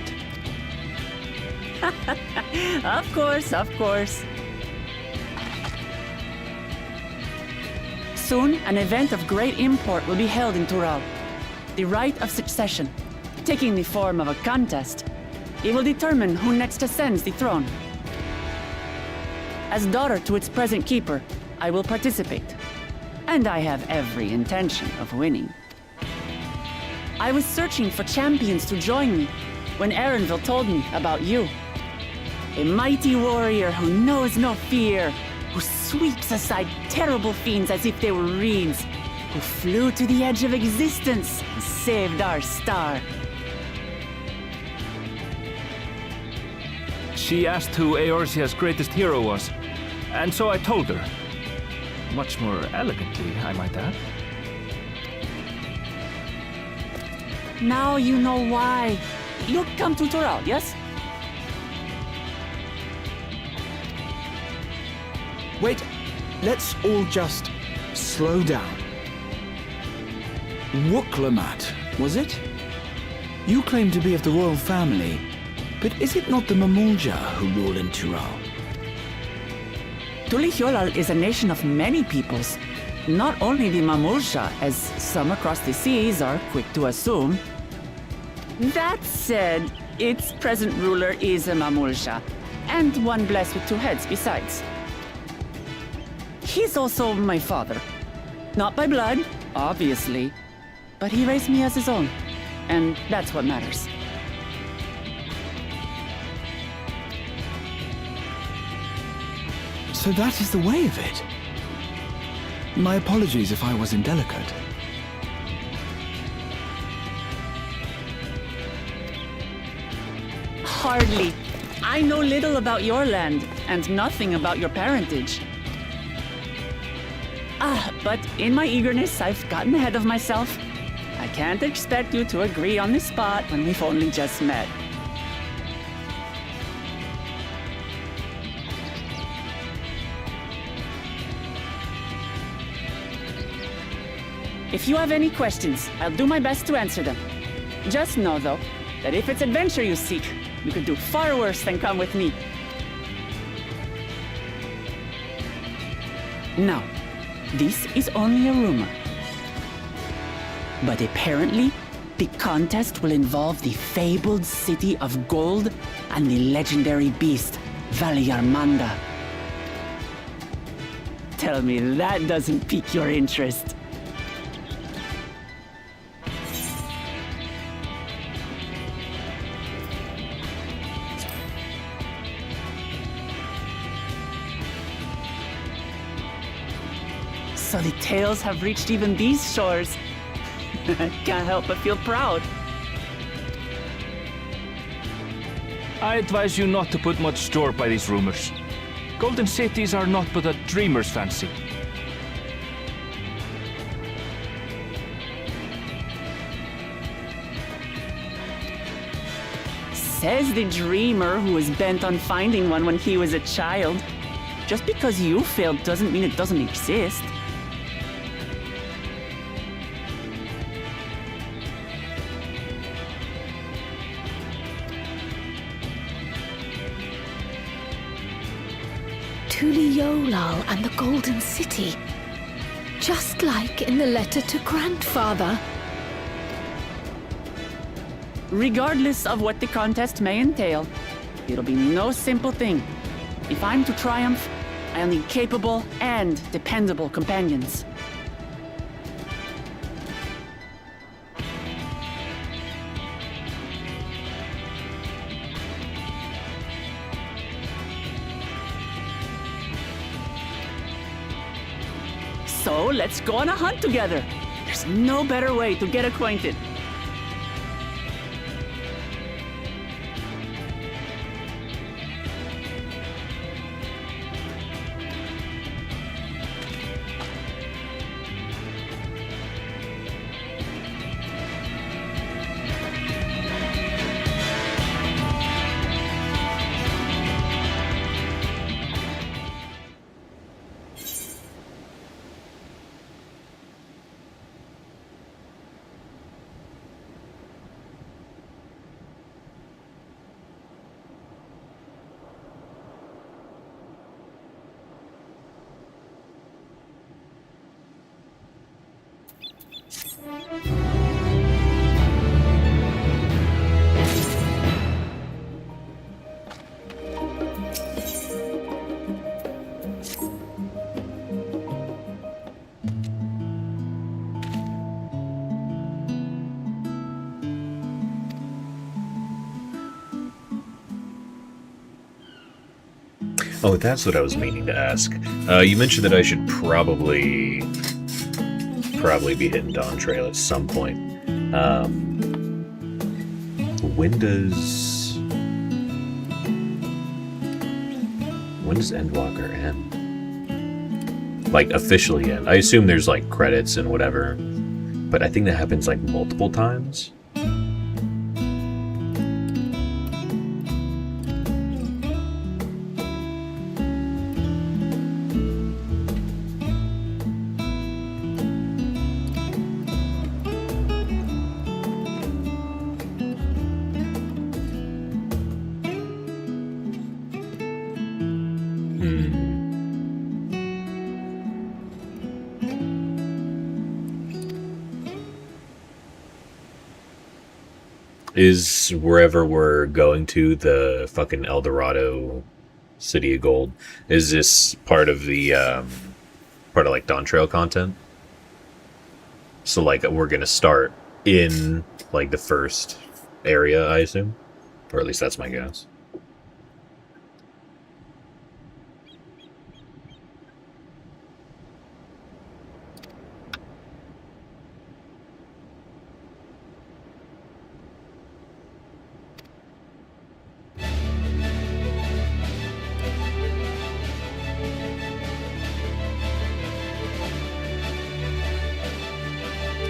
Of course. Soon, an event of great import will be held in Tural. The right of succession, taking the form of a contest. It will determine who next ascends the throne. As daughter to its present keeper, I will participate. And I have every intention of winning. I was searching for champions to join me when Erenville told me about you. A mighty warrior who knows no fear, who sweeps aside terrible fiends as if they were reeds, who flew to the edge of existence and saved our star. She asked who Eorzea's greatest hero was, and so I told her. Much more elegantly, I might add. Now you know why. You come to Toral, yes? Wait, let's all just slow down. Wooklamat, was it? You claim to be of the royal family, but is it not the Mamulja who rule in Tural? Tulihyolal is a nation of many peoples. Not only the Mamulja, as some across the seas are quick to assume. That said, its present ruler is a Mamulja, and one blessed with two heads besides. He's also my father. Not by blood, obviously, but he raised me as his own, and that's what matters. So that is the way of it. My apologies if I was indelicate. Hardly. I know little about your land, and nothing about your parentage. But in my eagerness, I've gotten ahead of myself. I can't expect you to agree on the spot when we've only just met. If you have any questions, I'll do my best to answer them. Just know, though, that if it's adventure you seek, you could do far worse than come with me. Now, this is only a rumor. But apparently, the contest will involve the fabled city of gold and the legendary beast, Valyarmanda. Tell me that doesn't pique your interest. So the tales have reached even these shores. Can't help but feel proud. I advise you not to put much store by these rumors. Golden cities are not but a dreamer's fancy. Says the dreamer who was bent on finding one when he was a child. Just because you failed doesn't mean it doesn't exist. Tuliolal and the Golden City. Just like in the letter to Grandfather. Regardless of what the contest may entail, it'll be no simple thing. If I'm to triumph, I'll need capable and dependable companions. So let's go on a hunt together. There's no better way to get acquainted. Oh, that's what I was meaning to ask. You mentioned that I should probably be hitting Dawn Trail at some point. When does Endwalker end? Like, officially end. I assume there's, like, credits and whatever, but I think that happens, like, multiple times. Is wherever we're going to, the fucking El Dorado City of Gold, is this part of the, part of, like, Dawn Trail content? So, like, we're gonna start in, like, the first area, I assume? Or at least that's my guess.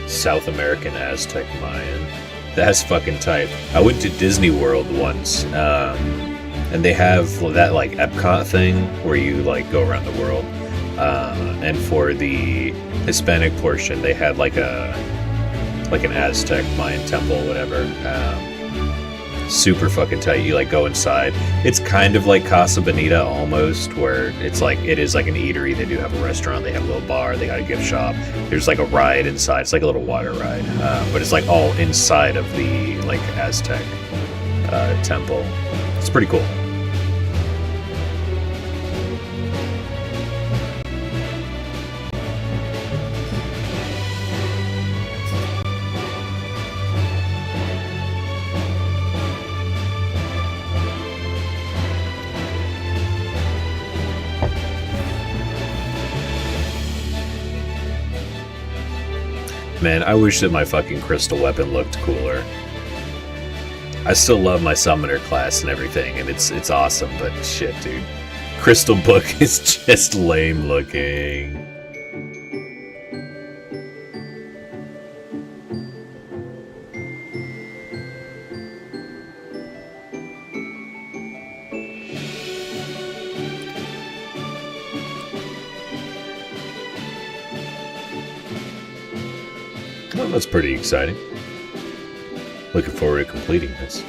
South American Aztec Mayan. That's fucking tight. I went to Disney World once, and they have that, like, Epcot thing where you, like, go around the world. And for the Hispanic portion, they had like an Aztec Mayan temple, whatever. Super fucking tight. You, like, go inside. It's kind of like Casa Bonita almost, where it's like, it is like an eatery. They do have a restaurant, they have a little bar, they got a gift shop. There's like a ride inside. It's like a little water ride, but it's like all inside of the, like, Aztec temple. It's pretty cool. Man, I wish that my fucking crystal weapon looked cooler. I still love my summoner class and everything, and it's awesome, but shit, dude. Crystal book is just lame looking. Well, that's pretty exciting. Looking forward to completing this.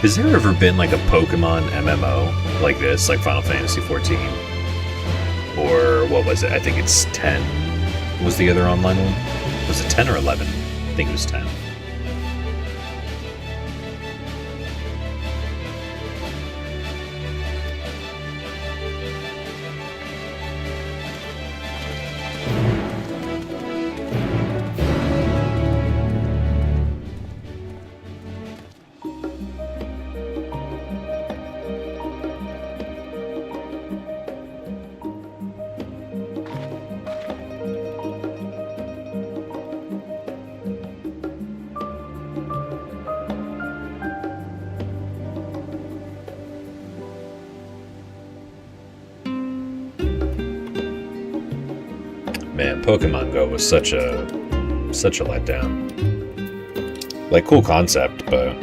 Has there ever been, like, a Pokemon MMO like this, like Final Fantasy XIV? Or what was it? I think it's 10. Was the other online one? Was it 10 or 11? I think it was 10. Man, Pokemon Go was such a letdown. Like, cool concept, but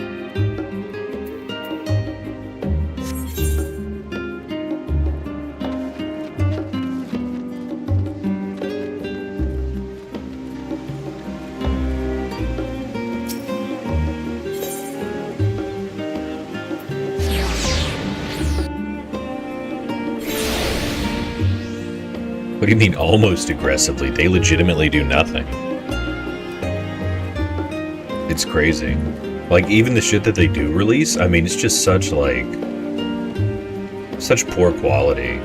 what do you mean almost aggressively? They legitimately do nothing. It's crazy. Like, even the shit that they do release, I mean, it's just such, like, Such poor quality.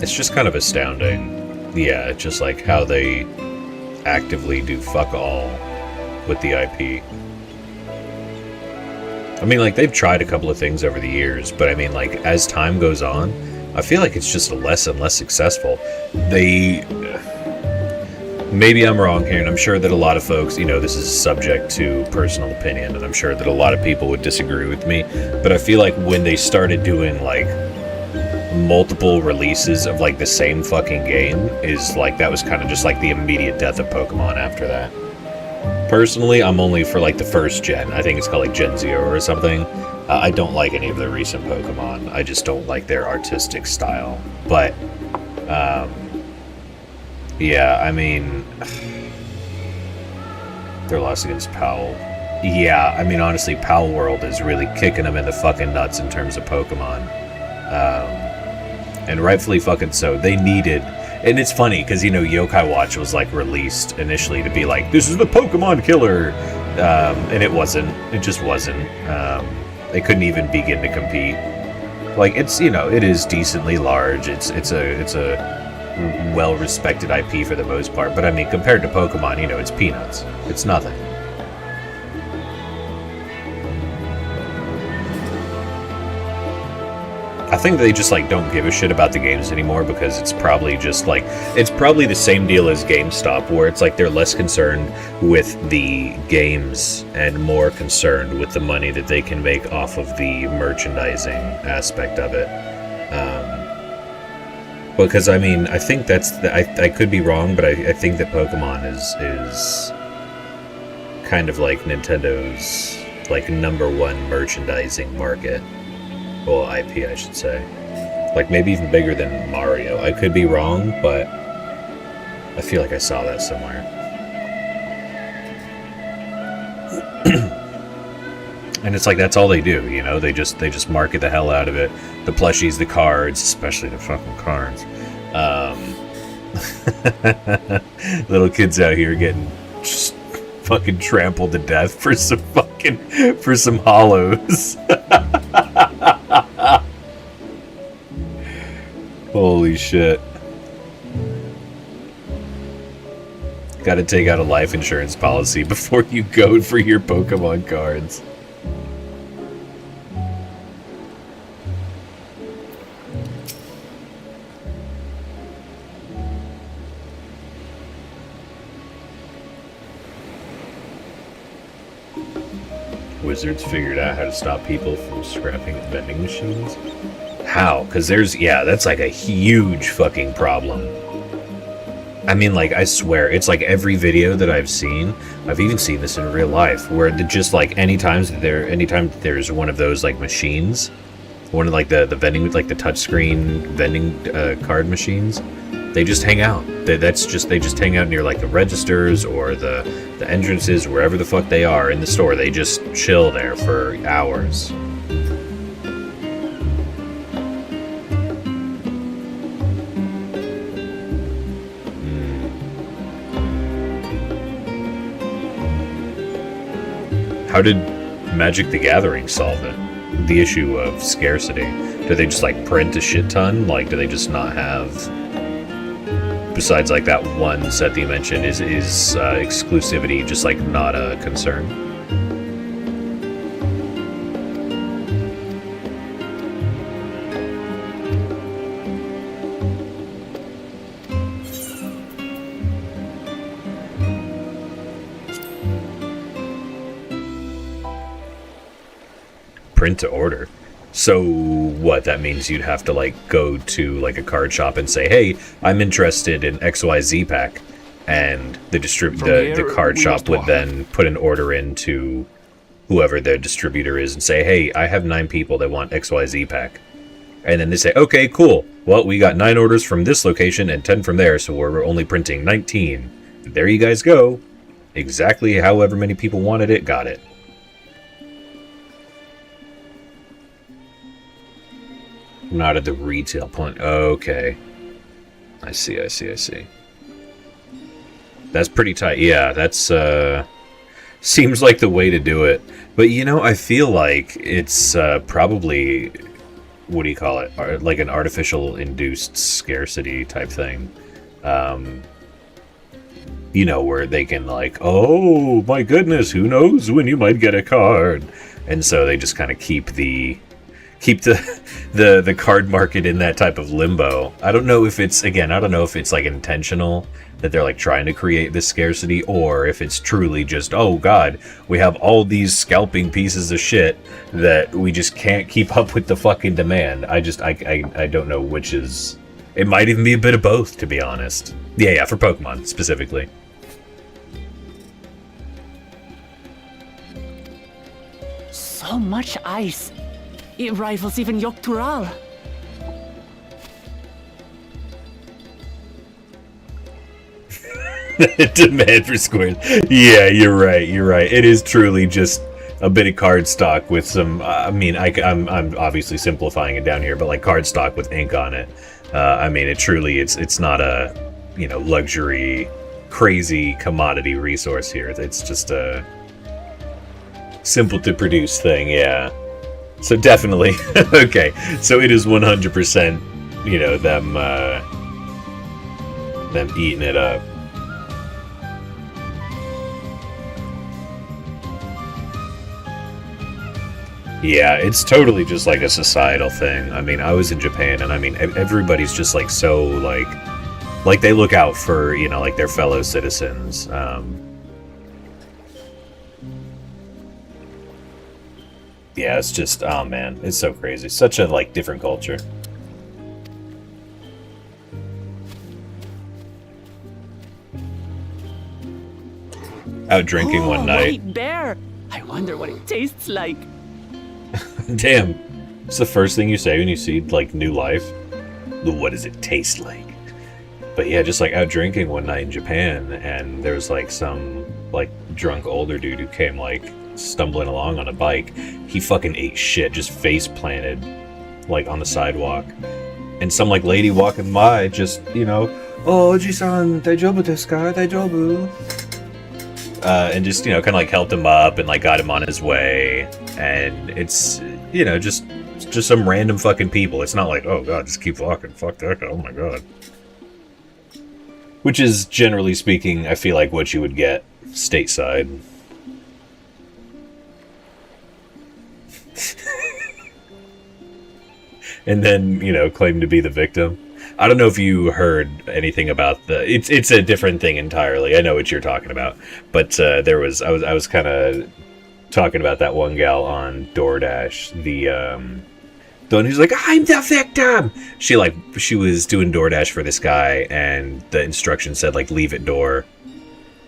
It's just kind of astounding. Yeah, just like how they actively do fuck all with the IP. I mean, like, they've tried a couple of things over the years, but I mean, like, as time goes on, I feel like it's just less and less successful. Maybe I'm wrong here, and I'm sure that a lot of folks, you know, this is subject to personal opinion, and I'm sure that a lot of people would disagree with me, but I feel like when they started doing, like, multiple releases of, like, the same fucking game, is, like, that was kind of just, like, the immediate death of Pokemon after that. Personally, I'm only for, like, the first gen. I think it's called, like, Gen 0 or something. I don't like any of the recent Pokemon. I just don't like their artistic style. But, yeah, I mean, their loss against Powell. Yeah, I mean, honestly, Powell World is really kicking them in the fucking nuts in terms of Pokemon. And rightfully fucking so. They needed... And it's funny, because, you know, Yokai Watch was, like, released initially to be like, this is the Pokemon killer! And it wasn't. It just wasn't. They couldn't even begin to compete. Like, it's, you know, it is decently large. It's a well-respected IP for the most part. But, I mean, compared to Pokemon, you know, it's peanuts. It's nothing. I think they just, like, don't give a shit about the games anymore because it's probably just, like, it's probably the same deal as GameStop, where it's, like, they're less concerned with the games and more concerned with the money that they can make off of the merchandising aspect of it. Because, I mean, I think that's... I could be wrong, but I think that Pokemon is kind of like Nintendo's, like, #1 merchandising market. Well, IP, I should say. Like, maybe even bigger than Mario. I could be wrong, but I feel like I saw that somewhere. And it's like, that's all they do, you know? They just market the hell out of it. The plushies, the cards, especially the fucking cards. Little kids out here getting just fucking trampled to death for some hollows. Holy shit. Gotta take out a life insurance policy before you go for your Pokemon cards. Wizards figured out how to stop people from scrapping vending machines? How? Because that's like a huge fucking problem. I mean, like, I swear, it's like every video that I've seen, I've even seen this in real life, where just like anytime there's one of those like machines, one of like the vending, like the touchscreen vending card machines, they just hang out. They just hang out near like the registers or the entrances, wherever the fuck they are in the store. They just chill there for hours. How did Magic the Gathering solve it? The issue of scarcity. Do they just like print a shit ton? Like, do they just not have... Besides like that one set that you mentioned, is exclusivity just like not a concern? Print to order. So what, that means you'd have to like go to like a card shop and say, hey, I'm interested in XYZ pack, and the card shop would then put an order into whoever their distributor is and say, hey, I have 9 people that want XYZ pack. And then they say, okay, cool. Well, we got 9 orders from this location and 10 from there, so we're only printing 19. There you guys go. Exactly however many people wanted it, got it. Not at the retail point. Okay. I see. That's pretty tight. Yeah, that's... Seems like the way to do it. But, you know, I feel like it's probably, what do you call it? Like an artificial induced scarcity type thing. You know, where they can like, oh my goodness, who knows when you might get a card. And so they just kind of keep the card market in that type of limbo. I don't know if it's like intentional that they're like trying to create this scarcity, or if it's truly just, oh god, we have all these scalping pieces of shit that we just can't keep up with the fucking demand. I don't know which is. It might even be a bit of both, to be honest. Yeah, for Pokemon specifically. So much ice. It rivals even Yogg-Tural. Demand for squares. Yeah, you're right. It is truly just a bit of cardstock with some. I'm obviously simplifying it down here, but like cardstock with ink on it. It truly it's not a luxury, crazy commodity resource here. It's just a simple to produce thing. Yeah. So definitely okay. So it is 100%. Them eating it up. Yeah, it's totally just like a societal thing. I mean, I was in Japan, and I mean, everybody's just like so like they look out for like their fellow citizens. Yeah, it's just, oh man, it's so crazy. Such a like different culture. Out drinking one night. White bear. I wonder what it tastes like. Damn. It's the first thing you say when you see, like, new life. What does it taste like? But yeah, just, like, out drinking one night in Japan, and there was, like, some, like, drunk older dude who came, like, stumbling along on a bike. He fucking ate shit, just face planted, like, on the sidewalk. And some, like, lady walking by just, oh, Oji-san, daijoubu desu ka? Daijoubu? And just, kind of, like, helped him up and, like, got him on his way. And it's, just some random fucking people. It's not like, oh god, just keep walking. Fuck that guy. Oh my god. Which is, generally speaking, I feel like what you would get stateside. And then, claim to be the victim. I don't know if you heard anything about it's a different thing entirely. I know what you're talking about. But I was kind of talking about that one gal on DoorDash, the one who's like, I'm the victim. She was doing DoorDash for this guy, and the instructions said like leave it door,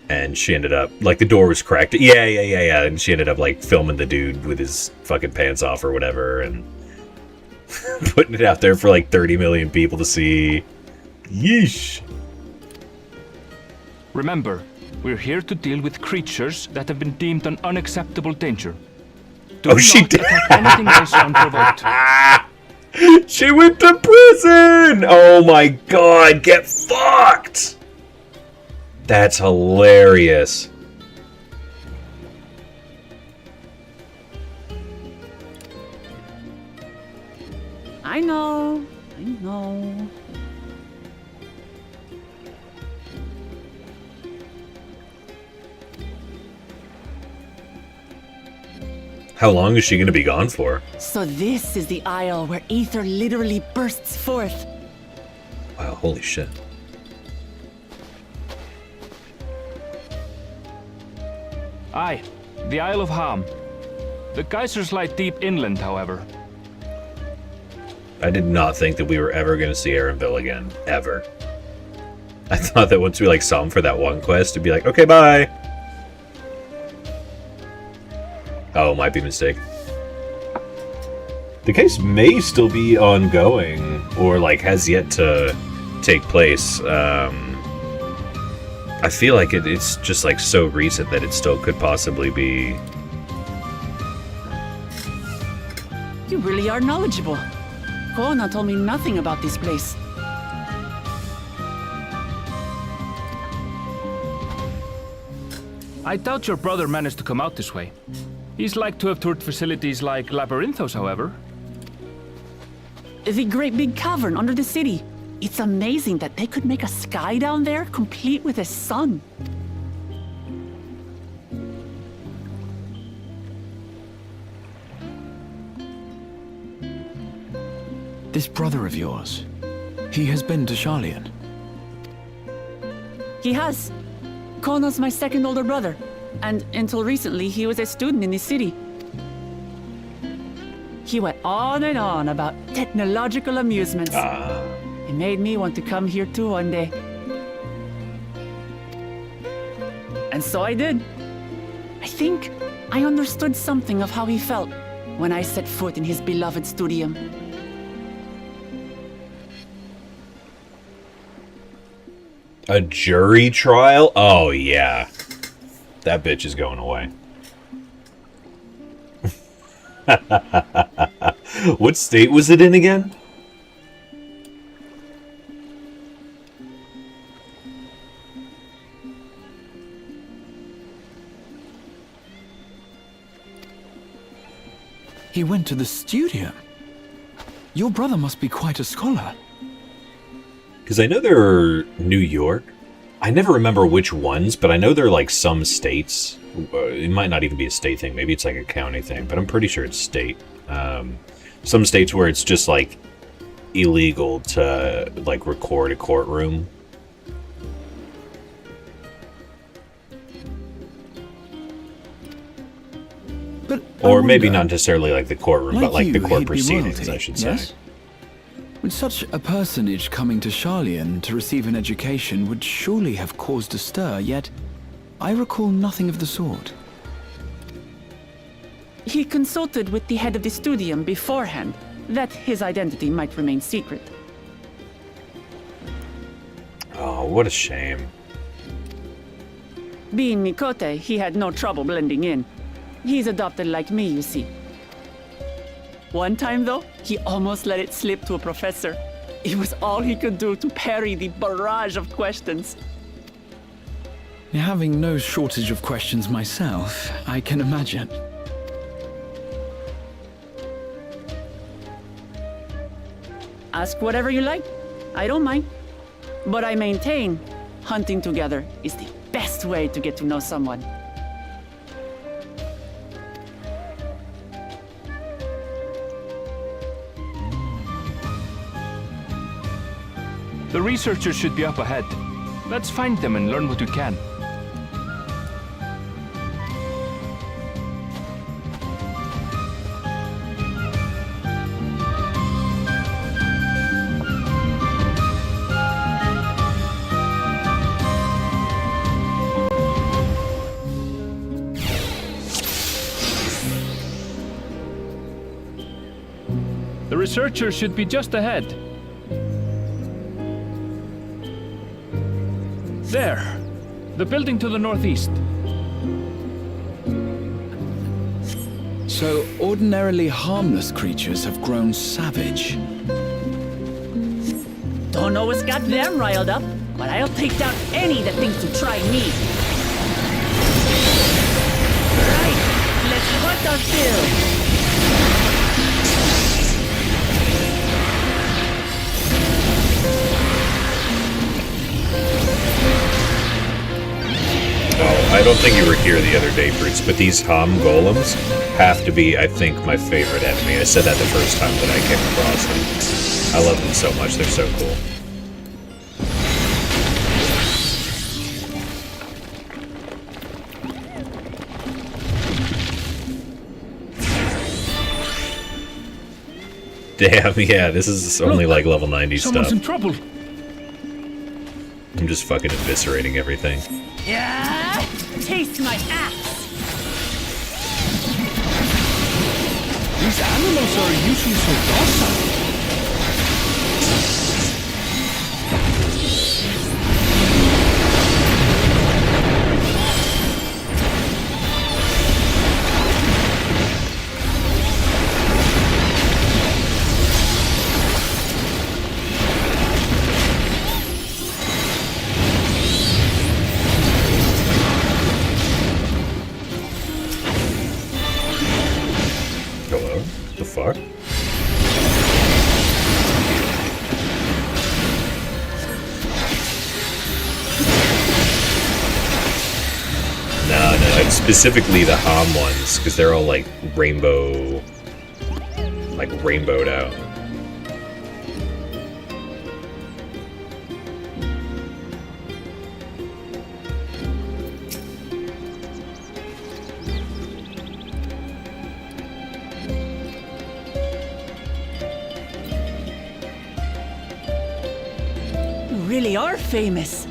and she ended up like the door was cracked. Yeah, and she ended up like filming the dude with his fucking pants off or whatever, and putting it out there for like 30 million people to see. Yeesh. Remember, we're here to deal with creatures that have been deemed an unacceptable danger. Do she not did. attack anything else unprovoked. She went to prison! Oh my god, get fucked! That's hilarious. I know. How long is she going to be gone for? So this is the isle where ether literally bursts forth. Wow, holy shit. Aye, the Isle of Ham. The geysers lie deep inland, however. I did not think that we were ever going to see Erenville again. Ever. I thought that once we saw him for that one quest, it'd be like, okay, bye! Oh, might be mistaken. The case may still be ongoing, or has yet to take place. I feel like it's just so recent that it still could possibly be. You really are knowledgeable. Kona told me nothing about this place. I doubt your brother managed to come out this way. He's like to have toured facilities like Labyrinthos, however. The great big cavern under the city. It's amazing that they could make a sky down there complete with a sun. This brother of yours, he has been to Sharlayan. He has. Kona's my second older brother, and until recently he was a student in the city. He went on and on about technological amusements. It made me want to come here too one day. And so I did. I think I understood something of how he felt when I set foot in his beloved studium. A jury trial? Oh, yeah. That bitch is going away. What state was it in again? He went to the studium. Your brother must be quite a scholar. Because I know there are New York. I never remember which ones, but I know there are like some states. It might not even be a state thing. Maybe it's like a county thing, but I'm pretty sure it's state. Some states where it's just like illegal to like record a courtroom. But or maybe not necessarily like the courtroom, but like the you, court he'd be proceedings, royalty, I should yes? say. With such a personage coming to Sharlayan to receive an education would surely have caused a stir, yet I recall nothing of the sort. He consulted with the head of the studium beforehand that his identity might remain secret. Oh, what a shame. Being Mikote, he had no trouble blending in. He's adopted like me, you see. One time, though, he almost let it slip to a professor. It was all he could do to parry the barrage of questions. Having no shortage of questions myself, I can imagine. Ask whatever you like. I don't mind. But I maintain, hunting together is the best way to get to know someone. The researchers should be up ahead. Let's find them and learn what we can. The researchers should be just ahead. There! The building to the northeast. So, ordinarily harmless creatures have grown savage. Don't know what's got them riled up, but I'll take down any that thinks to try me. Right, let's hunt our fill. Oh, I don't think you were here the other day, Fruits, but these Hom golems have to be, I think, my favorite enemy. I said that the first time that I came across them. I love them so much, they're so cool. Damn, yeah, this is only like level 90 Someone's stuff. in trouble. I'm just fucking eviscerating everything. Yeah, taste my axe. These animals are usually so docile. it's specifically the Ham ones, because they're all like rainbowed out. You really are famous.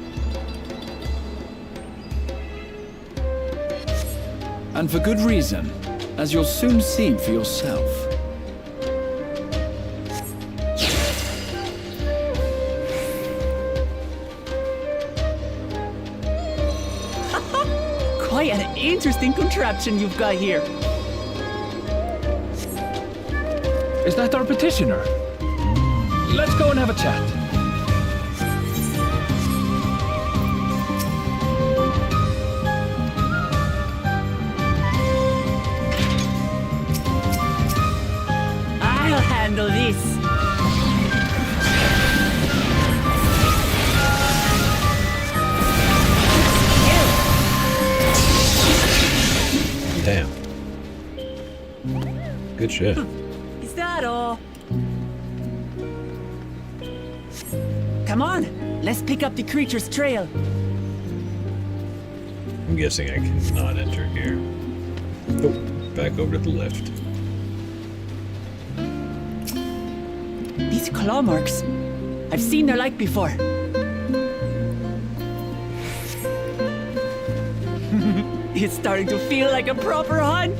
And for good reason, as you'll soon see for yourself. Quite an interesting contraption you've got here. Is that our petitioner? Let's go and have a chat. I'll handle this. Damn. Good shit. Is that all? Come on, let's pick up the creature's trail. I'm guessing I cannot enter here. Oh, back over to the left. These claw marks. I've seen their like before. It's starting to feel like a proper hunt.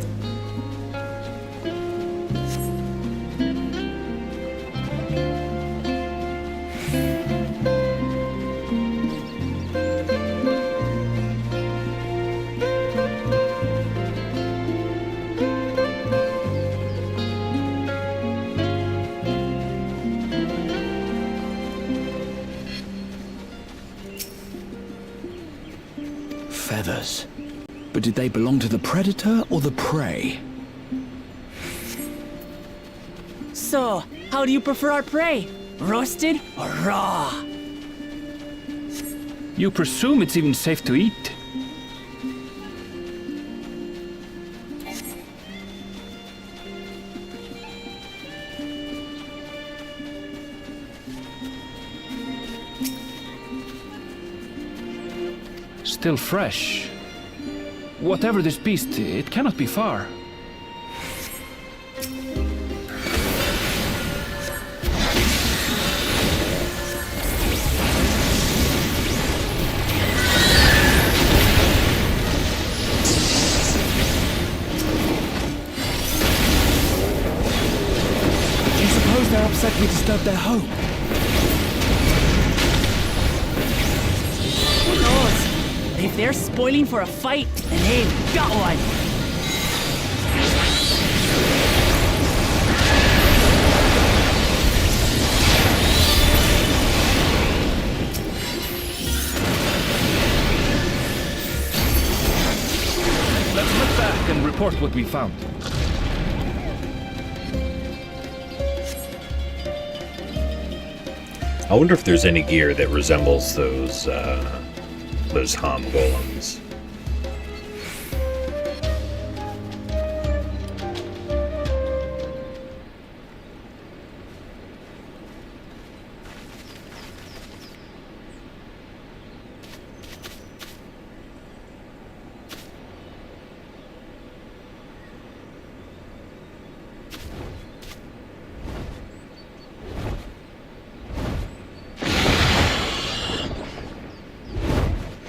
Feathers. But did they belong to the predator or the prey? So, how do you prefer our prey? Roasted or raw? You presume it's even safe to eat? Still fresh. Whatever this beast, it cannot be far. Do you suppose they're upset we disturbed their home? Who knows? If they're spoiling for a fight, then they've got one. Let's look back and report what we found. I wonder if there's any gear that resembles those Ham golems.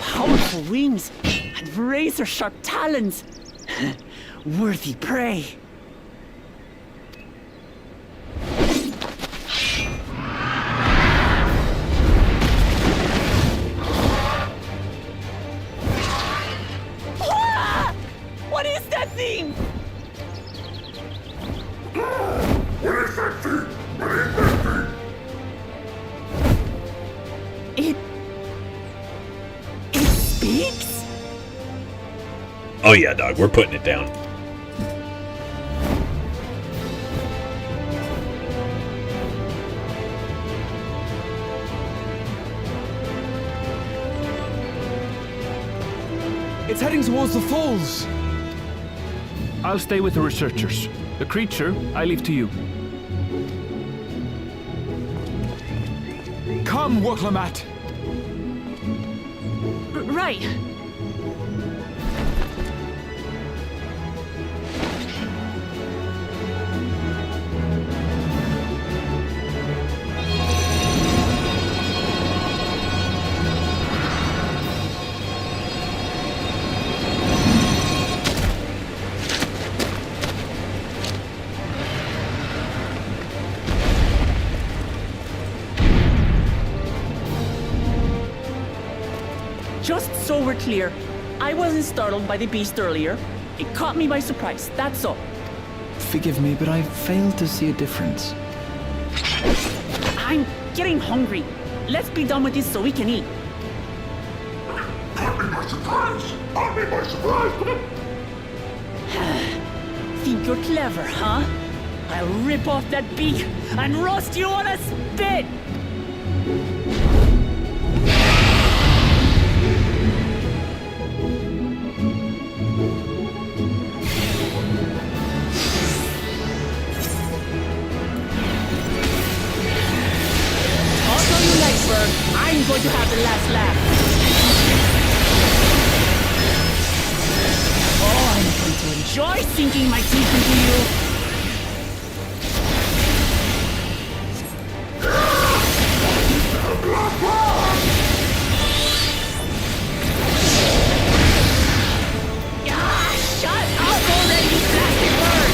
Powerful wings and razor-sharp talons. Worthy prey. Ah! What is that thing? What is that thing? What is that thing? It speaks? Oh yeah, dog, we're putting it down. It's heading towards the falls. I'll stay with the researchers. The creature, I leave to you. Come, Waklamat. Right. Just so we're clear, I wasn't startled by the beast earlier. It caught me by surprise, that's all. Forgive me, but I failed to see a difference. I'm getting hungry. Let's be done with this so we can eat. Caught me by surprise! Caught me by surprise! Think you're clever, huh? I'll rip off that beak and roast you on a spit! I'm going to have the last laugh. Oh, I'm going to enjoy sinking my teeth into you. Shut up already, you blasted bird!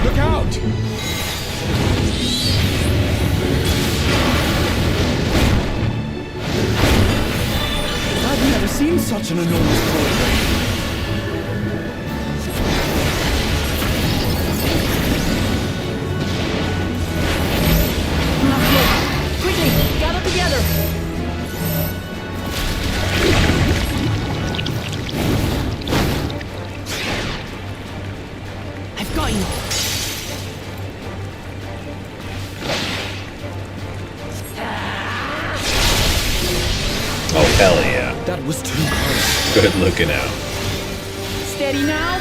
Look out! I've never seen such an enormous cauldron. Quickly, gather together! I've got you! Oh, hell yeah. That was too close. Good looking out. Steady now!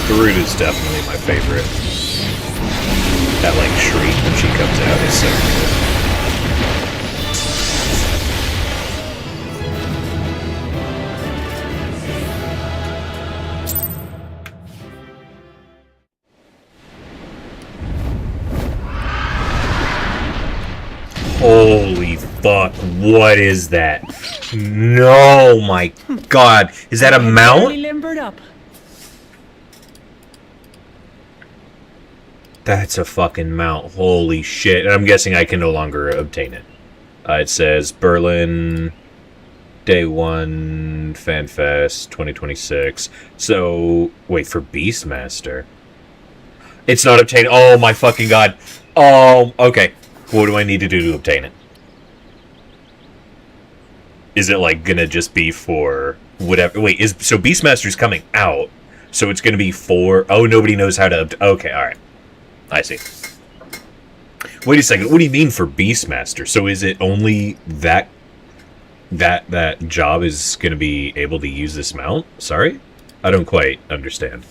Garud is definitely my favorite. That, like, shriek when she comes out is so good. Holy fuck, what is that? No, my god. Is that a mount? Limbered up. That's a fucking mount. Holy shit. And I'm guessing I can no longer obtain it. It says Berlin, Day 1, FanFest, 2026. So, wait, for Beastmaster? It's not obtained. Oh my fucking god. Oh, okay. What do I need to do to obtain it? Is it, like, gonna just be for whatever? Wait, so Beastmaster's coming out. So it's gonna be for... Oh, nobody knows how to... Okay, alright. I see. Wait a second. What do you mean for Beastmaster? So is it only that job is going to be able to use this mount? Sorry? I don't quite understand.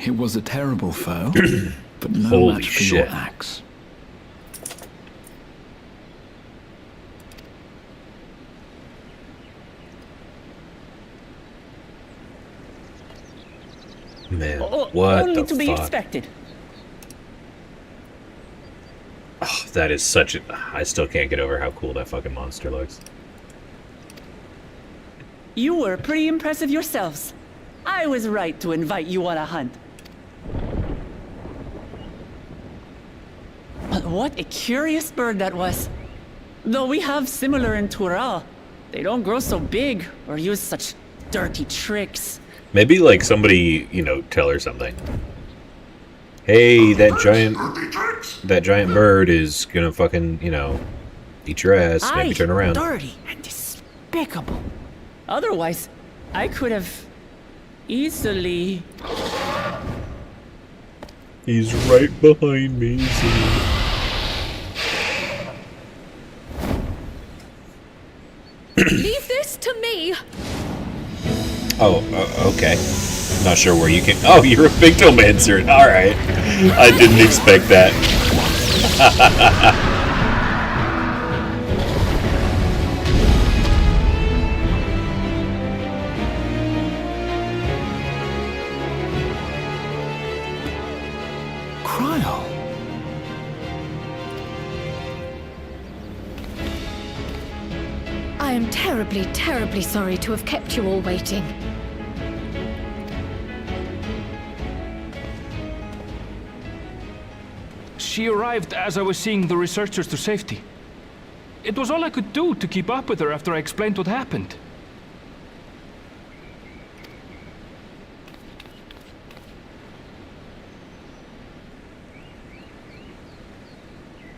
It was a terrible foe, but no Holy match for shit. your axe. Man, what only the to be fuck? expected. Oh, that is such a... I still can't get over how cool that fucking monster looks. You were pretty impressive yourselves. I was right to invite you on a hunt. But what a curious bird that was. Though we have similar in Tural, they don't grow so big or use such dirty tricks. Maybe, like, somebody, you know, tell her something. Hey, that giant bird is gonna fucking, you know, eat your ass. Maybe turn around. Dirty and despicable. Otherwise, I could have easily... He's right behind me. Leave this to me. Oh, okay. Not sure where you can... Oh, you're a Pictomancer. Alright. I didn't expect that. Cryo. I am terribly, terribly sorry to have kept you all waiting. She arrived as I was seeing the researchers to safety. It was all I could do to keep up with her after I explained what happened.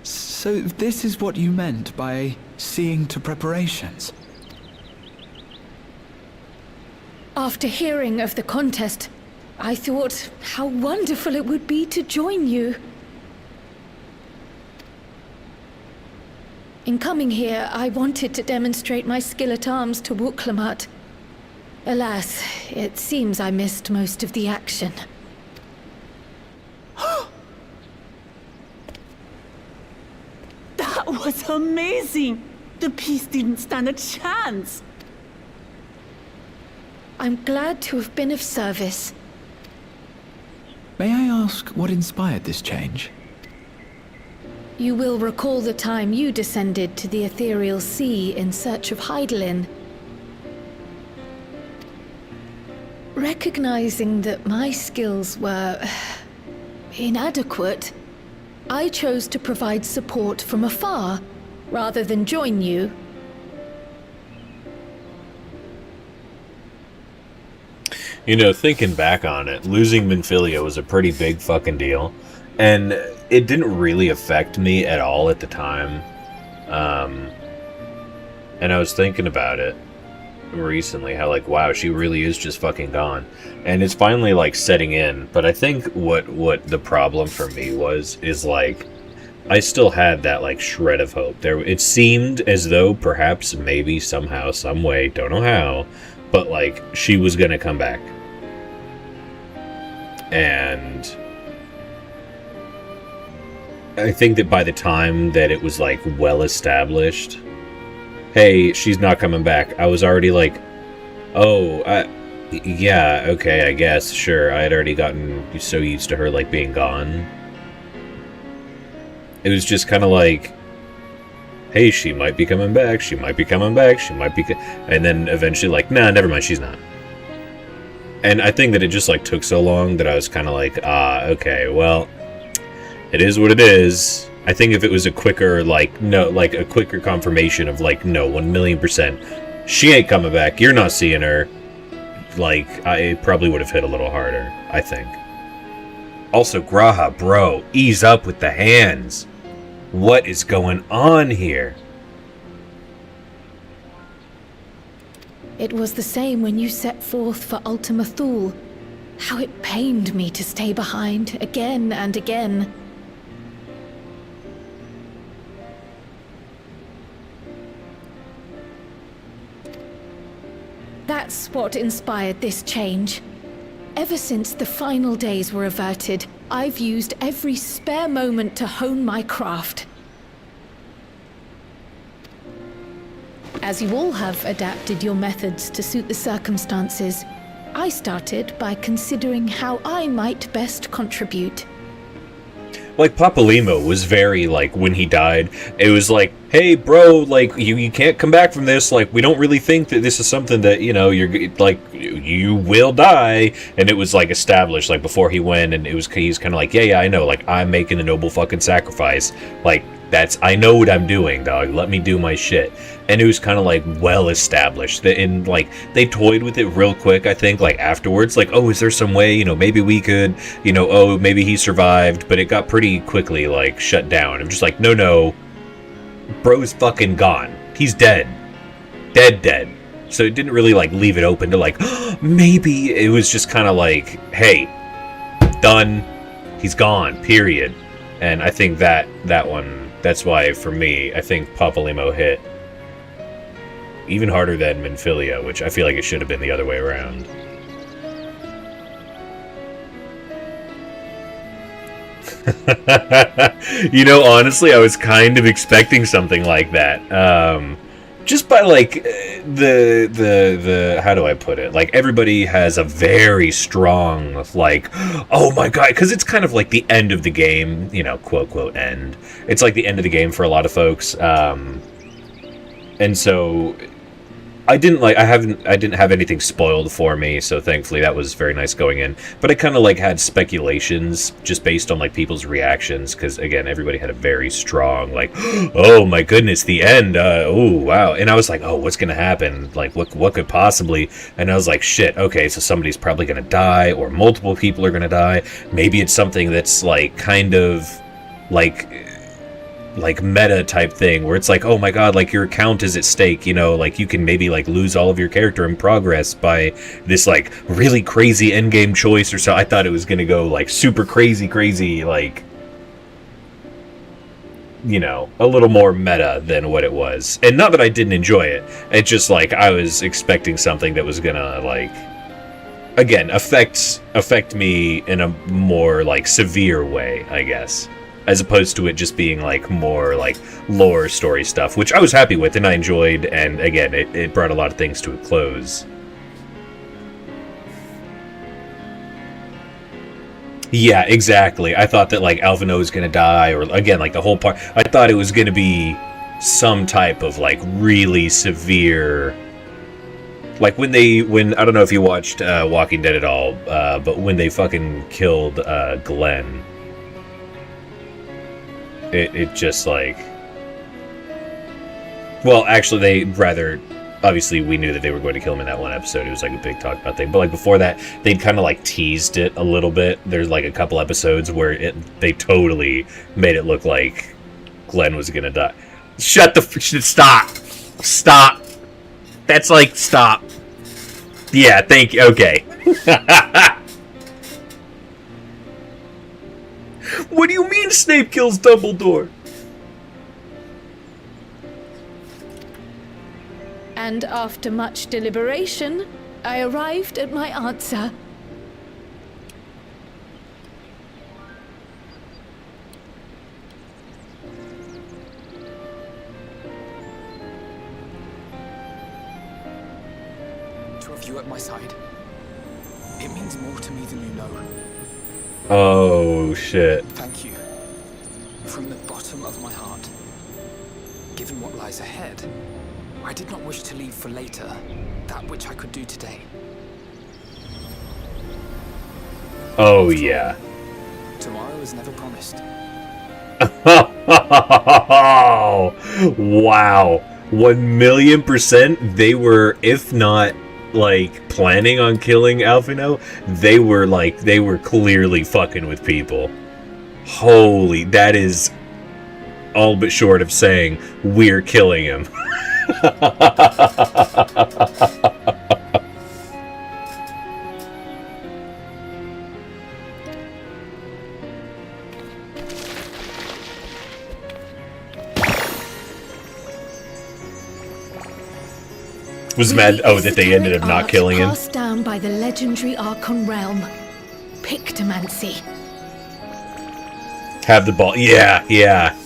So this is what you meant by seeing to preparations? After hearing of the contest, I thought how wonderful it would be to join you. In coming here, I wanted to demonstrate my skill at arms to Wuklamut. Alas, it seems I missed most of the action. That was amazing! The piece didn't stand a chance! I'm glad to have been of service. May I ask what inspired this change? You will recall the time you descended to the ethereal sea in search of Heidelin. Recognizing that my skills were inadequate, I chose to provide support from afar, rather than join you. You know, thinking back on it, losing Minfilia was a pretty big fucking deal. And it didn't really affect me at all at the time. And I was thinking about it. recently, how like, wow, she really is just fucking gone. And it's finally like setting in. But I think what the problem for me is like, I still had that like shred of hope. It seemed as though perhaps, maybe, somehow, some way, don't know how, but like she was gonna come back. And I think that by the time that it was like well established, hey, she's not coming back, I was already like, oh, yeah, okay, I guess, sure. I had already gotten so used to her like being gone. It was just kind of like, hey, she might be coming back, she might be coming back, she might be... And then eventually like, nah, never mind, she's not. And I think that it just like took so long that I was kind of like, okay, well, it is what it is. I think if it was a quicker, like, no, like a quicker confirmation of like, no, 1,000,000%, she ain't coming back, you're not seeing her, like, it probably would have hit a little harder, I think. Also, Graha, bro, ease up with the hands. What is going on here? It was the same when you set forth for Ultima Thule. How it pained me to stay behind again and again. That's what inspired this change. Ever since the final days were averted, I've used every spare moment to hone my craft. As you all have adapted your methods to suit the circumstances, I started by considering how I might best contribute. Like, Papalimo was very, like, when he died, it was like, hey, bro, like, you can't come back from this, like, we don't really think that this is something that, you know, you're, like, you will die, and it was, like, established, like, before he went, and he's kind of like, yeah, I know, like, I'm making a noble fucking sacrifice, like, I know what I'm doing, dog, let me do my shit. And it was kind of like well established, and like they toyed with it real quick, I think, like afterwards, like, oh, is there some way, you know, maybe we could, you know, oh, maybe he survived, but it got pretty quickly like shut down. I'm just like, no, bro's fucking gone, he's dead. So it didn't really like leave it open to like, oh, maybe. It was just kind of like, hey, done, he's gone, period. And I think that one, that's why for me, I think Papalimo hit even harder than Minfilia, which I feel like it should have been the other way around. You know, honestly, I was kind of expecting something like that. Just by like the how do I put it? Like everybody has a very strong like, oh my god, because it's kind of like the end of the game, you know, quote end. It's like the end of the game for a lot of folks, and so I didn't have anything spoiled for me, so thankfully that was very nice going in. But I kind of like had speculations just based on like people's reactions, because again, everybody had a very strong like, oh my goodness, the end, oh wow. And I was like, oh, what's gonna happen? Like what could possibly? And I was like, shit, okay, so somebody's probably gonna die, or multiple people are gonna die. Maybe it's something that's like kind of like meta type thing where it's like, oh my god, like your account is at stake, you know, like you can maybe like lose all of your character in progress by this like really crazy endgame choice or so. I thought it was gonna go like super crazy, like, you know, a little more meta than what it was. And not that I didn't enjoy it, it's just like I was expecting something that was gonna like, again, affect me in a more like severe way, I guess, as opposed to it just being like more like lore story stuff, which I was happy with and I enjoyed, and again, it brought a lot of things to a close. Yeah, exactly. I thought that like Alvino was gonna die, or again, like the whole part, I thought it was gonna be some type of like really severe, like when I don't know if you watched Walking Dead at all, but when they fucking killed Glenn, it just like, well, actually obviously we knew that they were going to kill him in that one episode. It was like a big talk about thing, but like before that they'd kind of like teased it a little bit. There's like a couple episodes where they totally made it look like Glenn was gonna die. Stop That's like, stop. Yeah, thank you. Okay. What do you mean Snape kills Dumbledore? And after much deliberation, I arrived at my answer. To have you at my side, it means more to me than you know. Oh, shit. Thank you. From the bottom of my heart. Given what lies ahead, I did not wish to leave for later that which I could do today. Oh, yeah. Tomorrow is never promised. Oh, wow. 1,000,000%. They were, if not, like, planning on killing Alphino, they were clearly fucking with people. Holy, that is all but short of saying, we're killing him. Was mad that they ended up not killing him. Passed down by the legendary Archon realm, Pictomancy. Have the ball. Yeah, yeah.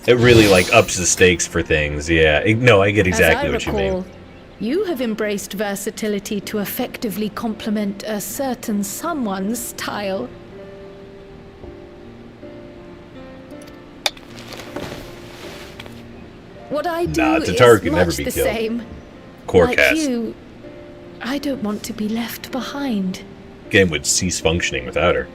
It really, like, ups the stakes for things, yeah. No, I get exactly what you mean. You have embraced versatility to effectively complement a certain someone's style. What I do is much the same. Like you, I don't want to be left behind. Game would cease functioning without her.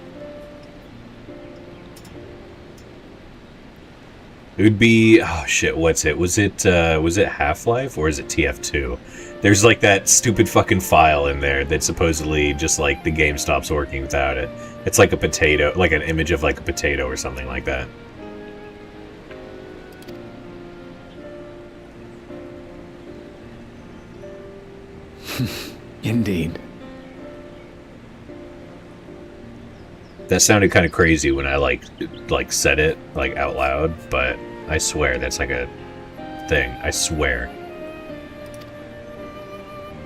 It would be, oh shit, what's it? Was it Half-Life or is it TF2? There's like that stupid fucking file in there that supposedly just like the game stops working without it. It's like a potato, like an image of like a potato or something like that. Indeed. That sounded kind of crazy when I like said it like out loud, but I swear that's like a thing. I swear.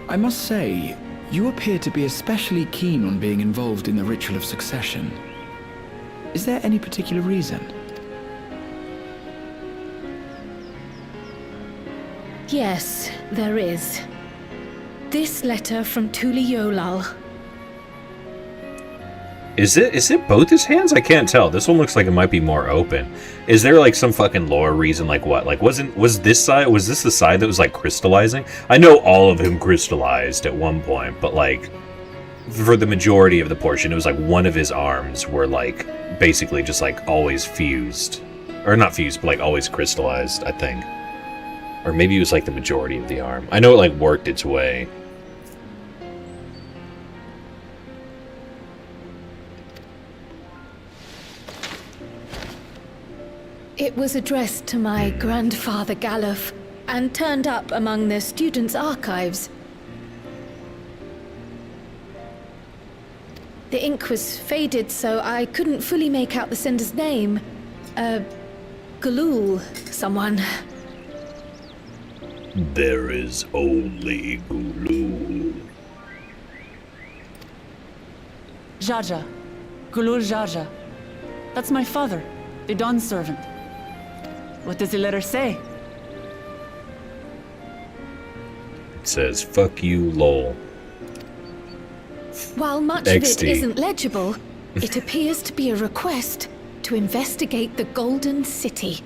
I must say, you appear to be especially keen on being involved in the ritual of succession. Is there any particular reason? Yes, there is. This letter from Tuli Yolal. Is it both his hands? I can't tell. This one looks like it might be more open. Is there like some fucking lore reason? Like what? Like was this the side that was like crystallizing? I know all of him crystallized at one point, but like for the majority of the portion, it was like one of his arms were like basically just like always fused. Or not fused, but like always crystallized, I think. Or maybe it was like the majority of the arm. I know it like worked its way. It was addressed to my grandfather Galuf and turned up among the students' archives. The ink was faded, so I couldn't fully make out the sender's name. Galul, someone. There is only Gulul. Jaja. Gulul Jaja. That's my father, the Dawn servant. What does the letter say? It says, fuck you, lol. While much of it isn't legible, it appears to be a request to investigate the Golden City.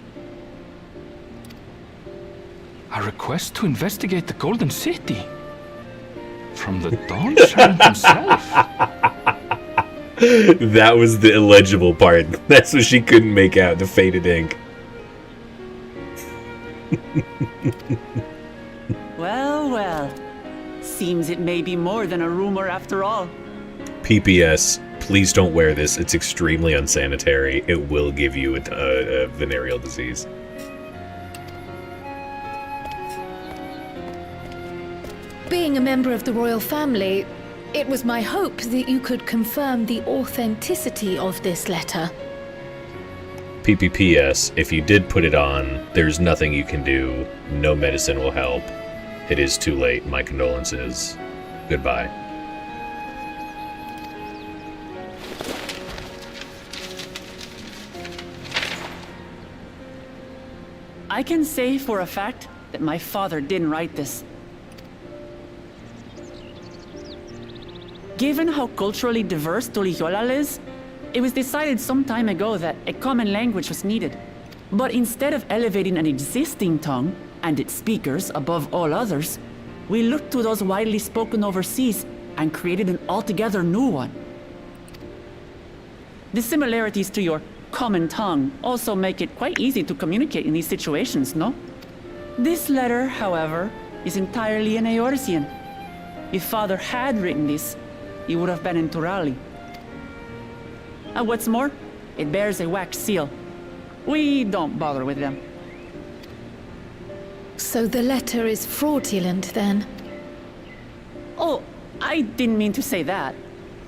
A request to investigate the Golden City? From the Dawn Servant himself? That was the illegible part. That's what she couldn't make out, the faded ink. Well, well. Seems it may be more than a rumor after all. PPS, please don't wear this. It's extremely unsanitary. It will give you a venereal disease. Being a member of the royal family, it was my hope that you could confirm the authenticity of this letter. PPPS, if you did put it on, there's nothing you can do. No medicine will help. It is too late. My condolences. Goodbye. I can say for a fact that my father didn't write this. Given how culturally diverse Tuliyollal is, it was decided some time ago that a common language was needed. But instead of elevating an existing tongue and its speakers above all others, we looked to those widely spoken overseas and created an altogether new one. The similarities to your common tongue also make it quite easy to communicate in these situations, no? This letter, however, is entirely in Eorzean. If Father had written this, he would have been in Turali. And what's more, it bears a wax seal. We don't bother with them. So the letter is fraudulent, then? Oh, I didn't mean to say that.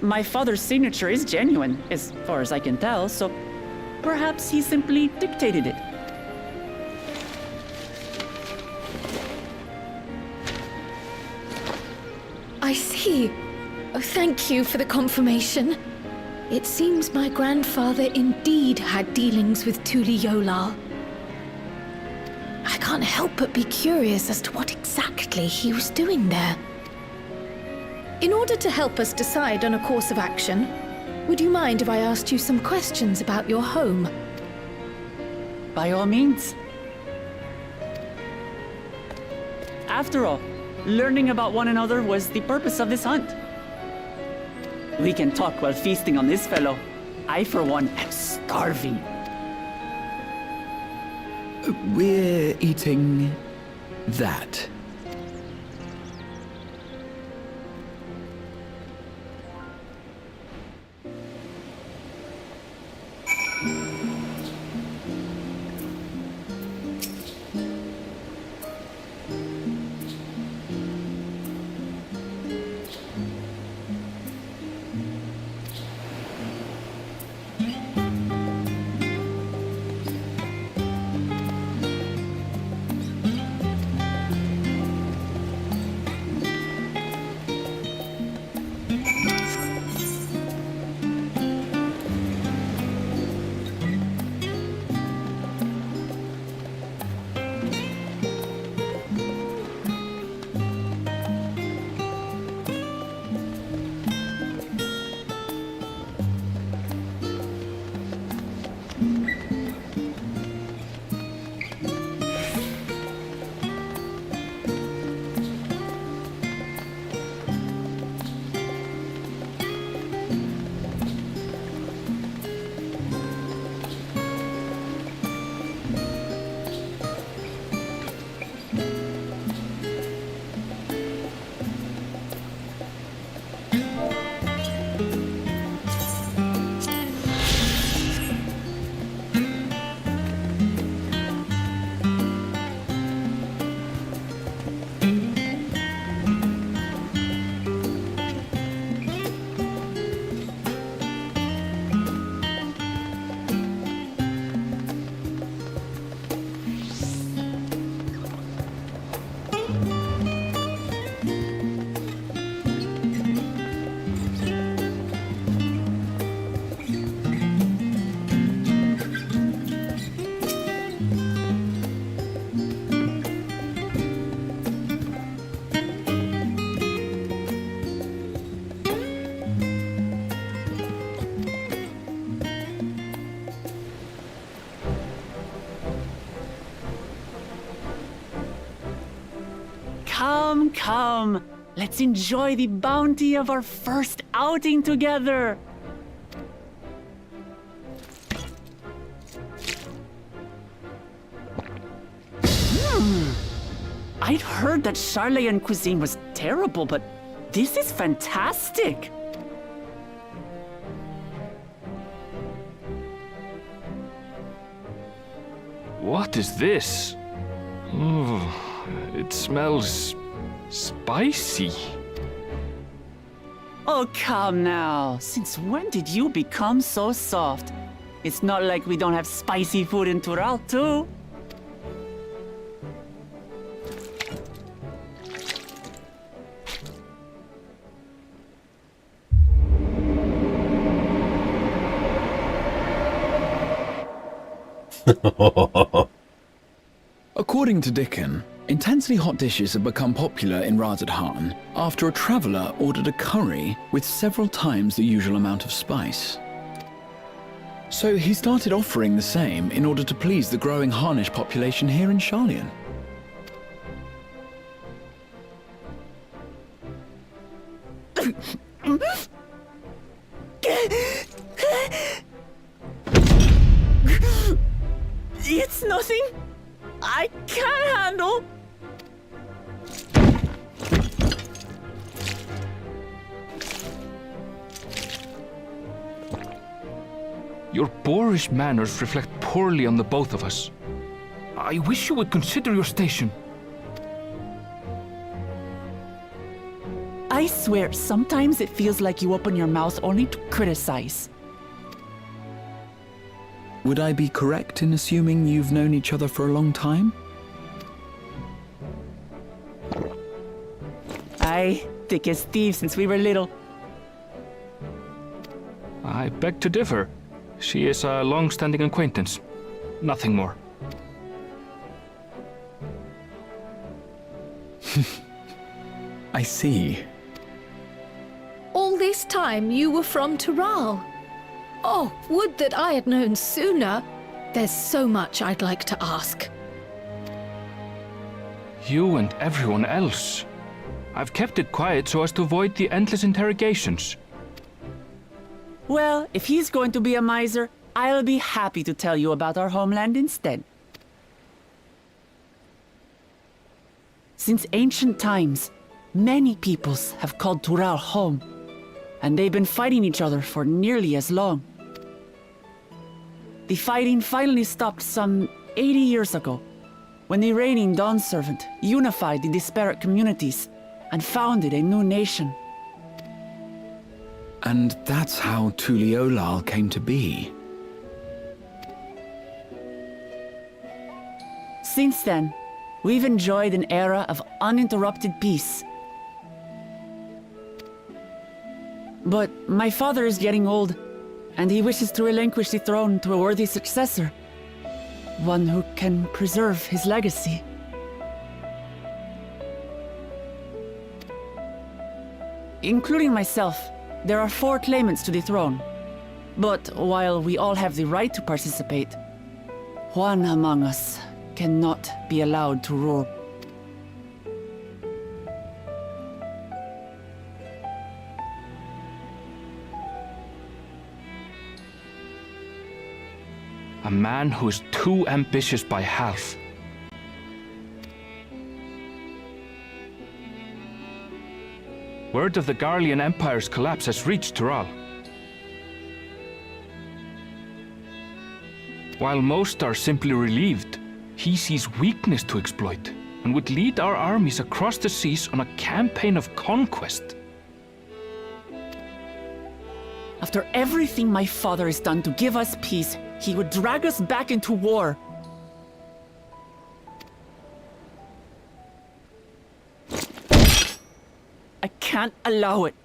My father's signature is genuine, as far as I can tell, so perhaps he simply dictated it. I see. Oh, thank you for the confirmation. It seems my grandfather indeed had dealings with Tuliyollal. I can't help but be curious as to what exactly he was doing there. In order to help us decide on a course of action, would you mind if I asked you some questions about your home? By all means. After all, learning about one another was the purpose of this hunt. We can talk while feasting on this fellow. I, for one, am starving. We're eating that. Come, come. Let's enjoy the bounty of our first outing together. I'd heard that Charlayan cuisine was terrible, but this is fantastic. What is this? Oh, it smells Spicy? Oh, come now. Since when did you become so soft? It's not like we don't have spicy food in Tural, too. According to Dickon, intensely hot dishes have become popular in Razadhan after a traveller ordered a curry with several times the usual amount of spice. So he started offering the same in order to please the growing Harnish population here in Sharlayan. It's nothing I can't handle. Your boorish manners reflect poorly on the both of us. I wish you would consider your station. I swear, sometimes it feels like you open your mouth only to criticize. Would I be correct in assuming you've known each other for a long time? Aye, thick as thieves since we were little. I beg to differ. She is a long-standing acquaintance. Nothing more. I see. All this time you were from Tural. Oh, would that I had known sooner. There's so much I'd like to ask. You and everyone else. I've kept it quiet so as to avoid the endless interrogations. Well, if he's going to be a miser, I'll be happy to tell you about our homeland instead. Since ancient times, many peoples have called Tural home, and they've been fighting each other for nearly as long. The fighting finally stopped some 80 years ago, when the reigning Dawn Servant unified the disparate communities and founded a new nation. And that's how Tuliolal came to be. Since then, we've enjoyed an era of uninterrupted peace. But my father is getting old, and he wishes to relinquish the throne to a worthy successor. One who can preserve his legacy. Including myself, there are 4 claimants to the throne. But while we all have the right to participate, one among us cannot be allowed to rule. A man who is too ambitious by half. Word of the Garlean Empire's collapse has reached Tural. While most are simply relieved, he sees weakness to exploit and would lead our armies across the seas on a campaign of conquest. After everything my father has done to give us peace, he would drag us back into war. I can't allow it.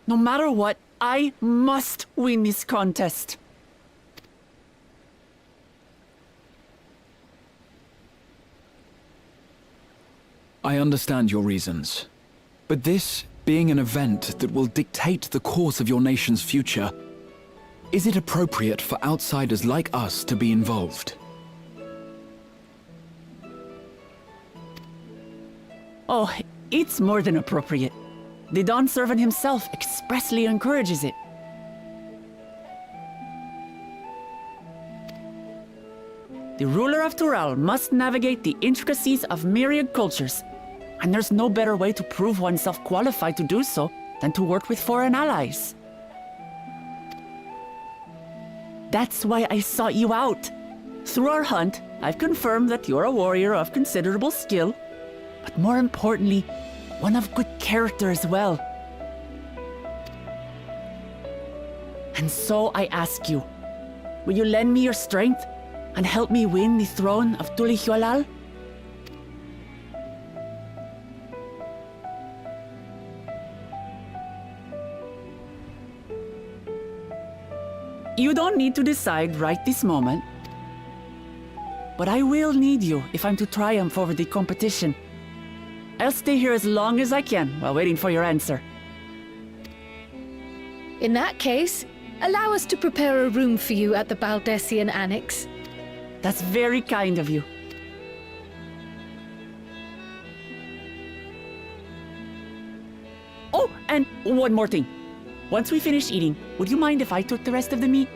No matter what, I must win this contest. I understand your reasons. But this being an event that will dictate the course of your nation's future, is it appropriate for outsiders like us to be involved? Oh, it's more than appropriate. The Dawn Servant himself expressly encourages it. The ruler of Tural must navigate the intricacies of myriad cultures, and there's no better way to prove oneself qualified to do so than to work with foreign allies. That's why I sought you out. Through our hunt, I've confirmed that you're a warrior of considerable skill, but more importantly, one of good character as well. And so I ask you, will you lend me your strength and help me win the throne of Tulihualal? You don't need to decide right this moment, but I will need you if I'm to triumph over the competition. I'll stay here as long as I can while waiting for your answer. In that case, allow us to prepare a room for you at the Baldessian Annex. That's very kind of you. Oh, and one more thing. Once we finish eating, would you mind if I took the rest of the meat?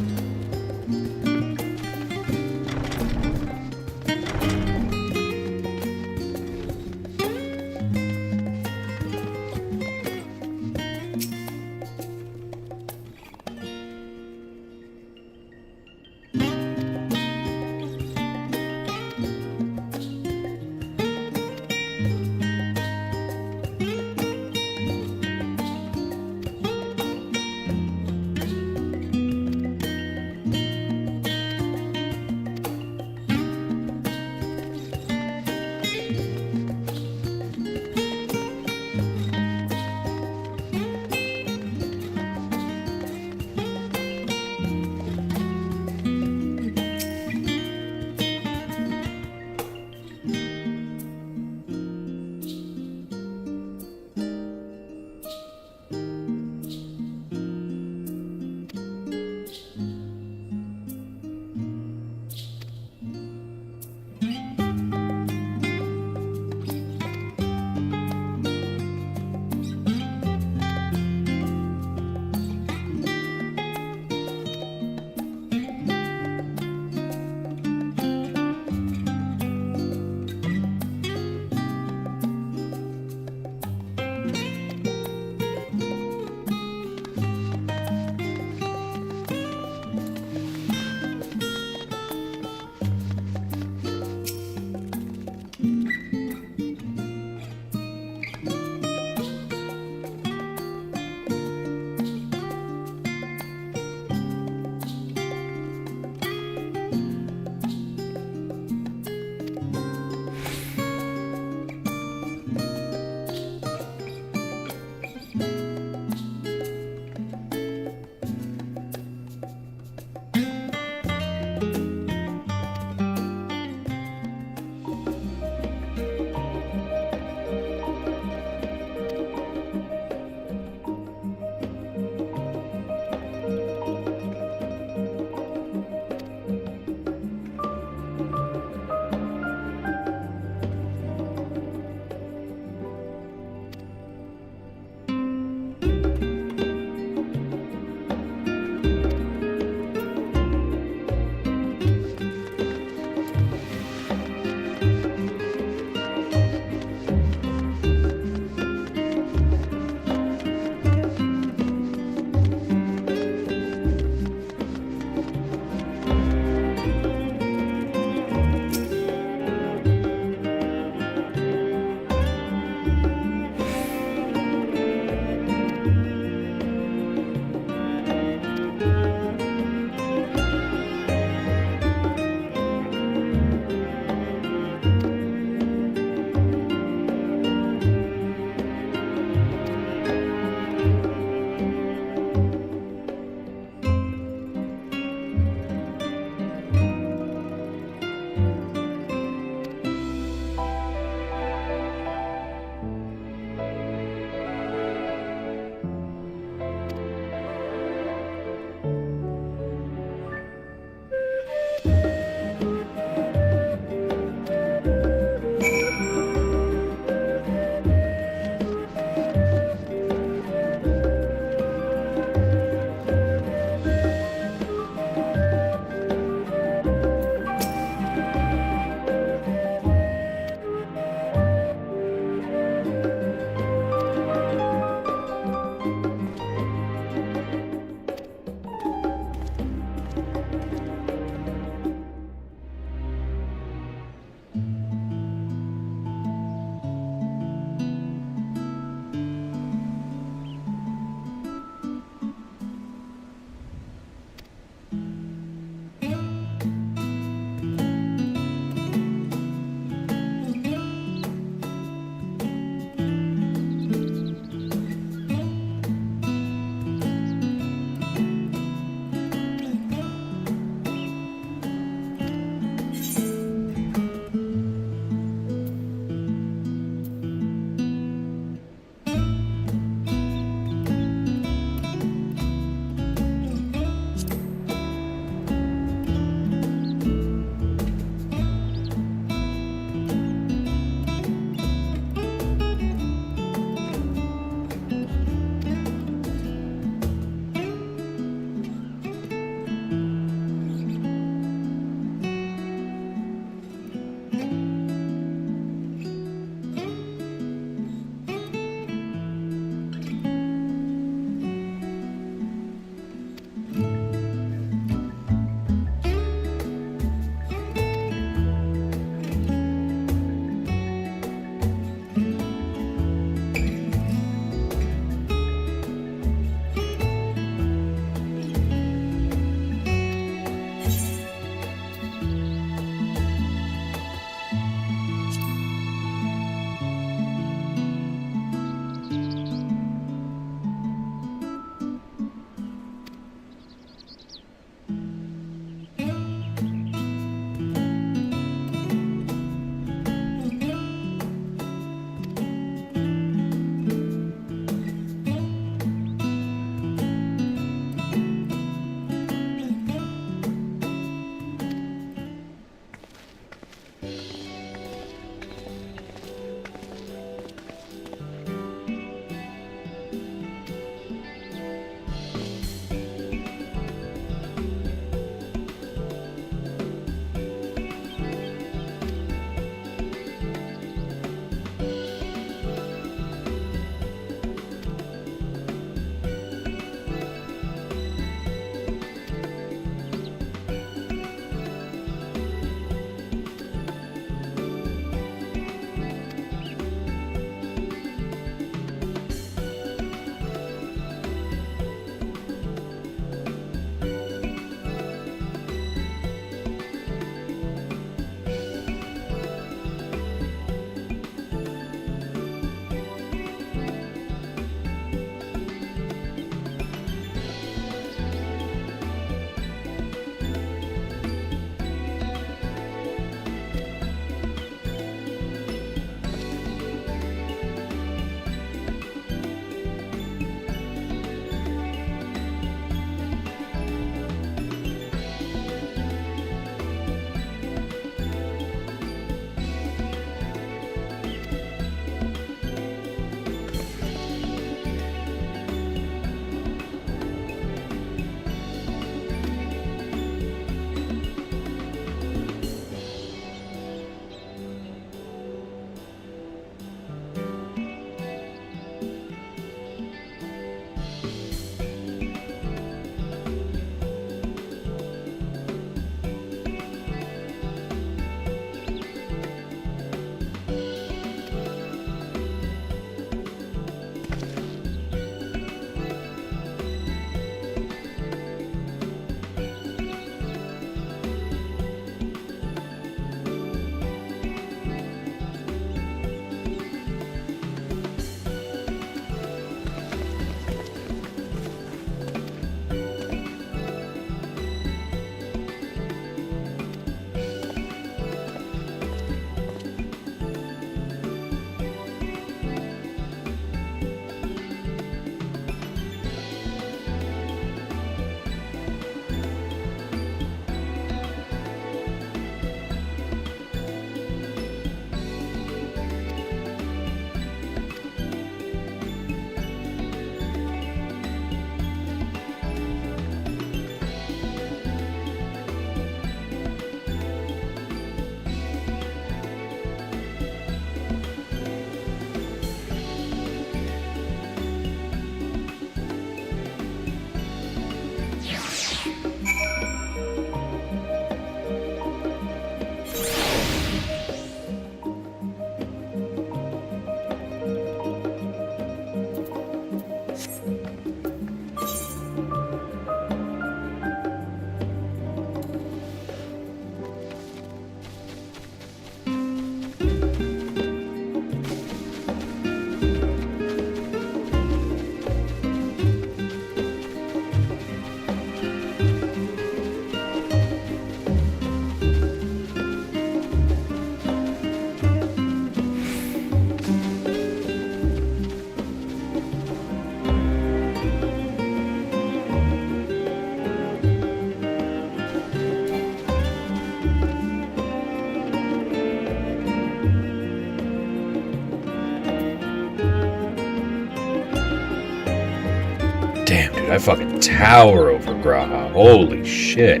Dude, I fucking tower over Graha. Holy shit.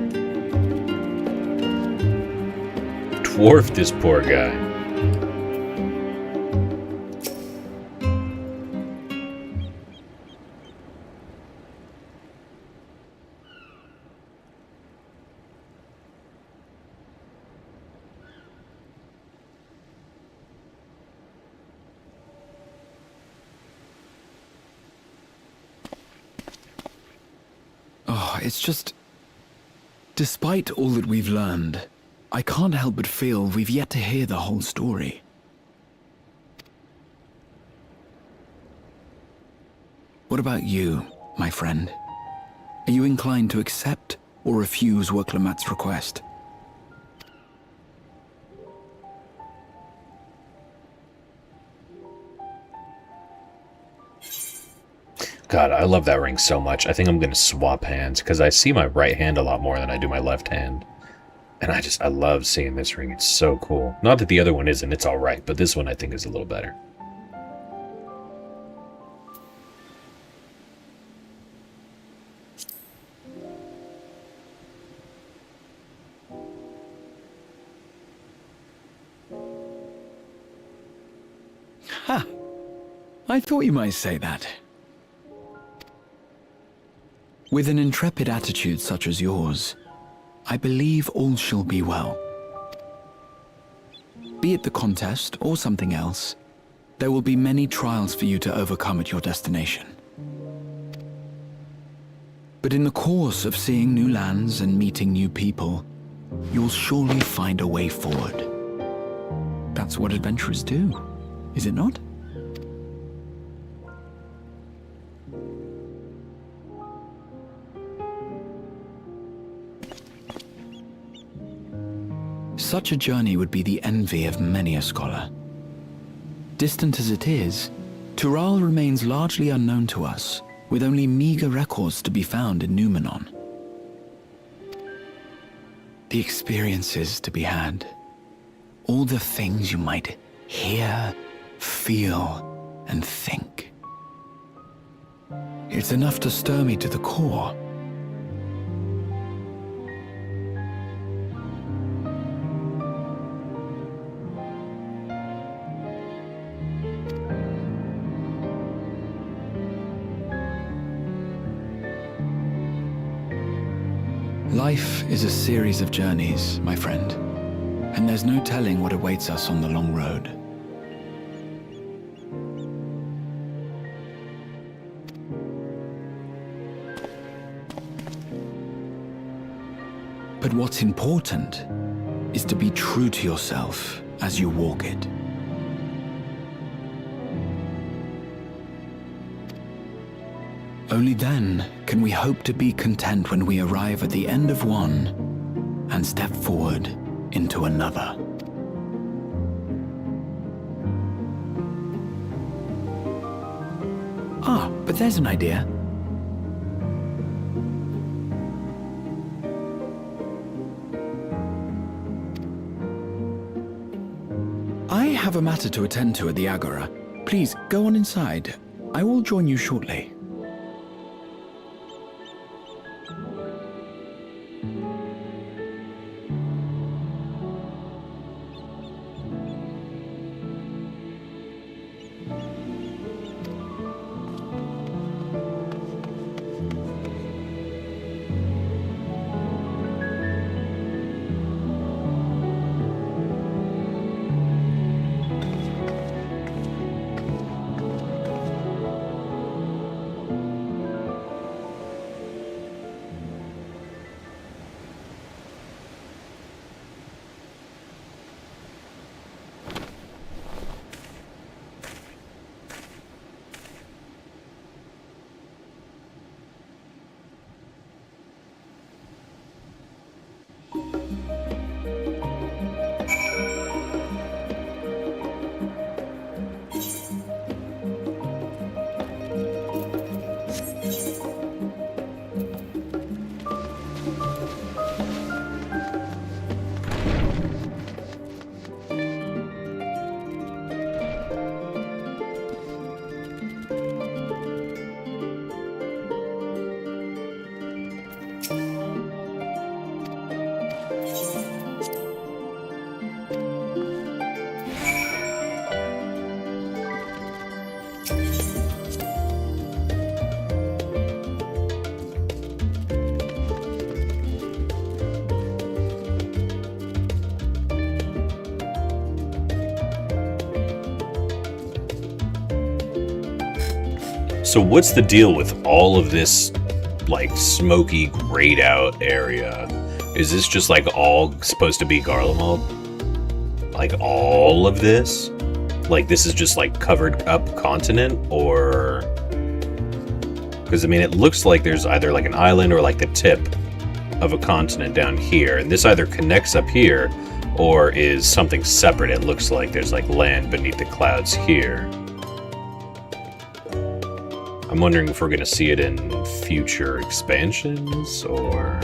Dwarf this poor guy. Oh, it's just... Despite all that we've learned, I can't help but feel we've yet to hear the whole story. What about you, my friend? Are you inclined to accept or refuse Worklamat's request? God, I love that ring so much. I think I'm going to swap hands because I see my right hand a lot more than I do my left hand. And I love seeing this ring. It's so cool. Not that the other one isn't. It's all right. But this one I think is a little better. Ha! I thought you might say that. With an intrepid attitude such as yours, I believe all shall be well. Be it the contest or something else, there will be many trials for you to overcome at your destination. But in the course of seeing new lands and meeting new people, you'll surely find a way forward. That's what adventurers do, is it not? Such a journey would be the envy of many a scholar. Distant as it is, Tural remains largely unknown to us, with only meager records to be found in Numenor. The experiences to be had, all the things you might hear, feel, and think. It's enough to stir me to the core. Life is a series of journeys, my friend, and there's no telling what awaits us on the long road. But what's important is to be true to yourself as you walk it. Only then can we hope to be content when we arrive at the end of one and step forward into another. Ah, but there's an idea. I have a matter to attend to at the Agora. Please, go on inside. I will join you shortly. So what's the deal with all of this, like, smoky, grayed out area? Is this just, like, all supposed to be Garlemald? Like, all of this? Like, this is just, like, covered up continent? Or... Because, I mean, it looks like there's either, like, an island or, like, the tip of a continent down here. And this either connects up here or is something separate. It looks like there's, like, land beneath the clouds here. I'm wondering if we're going to see it in future expansions, or...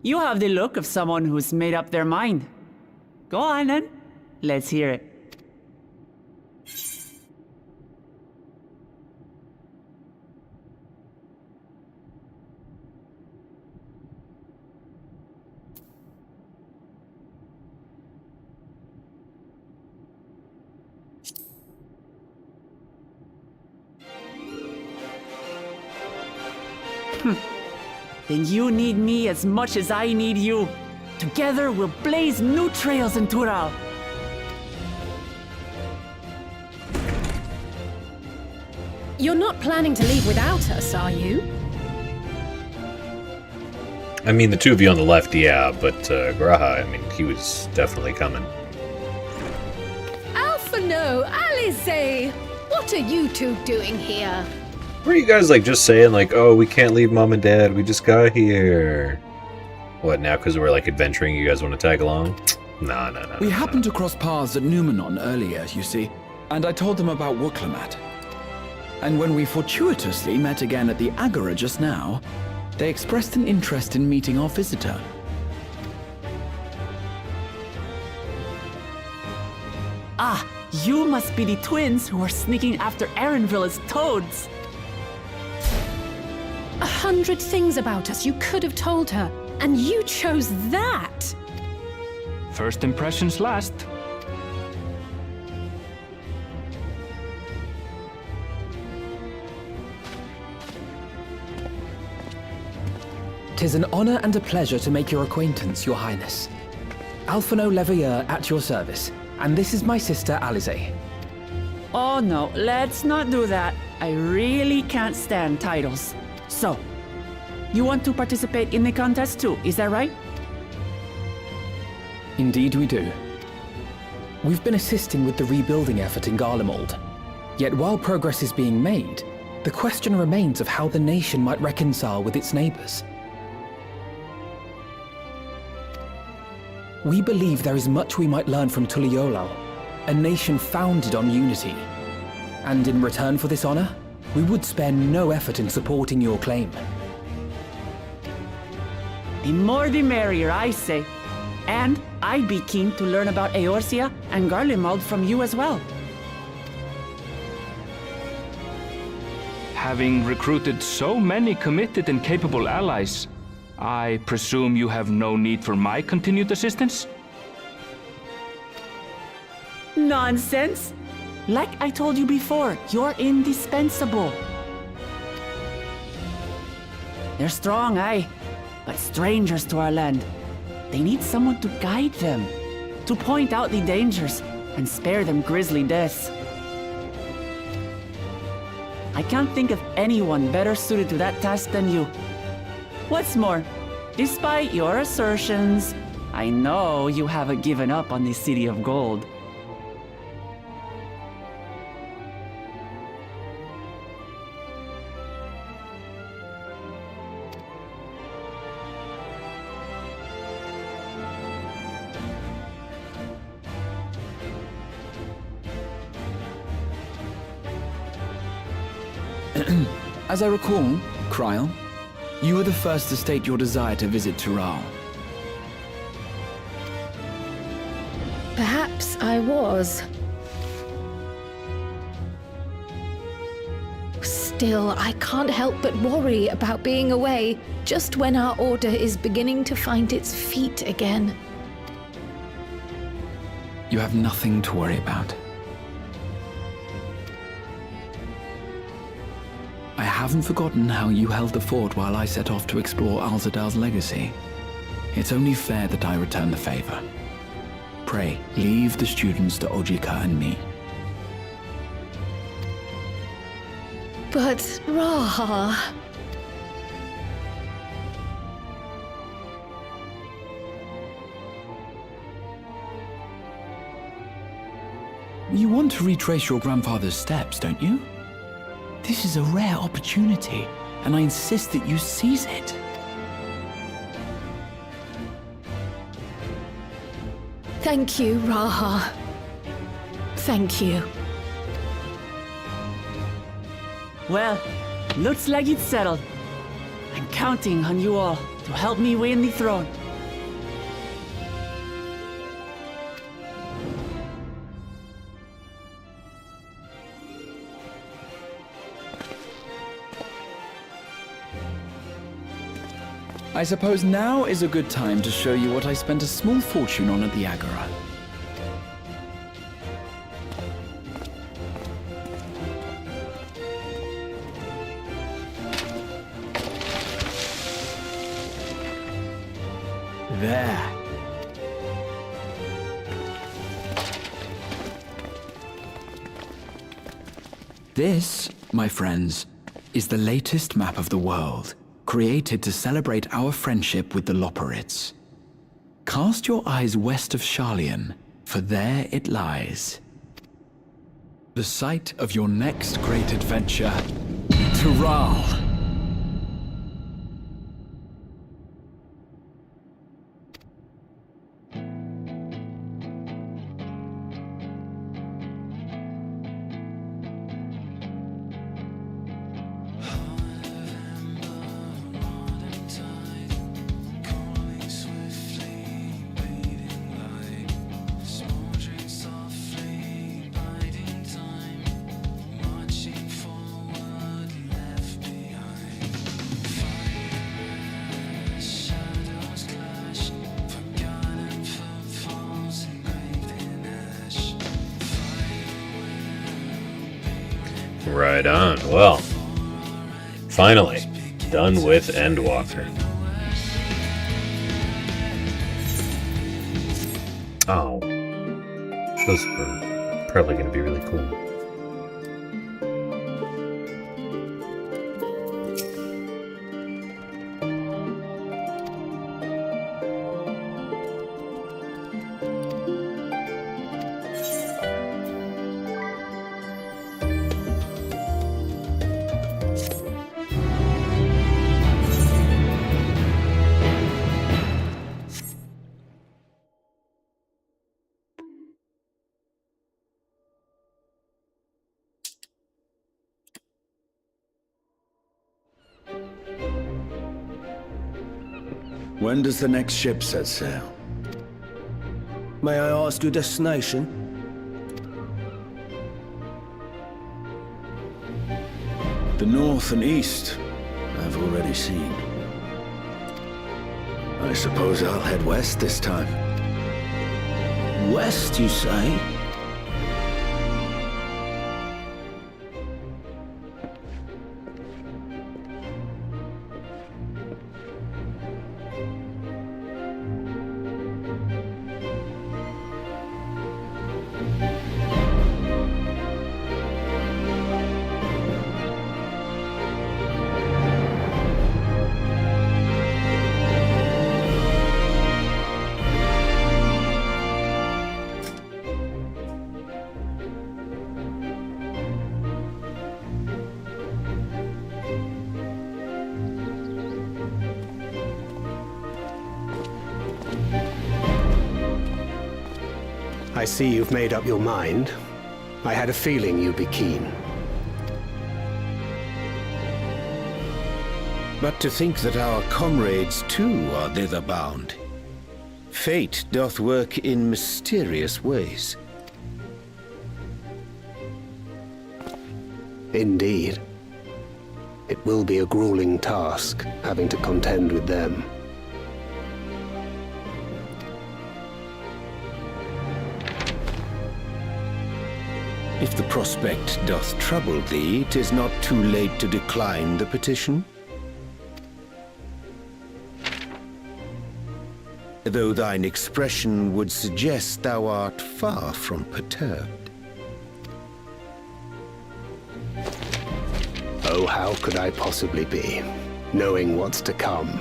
You have the look of someone who's made up their mind. Go on then. Let's hear it. Then you need me as much as I need you. Together we'll blaze new trails in Tural. You're not planning to leave without us, are you? I mean, the two of you on the left, yeah, but Graha, I mean, he was definitely coming. Alphano, Alize! What are you two doing here? Were you guys, like, just saying, like, oh, we can't leave Mom and Dad, we just got here? What, now because we're, like, adventuring, you guys want to tag along? No. We happened to cross paths at Numenon earlier, you see, and I told them about Wooklamat. And when we fortuitously met again at the Agora just now, they expressed an interest in meeting our visitor. Ah, you must be the twins who are sneaking after Erenville as toads. 100 things about us you could have told her, and you chose that! First impressions last. "'Tis an honor and a pleasure to make your acquaintance, Your Highness. Alphano Leveilleur at your service, and this is my sister Alize." Oh no, let's not do that. I really can't stand titles. So, you want to participate in the contest too, is that right? Indeed we do. We've been assisting with the rebuilding effort in Garlemald. Yet while progress is being made, the question remains of how the nation might reconcile with its neighbors. We believe there is much we might learn from Tuliolal, a nation founded on unity. And in return for this honor, we would spare no effort in supporting your claim. The more the merrier, I say. And I'd be keen to learn about Eorzea and Garlemald from you as well. Having recruited so many committed and capable allies, I presume you have no need for my continued assistance? Nonsense! Like I told you before, you're indispensable. They're strong, aye, but strangers to our land. They need someone to guide them, to point out the dangers and spare them grisly deaths. I can't think of anyone better suited to that task than you. What's more, despite your assertions, I know you haven't given up on the City of Gold. As I recall, Kryl, you were the first to state your desire to visit Tural. Perhaps I was. Still, I can't help but worry about being away just when our order is beginning to find its feet again. You have nothing to worry about. I haven't forgotten how you held the fort while I set off to explore Alzadal's legacy. It's only fair that I return the favor. Pray, leave the students to Ojika and me. But, Raha... You want to retrace your grandfather's steps, don't you? This is a rare opportunity, and I insist that you seize it. Thank you, Raha. Thank you. Well, looks like it's settled. I'm counting on you all to help me win the throne. I suppose now is a good time to show you what I spent a small fortune on at the Agora. There. This, my friends, is the latest map of the world, created to celebrate our friendship with the Loperids. Cast your eyes west of Sharlayan, for there it lies. The site of your next great adventure, Tural. Right on. Well, finally, done with Endwalker. Oh, those are probably going to be really cool. When does the next ship set sail? May I ask your destination? The north and east, I've already seen. I suppose I'll head west this time. West, you say? I see you've made up your mind. I had a feeling you'd be keen. But to think that our comrades too are thither bound. Fate doth work in mysterious ways. Indeed. It will be a grueling task, having to contend with them. If the prospect doth trouble thee, 'tis not too late to decline the petition. Though thine expression would suggest thou art far from perturbed. Oh, how could I possibly be, knowing what's to come?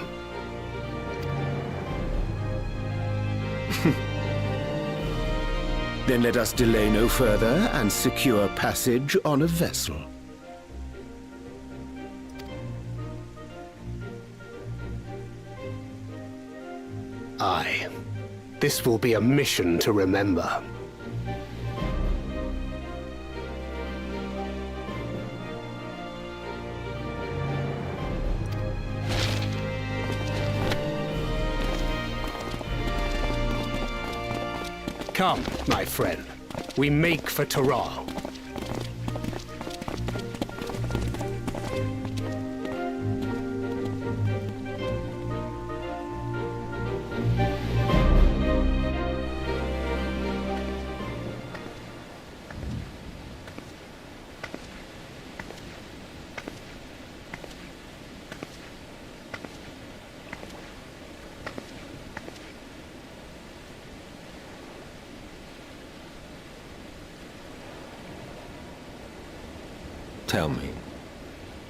Then let us delay no further and secure passage on a vessel. Aye. This will be a mission to remember. Come, my friend. We make for Taral. Tell me,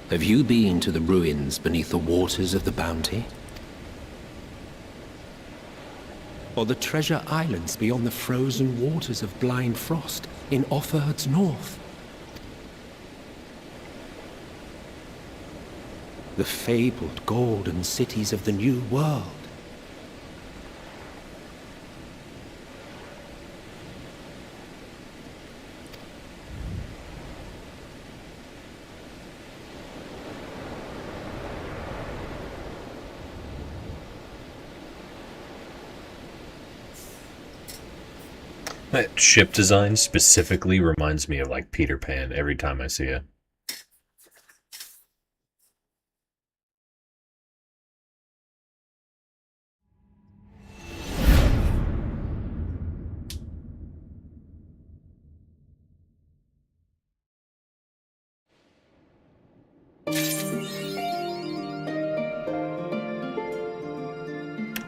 have you been to the ruins beneath the waters of the Bounty? Or the treasure islands beyond the frozen waters of Blind Frost in Offerd's north? The fabled golden cities of the New World? That ship design specifically reminds me of like Peter Pan every time I see it.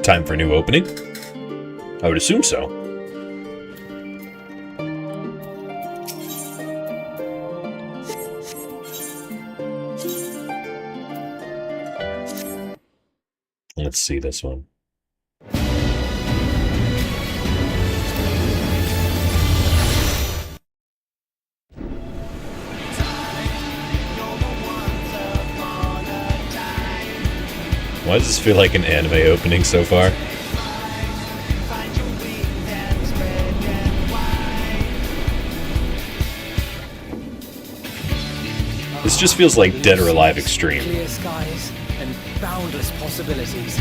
Time for a new opening? I would assume so. Let's see this one. Why does this feel like an anime opening so far? This just feels like Dead or Alive Extreme. Clear skies and boundless possibilities.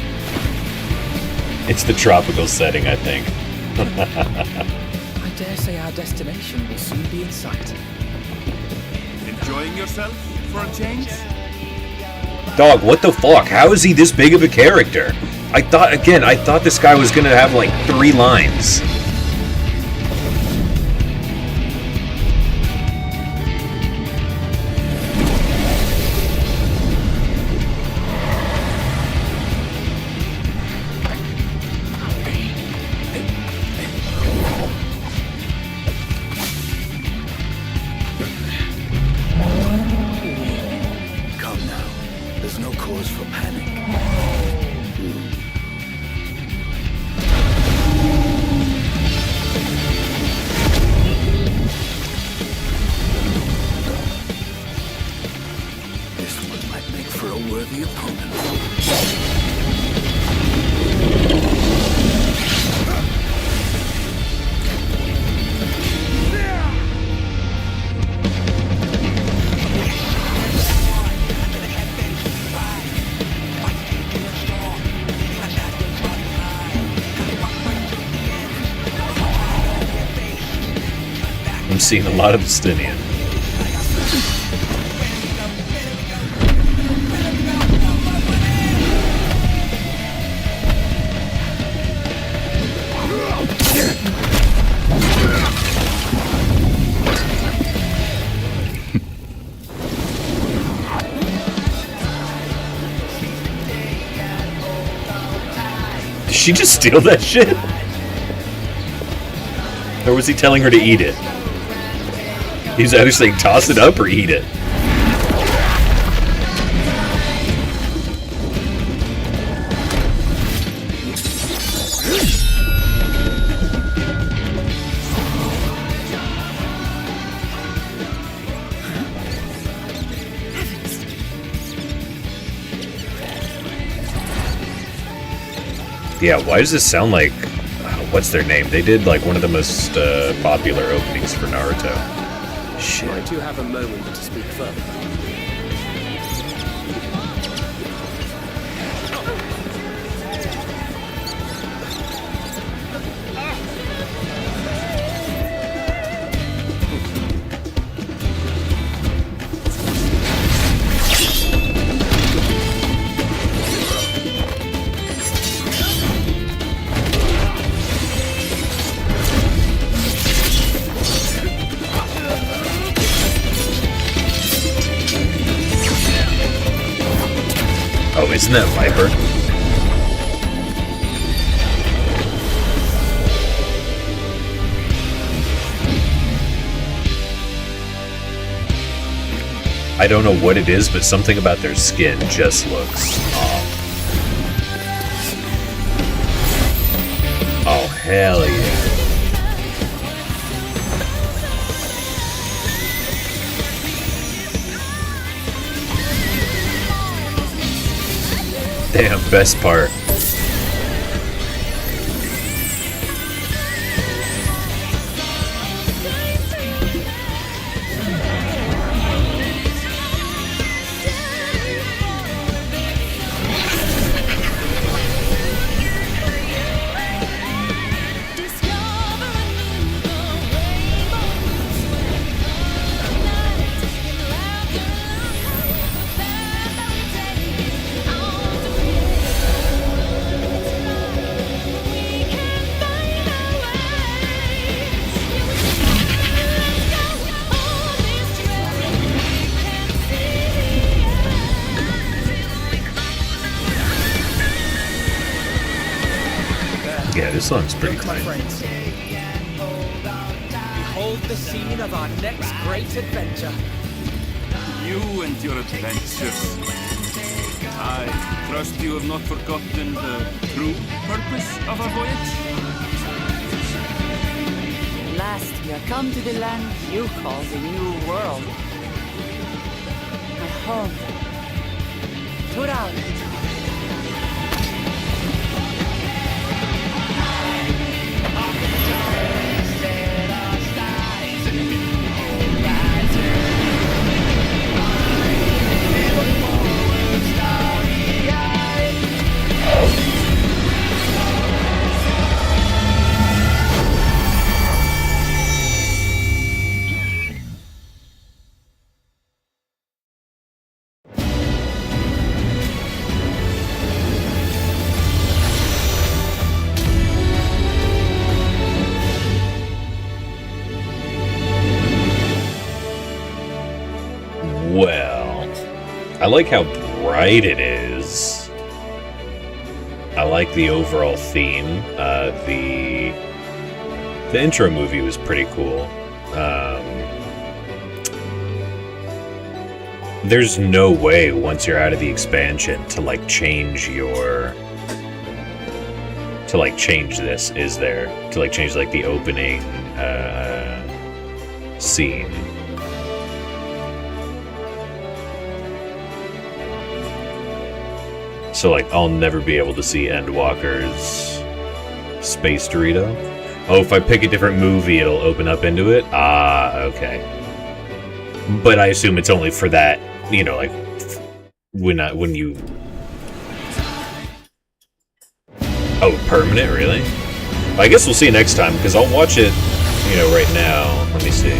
It's the tropical setting, I think. I dare say our destination will soon be in sight. Enjoying yourself for a change? Dog, what the fuck? How is he this big of a character? I thought this guy was gonna have like 3 lines. I'm seeing a lot of Justinian. she just steal that shit? Or was he telling her to eat it? He was either saying toss it up or eat it. Yeah, why does this sound like... what's their name? They did, like, one of the most popular openings for Naruto. Shit. I do have a moment to speak further. Oh, isn't that Viper? I don't know what it is, but something about their skin just looks off. Oh, hell yeah. Damn, best part. Yeah, this song's pretty clean. Behold the scene of our next great adventure. You and your adventures. I trust you have not forgotten the true purpose of our voyage? At last, we are come to the land you call the New World. My home. Tural. Well, I like how bright it is. I like the overall theme. The intro movie was pretty cool. There's no way once you're out of the expansion to like change your change this, is there? To like change like the opening scene. So, like, I'll never be able to see Endwalker's Space Dorito. Oh, if I pick a different movie, it'll open up into it? Ah, okay. But I assume it's only for that, you know, like, when you... Oh, permanent, really? I guess we'll see you next time, because I'll watch it, you know, right now. Let me see.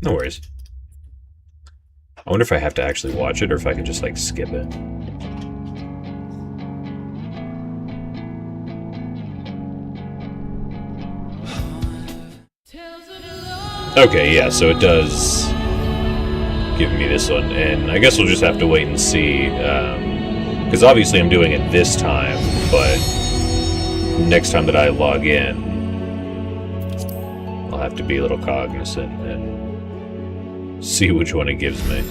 No worries. I wonder if I have to actually watch it or if I can just, like, skip it. Okay, yeah, so it does giving me this one, and I guess we'll just have to wait and see, because obviously I'm doing it this time, but next time that I log in, I'll have to be a little cognizant and see which one it gives me.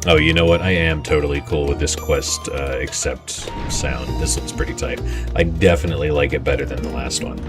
Oh, you know what? I am totally cool with this quest, except sound. This looks pretty tight. I definitely like it better than the last one.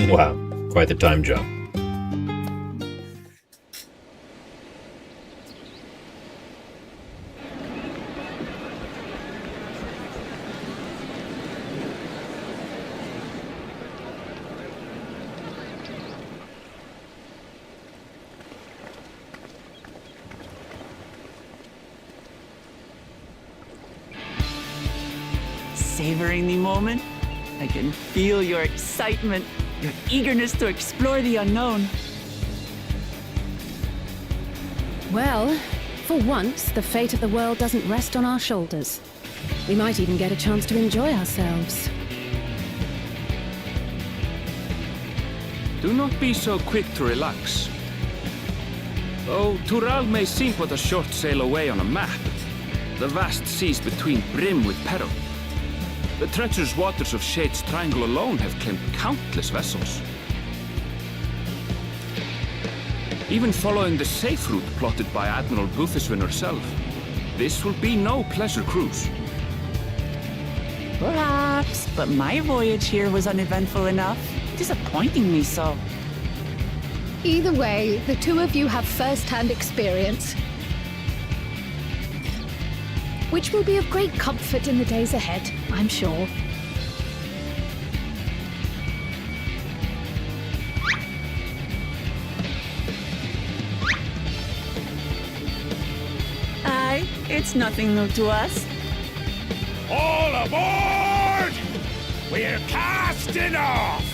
Wow, quite the time jump. Savoring the moment? I can feel your excitement, your eagerness to explore the unknown. Well, for once, the fate of the world doesn't rest on our shoulders. We might even get a chance to enjoy ourselves. Do not be so quick to relax. Though Tural may seem but a short sail away on a map, the vast seas between brim with peril. The treacherous waters of Shade's Triangle alone have claimed countless vessels. Even following the safe route plotted by Admiral Bufiswin herself, this will be no pleasure cruise. Perhaps, but my voyage here was uneventful enough, disappointing me so. Either way, the two of you have first-hand experience, which will be of great comfort in the days ahead, I'm sure. Aye, it's nothing new to us. All aboard! We're casting off!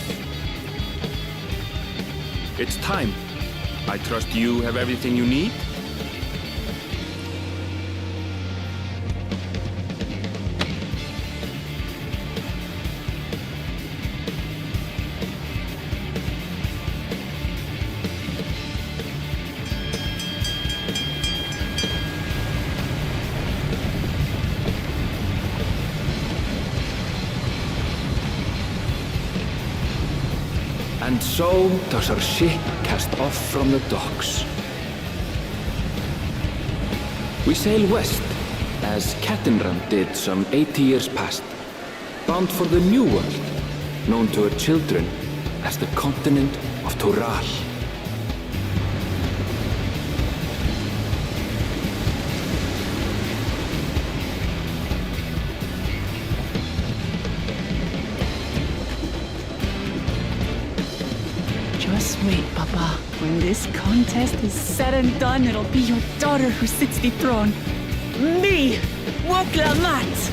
It's time. I trust you have everything you need? And so does our ship cast off from the docks. We sail west, as Cattenram did some 80 years past, bound for the New World, known to her children as the continent of Tural. Just wait, Papa. When this contest is said and done, it'll be your daughter who sits the throne. Me, Woklamat!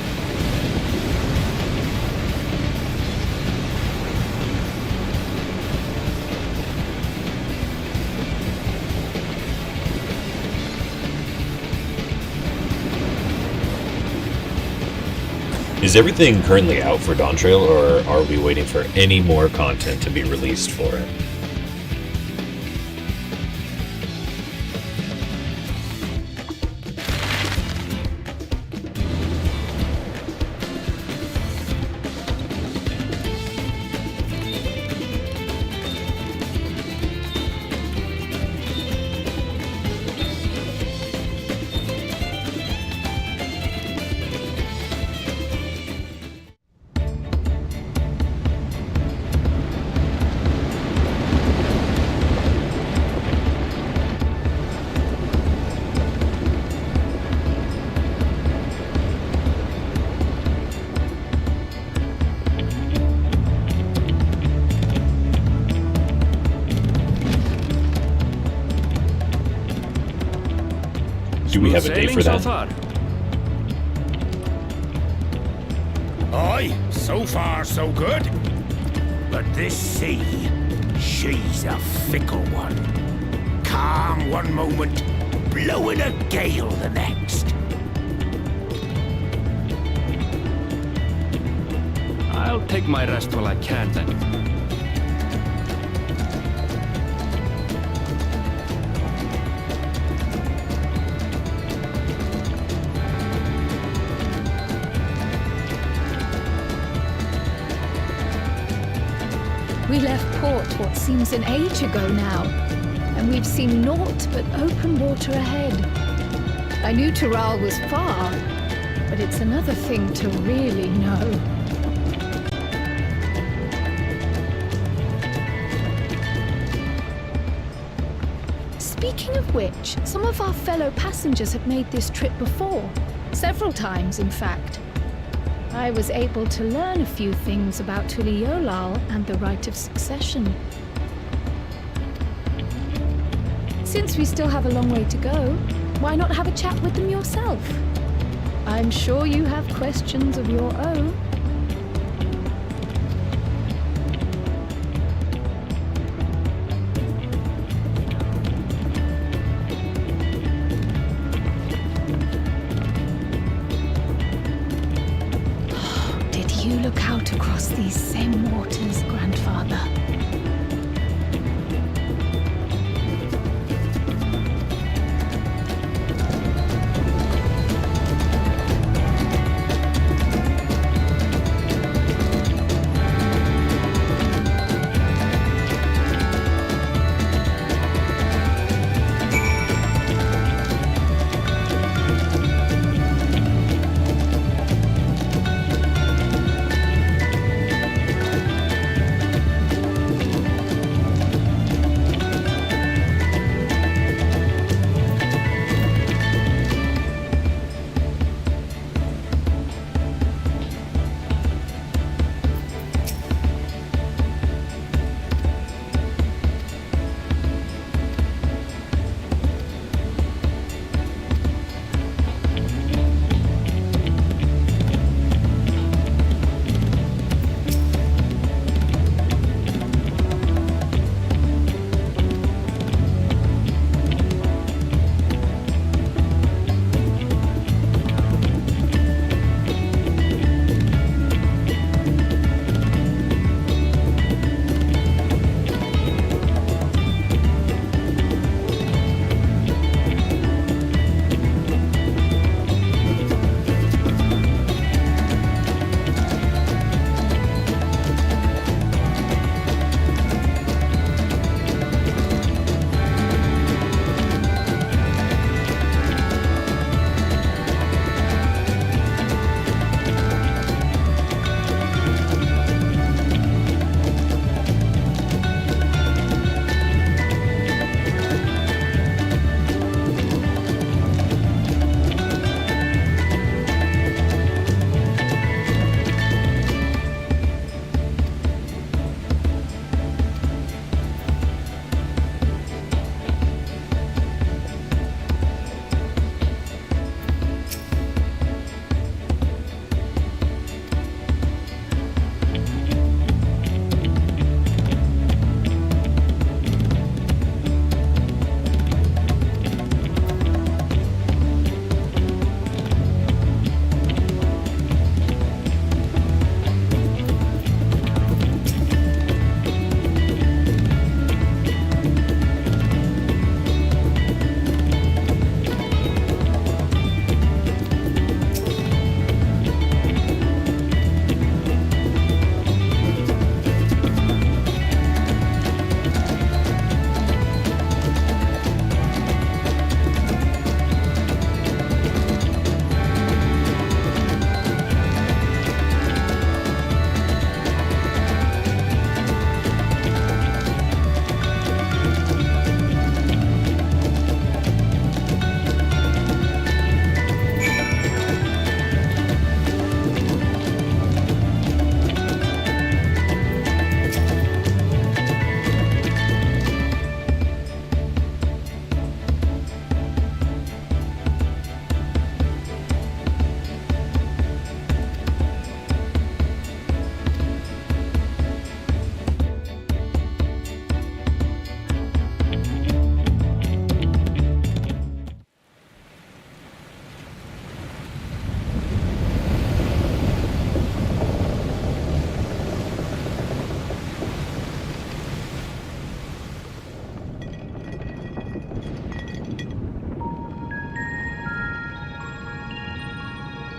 Is everything currently out for Dawntrail, or are we waiting for any more content to be released for it? Do we have a date for that? Aye, so far so good. But this sea, she's a fickle one. Calm one moment, blowing a gale the next. I'll take my rest while I can then. We left port what seems an age ago now, and we've seen naught but open water ahead. I knew Tural was far, but it's another thing to really know. Speaking of which, some of our fellow passengers have made this trip before. Several times, in fact. I was able to learn a few things about Tuliolal and the right of succession. Since we still have a long way to go, why not have a chat with them yourself? I'm sure you have questions of your own. Did you look out across these same waters, Grandfather?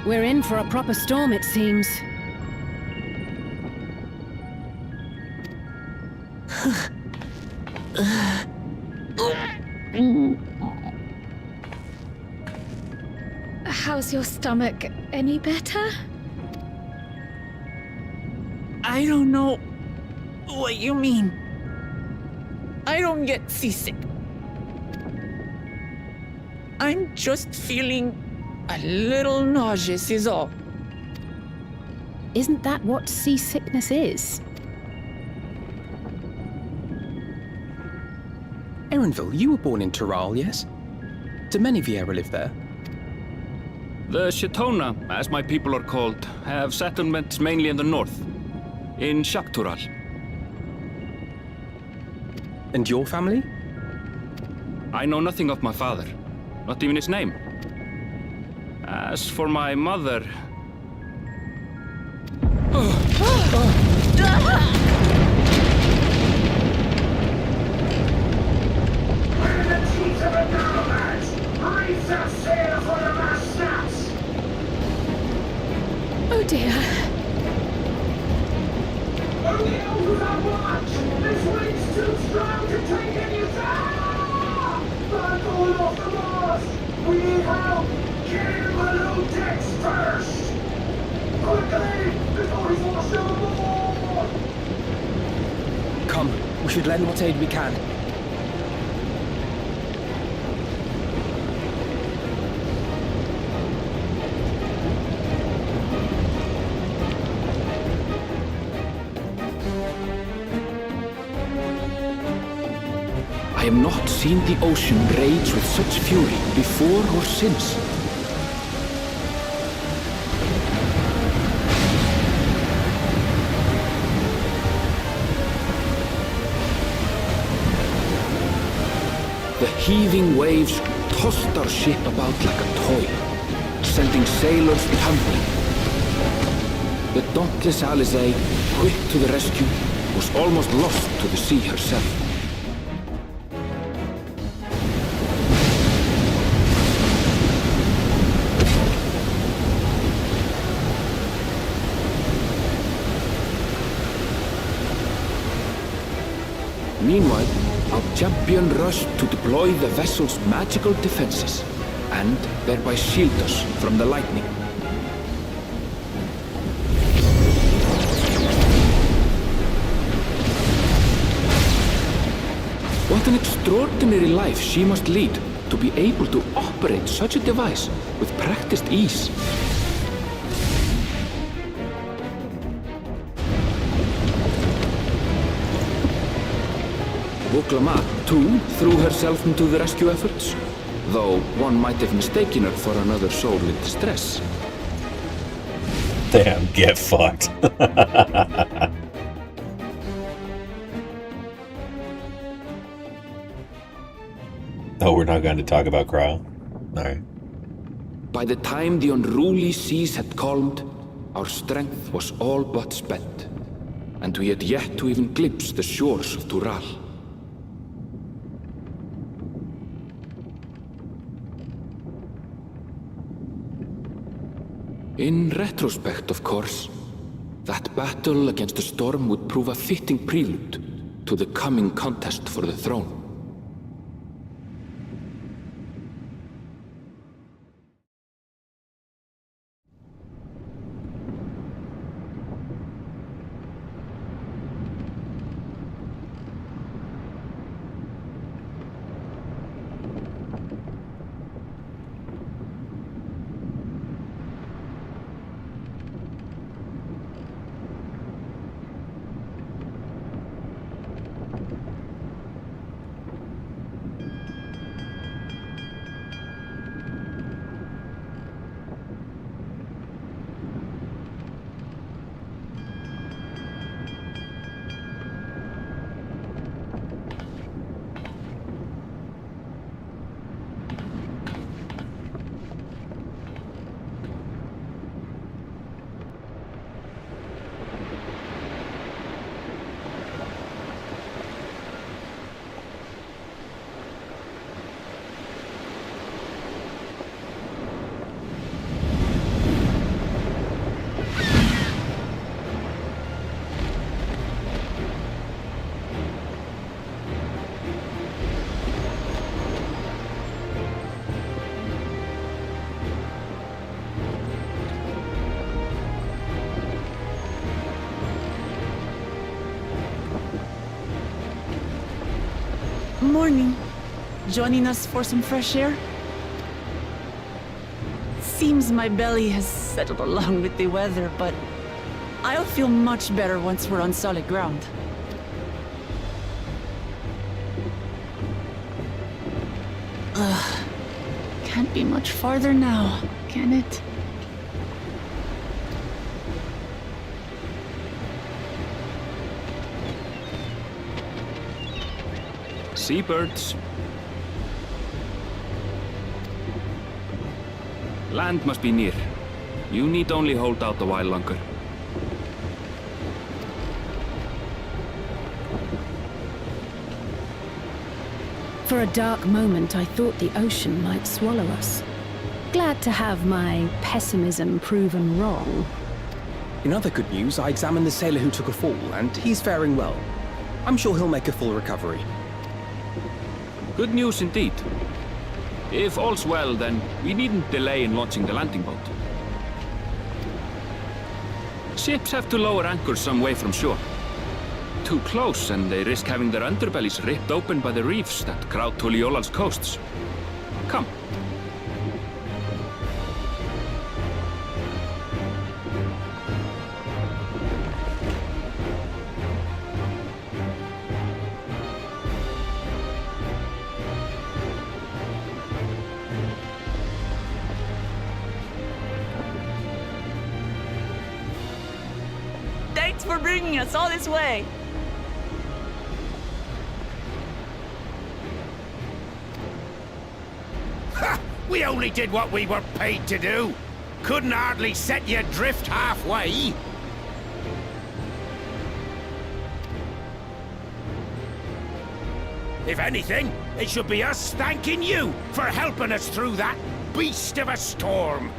We're in for a proper storm, it seems. How's your stomach? Any better? I don't know what you mean. I don't get seasick. I'm just feeling a little nauseous is all. Isn't that what seasickness is? Erenville, you were born in Tural, yes? Do many Vieira live there? The Shatona, as my people are called, have settlements mainly in the north, in Shaktural. And your family? I know nothing of my father, not even his name. As for my mother... Oh dear. Only elders are watch! This wind's too strong to take any time! Back all off the mast! We need help! Get in below decks first! Quickly! Before he's washed overboard! Come, we should lend what aid we can. I have not seen the ocean rage with such fury before or since. The heaving waves tossed our ship about like a toy, sending sailors tumbling. The dauntless Alizé, quick to the rescue, was almost lost to the sea herself. Meanwhile, our champion rushed to deploy the vessel's magical defenses, and thereby shield us from the lightning. What an extraordinary life she must lead to be able to operate such a device with practiced ease. Woklama, too, threw herself into the rescue efforts, though one might have mistaken her for another soul in distress. Damn, get fucked. Oh, we're not going to talk about Crow? Alright. By the time the unruly seas had calmed, our strength was all but spent, and we had yet to even glimpse the shores of Tural. In retrospect, of course, that battle against the storm would prove a fitting prelude to the coming contest for the throne. Morning. Joining us for some fresh air? seems my belly has settled along with the weather, but I'll feel much better once we're on solid ground. Ugh. Can't be much farther now, can it? Seabirds. Land must be near. You need only hold out a while longer. For a dark moment, I thought the ocean might swallow us. Glad to have my pessimism proven wrong. In other good news, I examined the sailor who took a fall, and he's faring well. I'm sure he'll make a full recovery. Good news indeed. If all's well, then we needn't delay in launching the landing boat. Ships have to lower anchors some way from shore. Too close, and they risk having their underbellies ripped open by the reefs that crowd Tuliola's coasts. Come. Thanks for bringing us all this way. Ha! We only did what we were paid to do. Couldn't hardly set you adrift halfway. If anything, it should be us thanking you for helping us through that beast of a storm.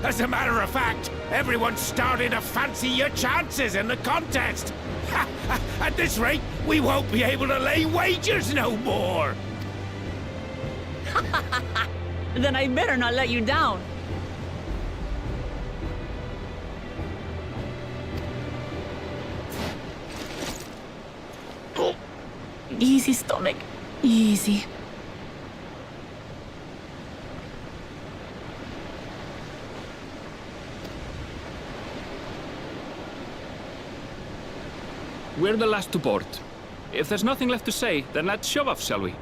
As a matter of fact, everyone's starting to fancy your chances in the contest. At this rate, we won't be able to lay wagers no more. Then I better not let you down. Easy, stomach. Easy. We're the last to board. If there's nothing left to say, then let's shove off, shall we?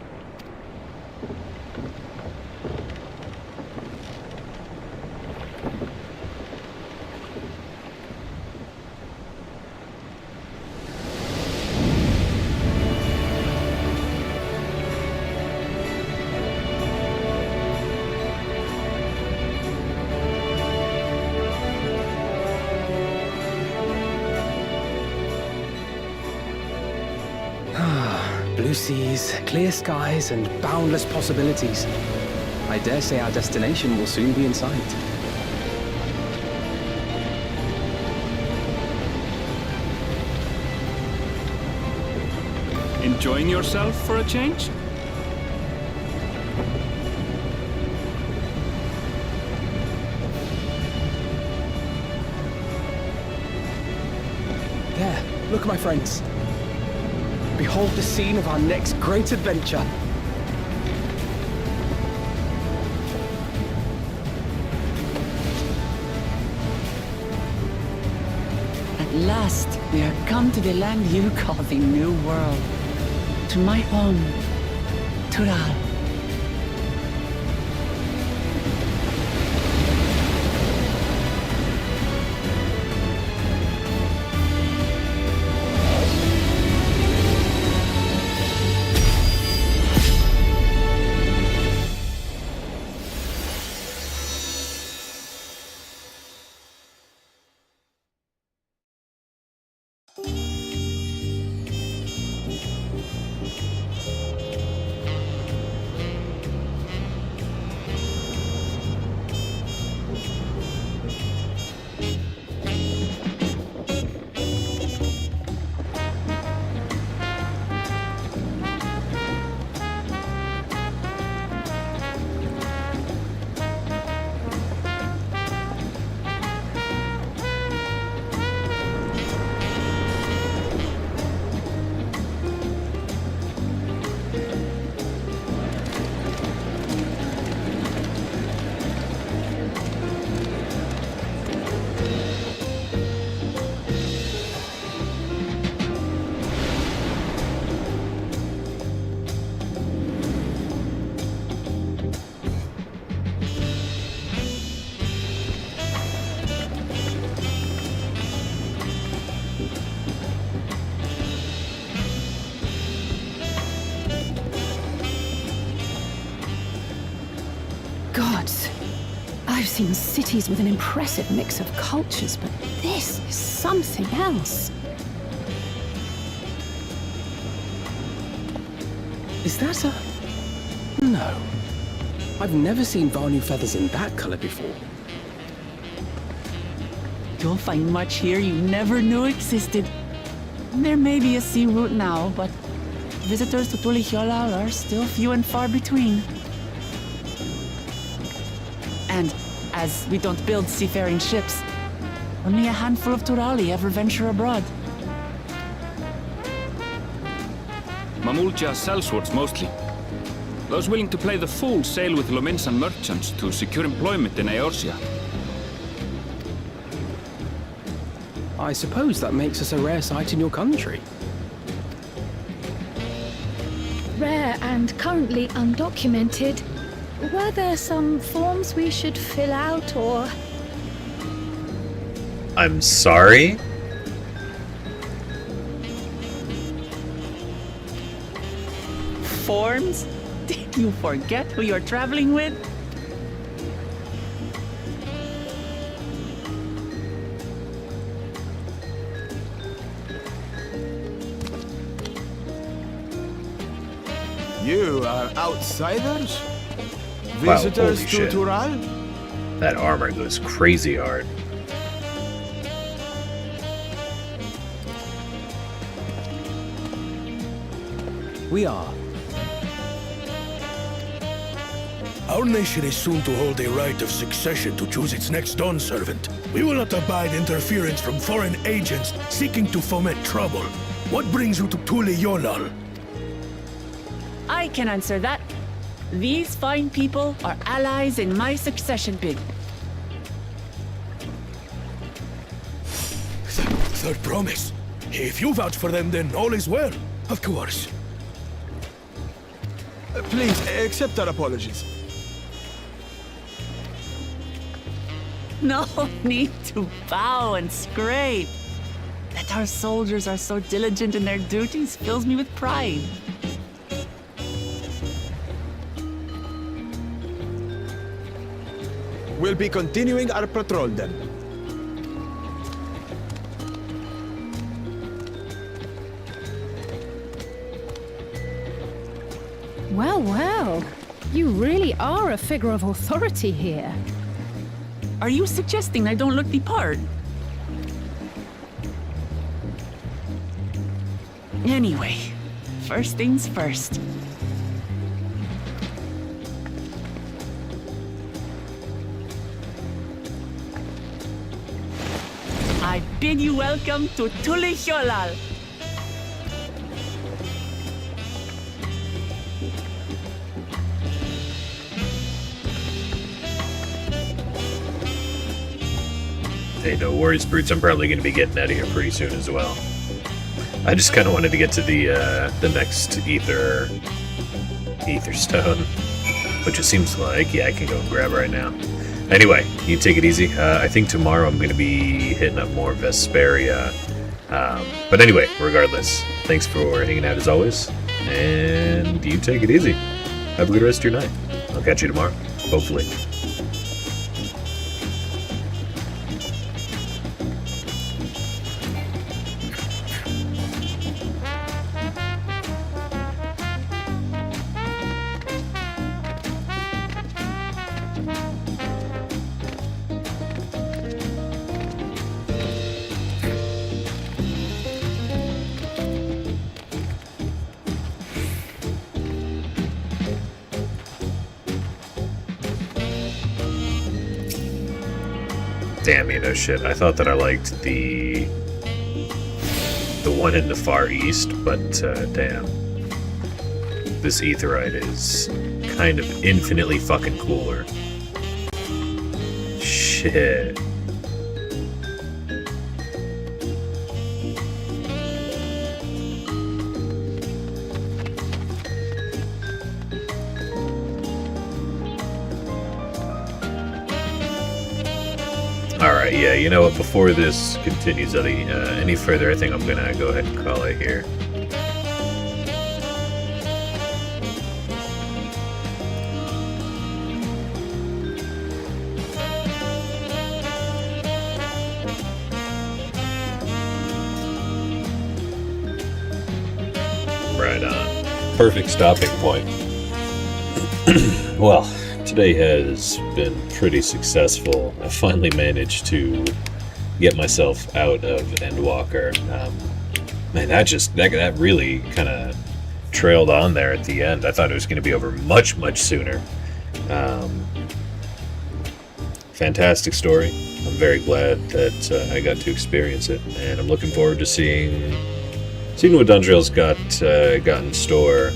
Blue seas, clear skies, and boundless possibilities. I dare say our destination will soon be in sight. Enjoying yourself for a change? There, look, my friends. Behold the scene of our next great adventure. At last, we are come to the land you call the New World. To my home, Tural. gods. I've seen cities with an impressive mix of cultures, but this is something else. Is that a... No. I've never seen Vanu feathers in that color before. You'll find much here you never knew existed. There may be a sea route now, but visitors to Tulihyolal are still few and far between. And as we don't build seafaring ships, only a handful of Turali ever venture abroad. Mamulja sellswords mostly. Those willing to play the fool sail with Lominsan merchants to secure employment in Eorzea. I suppose that makes us a rare sight in your country. Rare and currently undocumented. Were there some forms we should fill out, or...? I'm sorry? Forms? Did you forget who you're traveling with? You are outsiders? Wow, Visitors holy to shit. Tural? That armor goes crazy hard. We are. Our nation is soon to hold a right of succession to choose its next dawn servant. We will not abide interference from foreign agents seeking to foment trouble. What brings you to Tulihyolal? I can answer that. These fine people are allies in my succession bid. Third promise. If you vouch for them, then all is well. Of course. Please, accept our apologies. No need to bow and scrape. That our soldiers are so diligent in their duties fills me with pride. We'll be continuing our patrol then. Well, well. You really are a figure of authority here. Are you suggesting I don't look the part? Anyway, first things first. I bid you welcome to Tulihyolal. Hey, no worries, Brutes. I'm probably going to be getting out of here pretty soon as well. I just kind of wanted to get to the next ether stone, which it seems like, yeah, I can go and grab right now. Anyway, you take it easy. I think tomorrow I'm going to be hitting up more Vesperia. But anyway, regardless, thanks for hanging out as always, and you take it easy. Have a good rest of your night. I'll catch you tomorrow, hopefully. Damn, you know, shit. I thought that I liked the one in the Far East, but damn. This Aetherite is kind of infinitely fucking cooler. Shit. Alright, yeah, you know what, before this continues any further, I think I'm gonna go ahead and call it here. Right on. Perfect stopping point. Well, today has been pretty successful. I finally managed to get myself out of Endwalker. Man, that really kind of trailed on there at the end. I thought it was going to be over much, much sooner. Fantastic story. I'm very glad that I got to experience it, and I'm looking forward to seeing what Dundrail's got in store.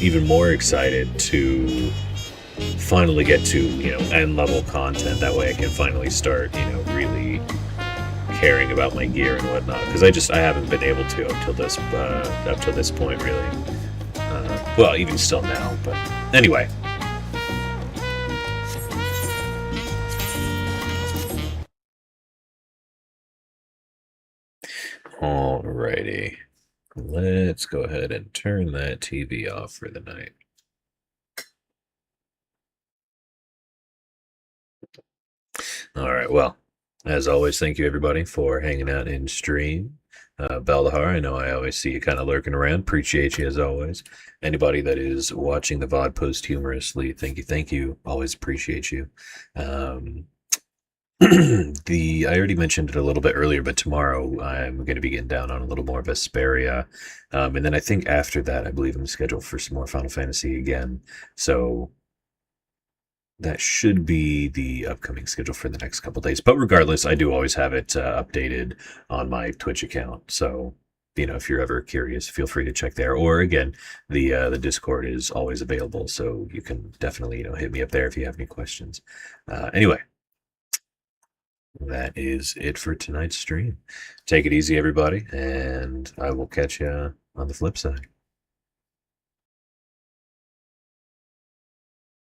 Even more excited to finally get to end level content. That way I can finally start really caring about my gear and whatnot, because I haven't been able to up till this point really. Well, even still now, but anyway. Alrighty, let's go ahead and turn that TV off for the night. Alright, well, as always, thank you everybody for hanging out in stream. Baldahar, I know I always see you kind of lurking around. Appreciate you as always. Anybody that is watching the VOD posthumously, thank you. Always appreciate you. I already mentioned it a little bit earlier, but tomorrow I'm going to be getting down on a little more Vesperia. And then I think after that, I believe I'm scheduled for some more Final Fantasy again. So that should be the upcoming schedule for the next couple days. But regardless, I do always have it updated on my Twitch account. So, if you're ever curious, feel free to check there. Or again, the Discord is always available. So you can definitely, hit me up there if you have any questions. Anyway. That is it for tonight's stream. Take it easy, everybody, and I will catch you on the flip side.